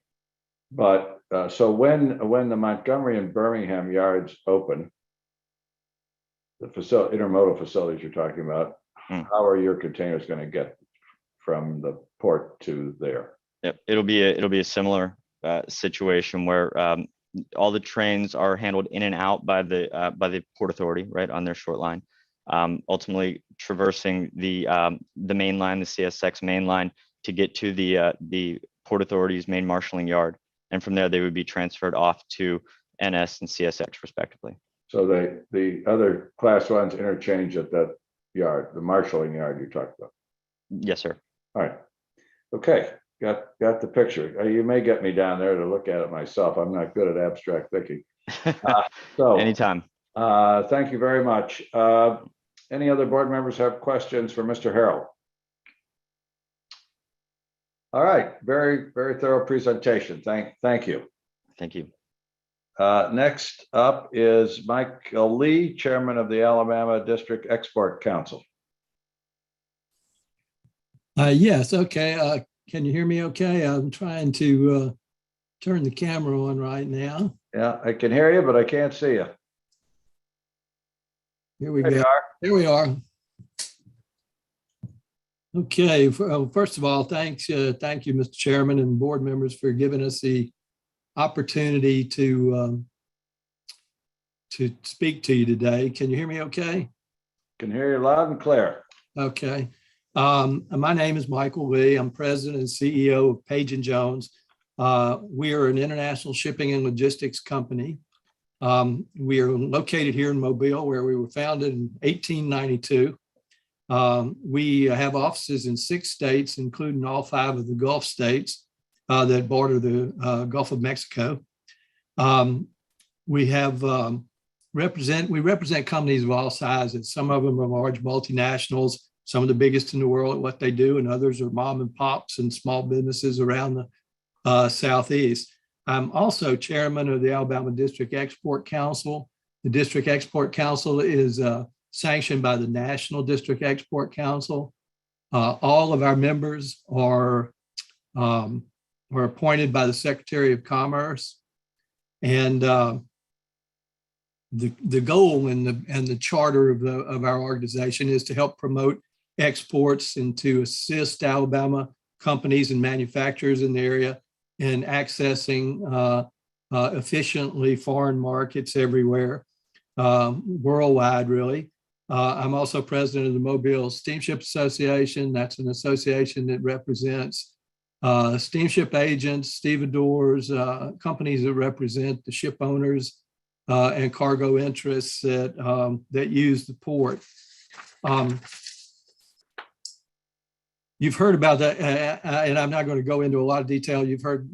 But so when the Montgomery and Birmingham yards open, the intermodal facilities you're talking about, how are your containers going to get from the port to there? Yep, it'll be a similar situation where all the trains are handled in and out by the Port Authority, right, on their short line, ultimately traversing the main line, the CSX main line, to get to the Port Authority's main marshaling yard, and from there they would be transferred off to NS and CSX respectively. So the other class ones interchange at that yard, the marshaling yard you talked about. Yes, sir. All right. Okay. Got the picture. You may get me down there to look at it myself. I'm not good at abstract thinking. So anytime. Thank you very much. Any other board members have questions for Mr. Harold? All right. Very, very thorough presentation. Thank you. Thank you. Next up is Michael Lee, Chairman of the Alabama District Export Council. Yes. Okay. Can you hear me okay? I'm trying to turn the camera on right now. Yeah, I can hear you, but I can't see you. Here we go. Here we are. Okay. First of all, thank you, Mr. Chairman and board members, for giving us the opportunity to speak to you today. Can you hear me okay? Can hear you loud and clear. Okay. My name is Michael Lee. I'm president and CEO of Page & Jones. We are an international shipping and logistics company. We are located here in Mobile, where we were founded in 1892. We have offices in 6 states, including all 5 of the Gulf states that border the Gulf of Mexico. We have we represent companies of all sizes. Some of them are large multinationals, some of the biggest in the world at what they do, and others are mom and pops and small businesses around the Southeast. I'm also chairman of the Alabama District Export Council. The District Export Council is sanctioned by the National District Export Council. All of our members are appointed by the Secretary of Commerce, and the goal and the charter of our organization is to help promote exports and to assist Alabama companies and manufacturers in the area in accessing efficiently foreign markets everywhere, worldwide, really. I'm also president of the Mobile Steamship Association. That's an association that represents steamship agents, stevedores, companies that represent the ship owners and cargo interests that use the port. You've heard about that, and I'm not going to go into a lot of detail. You've heard,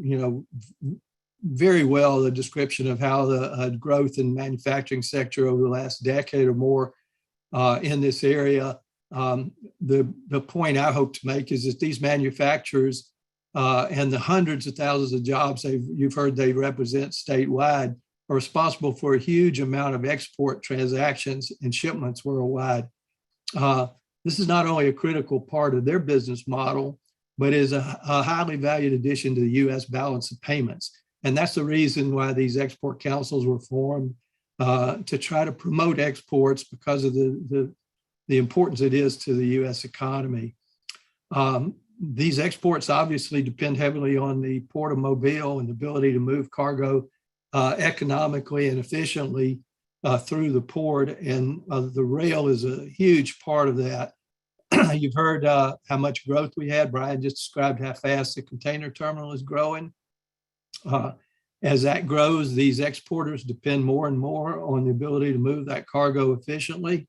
very well the description of how the growth in manufacturing sector over the last decade or more in this area. The point I hope to make is that these manufacturers and the hundreds of thousands of jobs you've heard they represent statewide are responsible for a huge amount of export transactions and shipments worldwide. This is not only a critical part of their business model, but is a highly valued addition to the U.S. balance of payments. And that's the reason why these export councils were formed, to try to promote exports because of the importance it is to the U.S. economy. These exports obviously depend heavily on the Port of Mobile and the ability to move cargo economically and efficiently through the port, and the rail is a huge part of that. You've heard how much growth we had. Brian just described how fast the container terminal is growing. As that grows, these exporters depend more and more on the ability to move that cargo efficiently.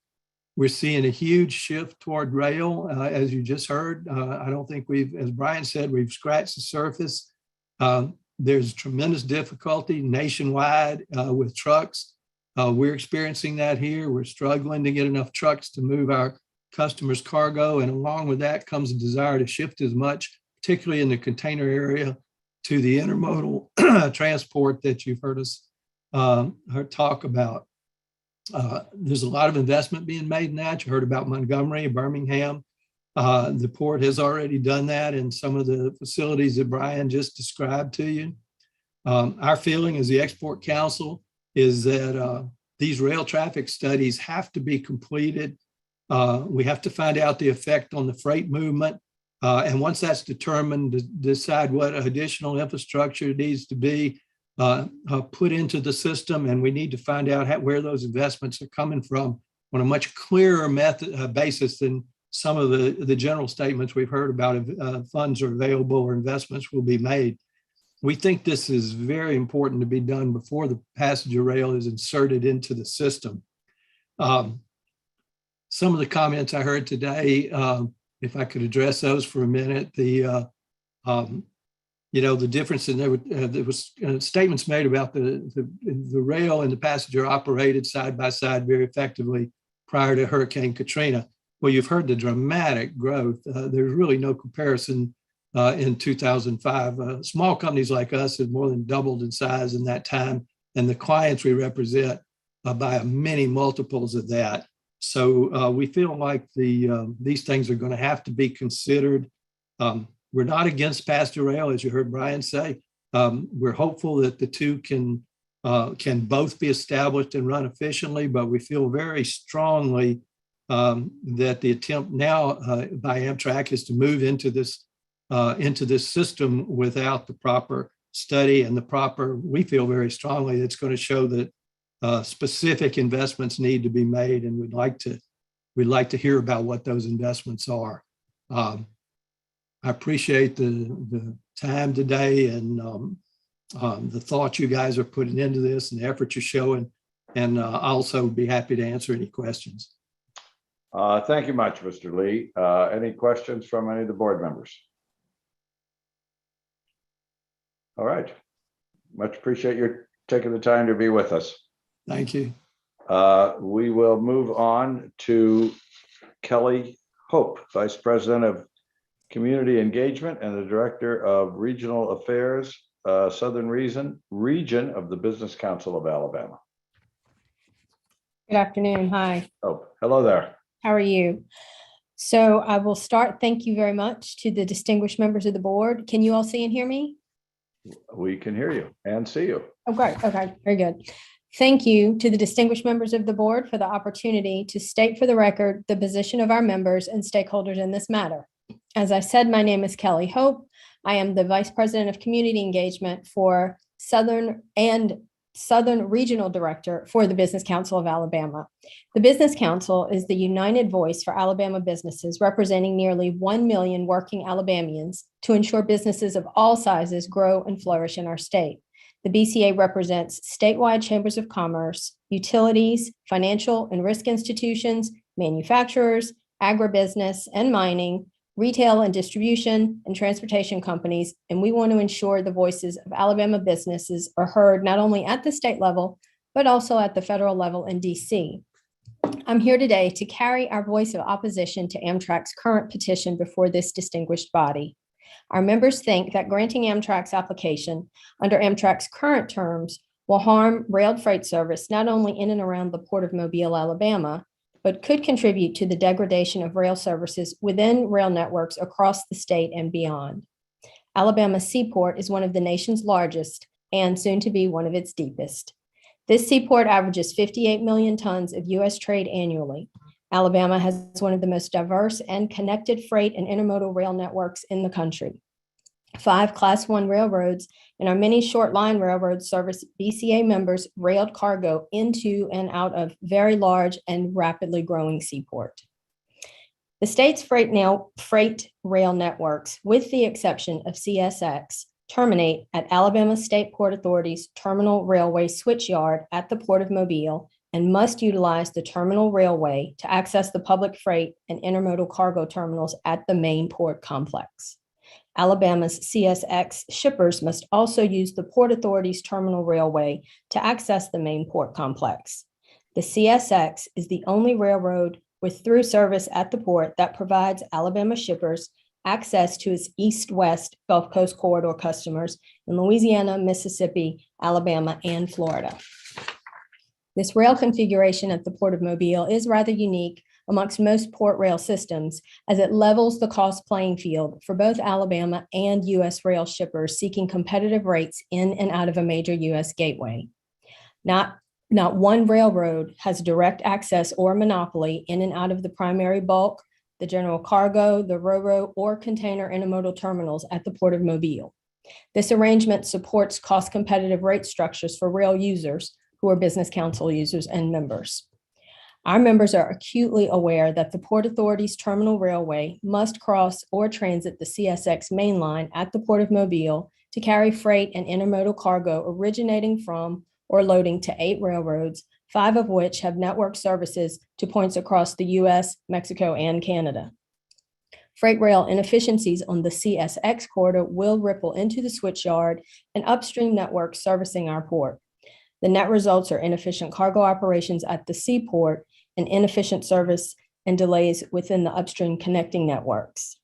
We're seeing a huge shift toward rail, as you just heard. I don't think as Brian said, we've scratched the surface. There's tremendous difficulty nationwide with trucks. We're experiencing that here. We're struggling to get enough trucks to move our customers' cargo. And along with that comes a desire to shift as much, particularly in the container area, to the intermodal transport that you've heard us talk about. There's a lot of investment being made in that. You heard about Montgomery, Birmingham. The port has already done that in some of the facilities that Brian just described to you. Our feeling as the Export Council is that these rail traffic studies have to be completed. We have to find out the effect on the freight movement. And once that's determined, to decide what additional infrastructure needs to be put into the system. And we need to find out where those investments are coming from on a much clearer basis than some of the general statements we've heard about if funds are available or investments will be made. We think this is very important to be done before the passenger rail is inserted into the system. Some of the comments I heard today, if I could address those for a minute, the difference in there was statements made about the rail and the passenger operated side by side very effectively prior to Hurricane Katrina. Well, you've heard the dramatic growth. There's really no comparison in 2005. Small companies like us have more than doubled in size in that time, and the clients we represent by many multiples of that. So we feel like these things are going to have to be considered. We're not against passenger rail, as you heard Brian say. We're hopeful that the two can both be established and run efficiently, but we feel very strongly that the attempt now by Amtrak is to move into this system without the proper study and we feel very strongly it's going to show that specific investments need to be made, and we'd like to hear about what those investments are. I appreciate the time today and the thought you guys are putting into this and the effort you're showing, and I'll also be happy to answer any questions. Thank you much, Mr. Lee. Any questions from any of the board members? All right. Much appreciate your taking the time to be with us. Thank you. We will move on to Kelly Hope, Vice President of Community Engagement and the Director of Regional Affairs, Southern Region of the Business Council of Alabama. Good afternoon. Hi. Oh, hello there. How are you? So I will start. Thank you very much to the distinguished members of the board. Can you all see and hear me? We can hear you and see you. Oh, great. Okay, very good. Thank you to the distinguished members of the board for the opportunity to state for the record the position of our members and stakeholders in this matter. As I said, my name is Kelly Hope. I am the Vice President of Community Engagement for Southern Regional Director for the Business Council of Alabama. The Business Council is the united voice for Alabama businesses, representing nearly 1 million working Alabamians to ensure businesses of all sizes grow and flourish in our state. The BCA represents statewide chambers of commerce, utilities, financial and risk institutions, manufacturers, agribusiness and mining, retail and distribution, and transportation companies, and we want to ensure the voices of Alabama businesses are heard not only at the state level, but also at the federal level in DC. I'm here today to carry our voice of opposition to Amtrak's current petition before this distinguished body. Our members think that granting Amtrak's application under Amtrak's current terms will harm rail freight service not only in and around the Port of Mobile, Alabama, but could contribute to the degradation of rail services within rail networks across the state and beyond. Alabama's seaport is one of the nation's largest and soon to be one of its deepest. This seaport averages 58 million tons of U.S. trade annually. Alabama has one of the most diverse and connected freight and intermodal rail networks in the country. 5 Class 1 railroads and our many short line railroads service BCA members' railed cargo into and out of very large and rapidly growing seaport. The state's freight rail networks, with the exception of CSX, terminate at Alabama State Port Authority's Terminal Railway Switchyard at the Port of Mobile and must utilize the Terminal Railway to access the public freight and intermodal cargo terminals at the main port complex. Alabama's CSX shippers must also use the Port Authority's Terminal Railway to access the main port complex. The CSX is the only railroad with through service at the port that provides Alabama shippers access to its east-west Gulf Coast corridor customers in Louisiana, Mississippi, Alabama, and Florida. This rail configuration at the Port of Mobile is rather unique amongst most port rail systems, as it levels the cost playing field for both Alabama and U.S. rail shippers seeking competitive rates in and out of a major U.S. gateway. Not one railroad has direct access or monopoly in and out of the primary bulk, the general cargo, the ro-ro, or container intermodal terminals at the Port of Mobile. This arrangement supports cost competitive rate structures for rail users who are Business Council users and members. Our members are acutely aware that the Port Authority's Terminal Railway must cross or transit the CSX main line at the Port of Mobile to carry freight and intermodal cargo originating from or loading to 8 railroads, 5 of which have network services to points across the US, Mexico, and Canada. Freight rail inefficiencies on the CSX corridor will ripple into the switchyard and upstream networks servicing our port. The net results are inefficient cargo operations at the seaport and inefficient service and delays within the upstream connecting networks.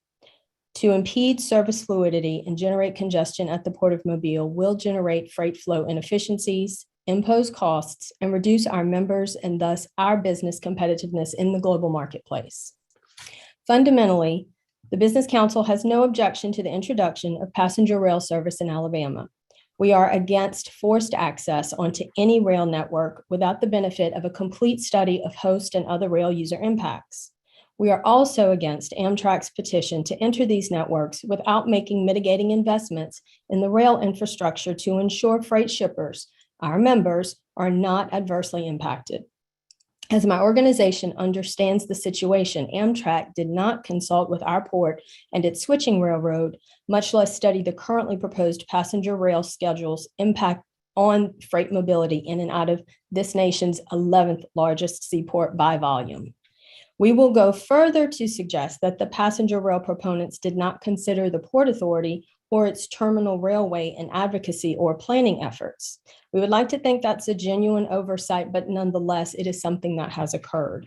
To impede service fluidity and generate congestion at the Port of Mobile will generate freight flow inefficiencies, impose costs, and reduce our members and thus our business competitiveness in the global marketplace. Fundamentally, the Business Council has no objection to the introduction of passenger rail service in Alabama. We are against forced access onto any rail network without the benefit of a complete study of host and other rail user impacts. We are also against Amtrak's petition to enter these networks without making mitigating investments in the rail infrastructure to ensure freight shippers, our members, are not adversely impacted. As my organization understands the situation, Amtrak did not consult with our port and its switching railroad, much less study the currently proposed passenger rail schedules impact on freight mobility in and out of this nation's 11th largest seaport by volume. We will go further to suggest that the passenger rail proponents did not consider the Port Authority or its terminal railway and advocacy or planning efforts. We would like to think that's a genuine oversight, but nonetheless, it is something that has occurred.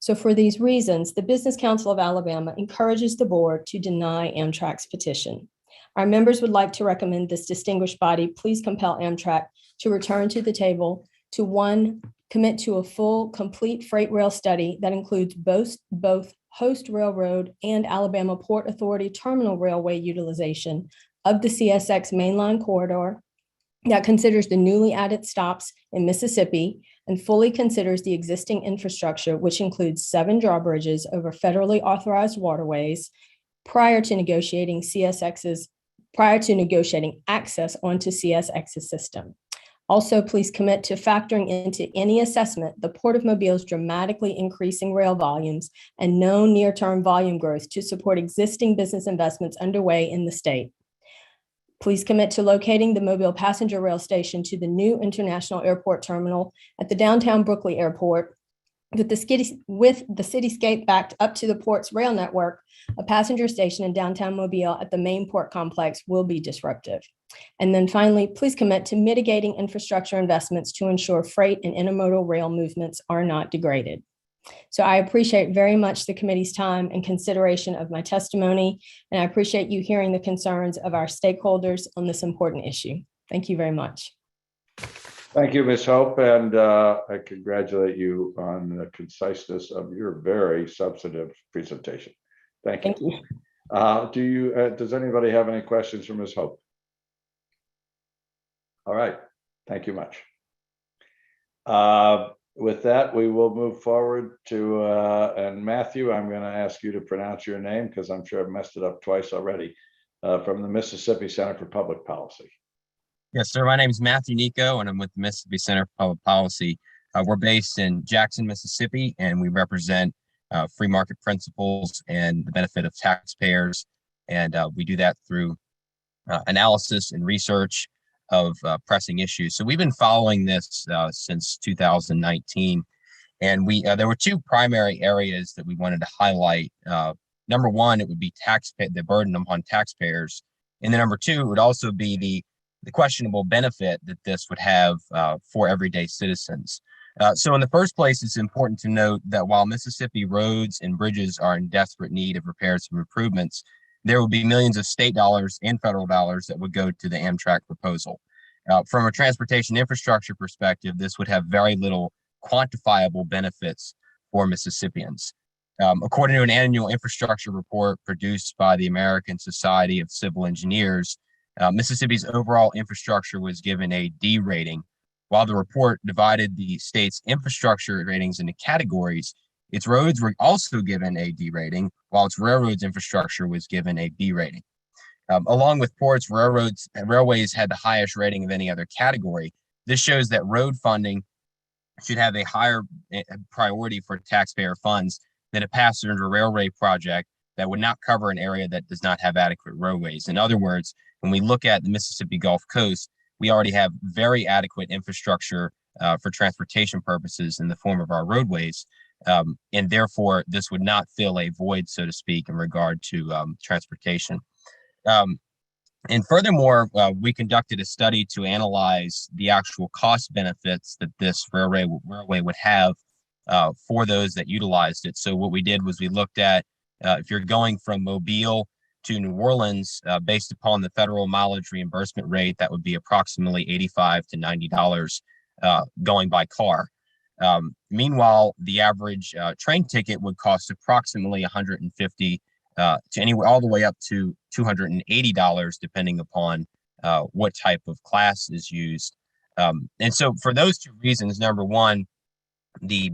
So for these reasons, the Business Council of Alabama encourages the board to deny Amtrak's petition. Our members would like to recommend this distinguished body please compel Amtrak to return to the table to one, commit to a full, complete freight rail study that includes both host railroad and Alabama Port Authority terminal railway utilization of the CSX mainline corridor, that considers the newly added stops in Mississippi and fully considers the existing infrastructure, which includes 7 drawbridges over federally authorized waterways prior to negotiating access onto CSX's system. Also, please commit to factoring into any assessment the Port of Mobile's dramatically increasing rail volumes and known near-term volume growth to support existing business investments underway in the state. Please commit to locating the Mobile passenger rail station to the new International Airport terminal at the downtown Brooklyn Airport. With the cityscape backed up to the port's rail network, a passenger station in downtown Mobile at the main port complex will be disruptive. And then finally, please commit to mitigating infrastructure investments to ensure freight and intermodal rail movements are not degraded. So I appreciate very much the committee's time and consideration of my testimony, and I appreciate you hearing the concerns of our stakeholders on this important issue. Thank you very much. Thank you, Ms. Hope, and I congratulate you on the conciseness of your very substantive presentation. Thank you. Thank you. Does anybody have any questions for Ms. Hope? All right, thank you much. With that, we will move forward to, and Matthew, I'm going to ask you to pronounce your name because I'm sure I've messed it up twice already, from the Mississippi Center for Public Policy. Yes, sir. My name is Matthew Nico, and I'm with the Mississippi Center for Public Policy. We're based in Jackson, Mississippi, and we represent free market principles and the benefit of taxpayers. And we do that through analysis and research of pressing issues. So we've been following this since 2019, and there were 2 primary areas that we wanted to highlight. Number one, it would be the burden upon taxpayers, and then number 2, it would also be the questionable benefit that this would have for everyday citizens. So in the first place, it's important to note that while Mississippi roads and bridges are in desperate need of repairs and improvements, there will be millions of state dollars and federal dollars that would go to the Amtrak proposal. From a transportation infrastructure perspective, this would have very little quantifiable benefits for Mississippians. According to an annual infrastructure report produced by the American Society of Civil Engineers, Mississippi's overall infrastructure was given a D rating. While the report divided the state's infrastructure ratings into categories, its roads were also given a D rating, while its railroads infrastructure was given a B rating. Along with ports, railways had the highest rating of any other category. This shows that road funding should have a higher priority for taxpayer funds than a passenger railway project that would not cover an area that does not have adequate roadways. In other words, when we look at the Mississippi Gulf Coast, we already have very adequate infrastructure for transportation purposes in the form of our roadways. And therefore, this would not fill a void, so to speak, in regard to transportation. And furthermore, we conducted a study to analyze the actual cost benefits that this railway would have for those that utilized it. So what we did was we looked at if you're going from Mobile to New Orleans, based upon the federal mileage reimbursement rate, that would be approximately $85 to $90 going by car. Meanwhile, the average train ticket would cost approximately $150 to anywhere all the way up to $280, depending upon what type of class is used. And so for those 2 reasons, number one, the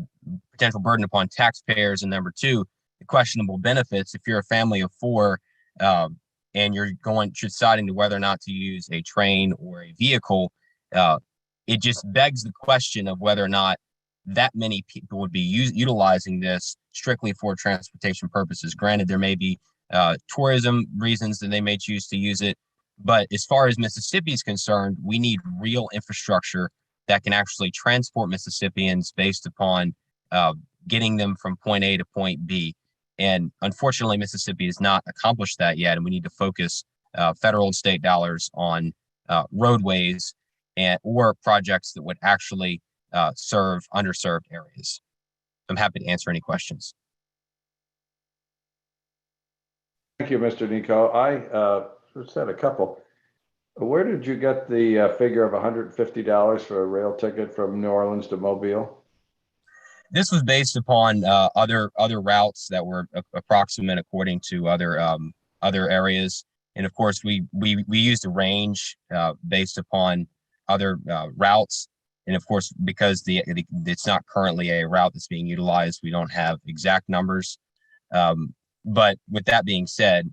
potential burden upon taxpayers, and number 2, the questionable benefits. If you're a family of 4 and you're deciding to whether or not to use a train or a vehicle, it just begs the question of whether or not that many people would be utilizing this strictly for transportation purposes. Granted, there may be tourism reasons that they may choose to use it, but as far as Mississippi is concerned, we need real infrastructure that can actually transport Mississippians based upon getting them from point A to point B. And unfortunately, Mississippi has not accomplished that yet, and we need to focus federal and state dollars on roadways or projects that would actually serve underserved areas. I'm happy to answer any questions. Thank you, Mr. Nico. I just had a couple. Where did you get the figure of $150 for a rail ticket from New Orleans to Mobile? This was based upon other routes that were approximate according to other areas, and of course we used a range based upon other routes, and of course because it's not currently a route that's being utilized, we don't have exact numbers. But with that being said,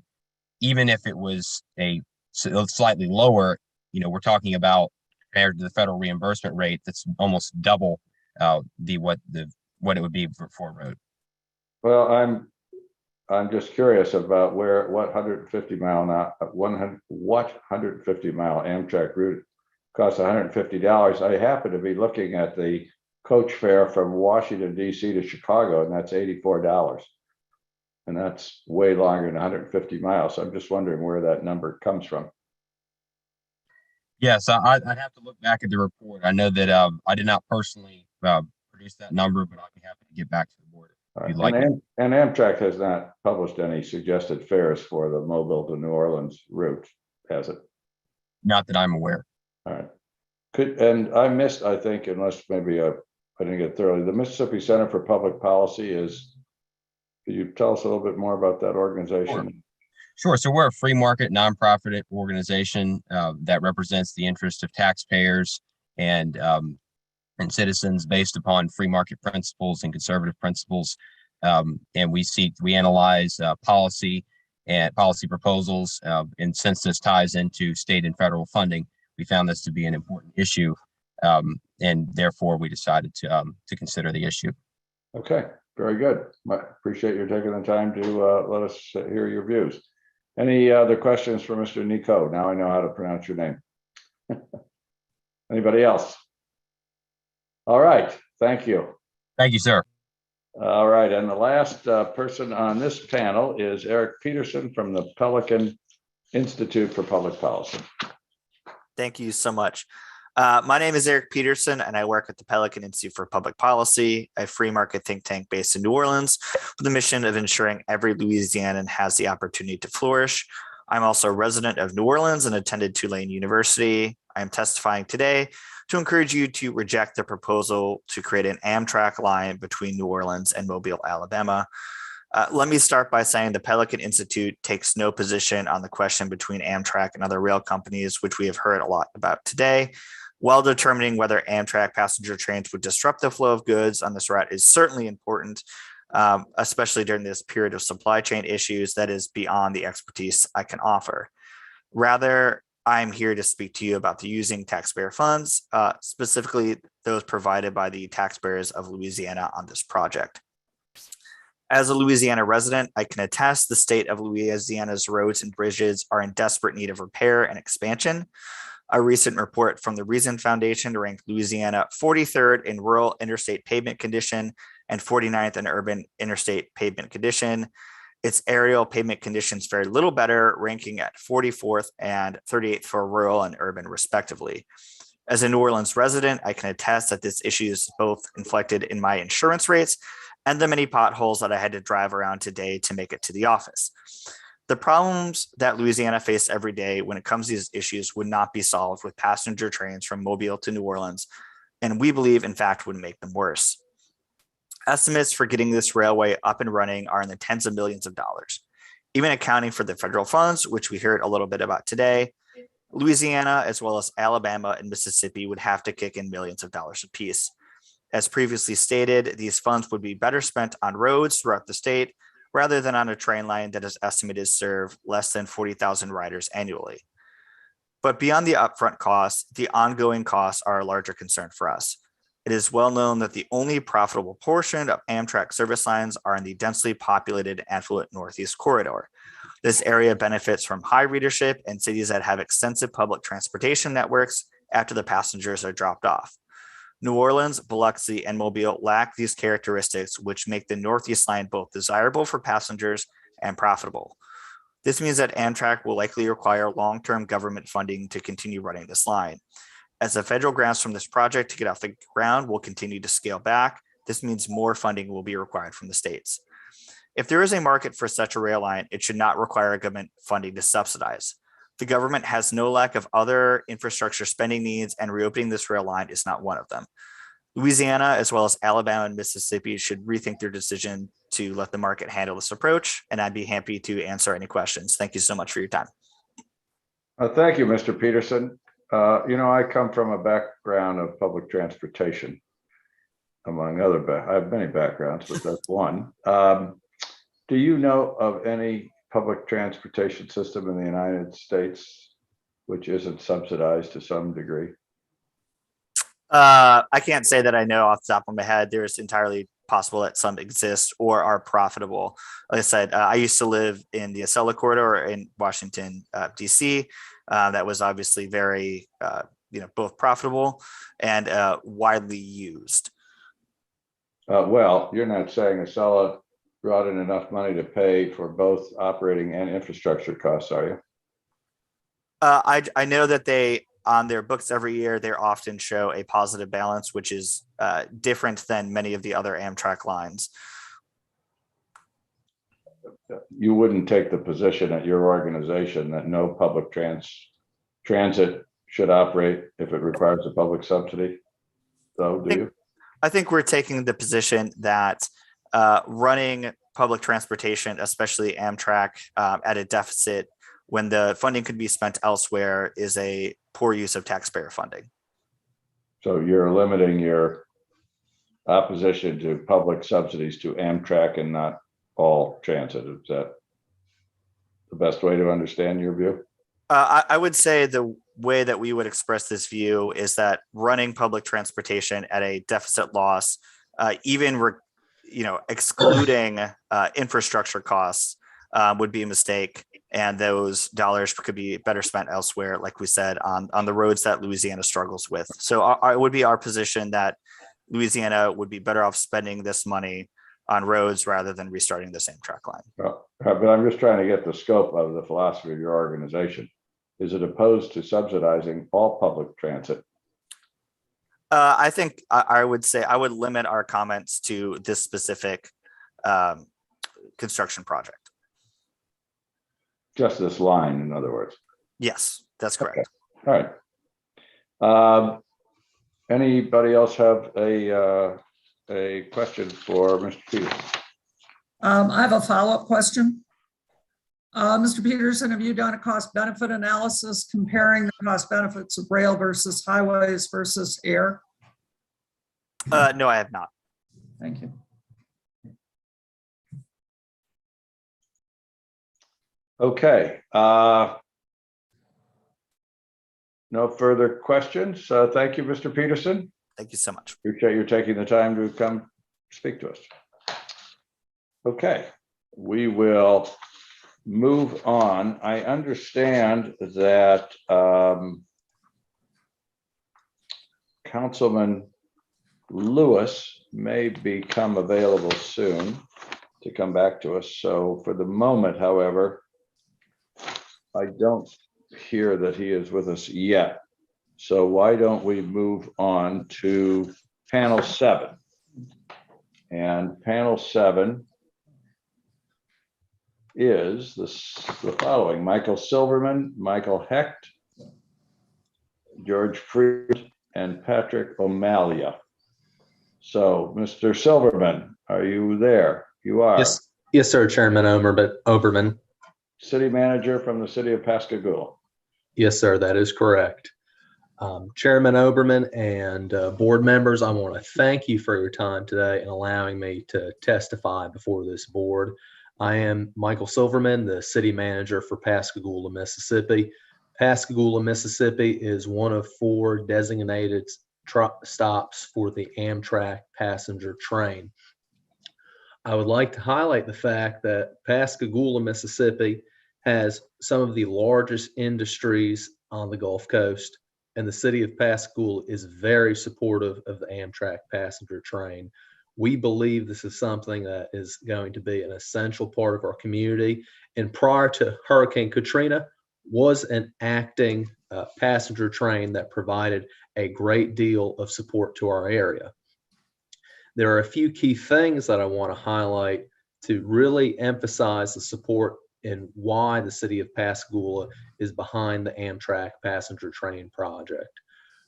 even if it was a slightly lower, we're talking about compared to the federal reimbursement rate, that's almost double what it would be for a road. Well, I'm just curious about what 150 mile Amtrak route costs $150. I happen to be looking at the coach fare from Washington D.C. to Chicago, and that's $84. And that's way longer than 150 miles. So I'm just wondering where that number comes from. Yes, I'd have to look back at the report. I know that I did not personally produce that number, but I'd be happy to get back to the board if you'd like. And Amtrak has not published any suggested fares for the Mobile to New Orleans route, has it? Not that I'm aware. All right. And I missed, I think, unless maybe I didn't get thoroughly, the Mississippi Center for Public Policy is. Could you tell us a little bit more about that organization? Sure. So we're a free market nonprofit organization that represents the interest of taxpayers and citizens based upon free market principles and conservative principles. And we analyze policy and policy proposals. And since this ties into state and federal funding, we found this to be an important issue. And therefore we decided to consider the issue. Okay. Very good. I appreciate you taking the time to let us hear your views. Any other questions for Mr. Nico? Now I know how to pronounce your name. Anybody else? All right. Thank you. Thank you, sir. All right. And the last person on this panel is Eric Peterson from the Pelican Institute for Public Policy. Thank you so much. My name is Eric Peterson, and I work at the Pelican Institute for Public Policy, a free market think tank based in New Orleans, with the mission of ensuring every Louisianan has the opportunity to flourish. I'm also a resident of New Orleans and attended Tulane University. I am testifying today to encourage you to reject the proposal to create an Amtrak line between New Orleans and Mobile, Alabama. Let me start by saying the Pelican Institute takes no position on the question between Amtrak and other rail companies, which we have heard a lot about today. While determining whether Amtrak passenger trains would disrupt the flow of goods on this route is certainly important, especially during this period of supply chain issues that is beyond the expertise I can offer. Rather, I'm here to speak to you about the using taxpayer funds, specifically those provided by the taxpayers of Louisiana on this project. As a Louisiana resident, I can attest the state of Louisiana's roads and bridges are in desperate need of repair and expansion. A recent report from the Reason Foundation ranked Louisiana 43rd in rural interstate pavement condition and 49th in urban interstate pavement condition. Its aerial pavement conditions fared little better, ranking at 44th and 38th for rural and urban respectively. As a New Orleans resident, I can attest that this issue is both inflected in my insurance rates and the many potholes that I had to drive around today to make it to the office. The problems that Louisiana face every day when it comes to these issues would not be solved with passenger trains from Mobile to New Orleans, and we believe, in fact, would make them worse. Estimates for getting this railway up and running are in the tens of millions of dollars. Even accounting for the federal funds, which we heard a little bit about today, Louisiana, as well as Alabama and Mississippi, would have to kick in millions of dollars apiece. As previously stated, these funds would be better spent on roads throughout the state rather than on a train line that is estimated to serve less than 40,000 riders annually. But beyond the upfront costs, the ongoing costs are a larger concern for us. It is well known that the only profitable portion of Amtrak service lines are in the densely populated affluent Northeast corridor. This area benefits from high readership in cities that have extensive public transportation networks after the passengers are dropped off. New Orleans, Biloxi, and Mobile lack these characteristics, which make the Northeast line both desirable for passengers and profitable. This means that Amtrak will likely require long-term government funding to continue running this line. As the federal grants from this project to get off the ground will continue to scale back, this means more funding will be required from the states. If there is a market for such a rail line, it should not require government funding to subsidize. The government has no lack of other infrastructure spending needs, and reopening this rail line is not one of them. Louisiana, as well as Alabama and Mississippi, should rethink their decision to let the market handle this approach, and I'd be happy to answer any questions. Thank you so much for your time. Thank you, Mr. Peterson. I come from a background of public transportation, among other, I have many backgrounds, but that's one. Do you know of any public transportation system in the United States which isn't subsidized to some degree? I can't say that I know off the top of my head. There's entirely possible that some exist or are profitable. Like I said, I used to live in the Acela corridor in Washington, DC. That was obviously very, both profitable and widely used. Well, you're not saying Acela brought in enough money to pay for both operating and infrastructure costs, are you? I know that they, on their books every year, they often show a positive balance, which is different than many of the other Amtrak lines. You wouldn't take the position at your organization that no public transit should operate if it requires a public subsidy, though, do you? I think we're taking the position that running public transportation, especially Amtrak, at a deficit when the funding could be spent elsewhere is a poor use of taxpayer funding. So you're limiting your opposition to public subsidies to Amtrak and not all transit. Is that the best way to understand your view? I would say the way that we would express this view is that running public transportation at a deficit loss, excluding infrastructure costs, would be a mistake, and those dollars could be better spent elsewhere, like we said, on the roads that Louisiana struggles with. So it would be our position that Louisiana would be better off spending this money on roads rather than restarting the Amtrak line. But I'm just trying to get the scope of the philosophy of your organization. Is it opposed to subsidizing all public transit? I think I would say I would limit our comments to this specific construction project. Just this line, in other words. Yes, that's correct. Okay. All right. Anybody else have a question for Mr. Peterson? I have a follow-up question. Mr. Peterson, have you done a cost benefit analysis comparing the cost benefits of rail versus highways versus air? No, I have not. Thank you. Okay. No further questions. Thank you, Mr. Peterson. Thank you so much. Appreciate you taking the time to come speak to us. Okay, we will move on. I understand that Councilman Lewis may become available soon to come back to us. So for the moment, however, I don't hear that he is with us yet. So why don't we move on to panel 7? And panel 7 is the following: Michael Silverman, Michael Hecht, George Freed, and Patrick O'Malia. So, Mr. Silverman, are you there? You are. Yes, sir, Chairman Oberman. City manager from the city of Pascagoula. Yes, sir, that is correct. Chairman Oberman and board members, I want to thank you for your time today and allowing me to testify before this board. I am Michael Silverman, the city manager for Pascagoula, Mississippi. Pascagoula, Mississippi is one of 4 designated stops for the Amtrak passenger train. I would like to highlight the fact that Pascagoula, Mississippi has some of the largest industries on the Gulf Coast, and the city of Pascagoula is very supportive of the Amtrak passenger train. We believe this is something that is going to be an essential part of our community. And prior to Hurricane Katrina, was an acting passenger train that provided a great deal of support to our area. There are a few key things that I want to highlight to really emphasize the support and why the city of Pascagoula is behind the Amtrak passenger train project.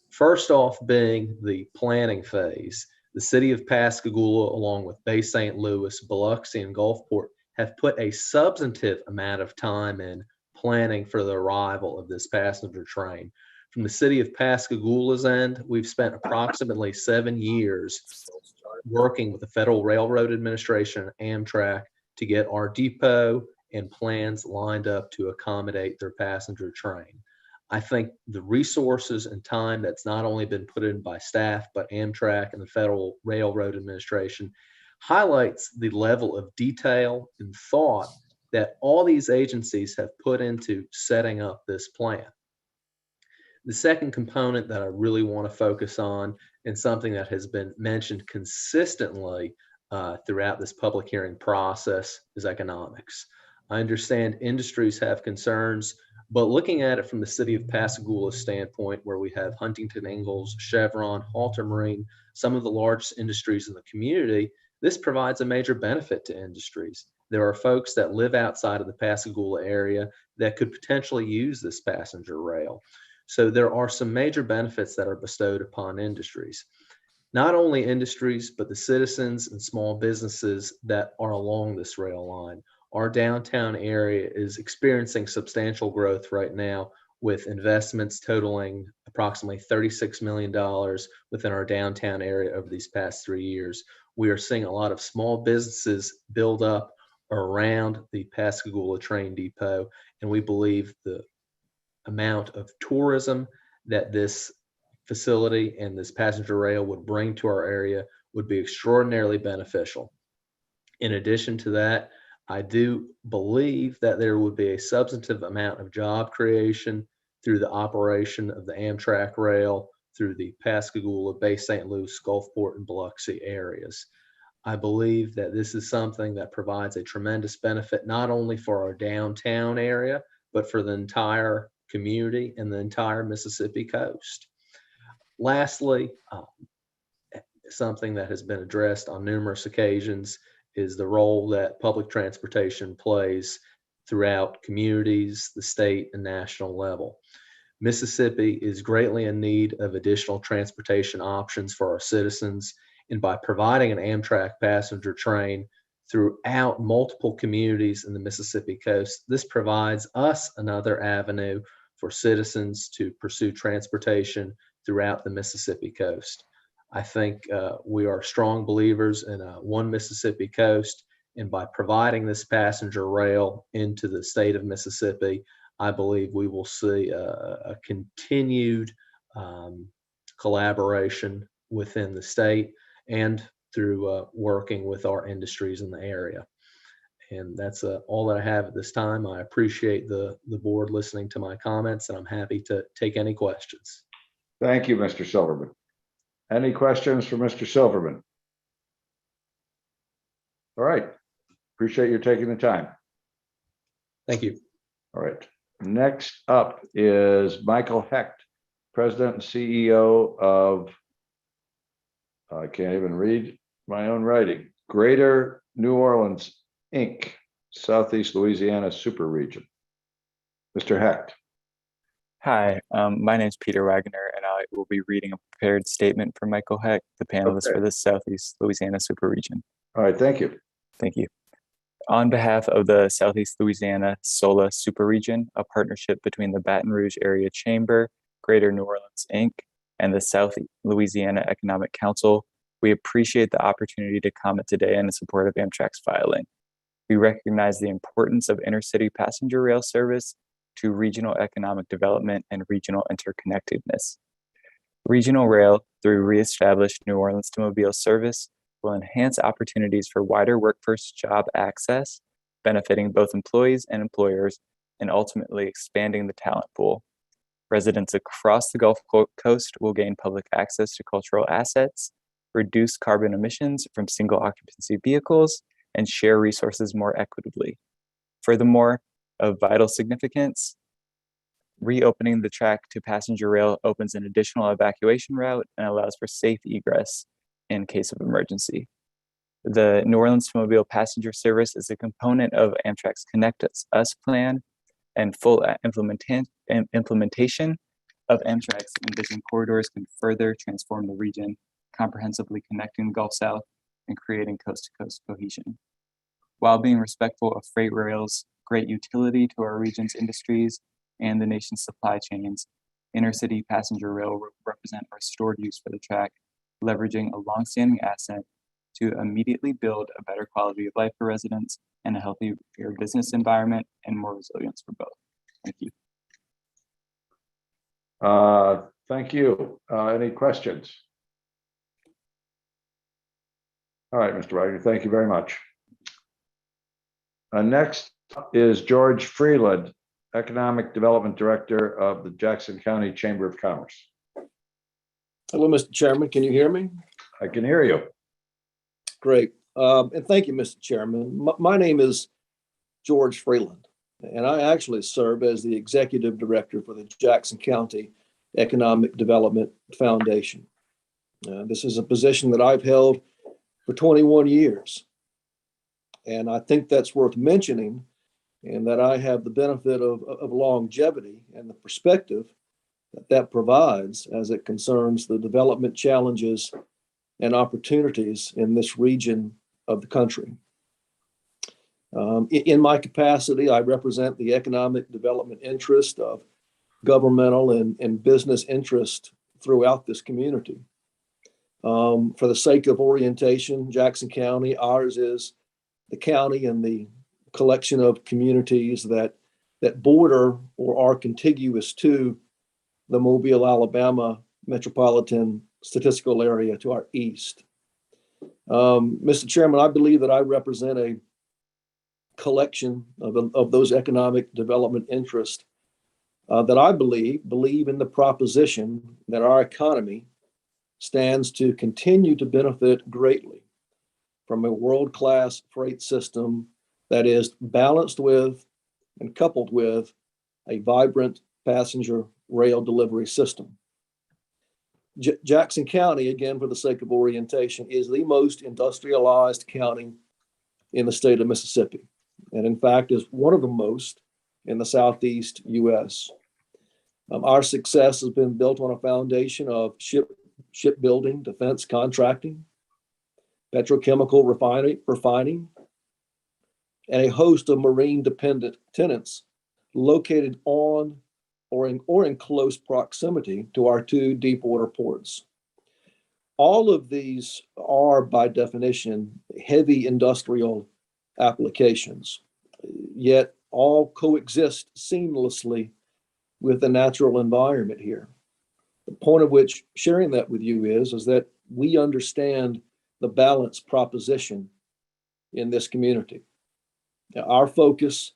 First off, being the planning phase. The city of Pascagoula, along with Bay St. Louis, Biloxi, and Gulfport, have put a substantive amount of time in planning for the arrival of this passenger train. From the city of Pascagoula's end, we've spent approximately 7 years working with the Federal Railroad Administration and Amtrak to get our depot and plans lined up to accommodate their passenger train. I think the resources and time that's not only been put in by staff, but Amtrak and the Federal Railroad Administration highlights the level of detail and thought that all these agencies have put into setting up this plan. The second component that I really want to focus on, and something that has been mentioned consistently throughout this public hearing process, is economics. I understand industries have concerns, but looking at it from the city of Pascagoula's standpoint, where we have Huntington Ingalls, Chevron, Halter Marine, some of the largest industries in the community, this provides a major benefit to industries. There are folks that live outside of the Pascagoula area that could potentially use this passenger rail. So there are some major benefits that are bestowed upon industries. Not only industries, but the citizens and small businesses that are along this rail line. Our downtown area is experiencing substantial growth right now, with investments totaling approximately $36 million within our downtown area over these past 3 years. We are seeing a lot of small businesses build up around the Pascagoula train depot, and we believe the amount of tourism that this facility and this passenger rail would bring to our area would be extraordinarily beneficial. In addition to that, I do believe that there would be a substantive amount of job creation through the operation of the Amtrak rail through the Pascagoula, Bay St. Louis, Gulfport, and Biloxi areas. I believe that this is something that provides a tremendous benefit, not only for our downtown area, but for the entire community and the entire Mississippi coast. Lastly, something that has been addressed on numerous occasions is the role that public transportation plays throughout communities, the state and national level. Mississippi is greatly in need of additional transportation options for our citizens, and by providing an Amtrak passenger train throughout multiple communities in the Mississippi coast, this provides us another avenue for citizens to pursue transportation throughout the Mississippi coast. I think we are strong believers in one Mississippi coast, and by providing this passenger rail into the state of Mississippi, I believe we will see a continued collaboration within the state and through working with our industries in the area. And that's all that I have at this time. I appreciate the board listening to my comments, and I'm happy to take any questions. Thank you, Mr. Silverman. Any questions for Mr. Silverman? All right. Appreciate you taking the time. Thank you. All right. Next up is Michael Hecht, President and CEO of, I can't even read my own writing, Greater New Orleans, Inc., Southeast Louisiana Super Region. Mr. Hecht. Hi, my name is Peter Wagner, and I will be reading a prepared statement for Michael Hecht, the panelist for the Southeast Louisiana Super Region. All right, thank you. Thank you. On behalf of the Southeast Louisiana SOLA Super Region, a partnership between the Baton Rouge Area Chamber, Greater New Orleans, Inc., and the South Louisiana Economic Council, we appreciate the opportunity to comment today in support of Amtrak's filing. We recognize the importance of intercity passenger rail service to regional economic development and regional interconnectedness. Regional rail, through reestablished New Orleans to Mobile service, will enhance opportunities for wider workforce job access, benefiting both employees and employers, and ultimately expanding the talent pool. Residents across the Gulf Coast will gain public access to cultural assets, reduce carbon emissions from single occupancy vehicles, and share resources more equitably. Furthermore, of vital significance, reopening the track to passenger rail opens an additional evacuation route and allows for safe egress in case of emergency. The New Orleans to Mobile passenger service is a component of Amtrak's Connect Us plan, and full implementation of Amtrak's envisioned corridors can further transform the region, comprehensively connecting the Gulf South and creating coast-to-coast cohesion. While being respectful of freight rail's great utility to our region's industries and the nation's supply chains, intercity passenger rail will represent restored use for the track, leveraging a longstanding asset to immediately build a better quality of life for residents and a healthier business environment and more resilience for both. Thank you. Thank you. Any questions? All right, Mr. Wagner, thank you very much. Next is George Freeland, Economic Development Director of the Jackson County Chamber of Commerce. Hello, Mr. Chairman. Can you hear me? I can hear you. Great. And thank you, Mr. Chairman. My name is George Freeland, and I actually serve as the Executive Director for the Jackson County Economic Development Foundation. This is a position that I've held for 21 years. And I think that's worth mentioning, and that I have the benefit of longevity and the perspective that provides as it concerns the development challenges and opportunities in this region of the country. In my capacity, I represent the economic development interest of governmental and business interest throughout this community. For the sake of orientation, Jackson County, ours is the county and the collection of communities that border or are contiguous to the Mobile, Alabama metropolitan statistical area to our east. Mr. Chairman, I believe that I represent a collection of those economic development interests that I believe in the proposition that our economy stands to continue to benefit greatly from a world-class freight system that is balanced with and coupled with a vibrant passenger rail delivery system. Jackson County, again, for the sake of orientation, is the most industrialized county in the state of Mississippi, and in fact is one of the most in the Southeast U.S. Our success has been built on a foundation of shipbuilding, defense contracting, petrochemical refining, and a host of marine-dependent tenants located on or in close proximity to our two deep water ports. All of these are, by definition, heavy industrial applications, yet all coexist seamlessly with the natural environment here. The point of which sharing that with you is that we understand the balance proposition in this community. Now, our focus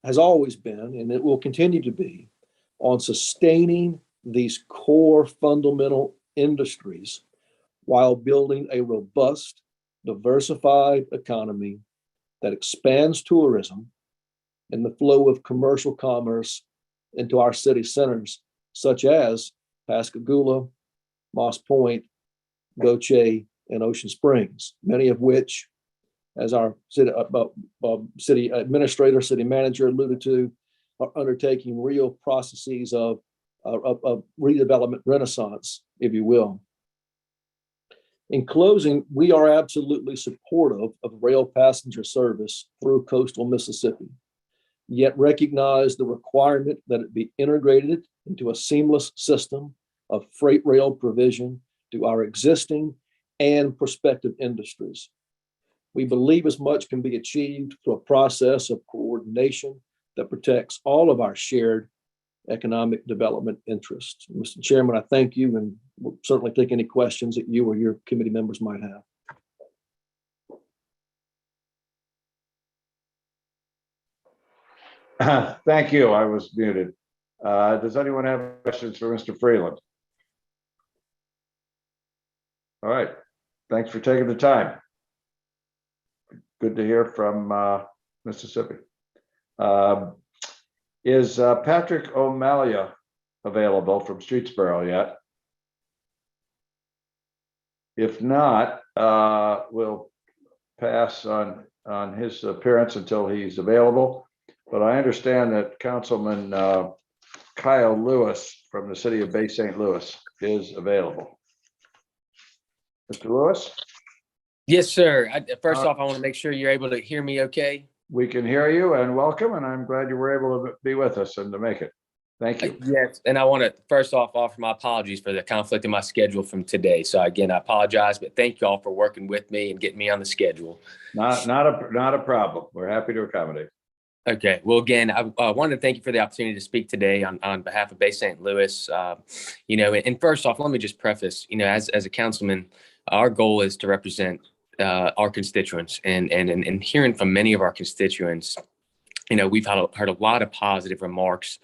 has always been, and it will continue to be, on sustaining these core fundamental industries while building a robust, diversified economy that expands tourism and the flow of commercial commerce into our city centers, such as Pascagoula, Moss Point, Goche, and Ocean Springs, many of which, as our city administrator, city manager alluded to, are undertaking real processes of redevelopment renaissance, if you will. In closing, we are absolutely supportive of rail passenger service through coastal Mississippi, yet recognize the requirement that it be integrated into a seamless system of freight rail provision to our existing and prospective industries. We believe as much can be achieved through a process of coordination that protects all of our shared economic development interests. Mr. Chairman, I thank you and will certainly take any questions that you or your committee members might have. Thank you. I was muted. Does anyone have questions for Mr. Freeland? All right. Thanks for taking the time. Good to hear from Mississippi. Is Patrick O'Malley available from Streetsboro yet? If not, we'll pass on his appearance until he's available. But I understand that Councilman Kyle Lewis from the city of Bay St. Louis is available. Mr. Lewis? Yes, sir. First off, I want to make sure you're able to hear me okay. We can hear you and welcome, and I'm glad you were able to be with us and to make it. Thank you. Yes, and I want to first off offer my apologies for the conflict in my schedule from today. So again, I apologize, but thank you all for working with me and getting me on the schedule. Not a problem. We're happy to accommodate. Okay. Well, again, I wanted to thank you for the opportunity to speak today on behalf of Bay St. Louis. And first off, let me just preface, as a councilman, our goal is to represent our constituents, and hearing from many of our constituents, we've heard a lot of positive remarks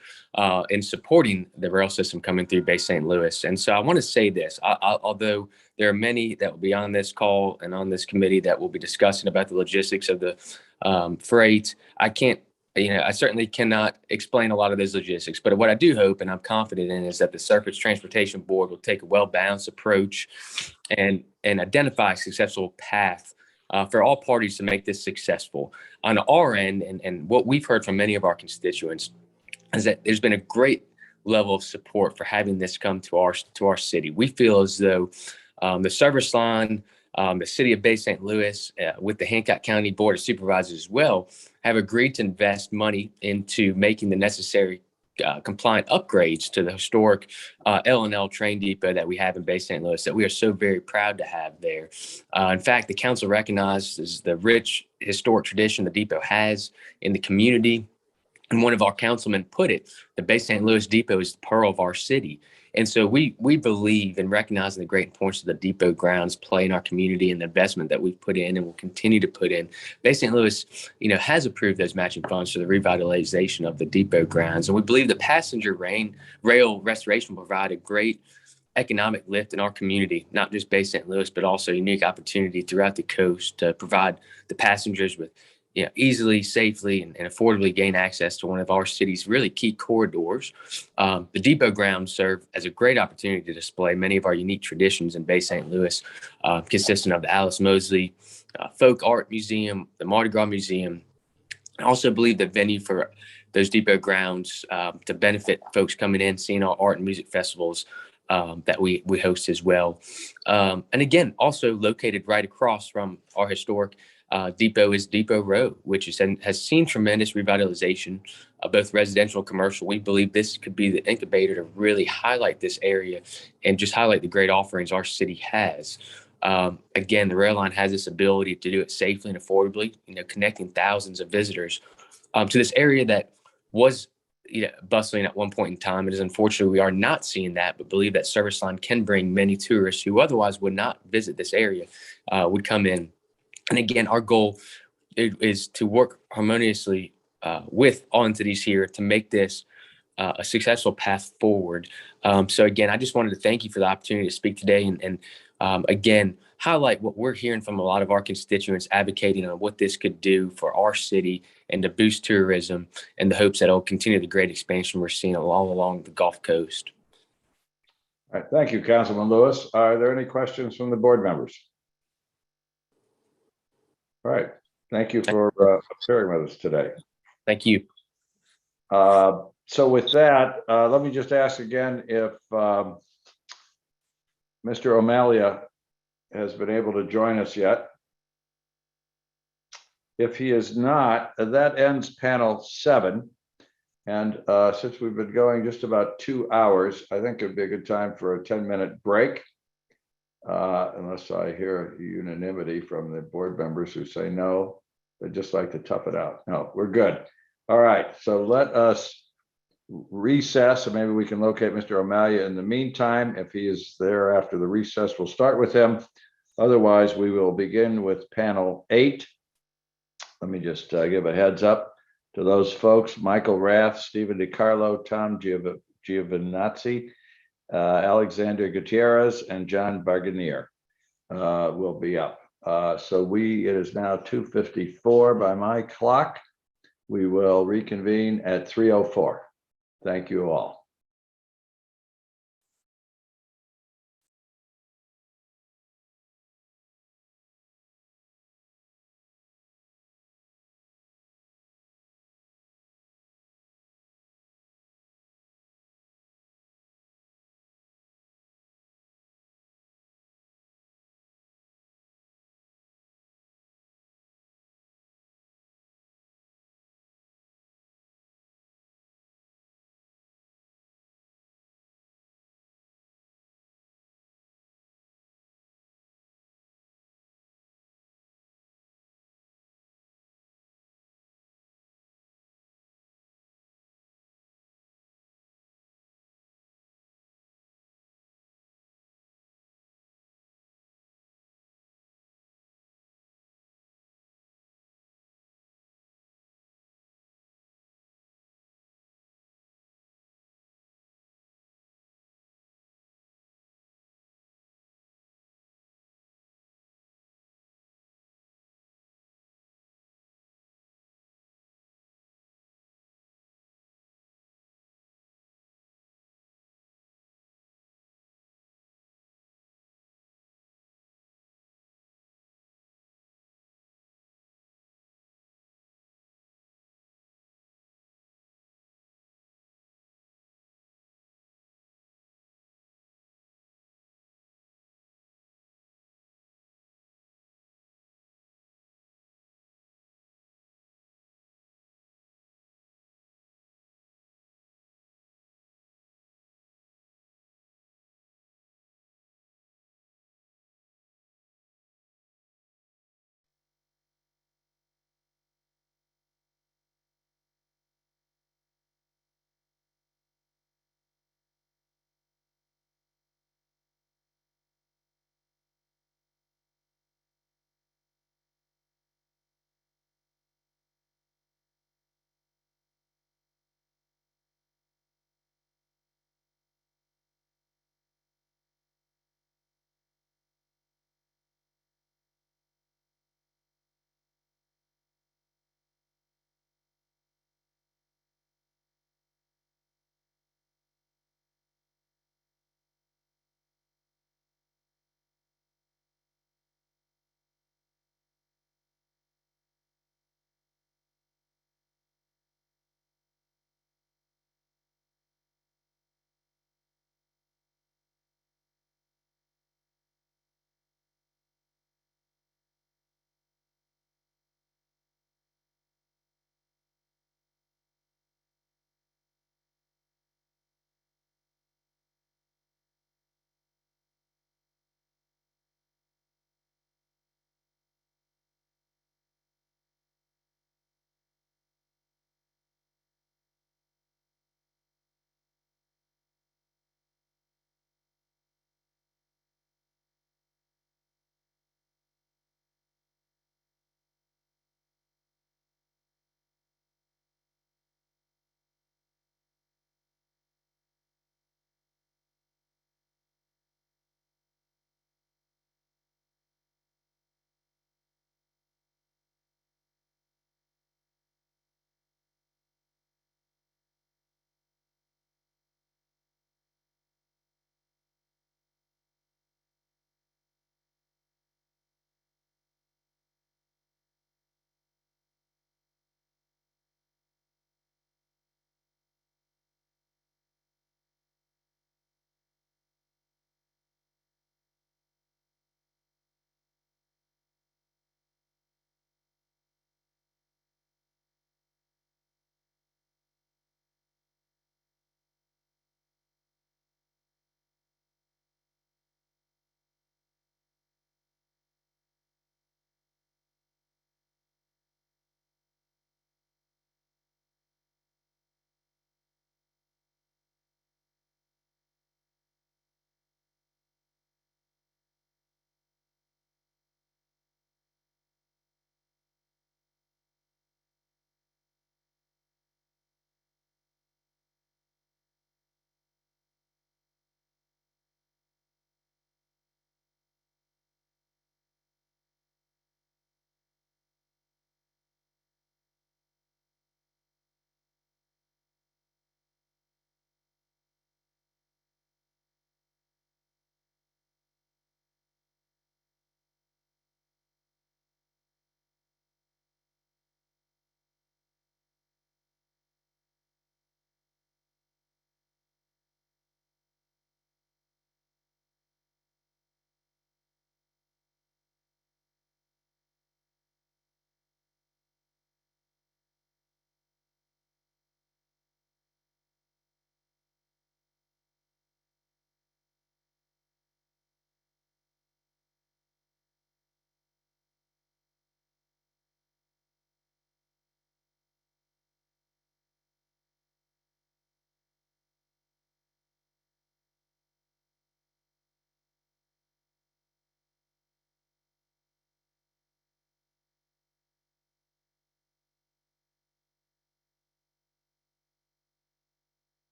in supporting the rail system coming through Bay St. Louis. And so I want to say this, although there are many that will be on this call and on this committee that will be discussing about the logistics of the freight, I certainly cannot explain a lot of those logistics, but what I do hope and I'm confident in is that the Surface Transportation Board will take a well-balanced approach and identify a successful path for all parties to make this successful. On our end, and what we've heard from many of our constituents is that there's been a great level of support for having this come to our city. We feel as though the service line, the city of Bay St. Louis, with the Hancock County Board of Supervisors as well, have agreed to invest money into making the necessary compliant upgrades to the historic L&L train depot that we have in Bay St. Louis that we are so very proud to have there. In fact, the council recognizes the rich historic tradition the depot has in the community. And one of our councilmen put it, the Bay St. Louis depot is the pearl of our city. And so we believe in recognizing the great importance of the depot grounds play in our community and the investment that we've put in and will continue to put in. Bay St. Louis, has approved those matching funds for the revitalization of the depot grounds. And we believe the passenger rail restoration will provide a great economic lift in our community, not just Bay St. Louis, but also a unique opportunity throughout the coast to provide the passengers with easily, safely, and affordably gain access to one of our city's really key corridors. The depot grounds serve as a great opportunity to display many of our unique traditions in Bay St. Louis, consisting of the Alice Mosley Folk Art Museum, the Mardi Gras Museum. I also believe the venue for those depot grounds to benefit folks coming in, seeing our art and music festivals that we host as well. And again, also located right across from our historic depot is Depot Road, which has seen tremendous revitalization of both residential and commercial. We believe this could be the incubator to really highlight this area and just highlight the great offerings our city has. Again, the rail line has this ability to do it safely and affordably, connecting thousands of visitors to this area that was bustling at one point in time. It is unfortunate we are not seeing that, but believe that service line can bring many tourists who otherwise would not visit this area, would come in. And again, our goal is to work harmoniously with all entities here to make this a successful path forward. So again, I just wanted to thank you for the opportunity to speak today and again, highlight what we're hearing from a lot of our constituents advocating on what this could do for our city and to boost tourism in the hopes that it'll continue the great expansion we're seeing all along the Gulf Coast. All right, thank you, Councilman Lewis. Are there any questions from the board members? All right, thank you for appearing with us today. Thank you. So with that, let me just ask again if Mr. O'Malley has been able to join us yet. If he is not, that ends panel 7. And since we've been going just about 2 hours, I think it'd be a good time for a 10-minute break. Unless I hear unanimity from the board members who say no, they'd just like to tough it out. No, we're good. All right, so let us recess, and maybe we can locate Mr. O'Malley in the meantime. If he is there after the recess, we'll start with him. Otherwise, we will begin with panel 8. Let me just give a heads up to those folks: Michael Rath, Stephen DiCarlo, Tom Giovinazzi, Alexander Gutierrez, and John Barganier. will be up. So it is now 2:54 by my clock. We will reconvene at 3:04. Thank you all.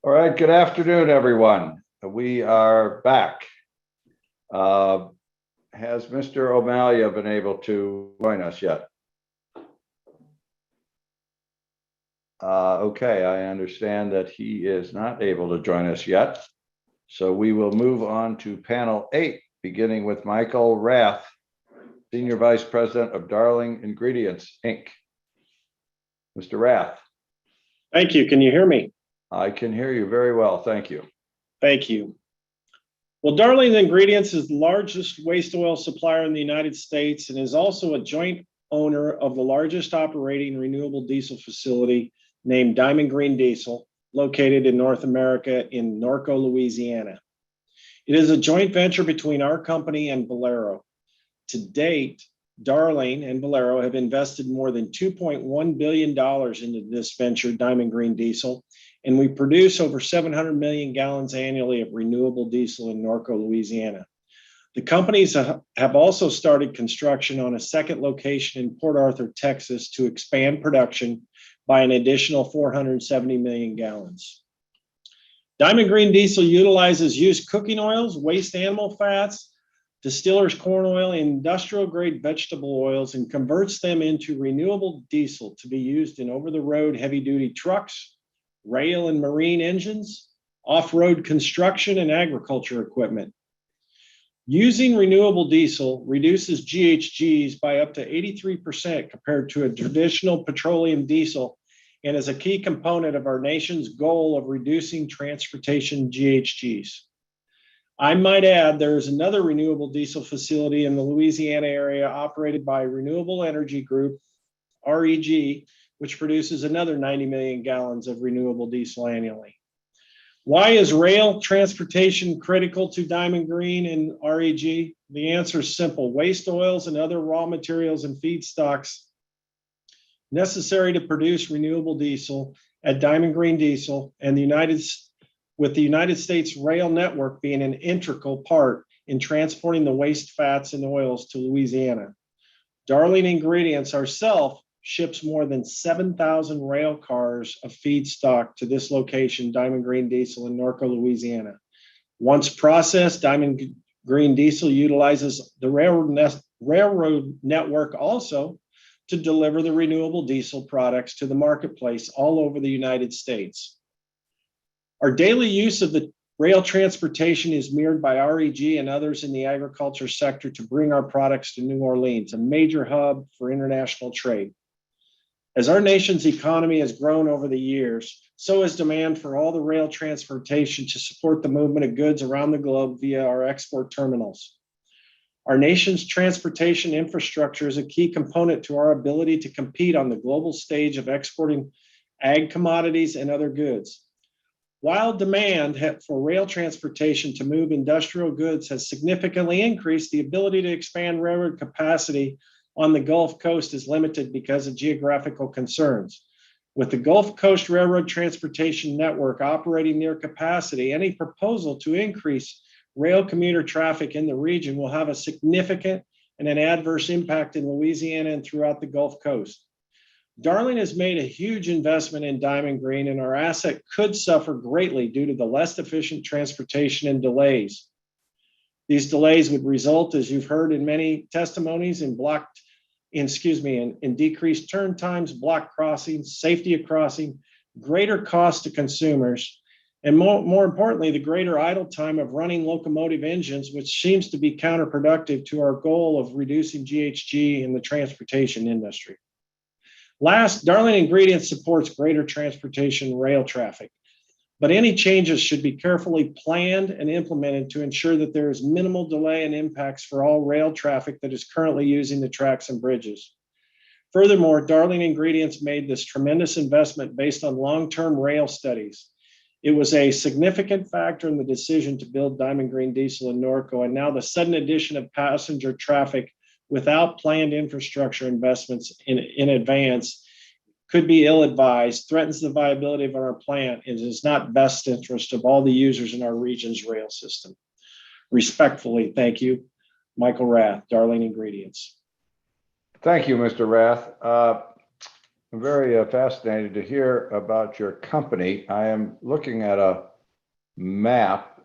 All right, good afternoon, everyone. We are back. Has Mr. O'Malley been able to join us yet? Okay, I understand that he is not able to join us yet. So we will move on to panel 8, beginning with Michael Rath, Senior Vice President of Darling Ingredients, Inc. Mr. Rath. Thank you. Can you hear me? I can hear you very well. Thank you. Thank you. Well, Darling Ingredients is the largest waste oil supplier in the United States and is also a joint owner of the largest operating renewable diesel facility named Diamond Green Diesel, located in North America in Norco, Louisiana. It is a joint venture between our company and Valero. To date, Darling and Valero have invested more than $2.1 billion into this venture, Diamond Green Diesel, and we produce over 700 million gallons annually of renewable diesel in Norco, Louisiana. The companies have also started construction on a second location in Port Arthur, Texas, to expand production by an additional 470 million gallons. Diamond Green Diesel utilizes used cooking oils, waste animal fats, distillers corn oil, and industrial-grade vegetable oils, and converts them into renewable diesel to be used in over-the-road heavy-duty trucks, rail and marine engines, off-road construction, and agriculture equipment. Using renewable diesel reduces GHGs by up to 83% compared to a traditional petroleum diesel, and is a key component of our nation's goal of reducing transportation GHGs. I might add there is another renewable diesel facility in the Louisiana area operated by Renewable Energy Group, REG, which produces another 90 million gallons of renewable diesel annually. Why is rail transportation critical to Diamond Green and REG? The answer is simple. Waste oils and other raw materials and feedstocks necessary to produce renewable diesel at Diamond Green Diesel and with the United States rail network being an integral part in transporting the waste fats and oils to Louisiana. Darling Ingredients ourselves ships more than 7,000 rail cars of feedstock to this location, Diamond Green Diesel in Norco, Louisiana. Once processed, Diamond Green Diesel utilizes the railroad network also to deliver the renewable diesel products to the marketplace all over the United States. Our daily use of the rail transportation is mirrored by REG and others in the agriculture sector to bring our products to New Orleans, a major hub for international trade. As our nation's economy has grown over the years, so has demand for all the rail transportation to support the movement of goods around the globe via our export terminals. Our nation's transportation infrastructure is a key component to our ability to compete on the global stage of exporting ag commodities and other goods. While demand for rail transportation to move industrial goods has significantly increased, the ability to expand railroad capacity on the Gulf Coast is limited because of geographical concerns. With the Gulf Coast Railroad Transportation Network operating near capacity, any proposal to increase rail commuter traffic in the region will have a significant and an adverse impact in Louisiana and throughout the Gulf Coast. Darling has made a huge investment in Diamond Green, and our asset could suffer greatly due to the less efficient transportation and delays. These delays would result, as you've heard in many testimonies, in decreased turn times, block crossings, safety of crossing, greater cost to consumers, and more importantly, the greater idle time of running locomotive engines, which seems to be counterproductive to our goal of reducing GHG in the transportation industry. Last, Darling Ingredients supports greater transportation rail traffic, but any changes should be carefully planned and implemented to ensure that there is minimal delay and impacts for all rail traffic that is currently using the tracks and bridges. Furthermore, Darling Ingredients made this tremendous investment based on long-term rail studies. It was a significant factor in the decision to build Diamond Green Diesel in Norco, and now the sudden addition of passenger traffic without planned infrastructure investments in advance could be ill-advised, threatens the viability of our plant, and is not best interest of all the users in our region's rail system. Respectfully, thank you. Michael Rath, Darling Ingredients. Thank you, Mr. Rath. I'm very fascinated to hear about your company. I am looking at a map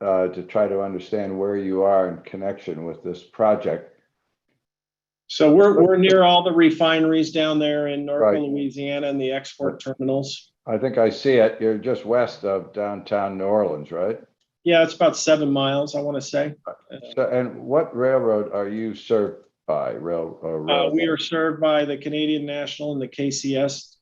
to try to understand where you are in connection with this project. So we're near all the refineries down there in Norco, Right. Louisiana, and the export terminals. I think I see it. You're just west of downtown New Orleans, right? Yeah, it's about 7 miles, I want to say. So, and what railroad are you served by? We are served by the Canadian National and the KCS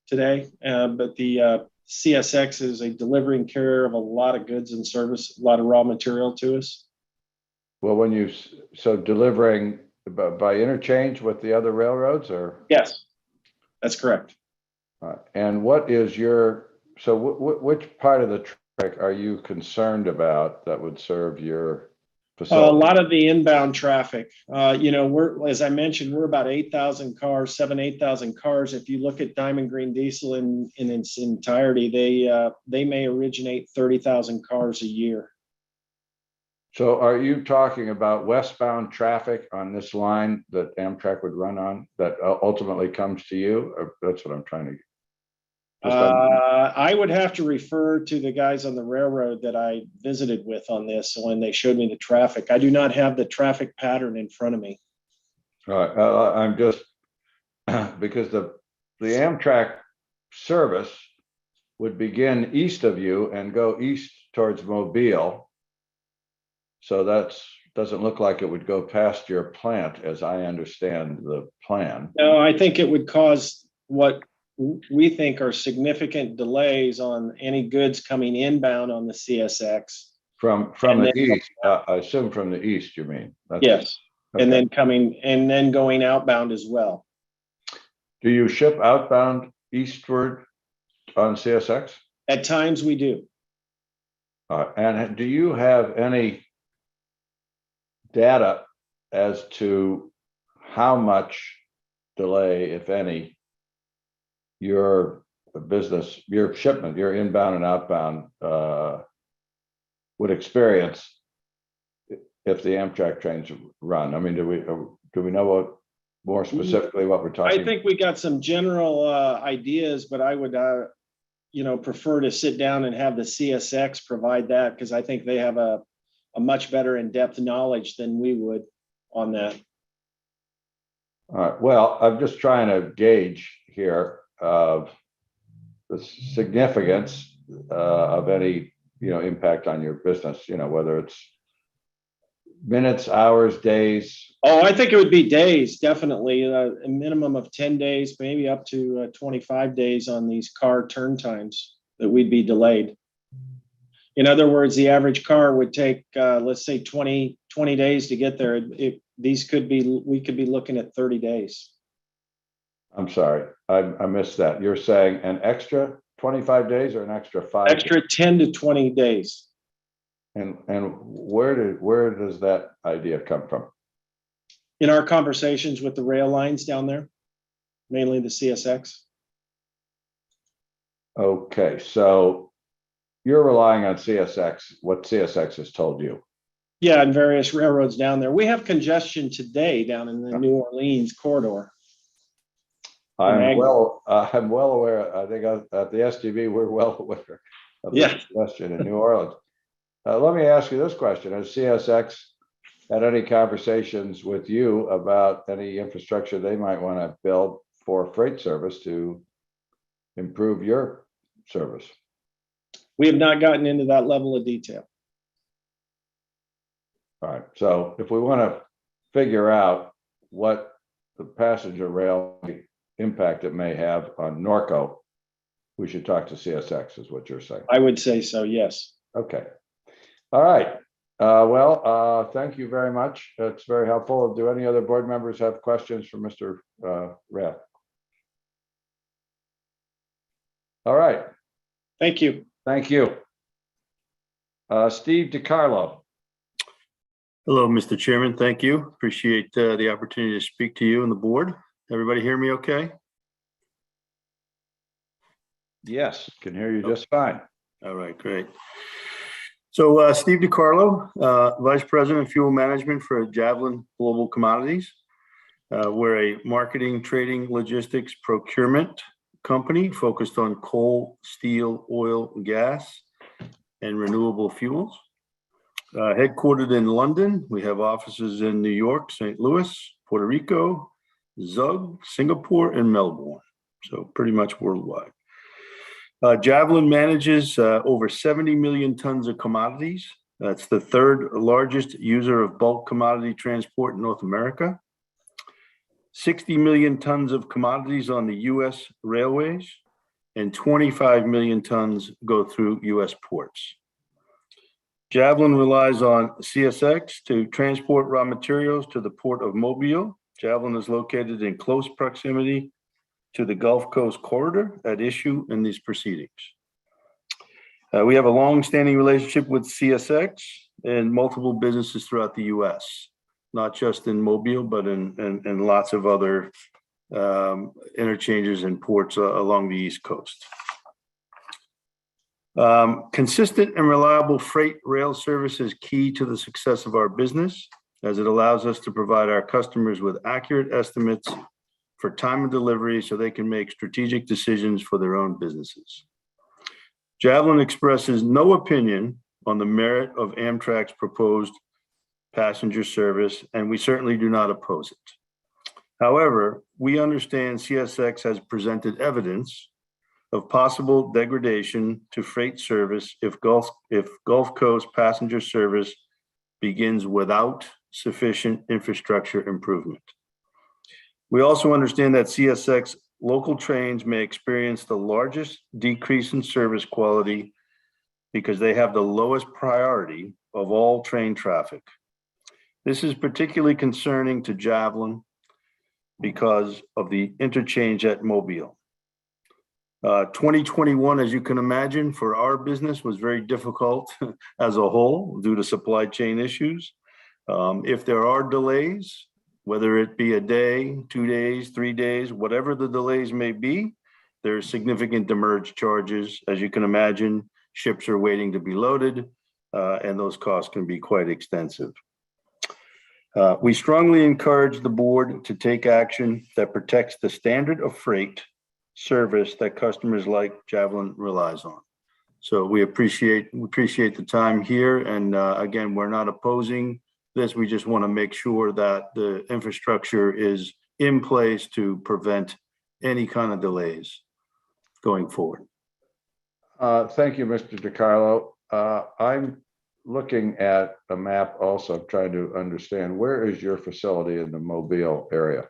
today, but the CSX is a delivering carrier of a lot of goods and service, a lot of raw material to us. Well, when you, so delivering by interchange with the other railroads, or? Yes, that's correct. And what is your, so which part of the traffic are you concerned about that would serve your facility? A lot of the inbound traffic. We're, as I mentioned, we're about 8,000 cars, 8,000 cars. If you look at Diamond Green Diesel in its entirety, they may originate 30,000 cars a year. So are you talking about westbound traffic on this line that Amtrak would run on that ultimately comes to you? Or that's what I'm trying to. I would have to refer to the guys on the railroad that I visited with on this when they showed me the traffic. I do not have the traffic pattern in front of me. All right, I'm just because the Amtrak service would begin east of you and go east towards Mobile. So that's doesn't look like it would go past your plant, as I understand the plan. No, I think it would cause what we think are significant delays on any goods coming inbound on the CSX. From the east, I assume from the east, you mean? Yes, okay. and then going outbound as well. Do you ship outbound eastward on CSX? At times we do. And do you have any data as to how much delay, if any, your business, your shipment, your inbound and outbound would experience if the Amtrak trains run? I mean, do we know what more specifically what we're talking? I think we got some general ideas, but I would prefer to sit down and have the CSX provide that, because I think they have a much better in-depth knowledge than we would on that. All right. Well, I'm just trying to gauge here of the significance of any impact on your business. Whether it's minutes, hours, days. Oh, I think it would be days, definitely. A minimum of 10 days, maybe up to 25 days on these car turn times that we'd be delayed. In other words, the average car would take, let's say 20 days to get there. We could be looking at 30 days. I'm sorry, I missed that. You're saying an extra 25 days or an extra 5 extra days? 10 to 20 days. And where does that idea come from? In our conversations with the rail lines down there, mainly the CSX. Okay, so you're relying on CSX, what CSX has told you. Yeah, and various railroads down there. We have congestion today down in the New Orleans corridor. I'm well aware. I think at the STB, we're well aware of this congestion in New Orleans. Let me ask you this question. Has CSX had any conversations with you about any infrastructure they might want to build for freight service to improve your service? We have not gotten into that level of detail. All right. So if we want to figure out what the passenger rail impact it may have on Norco, we should talk to CSX, is what you're saying. I would say so, yes. Okay. All right. Well, thank you very much. That's very helpful. Do any other board members have questions for Mr. Rath? All right. Thank you. Thank you. Steve DiCarlo. Hello, Mr. Chairman. Thank you. Appreciate the opportunity to speak to you and the board. Everybody hear me okay? Yes, can hear you just fine. All right, great. So Steve DiCarlo, Vice President of Fuel Management for Javelin Global Commodities. We're a marketing, trading, logistics, procurement company focused on coal, steel, oil, gas, and renewable fuels. Headquartered in London, we have offices in New York, St. Louis, Puerto Rico, Zug, Singapore, and Melbourne. So pretty much worldwide. Javelin manages over 70 million tons of commodities. That's the third largest user of bulk commodity transport in North America. 60 million tons of commodities on the U.S. railways, and 25 million tons go through U.S. ports. Javelin relies on CSX to transport raw materials to the port of Mobile. Javelin is located in close proximity to the Gulf Coast corridor at issue in these proceedings. We have a long-standing relationship with CSX and multiple businesses throughout the U.S., not just in Mobile, but in lots of other interchanges and ports along the East Coast. Consistent and reliable freight rail service is key to the success of our business, as it allows us to provide our customers with accurate estimates for time of delivery so they can make strategic decisions for their own businesses. Javelin expresses no opinion on the merit of Amtrak's proposed passenger service, and we certainly do not oppose it. However, we understand CSX has presented evidence of possible degradation to freight service if Gulf Coast passenger service begins without sufficient infrastructure improvement. We also understand that CSX local trains may experience the largest decrease in service quality because they have the lowest priority of all train traffic. This is particularly concerning to Javelin because of the interchange at Mobile. 2021, as you can imagine, for our business was very difficult as a whole due to supply chain issues. If there are delays, whether it be a day, 2 days, 3 days, whatever the delays may be, there's significant demurrage charges. As you can imagine, ships are waiting to be loaded, and those costs can be quite extensive. We strongly encourage the board to take action that protects the standard of freight service that customers like Javelin relies on. So we appreciate the time here. And again, we're not opposing this. We just want to make sure that the infrastructure is in place to prevent any kind of delays going forward. Thank you, Mr. DiCarlo. I'm looking at a map also, trying to understand where is your facility in the Mobile area?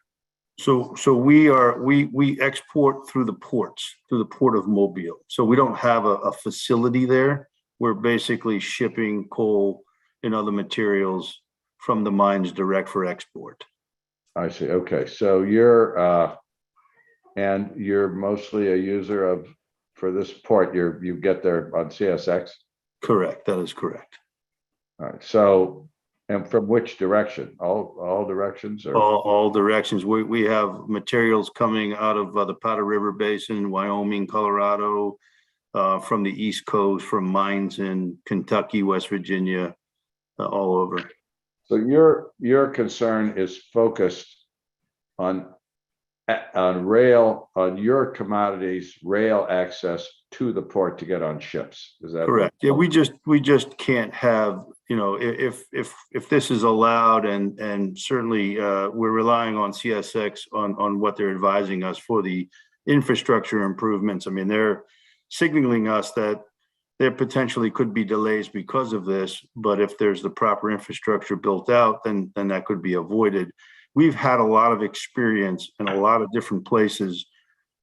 So we export through the ports, through the port of Mobile. So we don't have a facility there. We're basically shipping coal and other materials from the mines direct for export. I see. Okay. So you're mostly a user of, for this port, you get there on CSX? Correct. That is correct. All right. So, and from which direction? All directions? Or? All directions. We have materials coming out of the Powder River Basin, Wyoming, Colorado, from the East Coast, from mines in Kentucky, West Virginia, all over. So your concern is focused on rail, on your commodities, rail access to the port to get on ships. Is that correct? Yeah, we just can't have, you know, if this is allowed, and certainly we're relying on CSX on what they're advising us for the infrastructure improvements. I mean, they're signaling us that there potentially could be delays because of this, but if there's the proper infrastructure built out, then that could be avoided. We've had a lot of experience in a lot of different places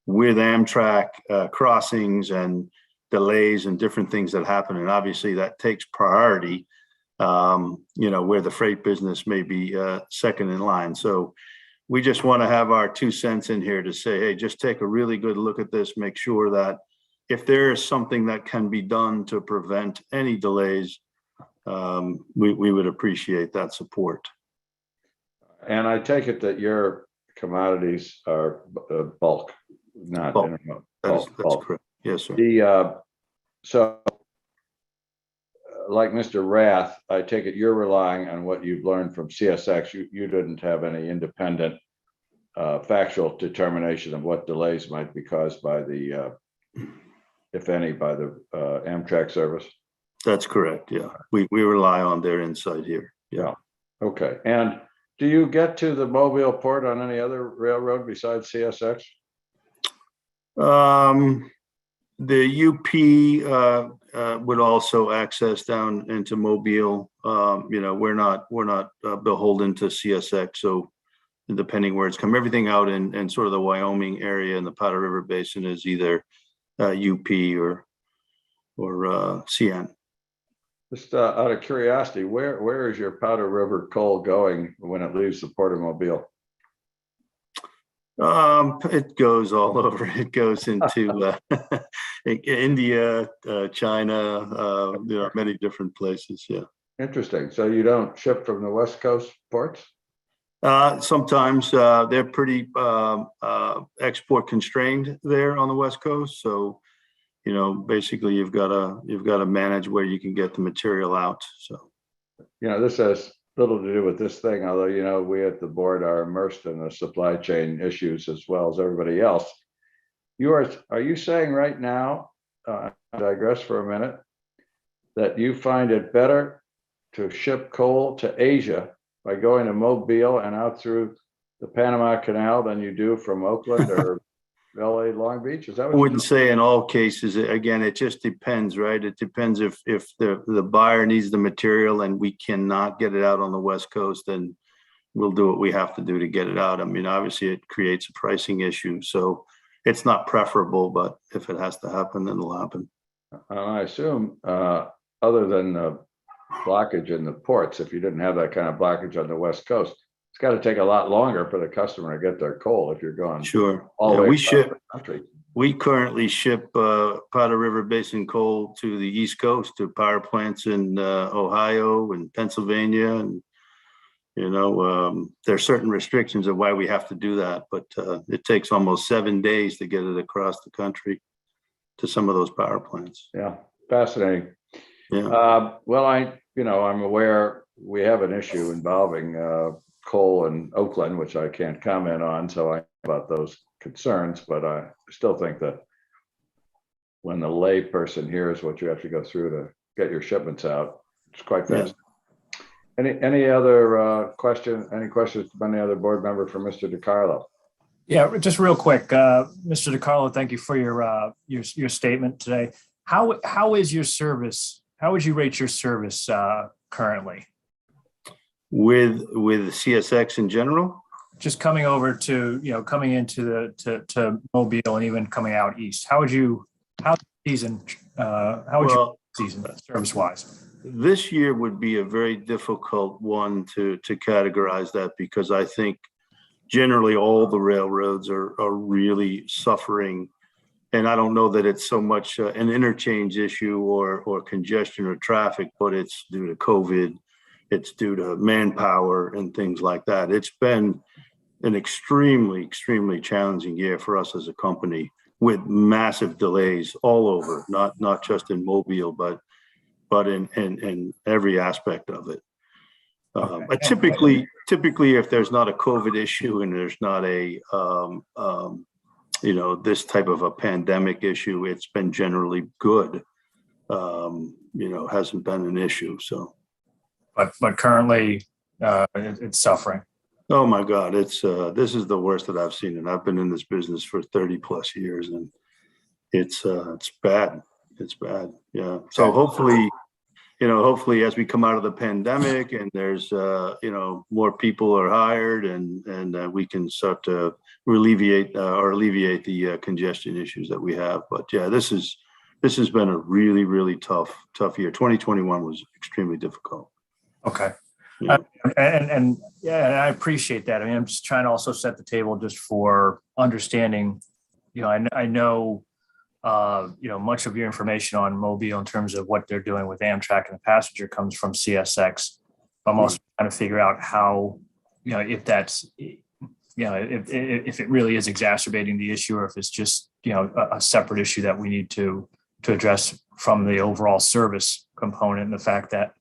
with Amtrak crossings and delays and different things that happen. And obviously that takes priority, you know, where the freight business may be second in line. So we just want to have our 2 cents in here to say, hey, just take a really good look at this, make sure that if there is something that can be done to prevent any delays, we would appreciate that support. And I take it that your commodities are bulk, not intermodal. That's correct. Yes, sir. So, like Mr. Rath, I take it you're relying on what you've learned from CSX. You didn't have any independent factual determination of what delays might be caused by the, if any, by the Amtrak service? That's correct. Yeah, we rely on their insight here. Yeah. Okay. And do you get to the Mobile port on any other railroad besides CSX? The UP would also access down into Mobile. We're not beholden to CSX. So depending where it's come, everything out in sort of the Wyoming area and the Powder River Basin is either UP or CN. Just out of curiosity, where is your Powder River coal going when it leaves the Port of Mobile? It goes all over. It goes into India, China, many different places. Yeah. Interesting. So you don't ship from the West Coast ports? Sometimes they're pretty export constrained there on the West Coast. So, basically you've got to manage where you can get the material out. So, this has little to do with this thing, although, we at the board are immersed in the supply chain issues as well as everybody else. Are you saying right now, I digress for a minute, that you find it better to ship coal to Asia by going to Mobile and out through the Panama Canal than you do from Oakland or LA Long Beach? Is that what I wouldn't say in all cases. Again, it just depends, right? It depends if the buyer needs the material and we cannot get it out on the West Coast, then we'll do what we have to do to get it out. I mean, obviously it creates a pricing issue. So it's not preferable, but if it has to happen, then it'll happen. I assume other than the blockage in the ports, if you didn't have that kind of blockage on the West Coast, it's got to take a lot longer for the customer to get their coal if you're going. Sure. All the way we across ship. the country. We currently ship Powder River Basin coal to the East Coast, to power plants in Ohio and Pennsylvania, and there are certain restrictions of why we have to do that, but it takes almost 7 days to get it across the country to some of those power plants. Yeah, fascinating. Yeah. Well, I'm aware we have an issue involving coal in Oakland, which I can't comment on, so I know about those concerns, but I still think that when the lay person hears what you have to go through to get your shipments out, it's quite fast. Yeah. Any other any questions from any other board member for Mr. DiCarlo? Yeah, just real quick, Mr. DiCarlo, thank you for your statement today. How is your service? How would you rate your service currently? With CSX in general? Just coming over to, coming into to Mobile and even coming out east. How would you season service wise? This year would be a very difficult one to categorize that, because I think generally all the railroads are really suffering. And I don't know that it's so much an interchange issue or congestion or traffic, but it's due to COVID. It's due to manpower and things like that. It's been an extremely, extremely challenging year for us as a company, with massive delays all over, not just in Mobile, but in every aspect of it. Typically, if there's not a COVID issue and there's not a this type of a pandemic issue, it's been generally good. Hasn't been an issue. So, but currently, it's suffering. Oh my God, this is the worst that I've seen, and I've been in this business for 30 plus years, and it's bad. It's bad. Yeah. So hopefully as we come out of the pandemic and there's more people are hired and we can start to alleviate the congestion issues that we have. But yeah, this has been a really, really tough year. 2021 was extremely difficult. Okay. Yeah. And I appreciate that. I mean, I'm just trying to also set the table just for understanding. I know much of your information on Mobile in terms of what they're doing with Amtrak and the passenger comes from CSX. I'm also trying to figure out how, if that's, if it really is exacerbating the issue, or if it's just, a separate issue that we need to address from the overall service component, and the fact that,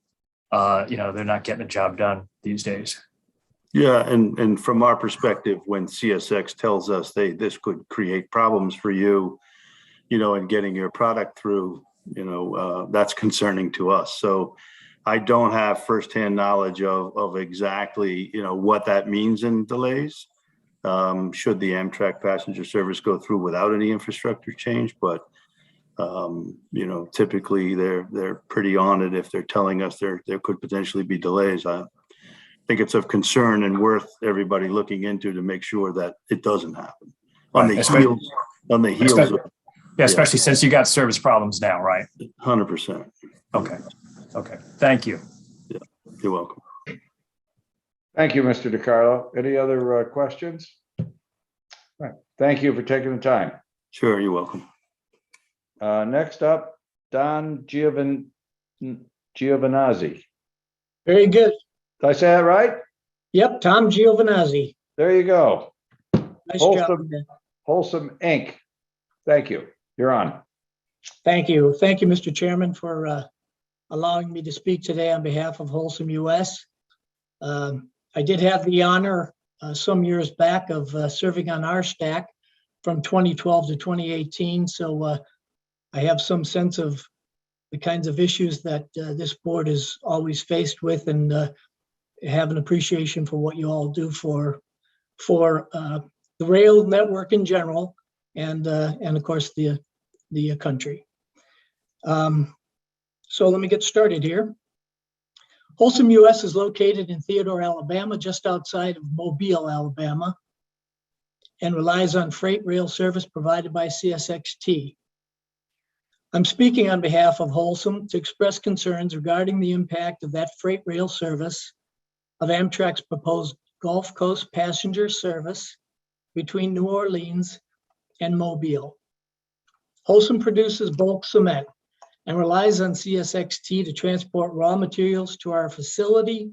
they're not getting the job done these days. Yeah, and from our perspective, when CSX tells us this could create problems for you, in getting your product through, that's concerning to us. So I don't have firsthand knowledge of exactly, what that means in delays. Should the Amtrak passenger service go through without any infrastructure change, but typically they're pretty on it if they're telling us there could potentially be delays. I think it's of concern and worth everybody looking into to make sure that it doesn't happen. On the heels of, yeah, especially since you got service problems now, right? 100%. Okay. Thank you. Yeah, you're welcome. Thank you, Mr. DiCarlo. Any other questions? All right. Thank you for taking the time. Sure, you're welcome. Next up, Don Giovanazzi. Very good. Did I say that right? Yep, Tom Giovanazzi. There you go. Nice Wholesome, job. Wholesome Inc. Thank you. You're on. Thank you. Thank you, Mr. Chairman, for allowing me to speak today on behalf of Wholesome US. I did have the honor some years back of serving on our stack from 2012 to 2018. So I have some sense of the kinds of issues that this board is always faced with, and have an appreciation for what you all do for the rail network in general, and of course the country. So let me get started here. Wholesome US is located in Theodore, Alabama, just outside of Mobile, Alabama, and relies on freight rail service provided by CSXT. I'm speaking on behalf of Wholesome to express concerns regarding the impact of that freight rail service of Amtrak's proposed Gulf Coast passenger service between New Orleans and Mobile. Wholesome produces bulk cement and relies on CSXT to transport raw materials to our facility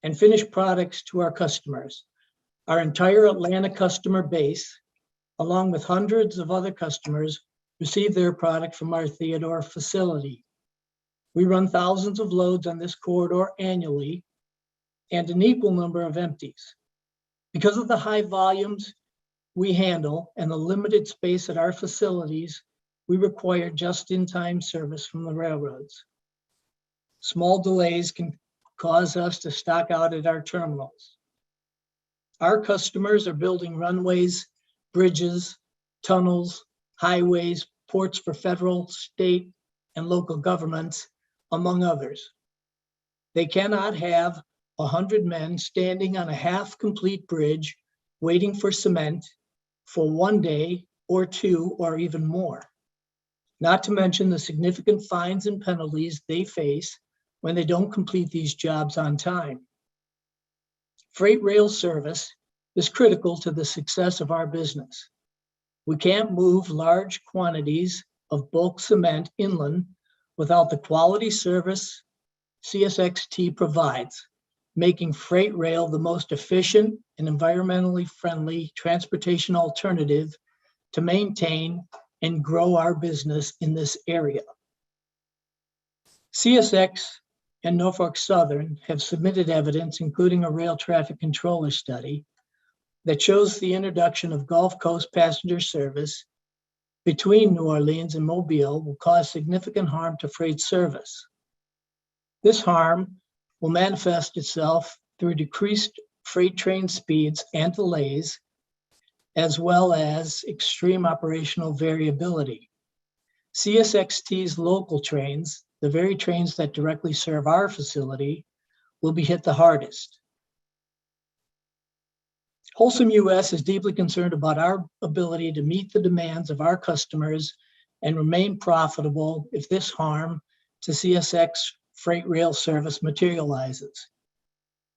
and finished products to our customers. Our entire Atlanta customer base, along with hundreds of other customers, receive their product from our Theodore facility. We run thousands of loads on this corridor annually and an equal number of empties. Because of the high volumes we handle and the limited space at our facilities, we require just-in-time service from the railroads. Small delays can cause us to stock out at our terminals. Our customers are building runways, bridges, tunnels, highways, ports for federal, state, and local governments, among others. They cannot have 100 men standing on a half-complete bridge waiting for cement for 1 day or 2 or even more. Not to mention the significant fines and penalties they face when they don't complete these jobs on time. Freight rail service is critical to the success of our business. We can't move large quantities of bulk cement inland without the quality service CSXT provides, making freight rail the most efficient and environmentally friendly transportation alternative to maintain and grow our business in this area. CSX and Norfolk Southern have submitted evidence, including a rail traffic controller study, that shows the introduction of Gulf Coast passenger service between New Orleans and Mobile will cause significant harm to freight service. This harm will manifest itself through decreased freight train speeds and delays, as well as extreme operational variability. CSXT's local trains, the very trains that directly serve our facility, will be hit the hardest. Wholesome US is deeply concerned about our ability to meet the demands of our customers and remain profitable if this harm to CSX freight rail service materializes.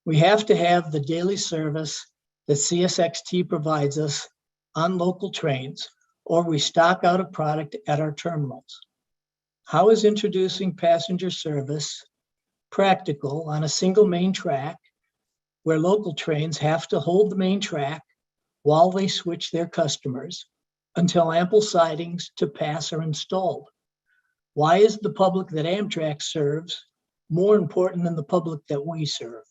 We have to have the daily service that CSXT provides us on local trains, or we stock out of product at our terminals. How is introducing passenger service practical on a single main track where local trains have to hold the main track while they switch their customers until ample sidings to pass are installed? Why is the public that Amtrak serves more important than the public that we serve?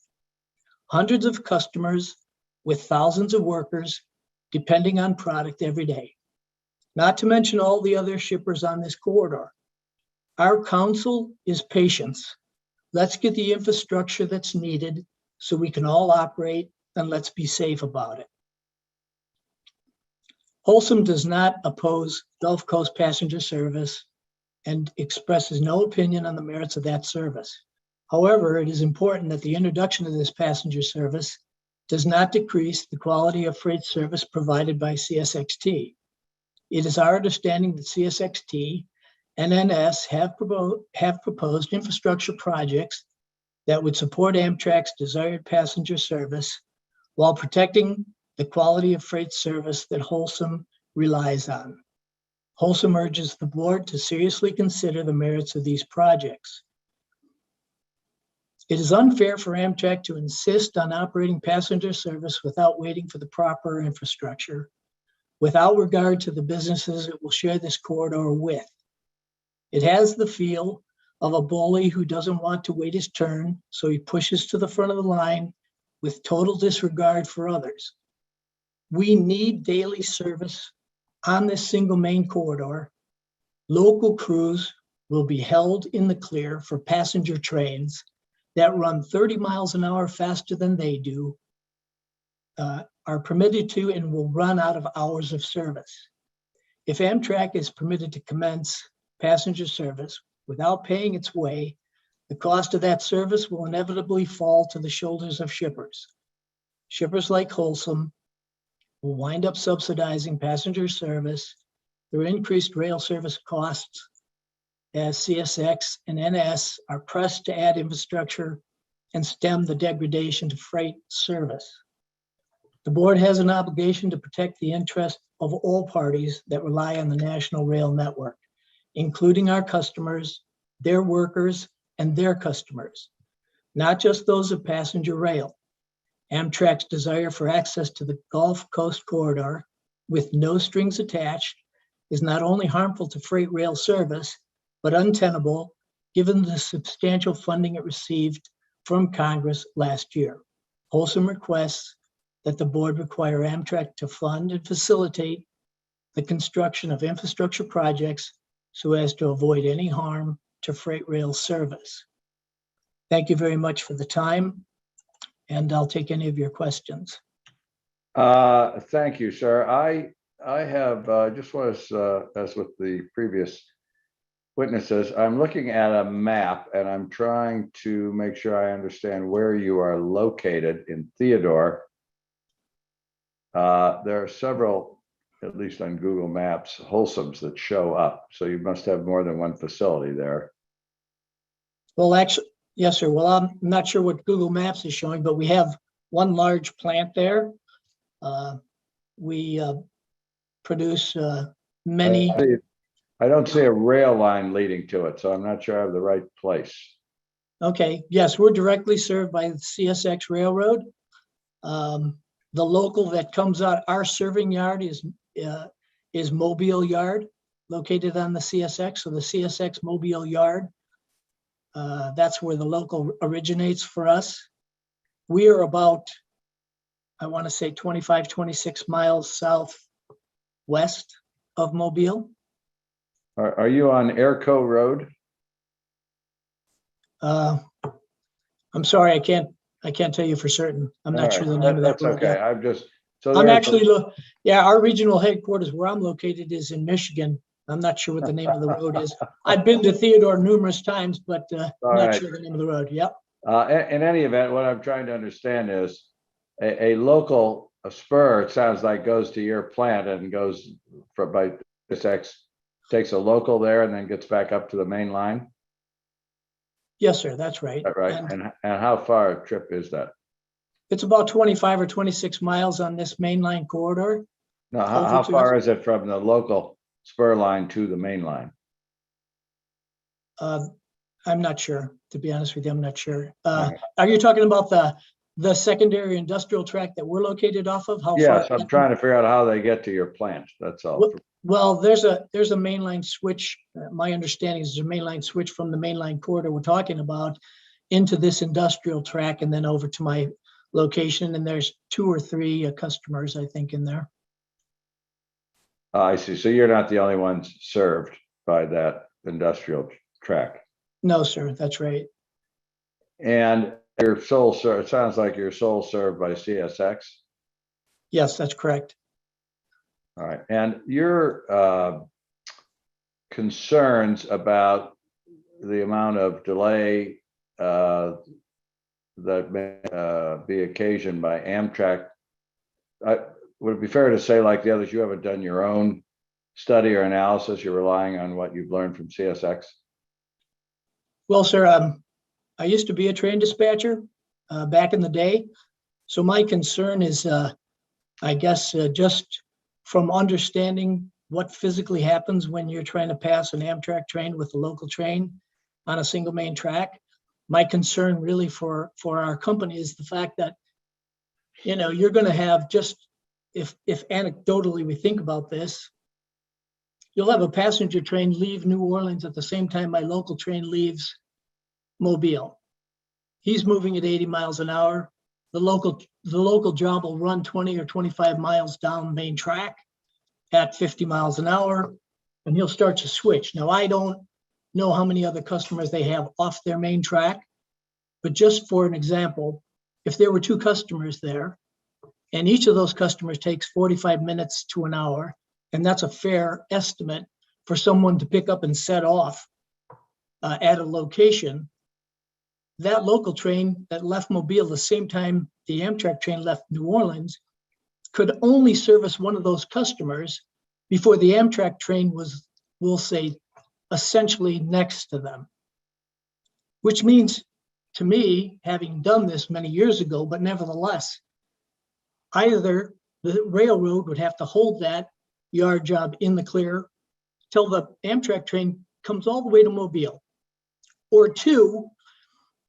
hundreds of customers with thousands of workers depending on product every day. Not to mention all the other shippers on this corridor. Our counsel is patience. Let's get the infrastructure that's needed so we can all operate, and let's be safe about it. Wholesome does not oppose Gulf Coast passenger service and expresses no opinion on the merits of that service. However, it is important that the introduction of this passenger service does not decrease the quality of freight service provided by CSXT. It is our understanding that CSXT and NS have proposed infrastructure projects that would support Amtrak's desired passenger service while protecting the quality of freight service that Wholesome relies on. Wholesome urges the board to seriously consider the merits of these projects. It is unfair for Amtrak to insist on operating passenger service without waiting for the proper infrastructure, without regard to the businesses it will share this corridor with. It has the feel of a bully who doesn't want to wait his turn, so he pushes to the front of the line with total disregard for others. We need daily service on this single main corridor. Local crews will be held in the clear for passenger trains that run 30 miles an hour faster than they do, are permitted to, and will run out of hours of service. If Amtrak is permitted to commence passenger service without paying its way, the cost of that service will inevitably fall to the shoulders of shippers. Shippers like Wholesome will wind up subsidizing passenger service through increased rail service costs as CSX and NS are pressed to add infrastructure and stem the degradation to freight service. The board has an obligation to protect the interest of all parties that rely on the national rail network, including our customers, their workers, and their customers, not just those of passenger rail. Amtrak's desire for access to the Gulf Coast corridor with no strings attached is not only harmful to freight rail service, but untenable given the substantial funding it received from Congress last year. Wholesome requests that the board require Amtrak to fund and facilitate the construction of infrastructure projects so as to avoid any harm to freight rail service. Thank you very much for the time, and I'll take any of your questions. Thank you, sir. I have just was as with the previous witnesses, I'm looking at a map and I'm trying to make sure I understand where you are located in Theodore. There are several, at least on Google Maps, Wholesomes that show up. So you must have more than one facility there. Well, actually, yes, sir. Well, I'm not sure what Google Maps is showing, but we have one large plant there. We produce many. I don't see a rail line leading to it, so I'm not sure I have the right place. Okay, yes, we're directly served by the CSX Railroad. The local that comes out, our serving yard is Mobile Yard, located on the CSX. So the CSX Mobile Yard, that's where the local originates for us. We are about, I want to say 25, 26 miles southwest of Mobile. Are you on Airco Road? I'm sorry, I can't tell you for certain. I'm not sure the name of that That's road. okay. Yeah. I'm just so I'm actually yeah, our regional headquarters where I'm located is in Michigan. I'm not sure what the name of the road is. I've been to Theodore numerous times, but not sure the name of the road. Yep. In any event, what I'm trying to understand is a local spur, it sounds like, goes to your plant and goes by CSX, takes a local there and then gets back up to the main line. Yes, sir. That's right. Right. And how far a trip is that? It's about 25 or 26 miles on this mainline corridor. Now, how far is it from the local spur line to the main line? I'm not sure, to be honest with you. I'm not sure. Are you talking about the secondary industrial tract that we're located off of? How yes, far? I'm trying to figure out how they get to your plant. That's all. Well, there's a mainline switch. My understanding is there's a mainline switch from the mainline corridor we're talking about into this industrial track and then over to my location, and there's 2 or 3 customers, I think, in there. I see. So you're not the only ones served by that industrial track. No, sir, that's right. And your sole served, it sounds like you're sole served by CSX. Yes, that's correct. All right. And your concerns about the amount of delay that may be occasioned by Amtrak, would it be fair to say, like the others, you haven't done your own study or analysis? You're relying on what you've learned from CSX? Well, sir, I used to be a train dispatcher back in the day. So my concern is, I guess, just from understanding what physically happens when you're trying to pass an Amtrak train with a local train on a single main track. My concern really for our company is the fact that, you know, you're going to have just, if anecdotally we think about this, you'll have a passenger train leave New Orleans at the same time my local train leaves Mobile. He's moving at 80 miles an hour. The local job will run 20 or 25 miles down main track at 50 miles an hour, and he'll start to switch. Now, I don't know how many other customers they have off their main track, but just for an example, if there were 2 customers there, and each of those customers takes 45 minutes to an hour, and that's a fair estimate for someone to pick up and set off at a location, that local train that left Mobile the same time the Amtrak train left New Orleans could only service one of those customers before the Amtrak train was, we'll say, essentially next to them. Which means, to me, having done this many years ago, but nevertheless, either the railroad would have to hold that yard job in the clear till the Amtrak train comes all the way to Mobile, or 2,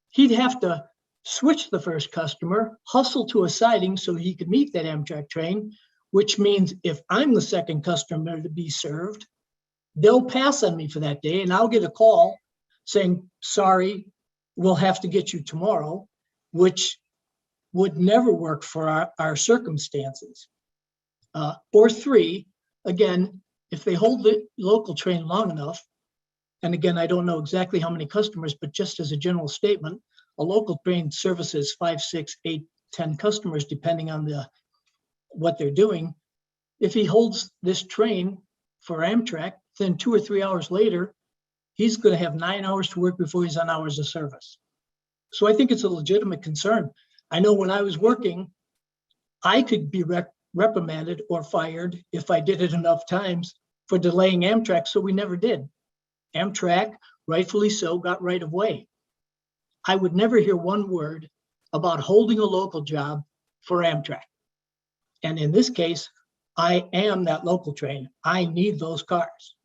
he'd have to switch the first customer, hustle to a siding so he could meet that Amtrak train, which means if I'm the second customer to be served, they'll pass on me for that day, and I'll get a call saying, sorry, we'll have to get you tomorrow, which would never work for our circumstances. Or 3, again, if they hold the local train long enough, and again, I don't know exactly how many customers, but just as a general statement, a local train services 5, 6, 8, 10 customers, depending on what they're doing. If he holds this train for Amtrak, then 2 or 3 hours later, he's going to have 9 hours to work before he's on hours of service. So I think it's a legitimate concern. I know when I was working, I could be reprimanded or fired if I did it enough times for delaying Amtrak, so we never did. Amtrak, rightfully so, got right of way. I would never hear one word about holding a local job for Amtrak. And in this case, I am that local train. I need those cars.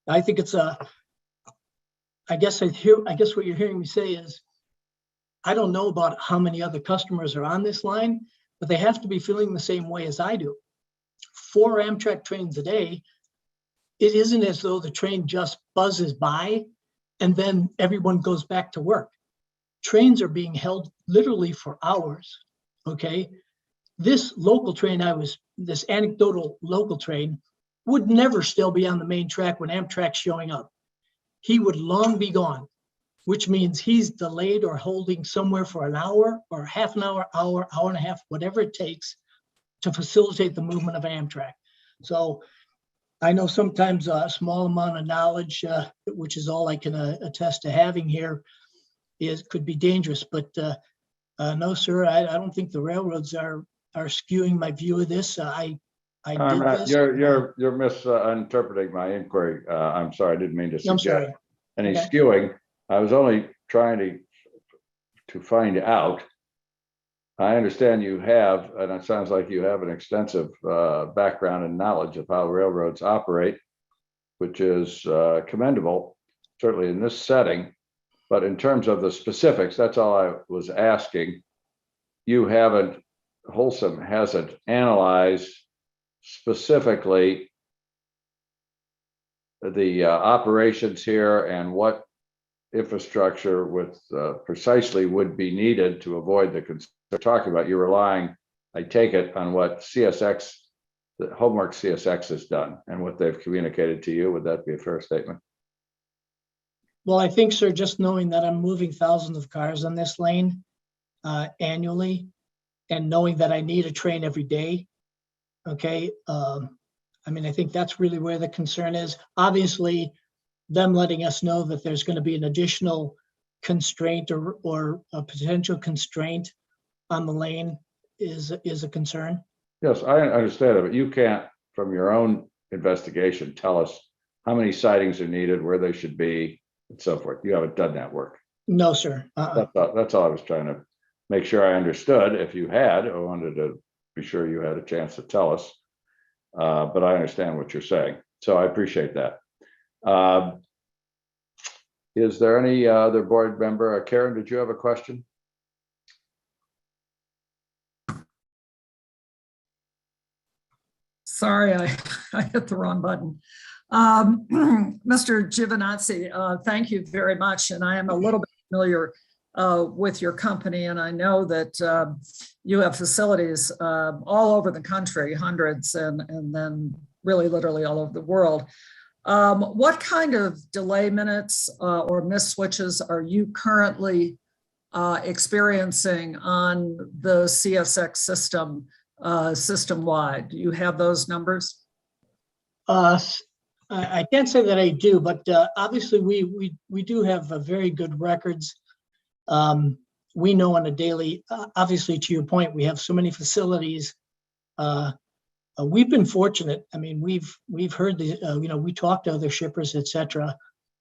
I think it's I guess what you're hearing me say is, I don't know about how many other customers are on this line, but they have to be feeling the same way as I do. 4 Amtrak trains a day, it isn't as though the train just buzzes by and then everyone goes back to work. Trains are being held literally for hours, okay? This local train this anecdotal local train would never still be on the main track when Amtrak's showing up. He would long be gone, which means he's delayed or holding somewhere for an hour or half an hour, hour and a half, whatever it takes to facilitate the movement of Amtrak. So I know sometimes a small amount of knowledge, which is all I can attest to having here, could be dangerous. But no, sir, I don't think the railroads are skewing my view of this. I did this. You're misinterpreting my inquiry. I'm sorry, I didn't mean to suggest any Okay. skewing. I was only trying to find out. I understand you have, and it sounds like you have an extensive background and knowledge of how railroads operate, which is commendable, certainly in this setting. But in terms of the specifics, that's all I was asking. Wholesome hasn't analyzed specifically the operations here and what infrastructure precisely would be needed to avoid the are talking about, you're relying, I take it, on what CSX, the homework CSX has done and what they've communicated to you. Would that be a fair statement? Well, I think, sir, just knowing that I'm moving thousands of cars on this lane annually, and knowing that I need a train every day, okay, I mean, I think that's really where the concern is. Obviously, them letting us know that there's going to be an additional constraint or a potential constraint on the lane is a concern. Yes, I understand it, but you can't, from your own investigation, tell us how many sightings are needed, where they should be, and so forth. You haven't done that work. No, sir. That's all I was trying to make sure I understood. If you had, I wanted to be sure you had a chance to tell us. But I understand what you're saying, so I appreciate that. Is there any other board member? Karen, did you have a question? Sorry, I hit the wrong button. Mr. Giovinazzi, thank you very much. And I am a little bit familiar with your company, and I know that you have facilities all over the country, hundreds, and then really literally all over the world. What kind of delay minutes or missed switches are you currently experiencing on the CSX system system-wide? Do you have those numbers? I can't say that I do, but obviously we do have very good records. We know on a daily, obviously to your point, we have so many facilities. We've been fortunate. I mean, we've heard the, we talked to other shippers, et cetera.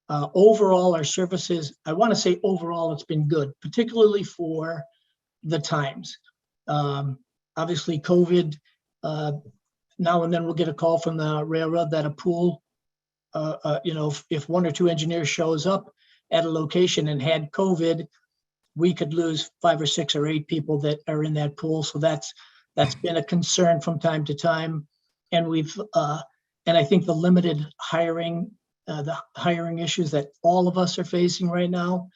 Overall, our services, I want to say overall, it's been good, particularly for the times. Obviously COVID, now and then we'll get a call from the railroad that a pool, if one or two engineers shows up at a location and had COVID, we could lose 5 or 6 or 8 people that are in that pool. So that's been a concern from time to time. And and I think the limited hiring, the hiring issues that all of us are facing right now,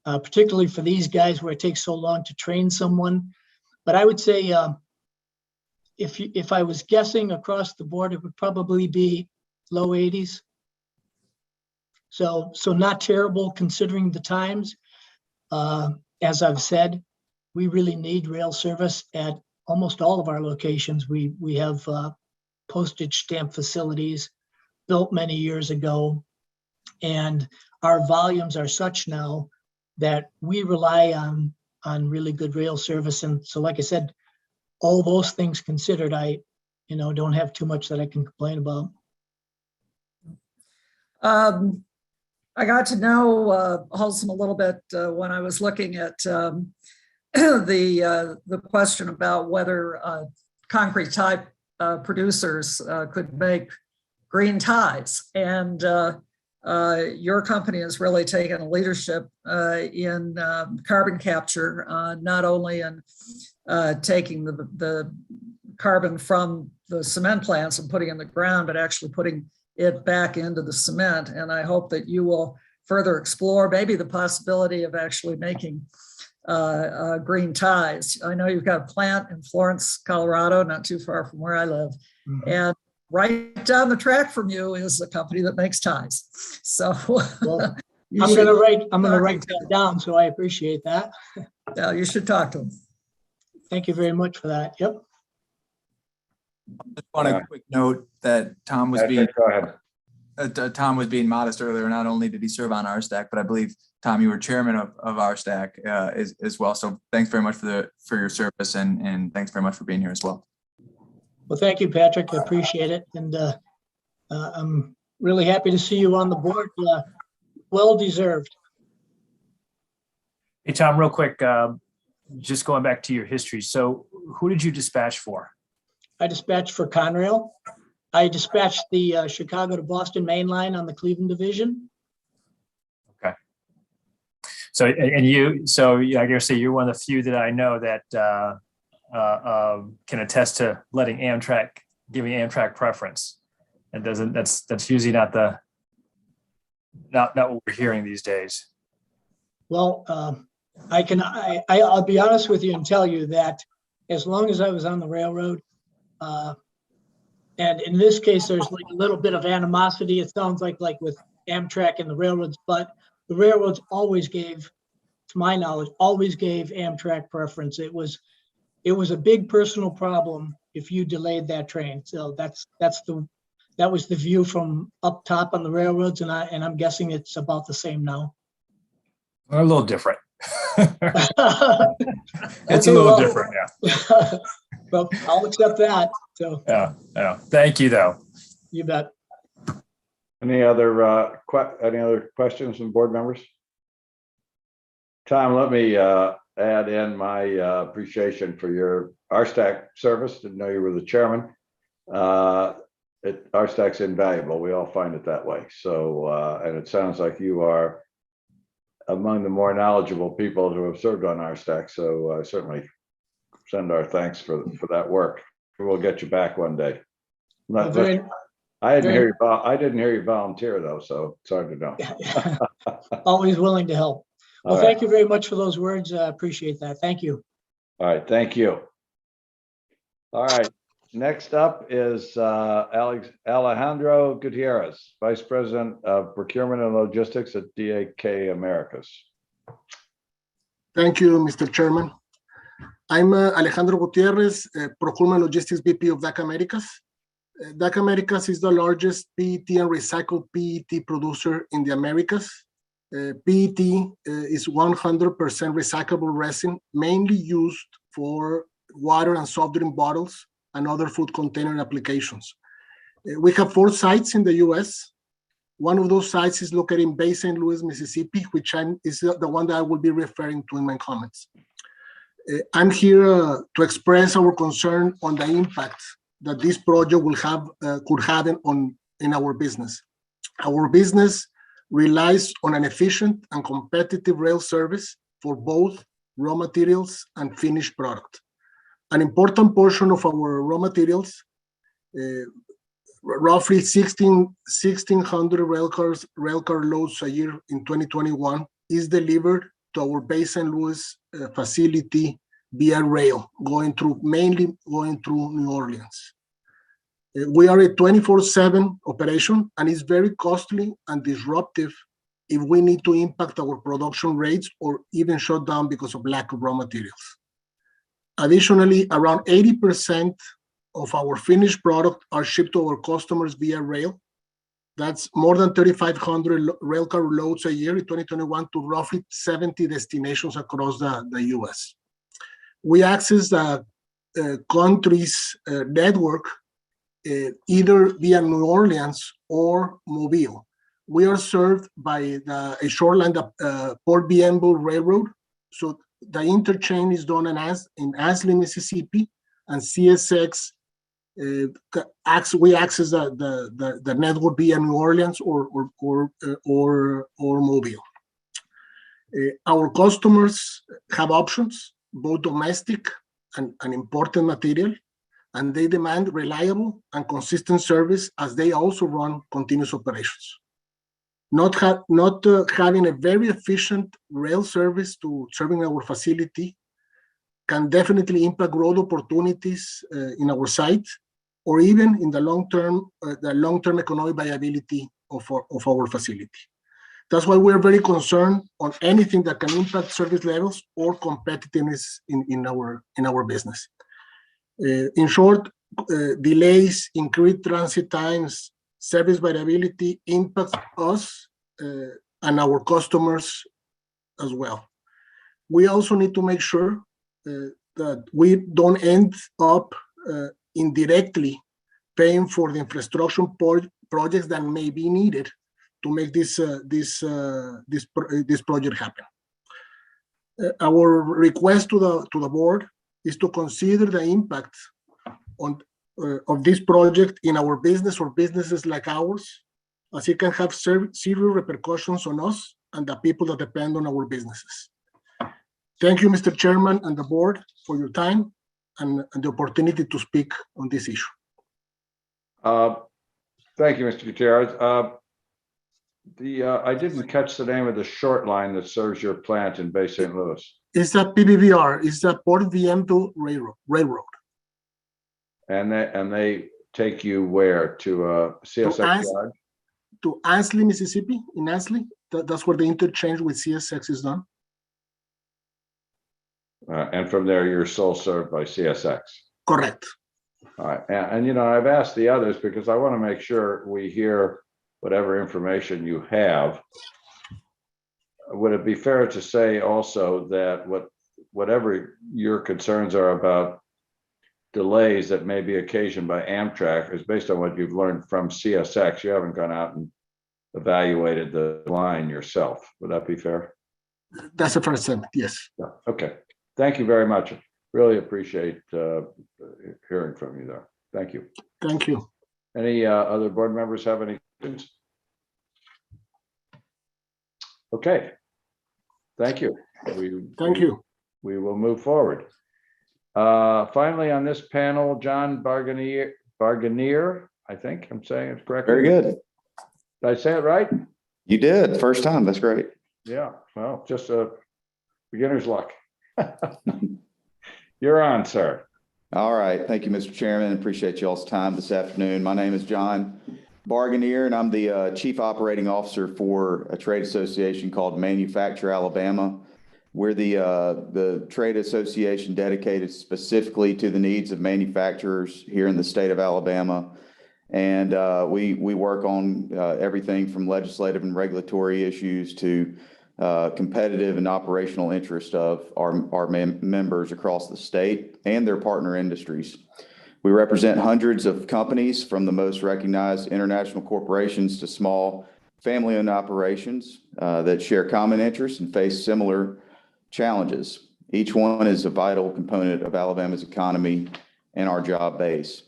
particularly for these guys where it takes so long to train someone. But I would say, if I was guessing across the board, it would probably be low 80s. So not terrible considering the times. As I've said, we really need rail service at almost all of our locations. We have postage stamp facilities built many years ago, and our volumes are such now that we rely on really good rail service. And so, like I said, all those things considered, I don't have too much that I can complain about. I got to know Holcim a little bit when I was looking at the question about whether concrete type producers could make green ties, and your company has really taken a leadership in carbon capture, not only in taking the carbon from the cement plants and putting it in the ground, but actually putting it back into the cement. And I hope that you will further explore maybe the possibility of actually making green ties. I know you've got a plant in Florence, Colorado, not too far from where I live. Mm-hmm. And right down the track from you is a company that makes ties. So well, I'm gonna write that down. So I appreciate that. Yeah, you should talk to them. Thank you very much for that. Yep. Just want a quick note that Tom was being modest earlier. Not only did he serve on our stack, but I believe, Tom, you were chairman of our stack as well. So thanks very much for your service, and thanks very much for being here as well. Well, thank you, Patrick. I appreciate it, and I'm really happy to see you on the board. Well deserved. Hey, Tom, real quick, just going back to your history. So who did you dispatch for? I dispatched for Conrail. I dispatched the Chicago to Boston main line on the Cleveland division. Okay. So, I guess say you're one of the few that I know that can attest to giving Amtrak preference. And that's usually not what we're hearing these days. Well, I'll be honest with you and tell you that as long as I was on the railroad, and in this case, there's like a little bit of animosity. It sounds like with Amtrak and the railroads, but the railroads always gave, to my knowledge, always gave Amtrak preference. It was a big personal problem if you delayed that train. So that was the view from up top on the railroads, and I'm guessing it's about the same now. A little different. It's Okay, a little well, different, yeah. Well, I'll accept that. So Yeah. Thank you, though. you bet. Any other questions from board members? Tom, let me add in my appreciation for your RSTAC service. Didn't know you were the chairman. RSTAC's invaluable. We all find it that way. So, and it sounds like you are among the more knowledgeable people who have served on RSTAC. So certainly send our thanks for that work. We'll get you back one day. I didn't hear you volunteer though, so it's hard to know. Always willing to help. Well, All thank right. you very much for those words. I appreciate that. Thank you. All right, thank you. All right, next up is Alejandro Gutierrez, Vice President of Procurement and Logistics at DAK Americas. Thank you, Mr. Chairman. I'm Alejandro Gutierrez, Procurement Logistics VP of DAK Americas. DAK Americas is the largest PET and recycled PET producer in the Americas. PET is 100% recyclable resin, mainly used for water and soft drink bottles and other food container applications. We have 4 sites in the US. One of those sites is located in Bay St. Louis, Mississippi, which is the one that I will be referring to in my comments. I'm here to express our concern on the impact that this project could have in our business. Our business relies on an efficient and competitive rail service for both raw materials and finished product. An important portion of our raw materials, roughly 1,600 railcar loads a year in 2021, is delivered to our Bay St. Louis facility via rail, mainly going through New Orleans. We are a 24/7 operation, and it's very costly and disruptive if we need to impact our production rates or even shut down because of lack of raw materials. Additionally, around 80% of our finished product are shipped to our customers via rail. That's more than 3,500 railcar loads a year in 2021 to roughly 70 destinations across the US. We access the country's network either via New Orleans or Mobile. We are served by a shoreline Port Bienville Railroad. So the interchange is done in Ansley, Mississippi, and CSX. We access the network via New Orleans or Mobile. Our customers have options, both domestic and imported material, and they demand reliable and consistent service as they also run continuous operations. Not having a very efficient rail service to serving our facility can definitely impact growth opportunities in our site, or even in the long-term economic viability of our facility. That's why we're very concerned on anything that can impact service levels or competitiveness in our business. In short, delays, increased transit times, service variability impacts us and our customers as well. We also need to make sure that we don't end up indirectly paying for the infrastructure projects that may be needed to make this project happen. Our request to the board is to consider the impact of this project in our business or businesses like ours, as it can have serious repercussions on us and the people that depend on our businesses. Thank you, Mr. Chairman and the board, for your time and the opportunity to speak on this issue. Thank you, Mr. Gutierrez. I didn't catch the name of the short line that serves your plant in Bay St. Louis. It's the PBVR, it's the Port Viento Railroad. And they take you where? To CSX yard? To Ansley, Mississippi, in Ansley. That's where the interchange with CSX is done. And from there, you're sole served by CSX. Correct. All right. And you know, I've asked the others because I want to make sure we hear whatever information you have. Would it be fair to say also that whatever your concerns are about delays that may be occasioned by Amtrak is based on what you've learned from CSX? You haven't gone out and evaluated the line yourself. Would that be fair? That's the first statement, yes. Yeah. Okay. Thank you very much. Really appreciate hearing from you there. Thank you. Thank you. Any other board members have any questions? Okay. Thank you. Thank you. We will move forward. Finally, on this panel, John Barganier, I think I'm saying it correctly. Very good. Did I say it right? You did. First time. That's great. Yeah. Well, just a beginner's luck. You're on, sir. All right. Thank you, Mr. Chairman. Appreciate y'all's time this afternoon. My name is John Barganier, and I'm the Chief Operating Officer for a trade association called Manufacture Alabama. We're the trade association dedicated specifically to the needs of manufacturers here in the state of Alabama. And we work on everything from legislative and regulatory issues to competitive and operational interest of our members across the state and their partner industries. We represent hundreds of companies, from the most recognized international corporations to small family-owned operations that share common interests and face similar challenges. Each one is a vital component of Alabama's economy and our job base.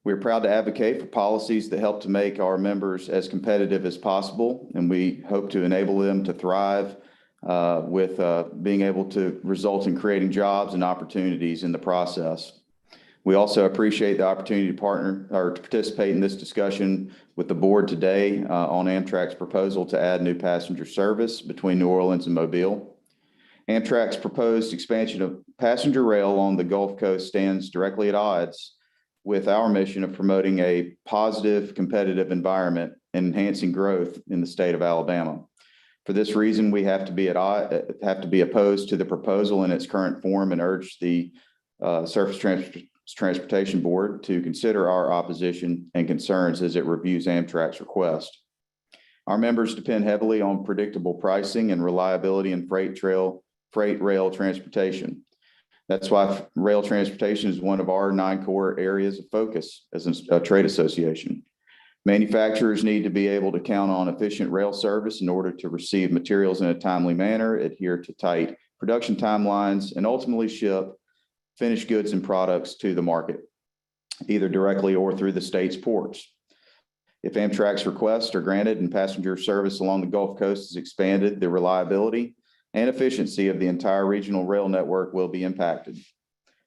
We're proud to advocate for policies that help to make our members as competitive as possible, and we hope to enable them to thrive with being able to result in creating jobs and opportunities in the process. We also appreciate the opportunity to partner or to participate in this discussion with the board today on Amtrak's proposal to add new passenger service between New Orleans and Mobile. Amtrak's proposed expansion of passenger rail along the Gulf Coast stands directly at odds with our mission of promoting a positive, competitive environment and enhancing growth in the state of Alabama. For this reason, we have to be opposed to the proposal in its current form and urge the Surface Transportation Board to consider our opposition and concerns as it reviews Amtrak's request. Our members depend heavily on predictable pricing and reliability in freight rail transportation. That's why rail transportation is one of our 9 core areas of focus as a trade association. Manufacturers need to be able to count on efficient rail service in order to receive materials in a timely manner, adhere to tight production timelines, and ultimately ship finished goods and products to the market, either directly or through the state's ports. If Amtrak's requests are granted and passenger service along the Gulf Coast is expanded, the reliability and efficiency of the entire regional rail network will be impacted.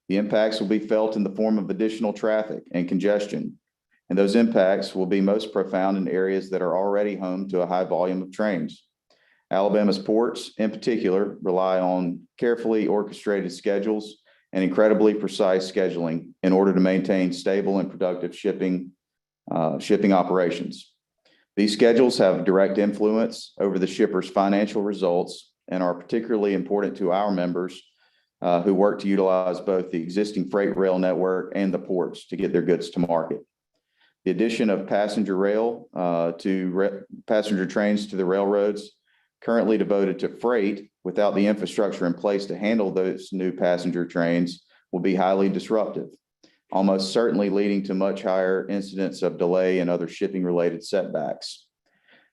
The impacts will be felt in the form of additional traffic and congestion, and those impacts will be most profound in areas that are already home to a high volume of trains. Alabama's ports, in particular, rely on carefully orchestrated schedules and incredibly precise scheduling in order to maintain stable and productive shipping operations. These schedules have direct influence over the shipper's financial results and are particularly important to our members who work to utilize both the existing freight rail network and the ports to get their goods to market. The addition of passenger trains to the railroads currently devoted to freight without the infrastructure in place to handle those new passenger trains will be highly disruptive, almost certainly leading to much higher incidents of delay and other shipping related setbacks.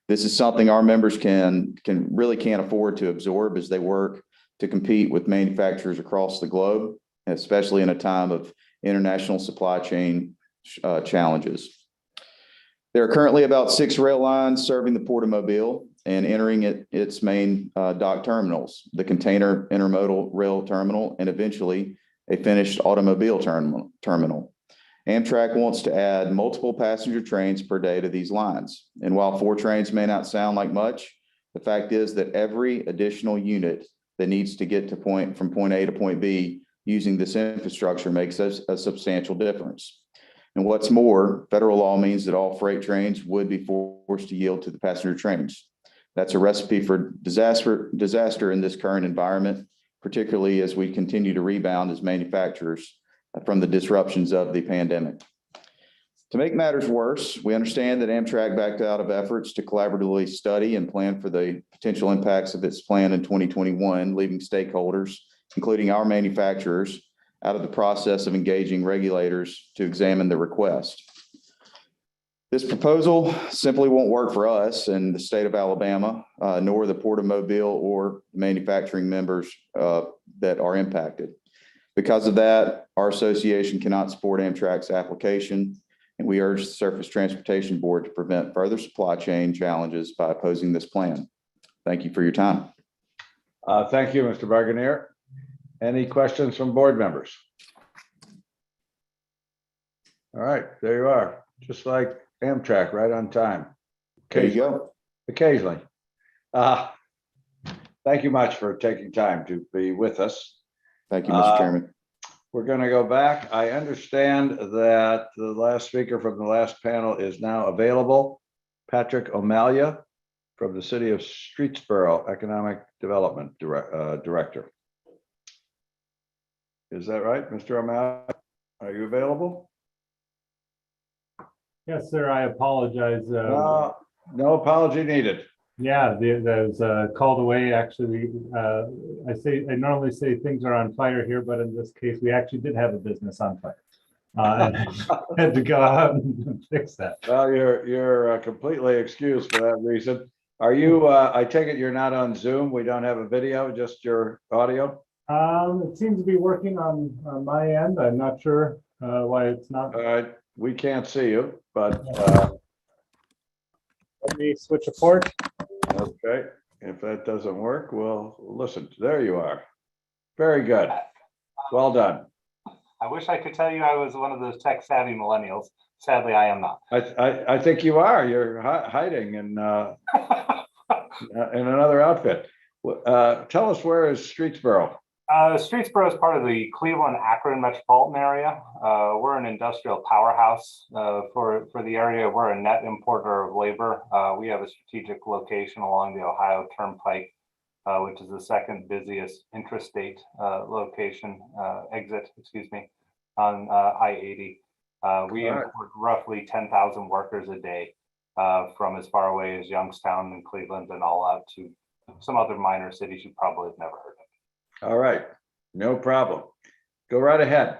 This is something our members can't afford to absorb as they work to compete with manufacturers across the globe, especially in a time of international supply chain challenges. There are currently about 6 rail lines serving the Port of Mobile and entering its main dock terminals, the container intermodal rail terminal, and eventually a finished automobile terminal. Amtrak wants to add multiple passenger trains per day to these lines. And while 4 trains may not sound like much, the fact is that every additional unit that needs to get from point A to point B using this infrastructure makes a substantial difference. And what's more, federal law means that all freight trains would be forced to yield to the passenger trains. That's a recipe for disaster in this current environment, particularly as we continue to rebound as manufacturers from the disruptions of the pandemic. To make matters worse, we understand that Amtrak backed out of efforts to collaboratively study and plan for the potential impacts of its plan in 2021, leaving stakeholders, including our manufacturers, out of the process of engaging regulators to examine the request. This proposal simply won't work for us in the state of Alabama, nor the Port of Mobile or manufacturing members that are impacted. Because of that, our association cannot support Amtrak's application, and we urge the Surface Transportation Board to prevent further supply chain challenges by opposing this plan. Thank you for your time. Thank you, Mr. Barganier. Any questions from board members? All right, there you are. Just like Amtrak, right on time. There you go. Occasionally. Thank you much for taking time to be with us. Thank you, Mr. Chairman. We're going to go back. I understand that the last speaker from the last panel is now available. Patrick O'Malia from the City of Streetsboro Economic Development Director. Is that right, Mr. O'Malia? Are you available? Yes, sir. I apologize. No apology needed. Yeah, that was called away. Actually, I normally say things are on fire here, but in this case, we actually did have a business on fire. And I had to go out and fix that. Well, you're completely excused for that reason. Are you? I take it you're not on Zoom. We don't have a video, just your audio. It seems to be working on my end. I'm not sure why it's not. We can't see you, but let me switch a port. Okay, if that doesn't work, well, listen, there you are. Very good. Well done. I wish I could tell you I was one of those tech savvy millennials. Sadly, I am not. I think you are. You're hiding in another outfit. Tell us, where is Streetsboro? Streetsboro is part of the Cleveland-Akron metropolitan area. We're an industrial powerhouse for the area. We're a net importer of labor. We have a strategic location along the Ohio Turnpike, which is the second busiest intrastate exit, on I-80. We import roughly 10,000 workers a day from as far away as Youngstown and Cleveland and all out to some other minor cities you probably have never heard of. All right, no problem. Go right ahead.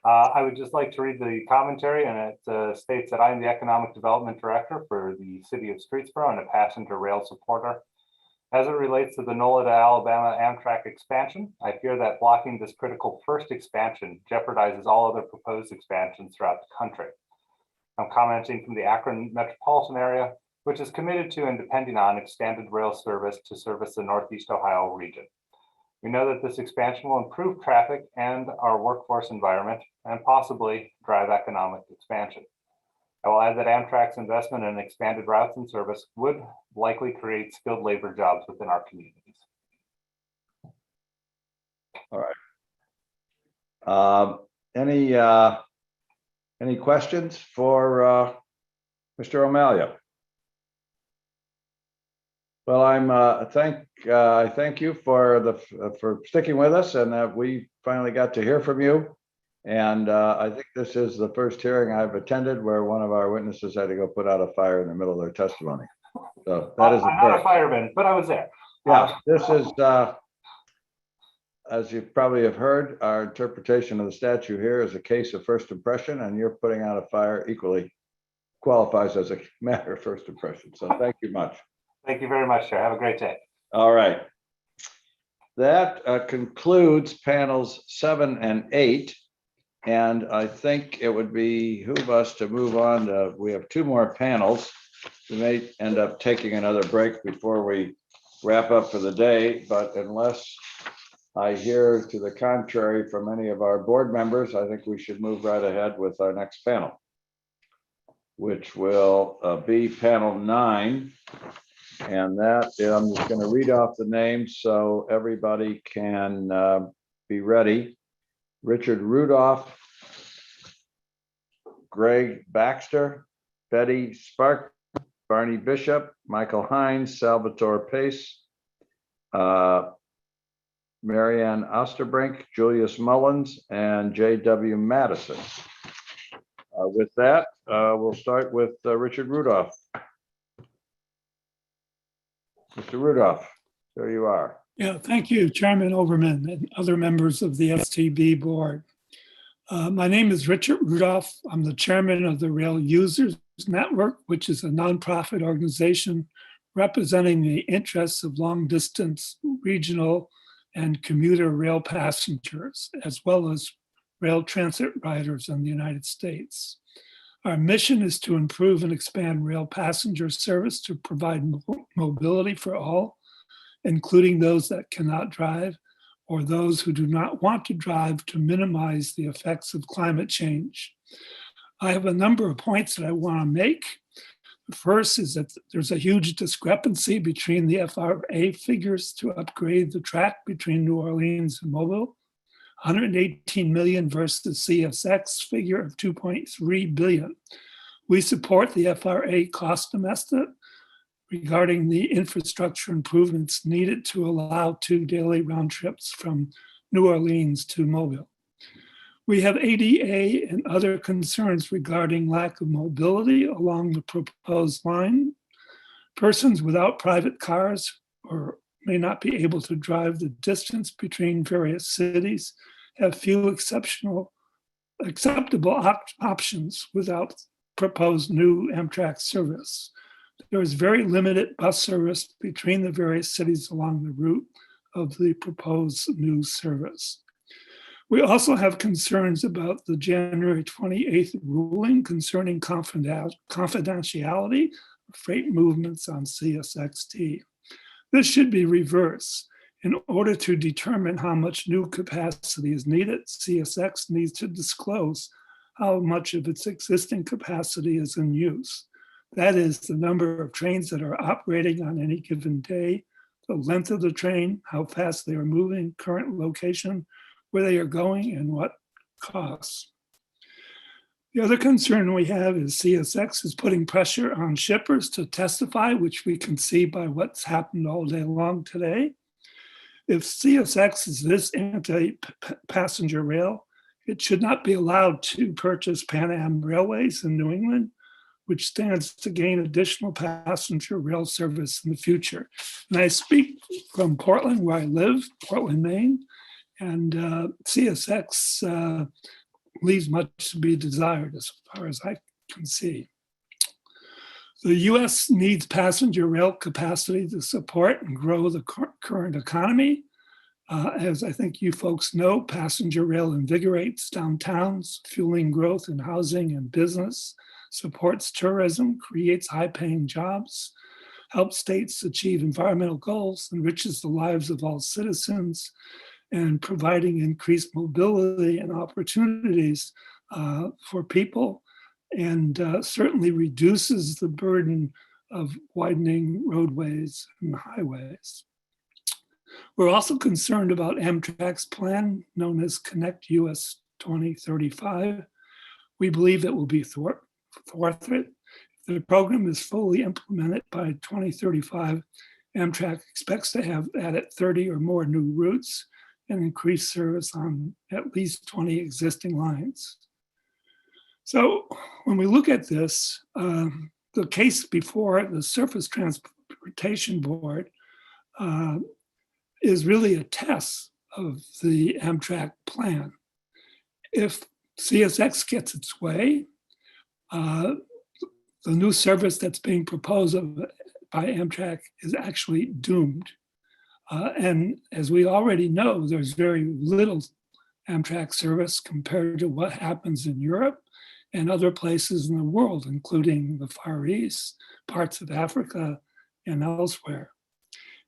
I would just like to read the commentary, and it states that I am the Economic Development Director for the City of Streetsboro and a passenger rail supporter. As it relates to the NOLA to Alabama Amtrak expansion, I fear that blocking this critical first expansion jeopardizes all other proposed expansions throughout the country. I'm commenting from the Akron metropolitan area, which is committed to and depending on expanded rail service to service the Northeast Ohio region. We know that this expansion will improve traffic and our workforce environment and possibly drive economic expansion. I will add that Amtrak's investment in expanded routes and service would likely create skilled labor jobs within our communities. All right. Any questions for Mr. O'Malia? Well, I thank you for sticking with us, and that we finally got to hear from you. And I think this is the first hearing I've attended where one of our witnesses had to go put out a fire in the middle of their testimony. So that is I'm not a fireman, but I was there. Yeah, this is, as you probably have heard, our interpretation of the statute here is a case of first impression, and you're putting out a fire equally qualifies as a matter of first impression. So thank you much. Thank you very much, sir. Have a great day. All right. That concludes panels 7 and 8. And I think it would behoove us to move on to, we have 2 more panels. We may end up taking another break before we wrap up for the day, but unless I hear to the contrary from any of our board members. I think we should move right ahead with our next panel, which will be panel 9. And that, I'm just going to read off the names so everybody can be ready. Richard Rudolph, Greg Baxter, Betty Spark, Barney Bishop, Michael Hines, Salvatore Pace, Marianne Osterbrink, Julius Mullins, and J.W. Madison. With that, we'll start with Richard Rudolph. Mr. Rudolph, there you are. Yeah, thank you, Chairman Overman and other members of the STB board. My name is Richard Rudolph. I'm the chairman of the Rail Users Network, which is a nonprofit organization representing the interests of long distance, regional, and commuter rail passengers, as well as rail transit riders in the United States. Our mission is to improve and expand rail passenger service to provide mobility for all, including those that cannot drive or those who do not want to drive, to minimize the effects of climate change. I have a number of points that I want to make. The first is that there's a huge discrepancy between the FRA figures to upgrade the track between New Orleans and Mobile, 118 million versus CSX figure of 2.3 billion. We support the FRA cost estimate regarding the infrastructure improvements needed to allow 2 daily round trips from New Orleans to Mobile. We have ADA and other concerns regarding lack of mobility along the proposed line. Persons without private cars or may not be able to drive the distance between various cities have few acceptable options without proposed new Amtrak service. There is very limited bus service between the various cities along the route of the proposed new service. We also have concerns about the January 28th ruling concerning confidentiality of freight movements on CSXT. This should be reversed. In order to determine how much new capacity is needed, CSX needs to disclose how much of its existing capacity is in use. That is the number of trains that are operating on any given day, the length of the train, how fast they are moving, current location, where they are going, and what costs. The other concern we have is CSX is putting pressure on shippers to testify, which we can see by what's happened all day long today. If CSX is this anti-passenger rail, it should not be allowed to purchase Pan Am Railways in New England, which stands to gain additional passenger rail service in the future. And I speak from Portland, where I live, Portland, Maine, and CSX leaves much to be desired as far as I can see. The US needs passenger rail capacity to support and grow the current economy. As I think you folks know, passenger rail invigorates downtowns, fueling growth in housing and business, supports tourism, creates high-paying jobs, helps states achieve environmental goals, enriches the lives of all citizens, and providing increased mobility and opportunities for people, and certainly reduces the burden of widening roadways and highways. We're also concerned about Amtrak's plan, known as Connect US 2035. We believe it will be thwarted. If the program is fully implemented by 2035, Amtrak expects to have added 30 or more new routes and increase service on at least 20 existing lines. So when we look at this, the case before the Surface Transportation Board is really a test of the Amtrak plan. If CSX gets its way, the new service that's being proposed by Amtrak is actually doomed. And as we already know, there's very little Amtrak service compared to what happens in Europe and other places in the world, including the Far East, parts of Africa, and elsewhere.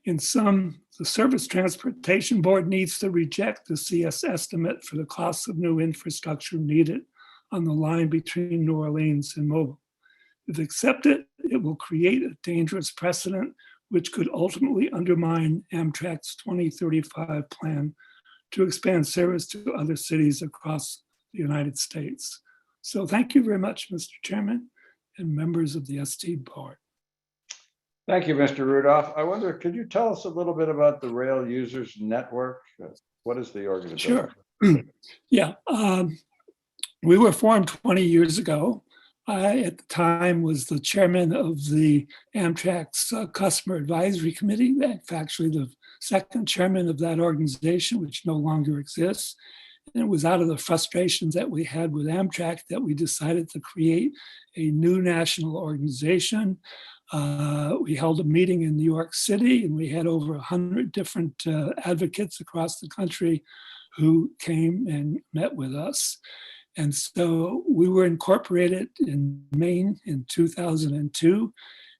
In sum, the Surface Transportation Board needs to reject the CS estimate for the cost of new infrastructure needed on the line between New Orleans and Mobile. If accepted, it will create a dangerous precedent which could ultimately undermine Amtrak's 2035 plan to expand service to other cities across the United States. So thank you very much, Mr. Chairman and members of the ST Board. Thank you, Mr. Rudolph. I wonder, could you tell us a little bit about the Rail Users Network? What is the organization? Sure. Yeah, we were formed 20 years ago. I, at the time, was the chairman of the Amtrak's Customer Advisory Committee. That's actually the second chairman of that organization, which no longer exists. And it was out of the frustrations that we had with Amtrak that we decided to create a new national organization. We held a meeting in New York City, and we had over 100 different advocates across the country who came and met with us. And so we were incorporated in Maine in 2002,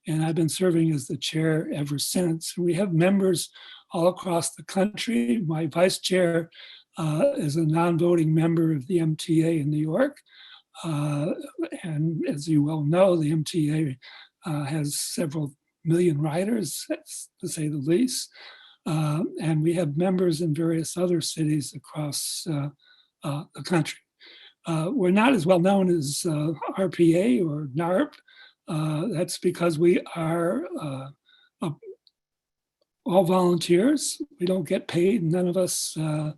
and I've been serving as the chair ever since. We have members all across the country. My vice chair is a non-voting member of the MTA in New York. And as you well know, the MTA has several million riders, to say the least. And we have members in various other cities across the country. We're not as well known as RPA or NARP. That's because we are all volunteers. We don't get paid. None of us are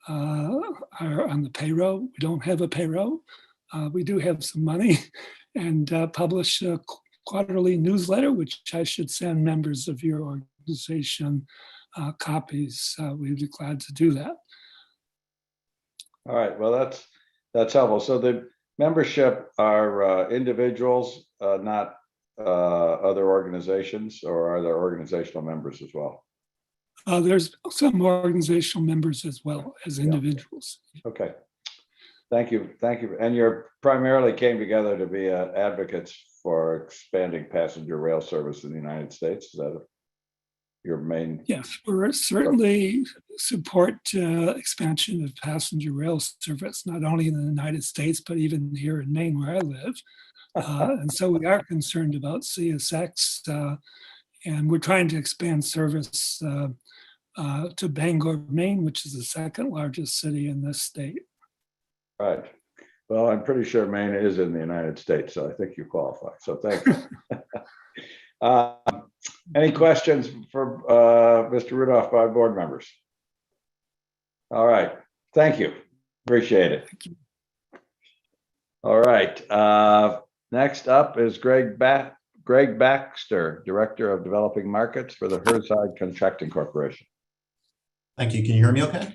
on the payroll. We don't have a payroll. We do have some money and publish a quarterly newsletter, which I should send members of your organization copies. We'd be glad to do that. All right, well, that's helpful. So the membership are individuals, not other organizations, or are there organizational members as well? There's some organizational members as well as individuals. Okay, thank you, thank you. And you primarily came together to be advocates for expanding passenger rail service in the United States. Is that your main? Yes, we certainly support expansion of passenger rail service, not only in the United States, but even here in Maine, where I live. And so we are concerned about CSX, and we're trying to expand service to Bangor, Maine, which is the second largest city in this state. Right. Well, I'm pretty sure Maine is in the United States, so I think you qualify. So thank you. Any questions for Mr. Rudolph by board members? All right. Thank you. Appreciate it. Thank you. All right. Next up is Greg Baxter, Director of Developing Markets for the Herzog Contracting Corporation. Thank you. Can you hear me okay?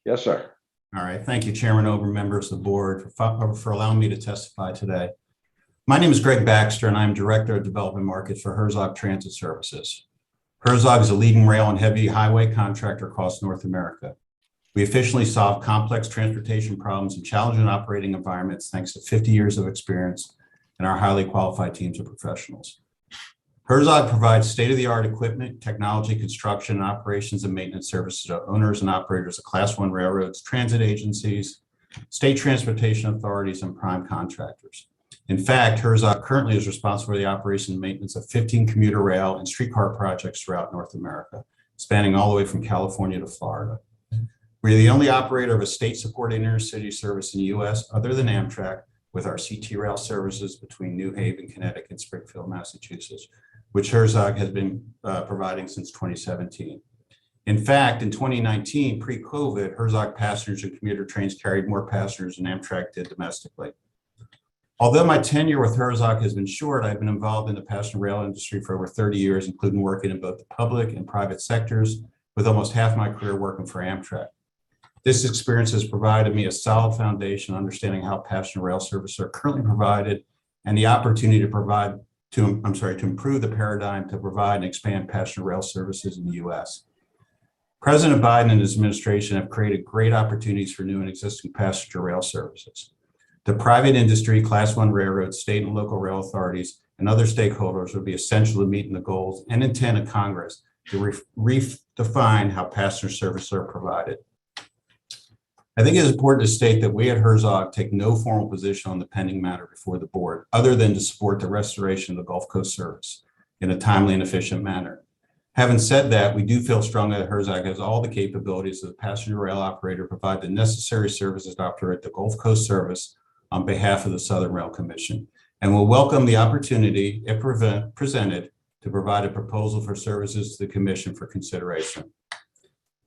Yes, sir. All right. Thank you, Chairman Ober, members of the board, for allowing me to testify today. My name is Greg Baxter, and I'm Director of Development Markets for Herzog Transit Services. Herzog is a leading rail and heavy highway contractor across North America. We efficiently solve complex transportation problems in challenging operating environments thanks to 50 years of experience and our highly qualified teams of professionals. Herzog provides state-of-the-art equipment, technology, construction, and operations and maintenance services to owners and operators of Class I railroads, transit agencies, state transportation authorities, and prime contractors. In fact, Herzog currently is responsible for the operation and maintenance of 15 commuter rail and streetcar projects throughout North America, spanning all the way from California to Florida. We're the only operator of a state-supported intercity service in the U.S. other than Amtrak, with our CT rail services between New Haven, Connecticut, and Springfield, Massachusetts, which Herzog has been providing since 2017. In fact, in 2019, pre-COVID, Herzog passengers and commuter trains carried more passengers than Amtrak did domestically. Although my tenure with Herzog has been short, I've been involved in the passenger rail industry for over 30 years, including working in both the public and private sectors, with almost half my career working for Amtrak. This experience has provided me a solid foundation understanding how passenger rail services are currently provided and the opportunity to improve the paradigm to provide and expand passenger rail services in the U.S. President Biden and his administration have created great opportunities for new and existing passenger rail services. The private industry, Class I railroads, state and local rail authorities, and other stakeholders will be essential to meeting the goals and intent of Congress to redefine how passenger services are provided. I think it is important to state that we at Herzog take no formal position on the pending matter before the board, other than to support the restoration of the Gulf Coast service in a timely and efficient manner. Having said that, we do feel strongly that Herzog has all the capabilities of the passenger rail operator to provide the necessary services to operate the Gulf Coast service on behalf of the Southern Rail Commission, and will welcome the opportunity, if presented, to provide a proposal for services to the Commission for consideration.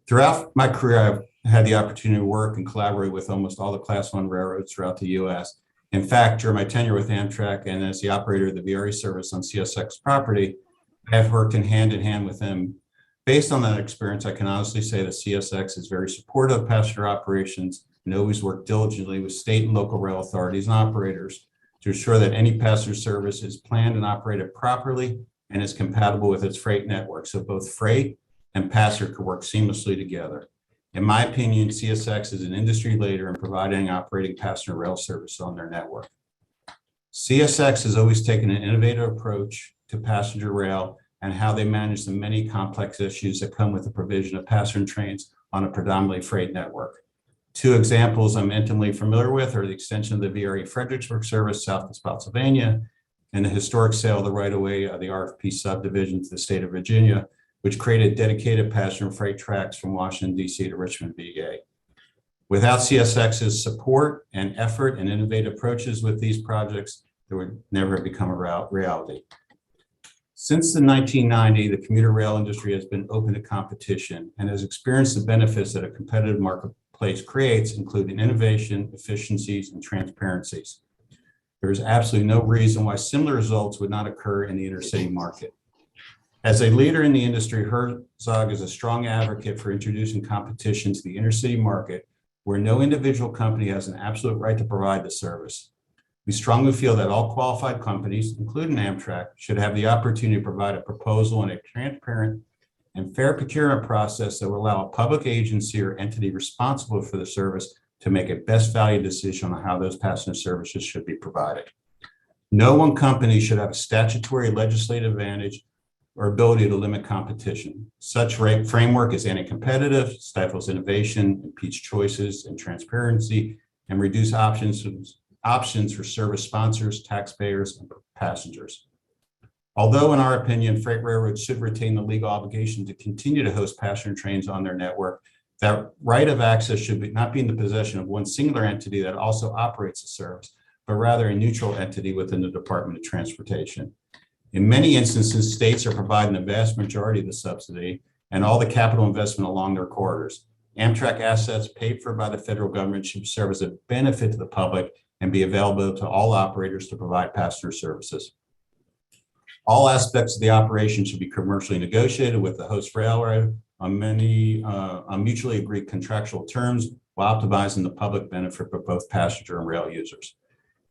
Throughout my career, I've had the opportunity to work and collaborate with almost all the Class I railroads throughout the U.S. In fact, during my tenure with Amtrak and as the operator of the VRE service on CSX property, I have worked in hand with them. Based on that experience, I can honestly say that CSX is very supportive of passenger operations and always work diligently with state and local rail authorities and operators to ensure that any passenger service is planned and operated properly and is compatible with its freight network, so both freight and passenger can work seamlessly together. In my opinion, CSX is an industry leader in providing and operating passenger rail service on their network. CSX has always taken an innovative approach to passenger rail and how they manage the many complex issues that come with the provision of passenger trains on a predominantly freight network. Two examples I'm intimately familiar with are the extension of the VRE Fredericksburg service south of Spotsylvania and the historic sale of the right-of-way of the RFP subdivision to the state of Virginia, which created dedicated passenger freight tracks from Washington, D.C. to Richmond, VA. Without CSX's support and effort and innovative approaches with these projects, they would never have become a reality. Since the 1990, the commuter rail industry has been open to competition and has experienced the benefits that a competitive marketplace creates, including innovation, efficiencies, and transparencies. There is absolutely no reason why similar results would not occur in the intercity market. As a leader in the industry, Herzog is a strong advocate for introducing competition to the intercity market, where no individual company has an absolute right to provide the service. We strongly feel that all qualified companies, including Amtrak, should have the opportunity to provide a proposal in a transparent and fair procurement process that will allow a public agency or entity responsible for the service to make a best value decision on how those passenger services should be provided. No one company should have a statutory legislative advantage or ability to limit competition. Such framework is anti-competitive, stifles innovation, impedes choices and transparency, and reduce options for service sponsors, taxpayers, and passengers. Although, in our opinion, freight railroads should retain the legal obligation to continue to host passenger trains on their network, that right of access should not be in the possession of one singular entity that also operates the service, but rather a neutral entity within the Department of Transportation. In many instances, states are providing the vast majority of the subsidy and all the capital investment along their corridors. Amtrak assets paid for by the federal government should serve as a benefit to the public and be available to all operators to provide passenger services. All aspects of the operation should be commercially negotiated with the host railroad on mutually agreed contractual terms while optimizing the public benefit for both passenger and rail users.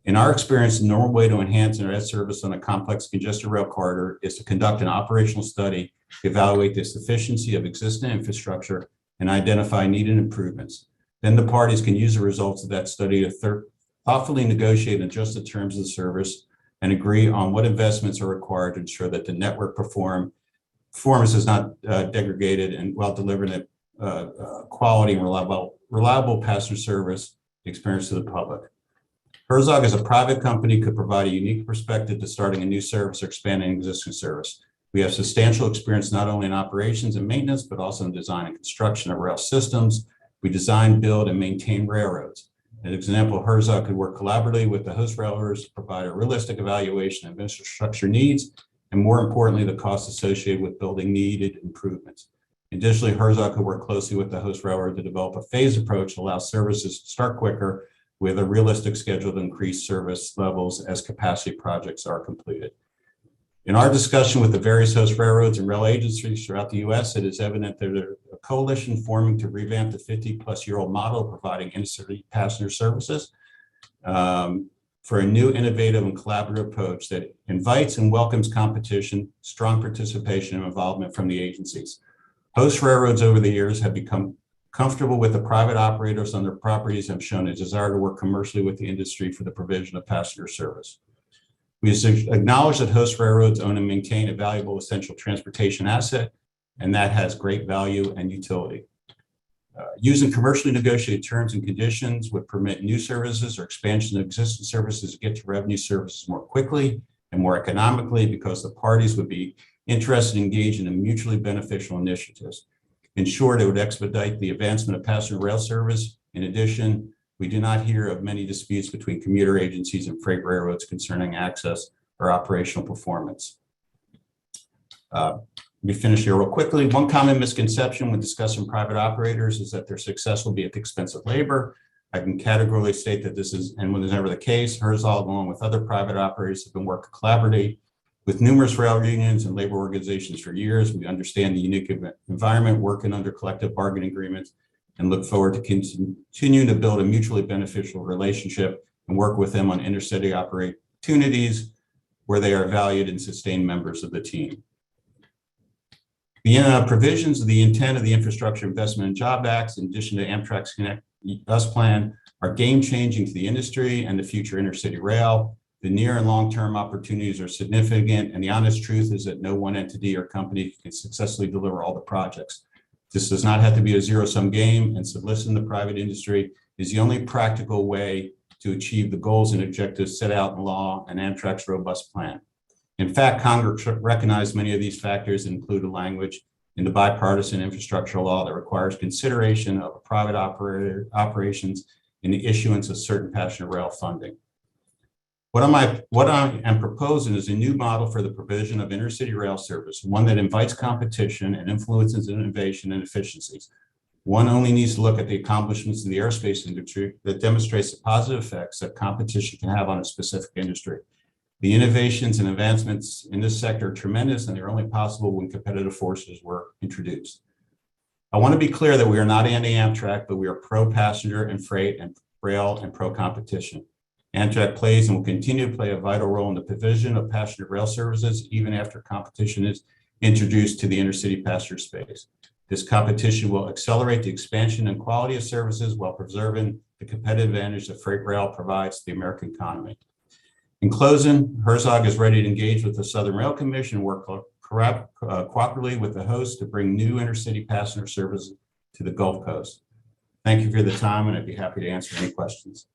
In our experience, the normal way to enhance internet service on a complex congested rail corridor is to conduct an operational study, evaluate the sufficiency of existing infrastructure, and identify needed improvements. Then the parties can use the results of that study to thoughtfully negotiate and adjust the terms of the service and agree on what investments are required to ensure that the network performance is not degraded and while delivering a quality and reliable passenger service experience to the public. Herzog, as a private company, could provide a unique perspective to starting a new service or expanding an existing service. We have substantial experience not only in operations and maintenance, but also in design and construction of rail systems. We design, build, and maintain railroads. An example, Herzog could work collaboratively with the host railroads to provide a realistic evaluation of infrastructure needs, and more importantly, the costs associated with building needed improvements. Additionally, Herzog could work closely with the host railroad to develop a phased approach to allow services to start quicker with a realistic schedule to increase service levels as capacity projects are completed. In our discussion with the various host railroads and rail agencies throughout the U.S., it is evident that there's a coalition forming to revamp the 50-plus-year-old model of providing intercity passenger services for a new, innovative, and collaborative approach that invites and welcomes competition, strong participation, and involvement from the agencies. Host railroads over the years have become comfortable with the private operators on their properties and have shown a desire to work commercially with the industry for the provision of passenger service. We acknowledge that host railroads own and maintain a valuable essential transportation asset, and that has great value and utility. Using commercially negotiated terms and conditions would permit new services or expansion of existing services to get to revenue services more quickly and more economically because the parties would be interested in engaging in mutually beneficial initiatives. In short, it would expedite the advancement of passenger rail service. In addition, we do not hear of many disputes between commuter agencies and freight railroads concerning access or operational performance. Let me finish here real quickly. One common misconception when discussing private operators is that their success will be at the expense of labor. I can categorically state that this is, and when it's never the case, Herzog, along with other private operators, have been working collaboratively with numerous rail unions and labor organizations for years. We understand the unique environment working under collective bargaining agreements and look forward to continuing to build a mutually beneficial relationship and work with them on intercity opportunities where they are valued and sustained members of the team. The provisions of the intent of the Infrastructure Investment and Job Acts, in addition to Amtrak's Connect Us plan, are game-changing to the industry and the future intercity rail. The near and long-term opportunities are significant, and the honest truth is that no one entity or company can successfully deliver all the projects. This does not have to be a zero-sum game, and soliciting the private industry is the only practical way to achieve the goals and objectives set out in law and Amtrak's robust plan. In fact, Congress recognized many of these factors and include a language in the Bipartisan Infrastructure Law that requires consideration of private operations in the issuance of certain passenger rail funding. What I am proposing is a new model for the provision of intercity rail service, one that invites competition and influences innovation and efficiencies. One only needs to look at the accomplishments of the aerospace industry that demonstrates the positive effects that competition can have on a specific industry. The innovations and advancements in this sector are tremendous, and they're only possible when competitive forces were introduced. I want to be clear that we are not anti-Amtrak, but we are pro-passenger and freight and rail and pro-competition. Amtrak plays and will continue to play a vital role in the provision of passenger rail services even after competition is introduced to the intercity passenger space. This competition will accelerate the expansion and quality of services while preserving the competitive advantage that freight rail provides to the American economy. In closing, Herzog is ready to engage with the Southern Rail Commission and work cooperatively with the host to bring new intercity passenger service to the Gulf Coast. Thank you for the time, and I'd be happy to answer any questions.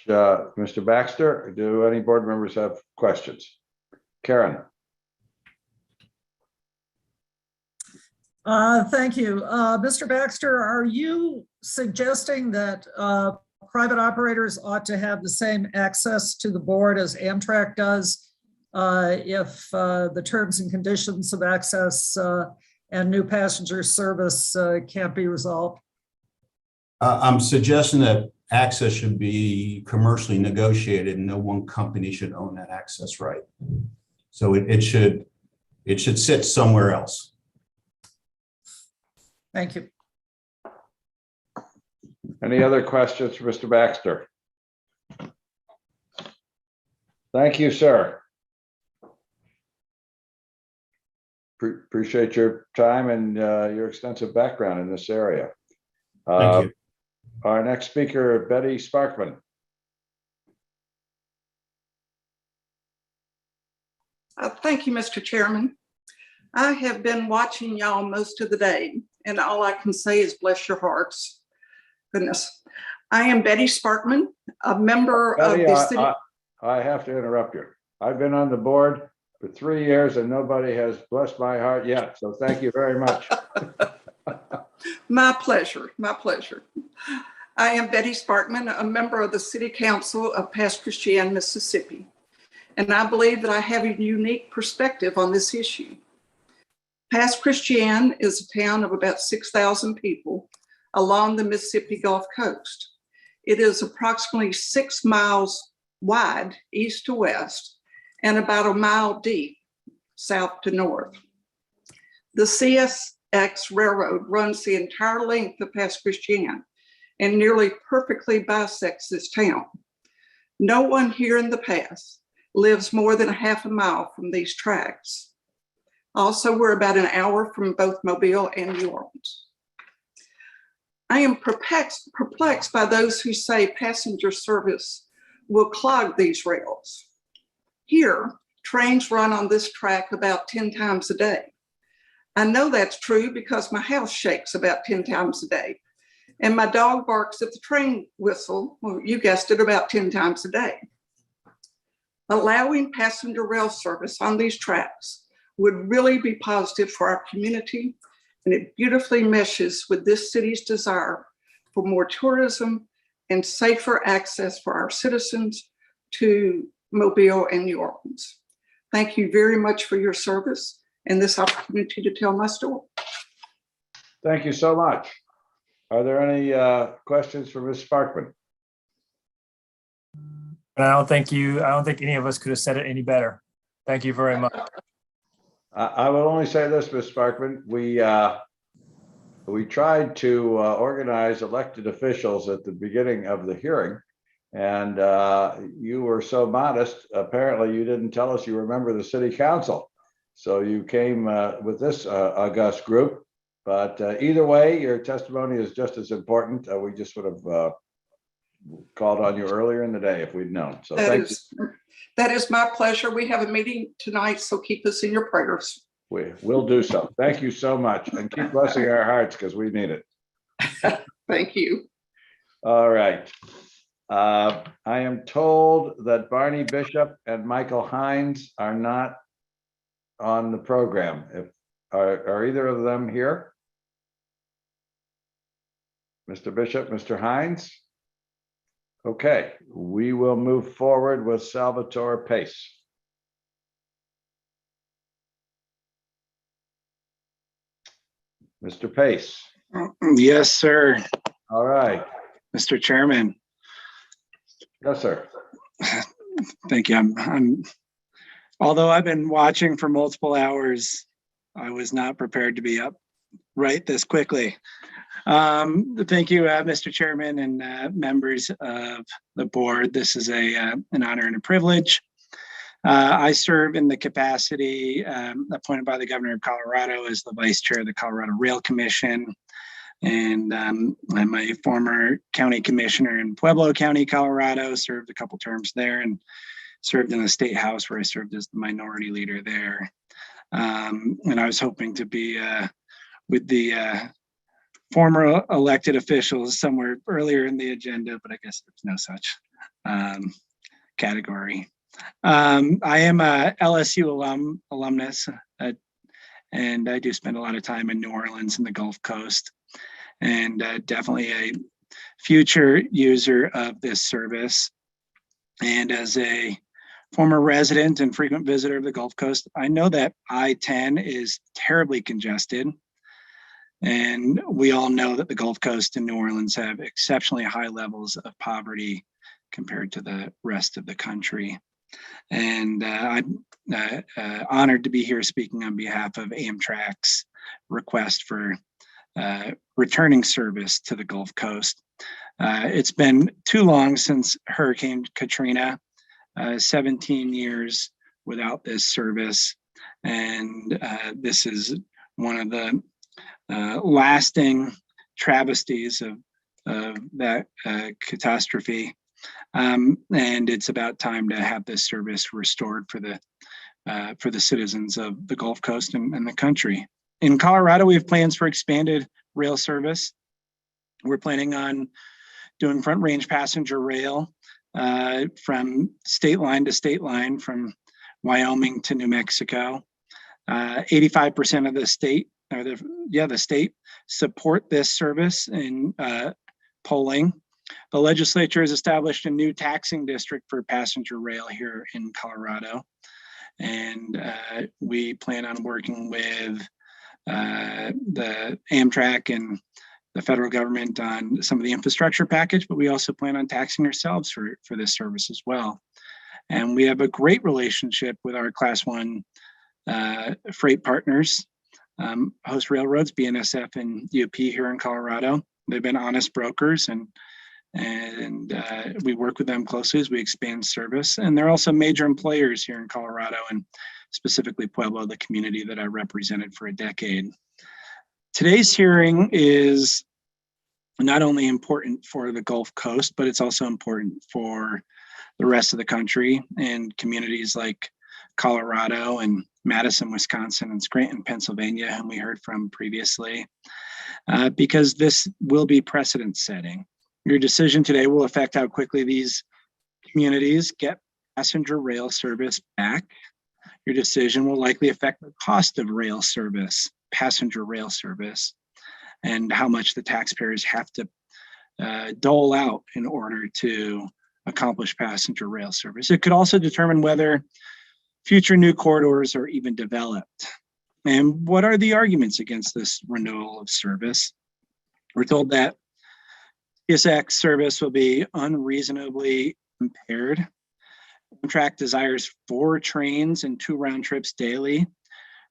Mr. Baxter, do any board members have questions? Karen. Thank you. Mr. Baxter, are you suggesting that private operators ought to have the same access to the board as Amtrak does if the terms and conditions of access and new passenger service can't be resolved? I'm suggesting that access should be commercially negotiated and no one company should own that access right. So it should sit somewhere else. Thank you. Any other questions for Mr. Baxter? Thank you, sir. Appreciate your time and your extensive background in this area. Thank you. Our next speaker, Betty Sparkman. Thank you, Mr. Chairman. I have been watching y'all most of the day, and all I can say is bless your hearts. Goodness. I am Betty Sparkman, a member Betty, of the city. I have to interrupt you. I've been on the board for 3 years and nobody has blessed my heart yet. So thank you very much. My pleasure. My pleasure. I am Betty Sparkman, a member of the City Council of Pass Christian, Mississippi. And I believe that I have a unique perspective on this issue. Pass Christian is a town of about 6,000 people along the Mississippi Gulf Coast. It is approximately 6 miles wide, east to west, and about a mile deep, south to north. The CSX Railroad runs the entire length of Pass Christian and nearly perfectly bisects this town. No one here in the pass lives more than a half a mile from these tracks. Also, we're about an hour from both Mobile and New Orleans. I am perplexed by those who say passenger service will clog these rails. Here, trains run on this track about 10 times a day. I know that's true because my house shakes about 10 times a day. And my dog barks at the train whistle, well, you guessed it, about 10 times a day. Allowing passenger rail service on these tracks would really be positive for our community, and it beautifully meshes with this city's desire for more tourism and safer access for our citizens to Mobile and New Orleans. Thank you very much for your service and this opportunity to tell my story. Thank you so much. Are there any questions for Ms. Sparkman? And I don't think any of us could have said it any better. Thank you very much. I will only say this, Ms. Sparkman. We tried to organize elected officials at the beginning of the hearing, and you were so modest. Apparently, you didn't tell us you were a member of the city council. So you came with this august group. But either way, your testimony is just as important. We just would have called on you earlier in the day if we'd known. So thank you. That is my pleasure. We have a meeting tonight, so keep us in your prayers. We will do so. Thank you so much. And keep blessing our hearts because we need it. Thank you. All right. I am told that Barney Bishop and Michael Hines are not on the program. Are either of them here? Mr. Bishop, Mr. Hines? Okay, we will move forward with Salvatore Pace. Mr. Pace. Yes, sir. All right. Mr. Chairman. Yes, sir. Thank you. Although I've been watching for multiple hours, I was not prepared to be up right this quickly. Thank you, Mr. Chairman and members of the board. This is an honor and a privilege. I serve in the capacity appointed by the governor of Colorado as the vice chair of the Colorado Rail Commission. And I'm a former county commissioner in Pueblo County, Colorado, served a couple terms there and served in the state house where I served as the minority leader there. And I was hoping to be with the former elected officials somewhere earlier in the agenda, but I guess there's no such category. I am a LSU alumnus, and I do spend a lot of time in New Orleans and the Gulf Coast, and definitely a future user of this service. And as a former resident and frequent visitor of the Gulf Coast, I know that I-10 is terribly congested. And we all know that the Gulf Coast and New Orleans have exceptionally high levels of poverty compared to the rest of the country. And I'm honored to be here speaking on behalf of Amtrak's request for returning service to the Gulf Coast. It's been too long since Hurricane Katrina, 17 years without this service. And this is one of the lasting travesties of that catastrophe. And it's about time to have this service restored for the citizens of the Gulf Coast and the country. In Colorado, we have plans for expanded rail service. We're planning on doing front range passenger rail from state line to state line, from Wyoming to New Mexico. 85% of the state, or the state support this service in polling. The legislature has established a new taxing district for passenger rail here in Colorado. And we plan on working with the Amtrak and the federal government on some of the infrastructure package, but we also plan on taxing ourselves for this service as well. And we have a great relationship with our Class 1 freight partners, Host Railroads, BNSF, and UP here in Colorado. They've been honest brokers, and we work with them closely as we expand service. And they're also major employers here in Colorado, and specifically Pueblo, the community that I represented for a decade. Today's hearing is not only important for the Gulf Coast, but it's also important for the rest of the country and communities like Colorado, and Madison, Wisconsin, and Scranton, Pennsylvania, whom we heard from previously, because this will be precedent setting. Your decision today will affect how quickly these communities get passenger rail service back. Your decision will likely affect the cost of rail service, passenger rail service, and how much the taxpayers have to dole out in order to accomplish passenger rail service. It could also determine whether future new corridors are even developed. And what are the arguments against this renewal of service? We're told that CSX service will be unreasonably impaired. Amtrak desires 4 trains and 2 round trips daily.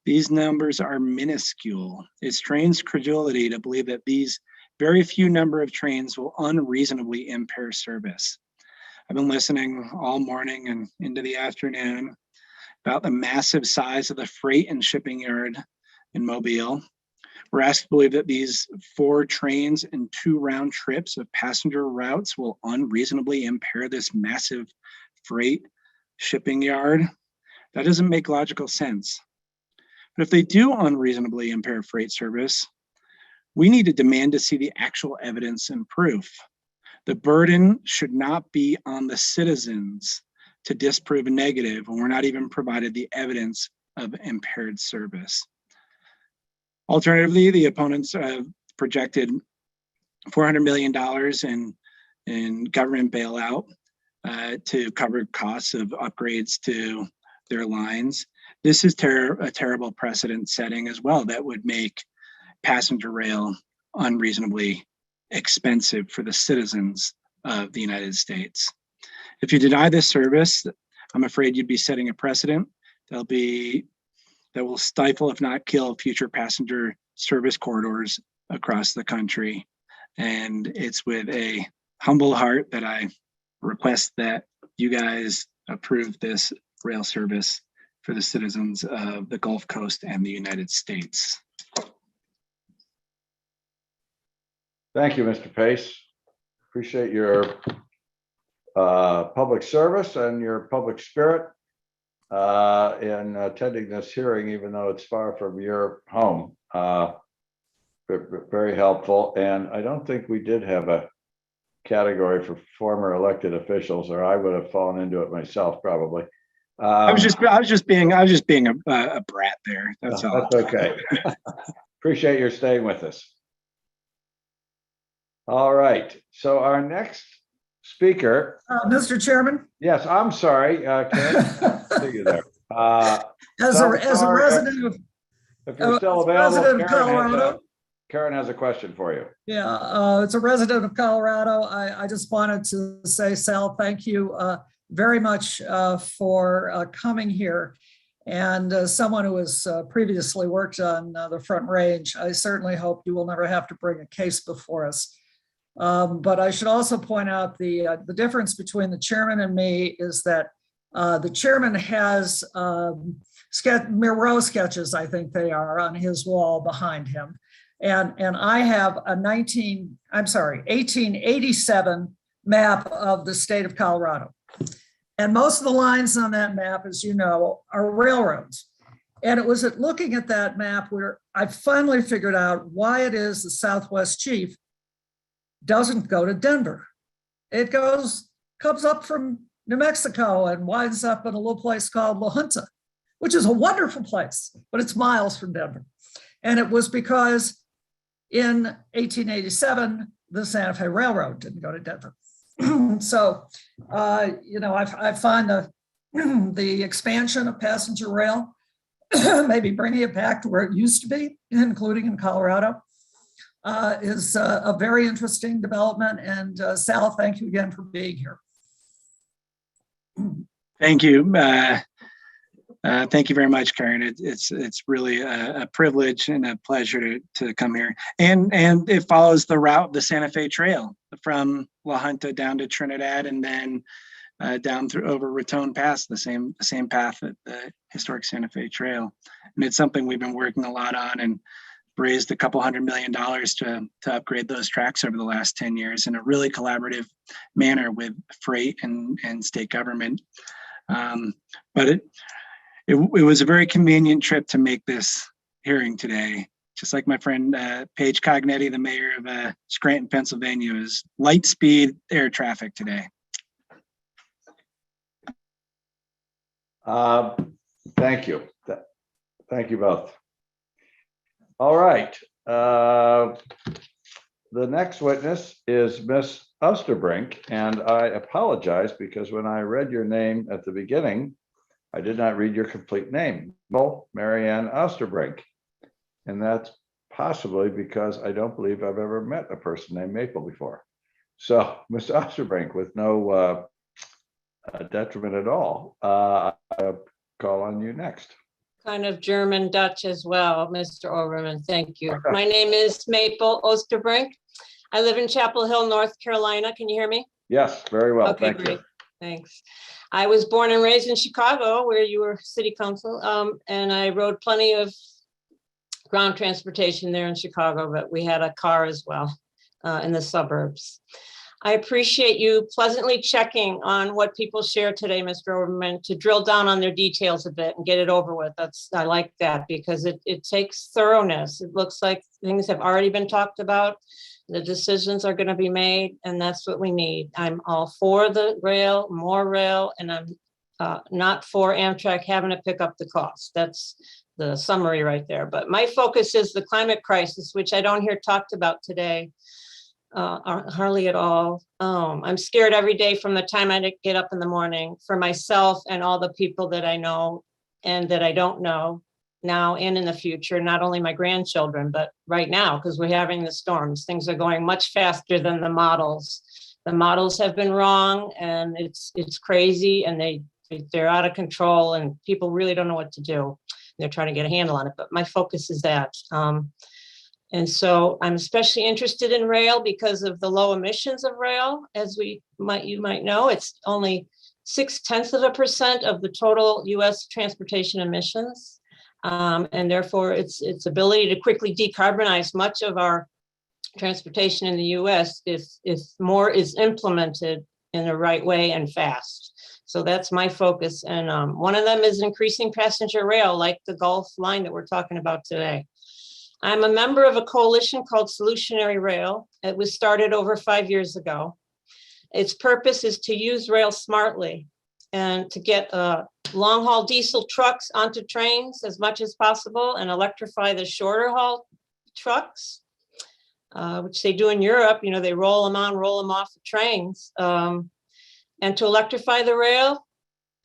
These numbers are minuscule. It strains credulity to believe that these very few number of trains will unreasonably impair service. I've been listening all morning and into the afternoon about the massive size of the freight and shipping yard in Mobile. We're asked to believe that these 4 trains and 2 round trips of passenger routes will unreasonably impair this massive freight shipping yard. That doesn't make logical sense. But if they do unreasonably impair freight service, we need to demand to see the actual evidence and proof. The burden should not be on the citizens to disprove a negative when we're not even provided the evidence of impaired service. Alternatively, the opponents projected $400 million in government bailout to cover costs of upgrades to their lines. This is a terrible precedent setting as well that would make passenger rail unreasonably expensive for the citizens of the United States. If you deny this service, I'm afraid you'd be setting a precedent that will stifle, if not kill, future passenger service corridors across the country. And it's with a humble heart that I request that you guys approve this rail service for the citizens of the Gulf Coast and the United States. Thank you, Mr. Pace. Appreciate your public service and your public spirit in attending this hearing, even though it's far from your home. Very helpful. And I don't think we did have a category for former elected officials, or I would have fallen into it myself probably. I was just being a brat there. That's all. That's okay. Appreciate your staying with us. All right. So our next speaker. Mr. Chairman. Yes, I'm sorry, Karen. See you there. As a resident of, if you're still available, Colorado. Karen has a question for you. Yeah, it's a resident of Colorado. I just wanted to say, Sal, thank you very much for coming here. And someone who has previously worked on the Front Range, I certainly hope you will never have to bring a case before us. But I should also point out the difference between the chairman and me is that the chairman has Miro sketches, I think they are, on his wall behind him. And I have a 1887 map of the state of Colorado. And most of the lines on that map, as you know, are railroads. And it was at looking at that map where I finally figured out why it is the Southwest Chief doesn't go to Denver. It comes up from New Mexico and winds up in a little place called La Junta, which is a wonderful place, but it's miles from Denver. And it was because in 1887, the Santa Fe Railroad didn't go to Denver. So, I find the expansion of passenger rail, maybe bringing it back to where it used to be, including in Colorado, is a very interesting development. And Sal, thank you again for being here. Thank you. Thank you very much, Karen. It's really a privilege and a pleasure to come here. And it follows the route, the Santa Fe Trail, from La Junta down to Trinidad, and then down through over Raton Pass, the same path that the historic Santa Fe Trail. And it's something we've been working a lot on and raised a couple $100 million to upgrade those tracks over the last 10 years in a really collaborative manner with freight and state government. But It was a very convenient trip to make this hearing today. Just like my friend Paige Cognetti, the mayor of Scranton, Pennsylvania, is light speed air traffic today. Thank you. Thank you both. All right. The next witness is Miss Osterbrink, and I apologize because when I read your name at the beginning, I did not read your complete name. Well, Marianne Osterbrink. And that's possibly because I don't believe I've ever met a person named Maple before. So, Ms. Osterbrink, with no detriment at all, I'll call on you next. Kind of German Dutch as well, Mr. Overman. Thank you. My name is Maple Osterbrink. I live in Chapel Hill, North Carolina. Can you hear me? Yes, very well. Okay, Thank great. you. Thanks. I was born and raised in Chicago, where you were city council, and I rode plenty of ground transportation there in Chicago, but we had a car as well in the suburbs. I appreciate you pleasantly checking on what people share today, Mr. Overman, to drill down on their details a bit and get it over with. I like that because it takes thoroughness. It looks like things have already been talked about. The decisions are going to be made, and that's what we need. I'm all for the rail, more rail, and I'm not for Amtrak having to pick up the cost. That's the summary right there. But my focus is the climate crisis, which I don't hear talked about today. Hardly at all. I'm scared every day from the time I get up in the morning for myself and all the people that I know and that I don't know now and in the future, not only my grandchildren, but right now, because we're having the storms. Things are going much faster than the models. The models have been wrong, and it's crazy, and they're out of control, and people really don't know what to do. They're trying to get a handle on it, but my focus is that. And so I'm especially interested in rail because of the low emissions of rail. As you might know, it's only 0.6% of the total US transportation emissions. And therefore its ability to quickly decarbonize much of our transportation in the US if more is implemented in the right way and fast. So that's my focus. And one of them is increasing passenger rail, like the Gulf line that we're talking about today. I'm a member of a coalition called Solutionary Rail. It was started over 5 years ago. Its purpose is to use rail smartly and to get long-haul diesel trucks onto trains as much as possible and electrify the shorter haul trucks, which they do in Europe. You know, they roll them on, roll them off the trains. And to electrify the rail,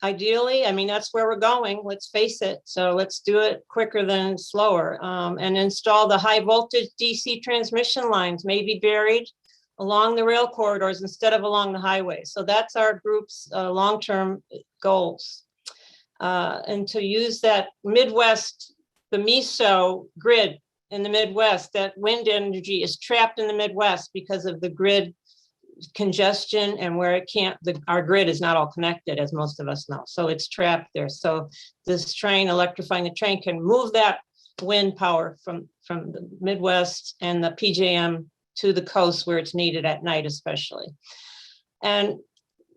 ideally, I mean, that's where we're going, let's face it. So let's do it quicker than slower, and install the high voltage DC transmission lines, maybe buried along the rail corridors instead of along the highway. So that's our group's long-term goals. And to use that Midwest, the MISO grid in the Midwest, that wind energy is trapped in the Midwest because of the grid congestion and where it can't, our grid is not all connected, as most of us know. So it's trapped there. So this train, electrifying the train, can move that wind power from the Midwest and the PJM to the coast where it's needed at night, especially. And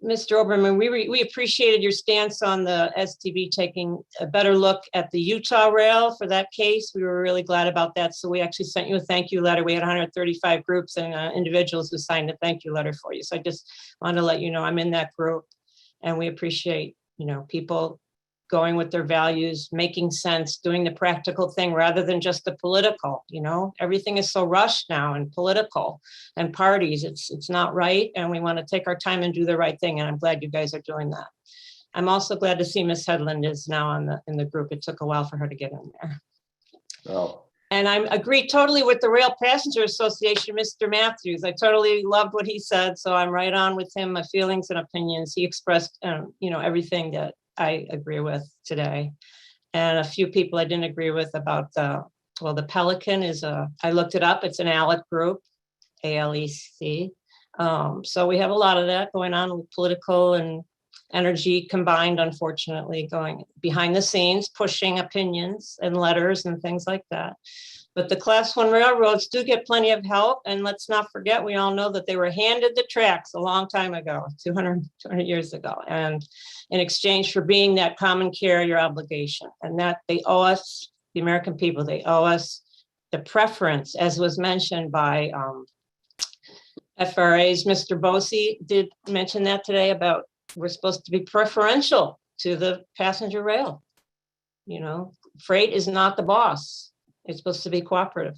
Mr. Oberman, we appreciated your stance on the STB taking a better look at the Utah rail for that case. We were really glad about that. So we actually sent you a thank you letter. We had 135 groups and individuals who signed a thank you letter for you. So I just wanted to let you know I'm in that group, and we appreciate, you know, people going with their values, making sense, doing the practical thing rather than just the political. You know, everything is so rushed now and political and parties. It's not right. And we want to take our time and do the right thing. And I'm glad you guys are doing that. I'm also glad to see Miss Headland is now in the group. It took a while for her to get in there. Oh. And I agree totally with the Rail Passenger Association, Mr. Matthews. I totally loved what he said. So I'm right on with him, my feelings and opinions. He expressed, you know, everything that I agree with today. And a few people I didn't agree with about the Pelican is I looked it up. It's an ALEC group, ALEC. So we have a lot of that going on with political and energy combined, unfortunately, going behind the scenes, pushing opinions and letters and things like that. But the class 1 railroads do get plenty of help. And let's not forget, we all know that they were handed the tracks a long time ago, 200 years ago, and in exchange for being that common carrier obligation. And that they owe us, the American people, they owe us the preference, as was mentioned by FRA's Mr. Bosey did mention that today about we're supposed to be preferential to the passenger rail. You know, freight is not the boss. It's supposed to be cooperative.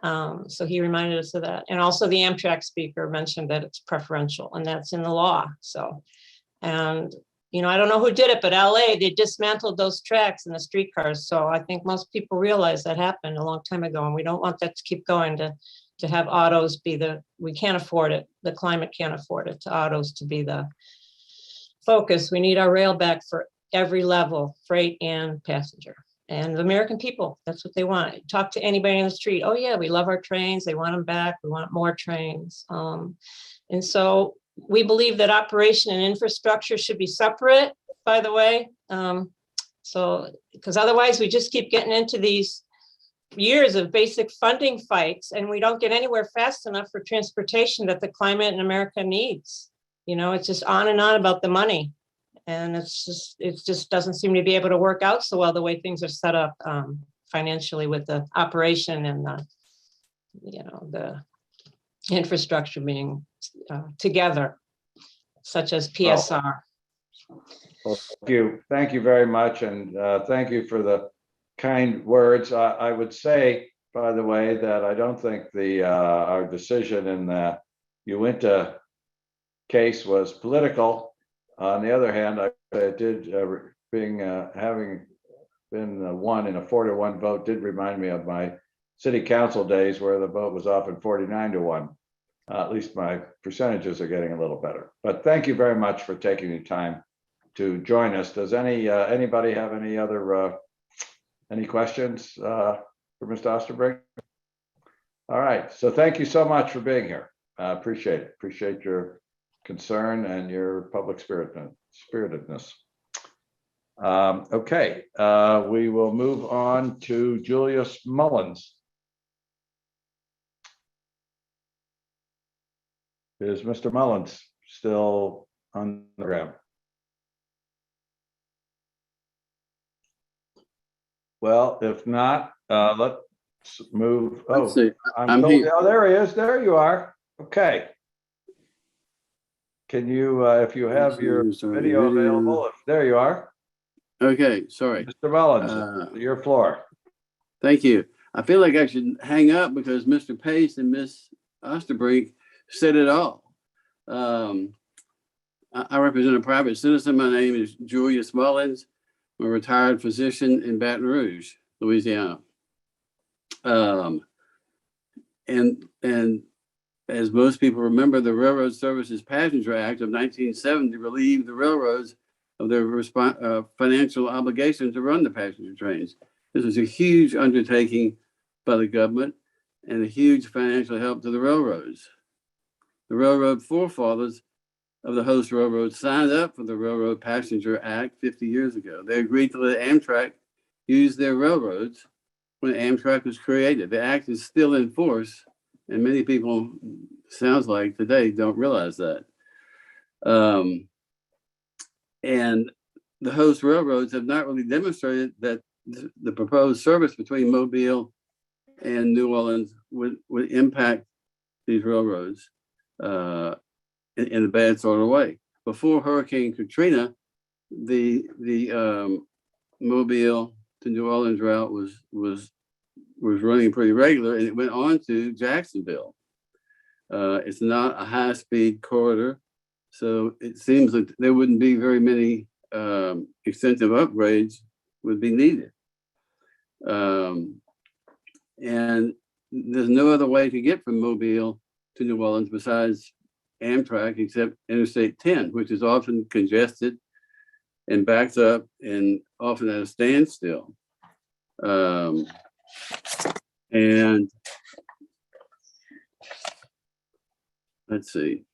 So he reminded us of that. And also the Amtrak speaker mentioned that it's preferential, and that's in the law. So, and, you know, I don't know who did it, but LA, they dismantled those tracks and the streetcars. So I think most people realize that happened a long time ago, and we don't want that to keep going to have autos be we can't afford it. The climate can't afford it to autos to be the focus. We need our rail back for every level, freight and passenger. And the American people, that's what they want. Talk to anybody in the street. Oh yeah, we love our trains. They want them back. We want more trains. And so we believe that operation and infrastructure should be separate, by the way. So, because otherwise we just keep getting into these years of basic funding fights, and we don't get anywhere fast enough for transportation that the climate in America needs. You know, it's just on and on about the money. And it just doesn't seem to be able to work out so well the way things are set up financially with the operation and the, you know, the infrastructure being together, such as PSR. Well, thank you very much, and thank you for the kind words. I would say, by the way, that I don't think our decision in the Uinta case was political. On the other hand, I did, having been won in a 4-1 vote, did remind me of my city council days where the vote was often 49-1. At least my percentages are getting a little better. But thank you very much for taking the time to join us. Does anybody have any other any questions for Mr. Osterbrink? All right. So thank you so much for being here. I appreciate it. Appreciate your concern and your public spiritedness. Okay, we will move on to Julius Mullins. Is Mr. Mullins still on the ground? Well, if not, let's move. Oh, Let's see. I'm told, oh, there he is. There you are. Okay. Can you, if you have your video available, there you are. Okay, sorry. Mr. Mullins, your floor. Thank you. I feel like I should hang up because Mr. Pace and Ms. Osterbrink said it all. I represent a private citizen. My name is Julius Mullins. I'm a retired physician in Baton Rouge, Louisiana. And as most people remember, the Railroad Services Passenger Act of 1970 relieved the railroads of their financial obligation to run the passenger trains. This was a huge undertaking by the government and a huge financial help to the railroads. The railroad forefathers of the host railroads signed up for the Railroad Passenger Act 50 years ago. They agreed to let Amtrak use their railroads when Amtrak was created. The act is still in force, and many people, sounds like today, don't realize that. And the host railroads have not really demonstrated that the proposed service between Mobile and New Orleans would impact these railroads in a bad sort of way. Before Hurricane Katrina, the Mobile to New Orleans route was running pretty regular, and it went on to Jacksonville. It's not a high-speed corridor, so it seems that there wouldn't be very many extensive upgrades would be needed. And there's no other way to get from Mobile to New Orleans besides Amtrak, except Interstate 10, which is often congested and backed up and often at a standstill. And let's see.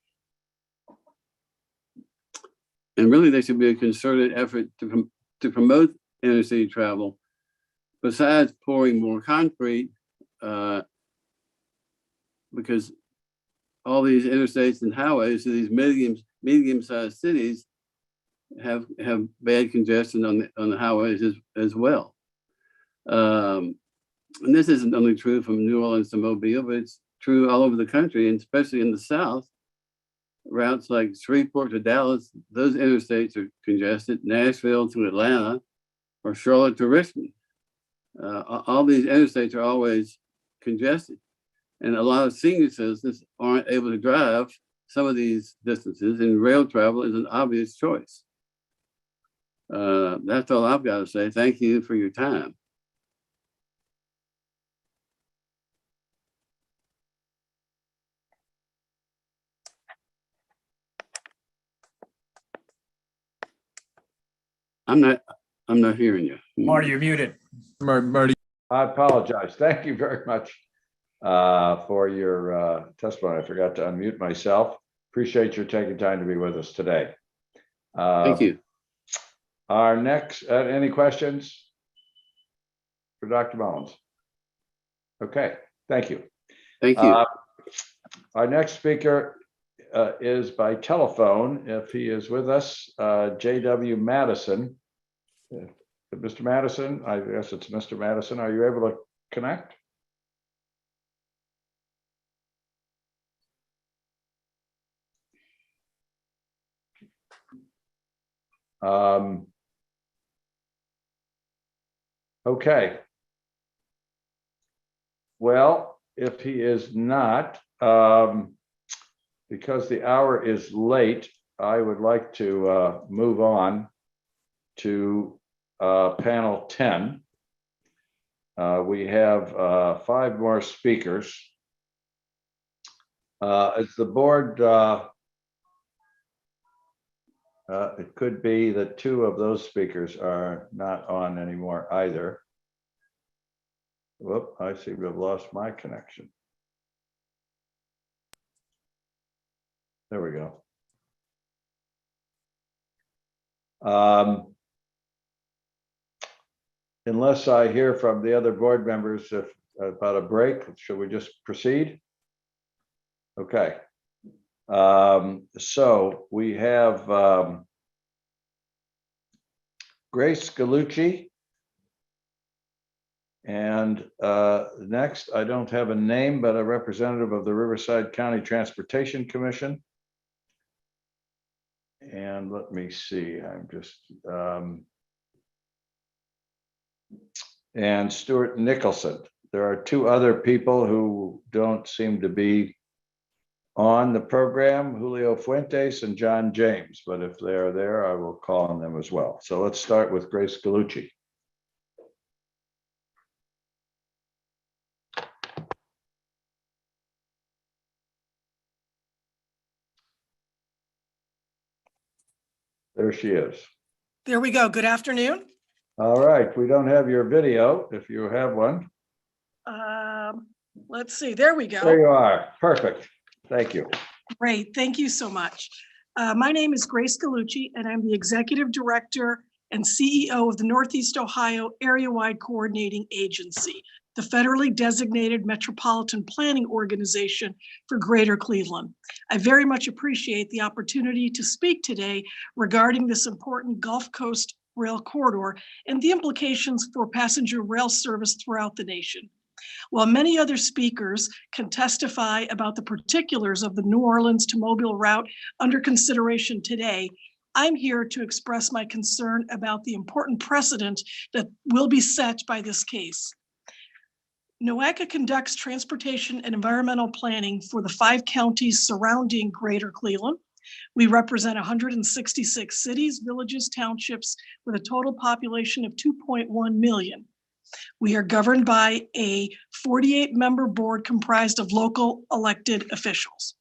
And really, there should be a concerted effort to promote inner city travel. Besides pouring more concrete because all these interstates and highways to these medium-sized cities have bad congestion on the highways as well. And this isn't only true from New Orleans to Mobile, but it's true all over the country, and especially in the South. Routes like Shreveport to Dallas, those interstates are congested. Nashville to Atlanta, or Charlotte to Richmond. All these interstates are always congested. And a lot of senior citizens aren't able to drive some of these distances, and rail travel is an obvious choice. That's all I've got to say. Thank you for your time. I'm not hearing you. Marty, you're muted. Marty. I apologize. Thank you very much for your testimony. I forgot to unmute myself. Appreciate your taking time to be with us today. Thank you. Our next, any questions for Dr. Mullins? Okay, thank you. Thank you. Our next speaker is by telephone, if he is with us, J.W. Madison. Mr. Madison, I guess it's Mr. Madison. Are you able to connect? Okay. Well, if he is not, because the hour is late, I would like to move on to panel 10. We have 5 more speakers. As the board, it could be that 2 of those speakers are not on anymore either. Whoop, I seem to have lost my connection. There we go. Unless I hear from the other board members about a break, should we just proceed? Okay. So we have Grace Galucci. And next, I don't have a name, but a representative of the Riverside County Transportation Commission. And let me see, I'm just, and Stuart Nicholson. There are 2 other people who don't seem to be on the program, Julio Fuentes and John James, but if they are there, I will call on them as well. So let's start with Grace Galucci. There she is. There we go. Good afternoon. All right. We don't have your video if you have one. Let's see. There we go. There you are. Perfect. Thank you. Great. Thank you so much. My name is Grace Galucci, and I'm the Executive Director and CEO of the Northeast Ohio Area-Wide Coordinating Agency, the federally designated metropolitan planning organization for Greater Cleveland. I very much appreciate the opportunity to speak today regarding this important Gulf Coast rail corridor and the implications for passenger rail service throughout the nation. While many other speakers can testify about the particulars of the New Orleans to Mobile route under consideration today, I'm here to express my concern about the important precedent that will be set by this case. NOACA conducts transportation and environmental planning for the 5 counties surrounding Greater Cleveland. We represent 166 cities, villages, townships with a total population of 2.1 million. We are governed by a 48-member board comprised of local elected officials.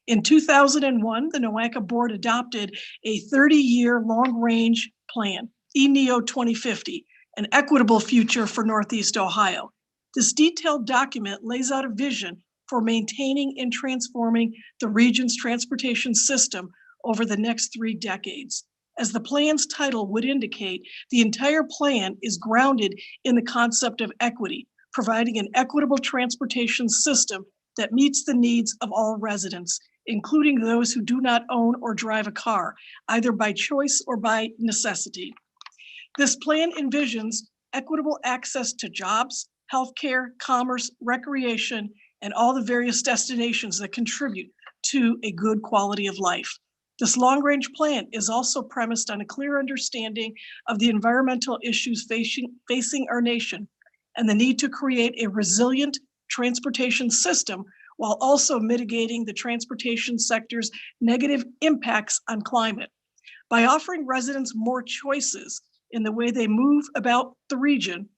In 2001, the NOACA board adopted a 30-year long-range plan, ENEO 2050, an equitable future for Northeast Ohio. This detailed document lays out a vision for maintaining and transforming the region's transportation system over the next 3 decades. As the plan's title would indicate, the entire plan is grounded in the concept of equity, providing an equitable transportation system that meets the needs of all residents, including those who do not own or drive a car, either by choice or by necessity. This plan envisions equitable access to jobs, healthcare, commerce, recreation, and all the various destinations that contribute to a good quality of life. This long-range plan is also premised on a clear understanding of the environmental issues facing our nation and the need to create a resilient transportation system while also mitigating the transportation sector's negative impacts on climate. By offering residents more choices in the way they move about the region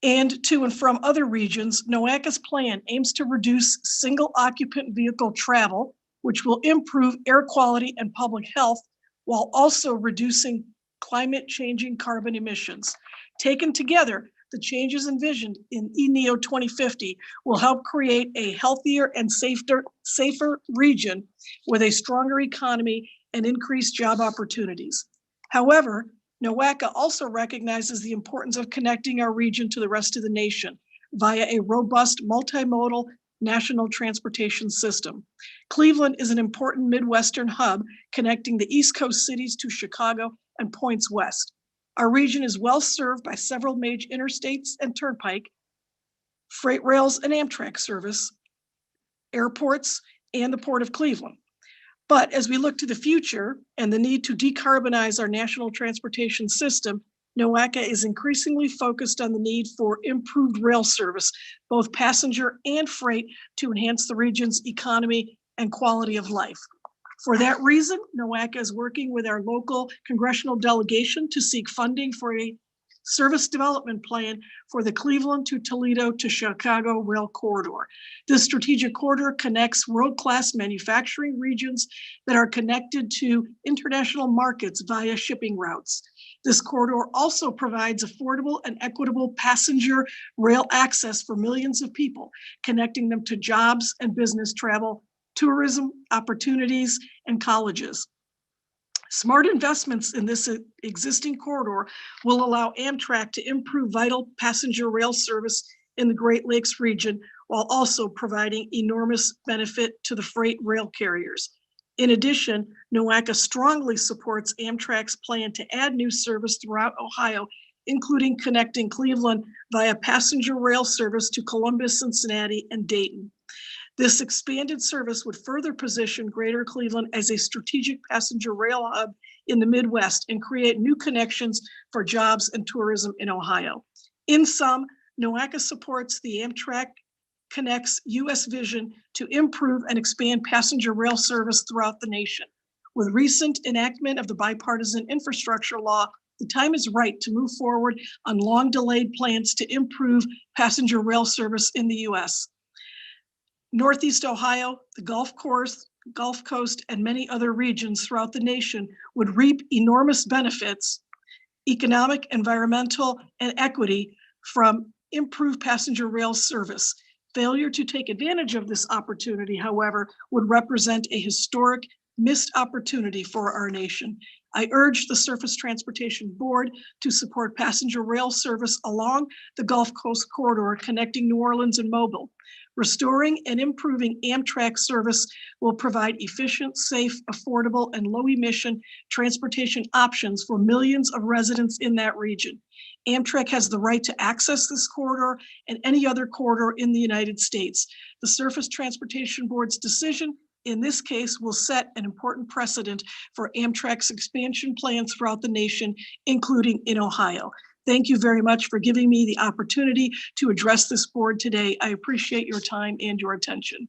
and to and from other regions, NOACA's plan aims to reduce single occupant vehicle travel, which will improve air quality and public health, while also reducing climate changing carbon emissions. Taken together, the changes envisioned in ENEO 2050 will help create a healthier and safer region with a stronger economy and increased job opportunities. However, NOACA also recognizes the importance of connecting our region to the rest of the nation via a robust multimodal national transportation system. Cleveland is an important Midwestern hub connecting the East Coast cities to Chicago and points west. Our region is well served by several major interstates and turnpike, freight rails and Amtrak service, airports, and the Port of Cleveland. But as we look to the future and the need to decarbonize our national transportation system, NOACA is increasingly focused on the need for improved rail service, both passenger and freight, to enhance the region's economy and quality of life. For that reason, NOACA is working with our local congressional delegation to seek funding for a service development plan for the Cleveland to Toledo to Chicago rail corridor. This strategic corridor connects world-class manufacturing regions that are connected to international markets via shipping routes. This corridor also provides affordable and equitable passenger rail access for millions of people, connecting them to jobs and business travel, tourism opportunities, and colleges. Smart investments in this existing corridor will allow Amtrak to improve vital passenger rail service in the Great Lakes region, while also providing enormous benefit to the freight rail carriers. In addition, NOACA strongly supports Amtrak's plan to add new service throughout Ohio, including connecting Cleveland via passenger rail service to Columbus, Cincinnati, and Dayton. This expanded service would further position Greater Cleveland as a strategic passenger rail hub in the Midwest and create new connections for jobs and tourism in Ohio. In sum, NOACA supports the Amtrak Connect's U.S. vision to improve and expand passenger rail service throughout the nation. With recent enactment of the Bipartisan Infrastructure Law, the time is right to move forward on long-delayed plans to improve passenger rail service in the U.S. Northeast Ohio, the Gulf Coast, and many other regions throughout the nation would reap enormous benefits, economic, environmental, and equity from improved passenger rail service. Failure to take advantage of this opportunity, however, would represent a historic missed opportunity for our nation. I urge the Surface Transportation Board to support passenger rail service along the Gulf Coast corridor connecting New Orleans and Mobile. Restoring and improving Amtrak service will provide efficient, safe, affordable, and low-emission transportation options for millions of residents in that region. Amtrak has the right to access this corridor and any other corridor in the United States. The Surface Transportation Board's decision in this case will set an important precedent for Amtrak's expansion plans throughout the nation, including in Ohio. Thank you very much for giving me the opportunity to address this board today. I appreciate your time and your attention.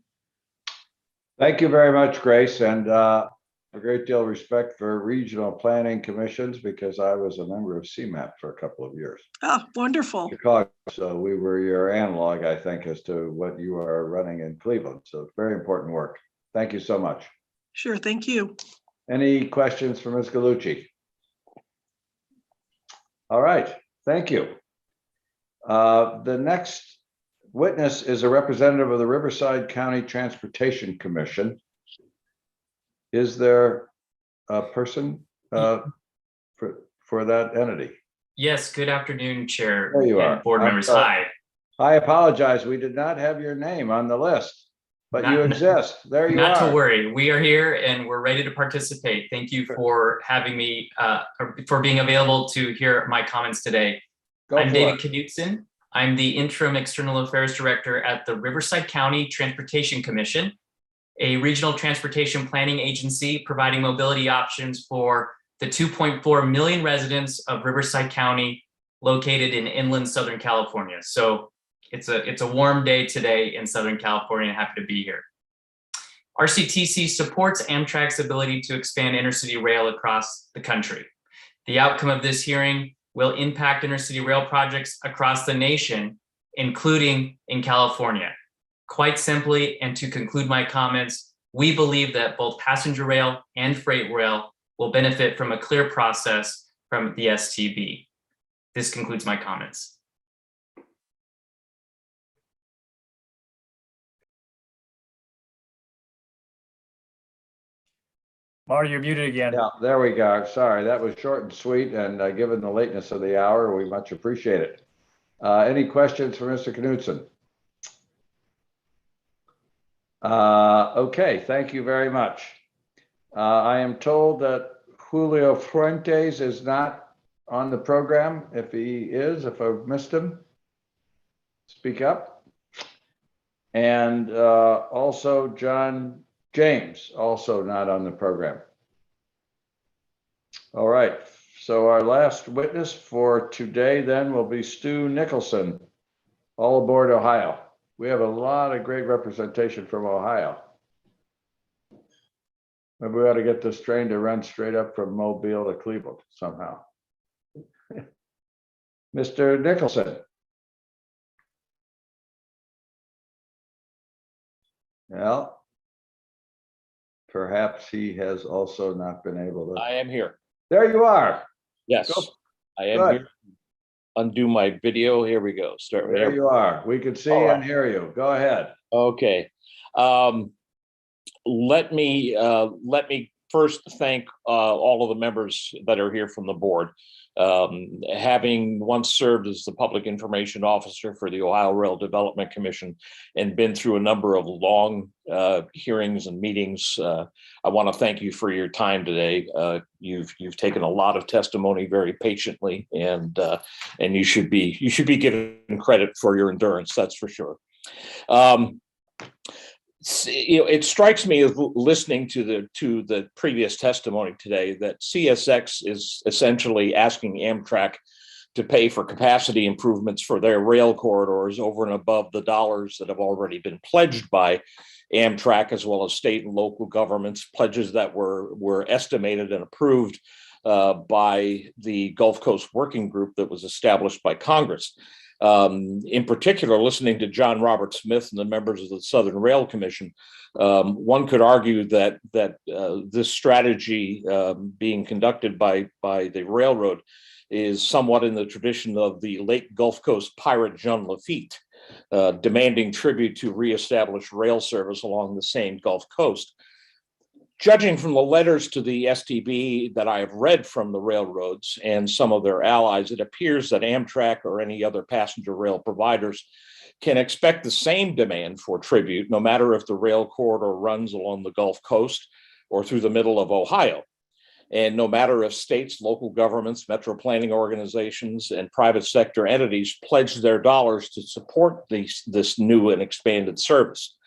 Thank you very much, Grace, and a great deal of respect for regional planning commissions because I was a member of CMAP for a couple of years. Oh, wonderful. Chicago, so we were your analog, I think, as to what you are running in Cleveland. So it's very important work. Thank you so much. Sure, thank you. Any questions for Ms. Gallucci? All right, thank you. The next witness is a representative of the Riverside County Transportation Commission. Is there a person for that entity? Yes, good afternoon, Chair There you and are. board members. Hi. I apologize. We did not have your name on the list, but you exist. There you are. Not to worry. We are here and we're ready to participate. Thank you for having me, for being available to hear my comments today. I'm David Knudsen. I'm the Interim External Affairs Director at the Riverside County Transportation Commission, a regional transportation planning agency providing mobility options for the 2.4 million residents of Riverside County located in inland Southern California. So it's a warm day today in Southern California. Happy to be here. RCTC supports Amtrak's ability to expand intercity rail across the country. The outcome of this hearing will impact intercity rail projects across the nation, including in California. Quite simply, and to conclude my comments, we believe that both passenger rail and freight rail will benefit from a clear process from the STB. This concludes my comments. Marty, you're muted again. Yeah, there we go. Sorry, that was short and sweet, and given the lateness of the hour, we much appreciate it. Any questions for Mr. Knudsen? Okay, thank you very much. I am told that Julio Fuentes is not on the program. If he is, if I've missed him, speak up. And also John James, also not on the program. All right, so our last witness for today then will be Stu Nicholson, All Aboard Ohio. We have a lot of great representation from Ohio. Maybe we ought to get this train to run straight up from Mobile to Cleveland somehow. Mr. Nicholson. Well, perhaps he has also not been able to. I am here. There you are. Yes, I am Good. here. Undo my video. Here we go. Start There you are. We can see and hear you. Go ahead. Okay. Let me first thank all of the members that are here from the board. Having once served as the public information officer for the Ohio Rail Development Commission and been through a number of long hearings and meetings, I want to thank you for your time today. You've taken a lot of testimony very patiently, and you should be given credit for your endurance. That's for sure. It strikes me as listening to the previous testimony today that CSX is essentially asking Amtrak to pay for capacity improvements for their rail corridors over and above the dollars that have already been pledged by Amtrak, as well as state and local governments, pledges that were estimated and approved by the Gulf Coast Working Group that was established by Congress. In particular, listening to John Robert Smith and the members of the Southern Rail Commission, one could argue that this strategy being conducted by the railroad is somewhat in the tradition of the late Gulf Coast pirate Jean Lafitte, demanding tribute to reestablish rail service along the same Gulf Coast. Judging from the letters to the STB that I have read from the railroads and some of their allies, it appears that Amtrak or any other passenger rail providers can expect the same demand for tribute, no matter if the rail corridor runs along the Gulf Coast or through the middle of Ohio. And no matter if states, local governments, metro planning organizations, and private sector entities pledge their dollars to support this new and expanded service.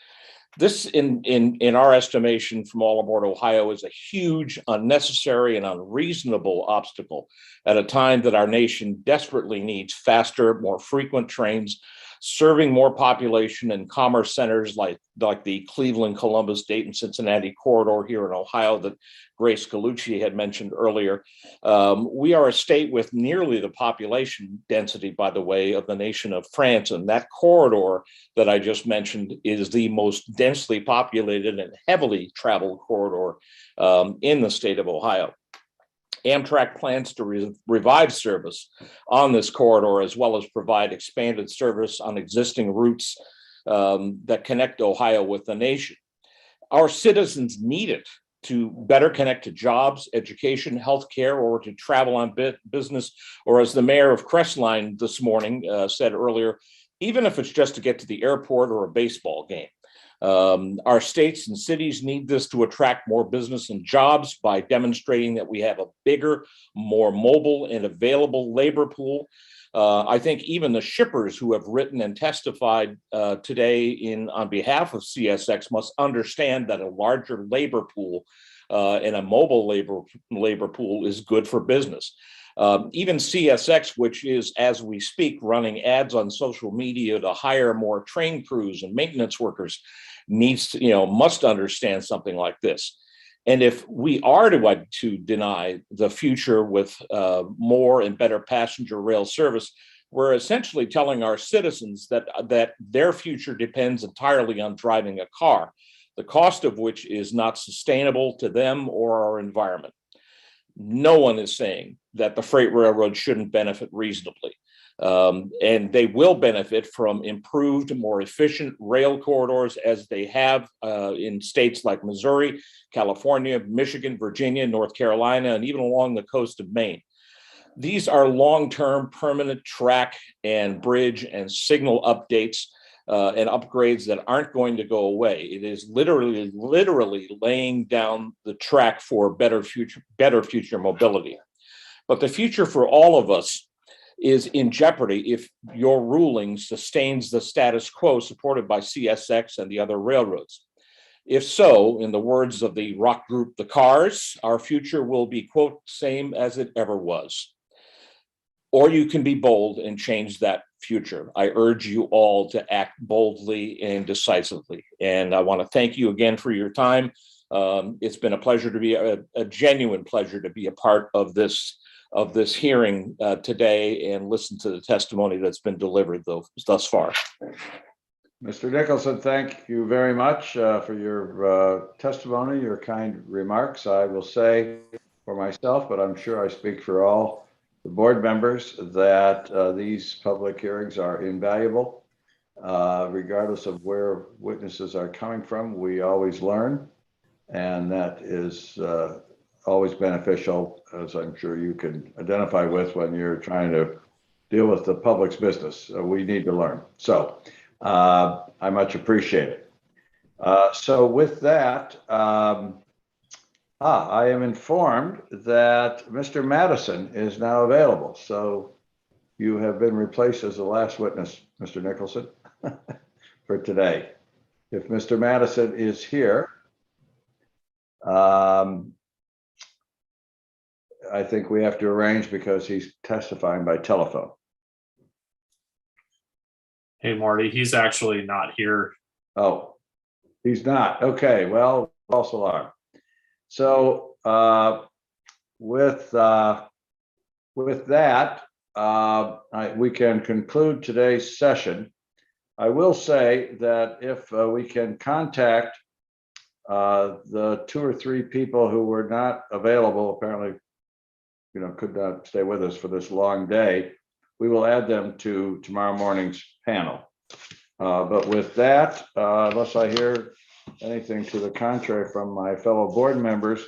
This, in our estimation from All Aboard Ohio, is a huge, unnecessary, and unreasonable obstacle at a time that our nation desperately needs faster, more frequent trains, serving more population and commerce centers like the Cleveland, Columbus, Dayton, Cincinnati corridor here in Ohio that Grace Galucci had mentioned earlier. We are a state with nearly the population density, by the way, of the nation of France, and that corridor that I just mentioned is the most densely populated and heavily traveled corridor in the state of Ohio. Amtrak plans to revive service on this corridor, as well as provide expanded service on existing routes that connect Ohio with the nation. Our citizens need it to better connect to jobs, education, healthcare, or to travel on business, or as the mayor of Crestline this morning said earlier, even if it's just to get to the airport or a baseball game. Our states and cities need this to attract more business and jobs by demonstrating that we have a bigger, more mobile and available labor pool. I think even the shippers who have written and testified today on behalf of CSX must understand that a larger labor pool and a mobile labor pool is good for business. Even CSX, which is, as we speak, running ads on social media to hire more train crews and maintenance workers, must understand something like this. And if we are to deny the future with more and better passenger rail service, we're essentially telling our citizens that their future depends entirely on driving a car, the cost of which is not sustainable to them or our environment. No one is saying that the freight railroad shouldn't benefit reasonably. And they will benefit from improved, more efficient rail corridors as they have in states like Missouri, California, Michigan, Virginia, North Carolina, and even along the coast of Maine. These are long-term permanent track and bridge and signal updates and upgrades that aren't going to go away. It is literally laying down the track for better future mobility. But the future for all of us is in jeopardy if your ruling sustains the status quo supported by CSX and the other railroads. If so, in the words of the rock group The Cars, our future will be, quote, same as it ever was. Or you can be bold and change that future. I urge you all to act boldly and decisively. And I want to thank you again for your time. It's been a pleasure to be a genuine pleasure to be a part of this hearing today and listen to the testimony that's been delivered thus far. Mr. Nicholson, thank you very much for your testimony, your kind remarks. I will say for myself, but I'm sure I speak for all the board members, that these public hearings are invaluable. Regardless of where witnesses are coming from, we always learn, and that is always beneficial, as I'm sure you can identify with when you're trying to deal with the public's business. We need to learn. So I much appreciate it. So with that, I am informed that Mr. Madison is now available. So you have been replaced as the last witness, Mr. Nicholson, for today. If Mr. Madison is here, I think we have to arrange because he's testifying by telephone. Hey, Marty, he's actually not here. Oh, he's not. Okay, well, false alarm. So with that, we can conclude today's session. I will say that if we can contact the 2 or 3 people who were not available, apparently, could not stay with us for this long day, we will add them to tomorrow morning's panel. But with that, unless I hear anything to the contrary from my fellow board members,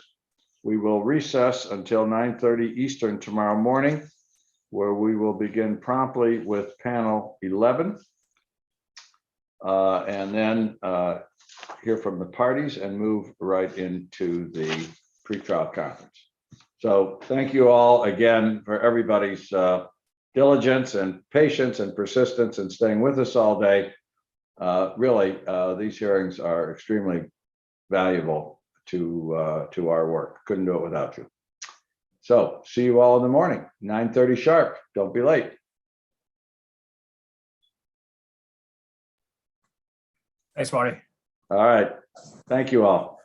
we will recess until 9:30 Eastern tomorrow morning, where we will begin promptly with panel 11, and then hear from the parties and move right into the pretrial conference. So thank you all again for everybody's diligence and patience and persistence and staying with us all day. Really, these hearings are extremely valuable to our work. Couldn't do it without you. So see you all in the morning, 9:30 sharp. Don't be late. Thanks, Marty. All right. Thank you all.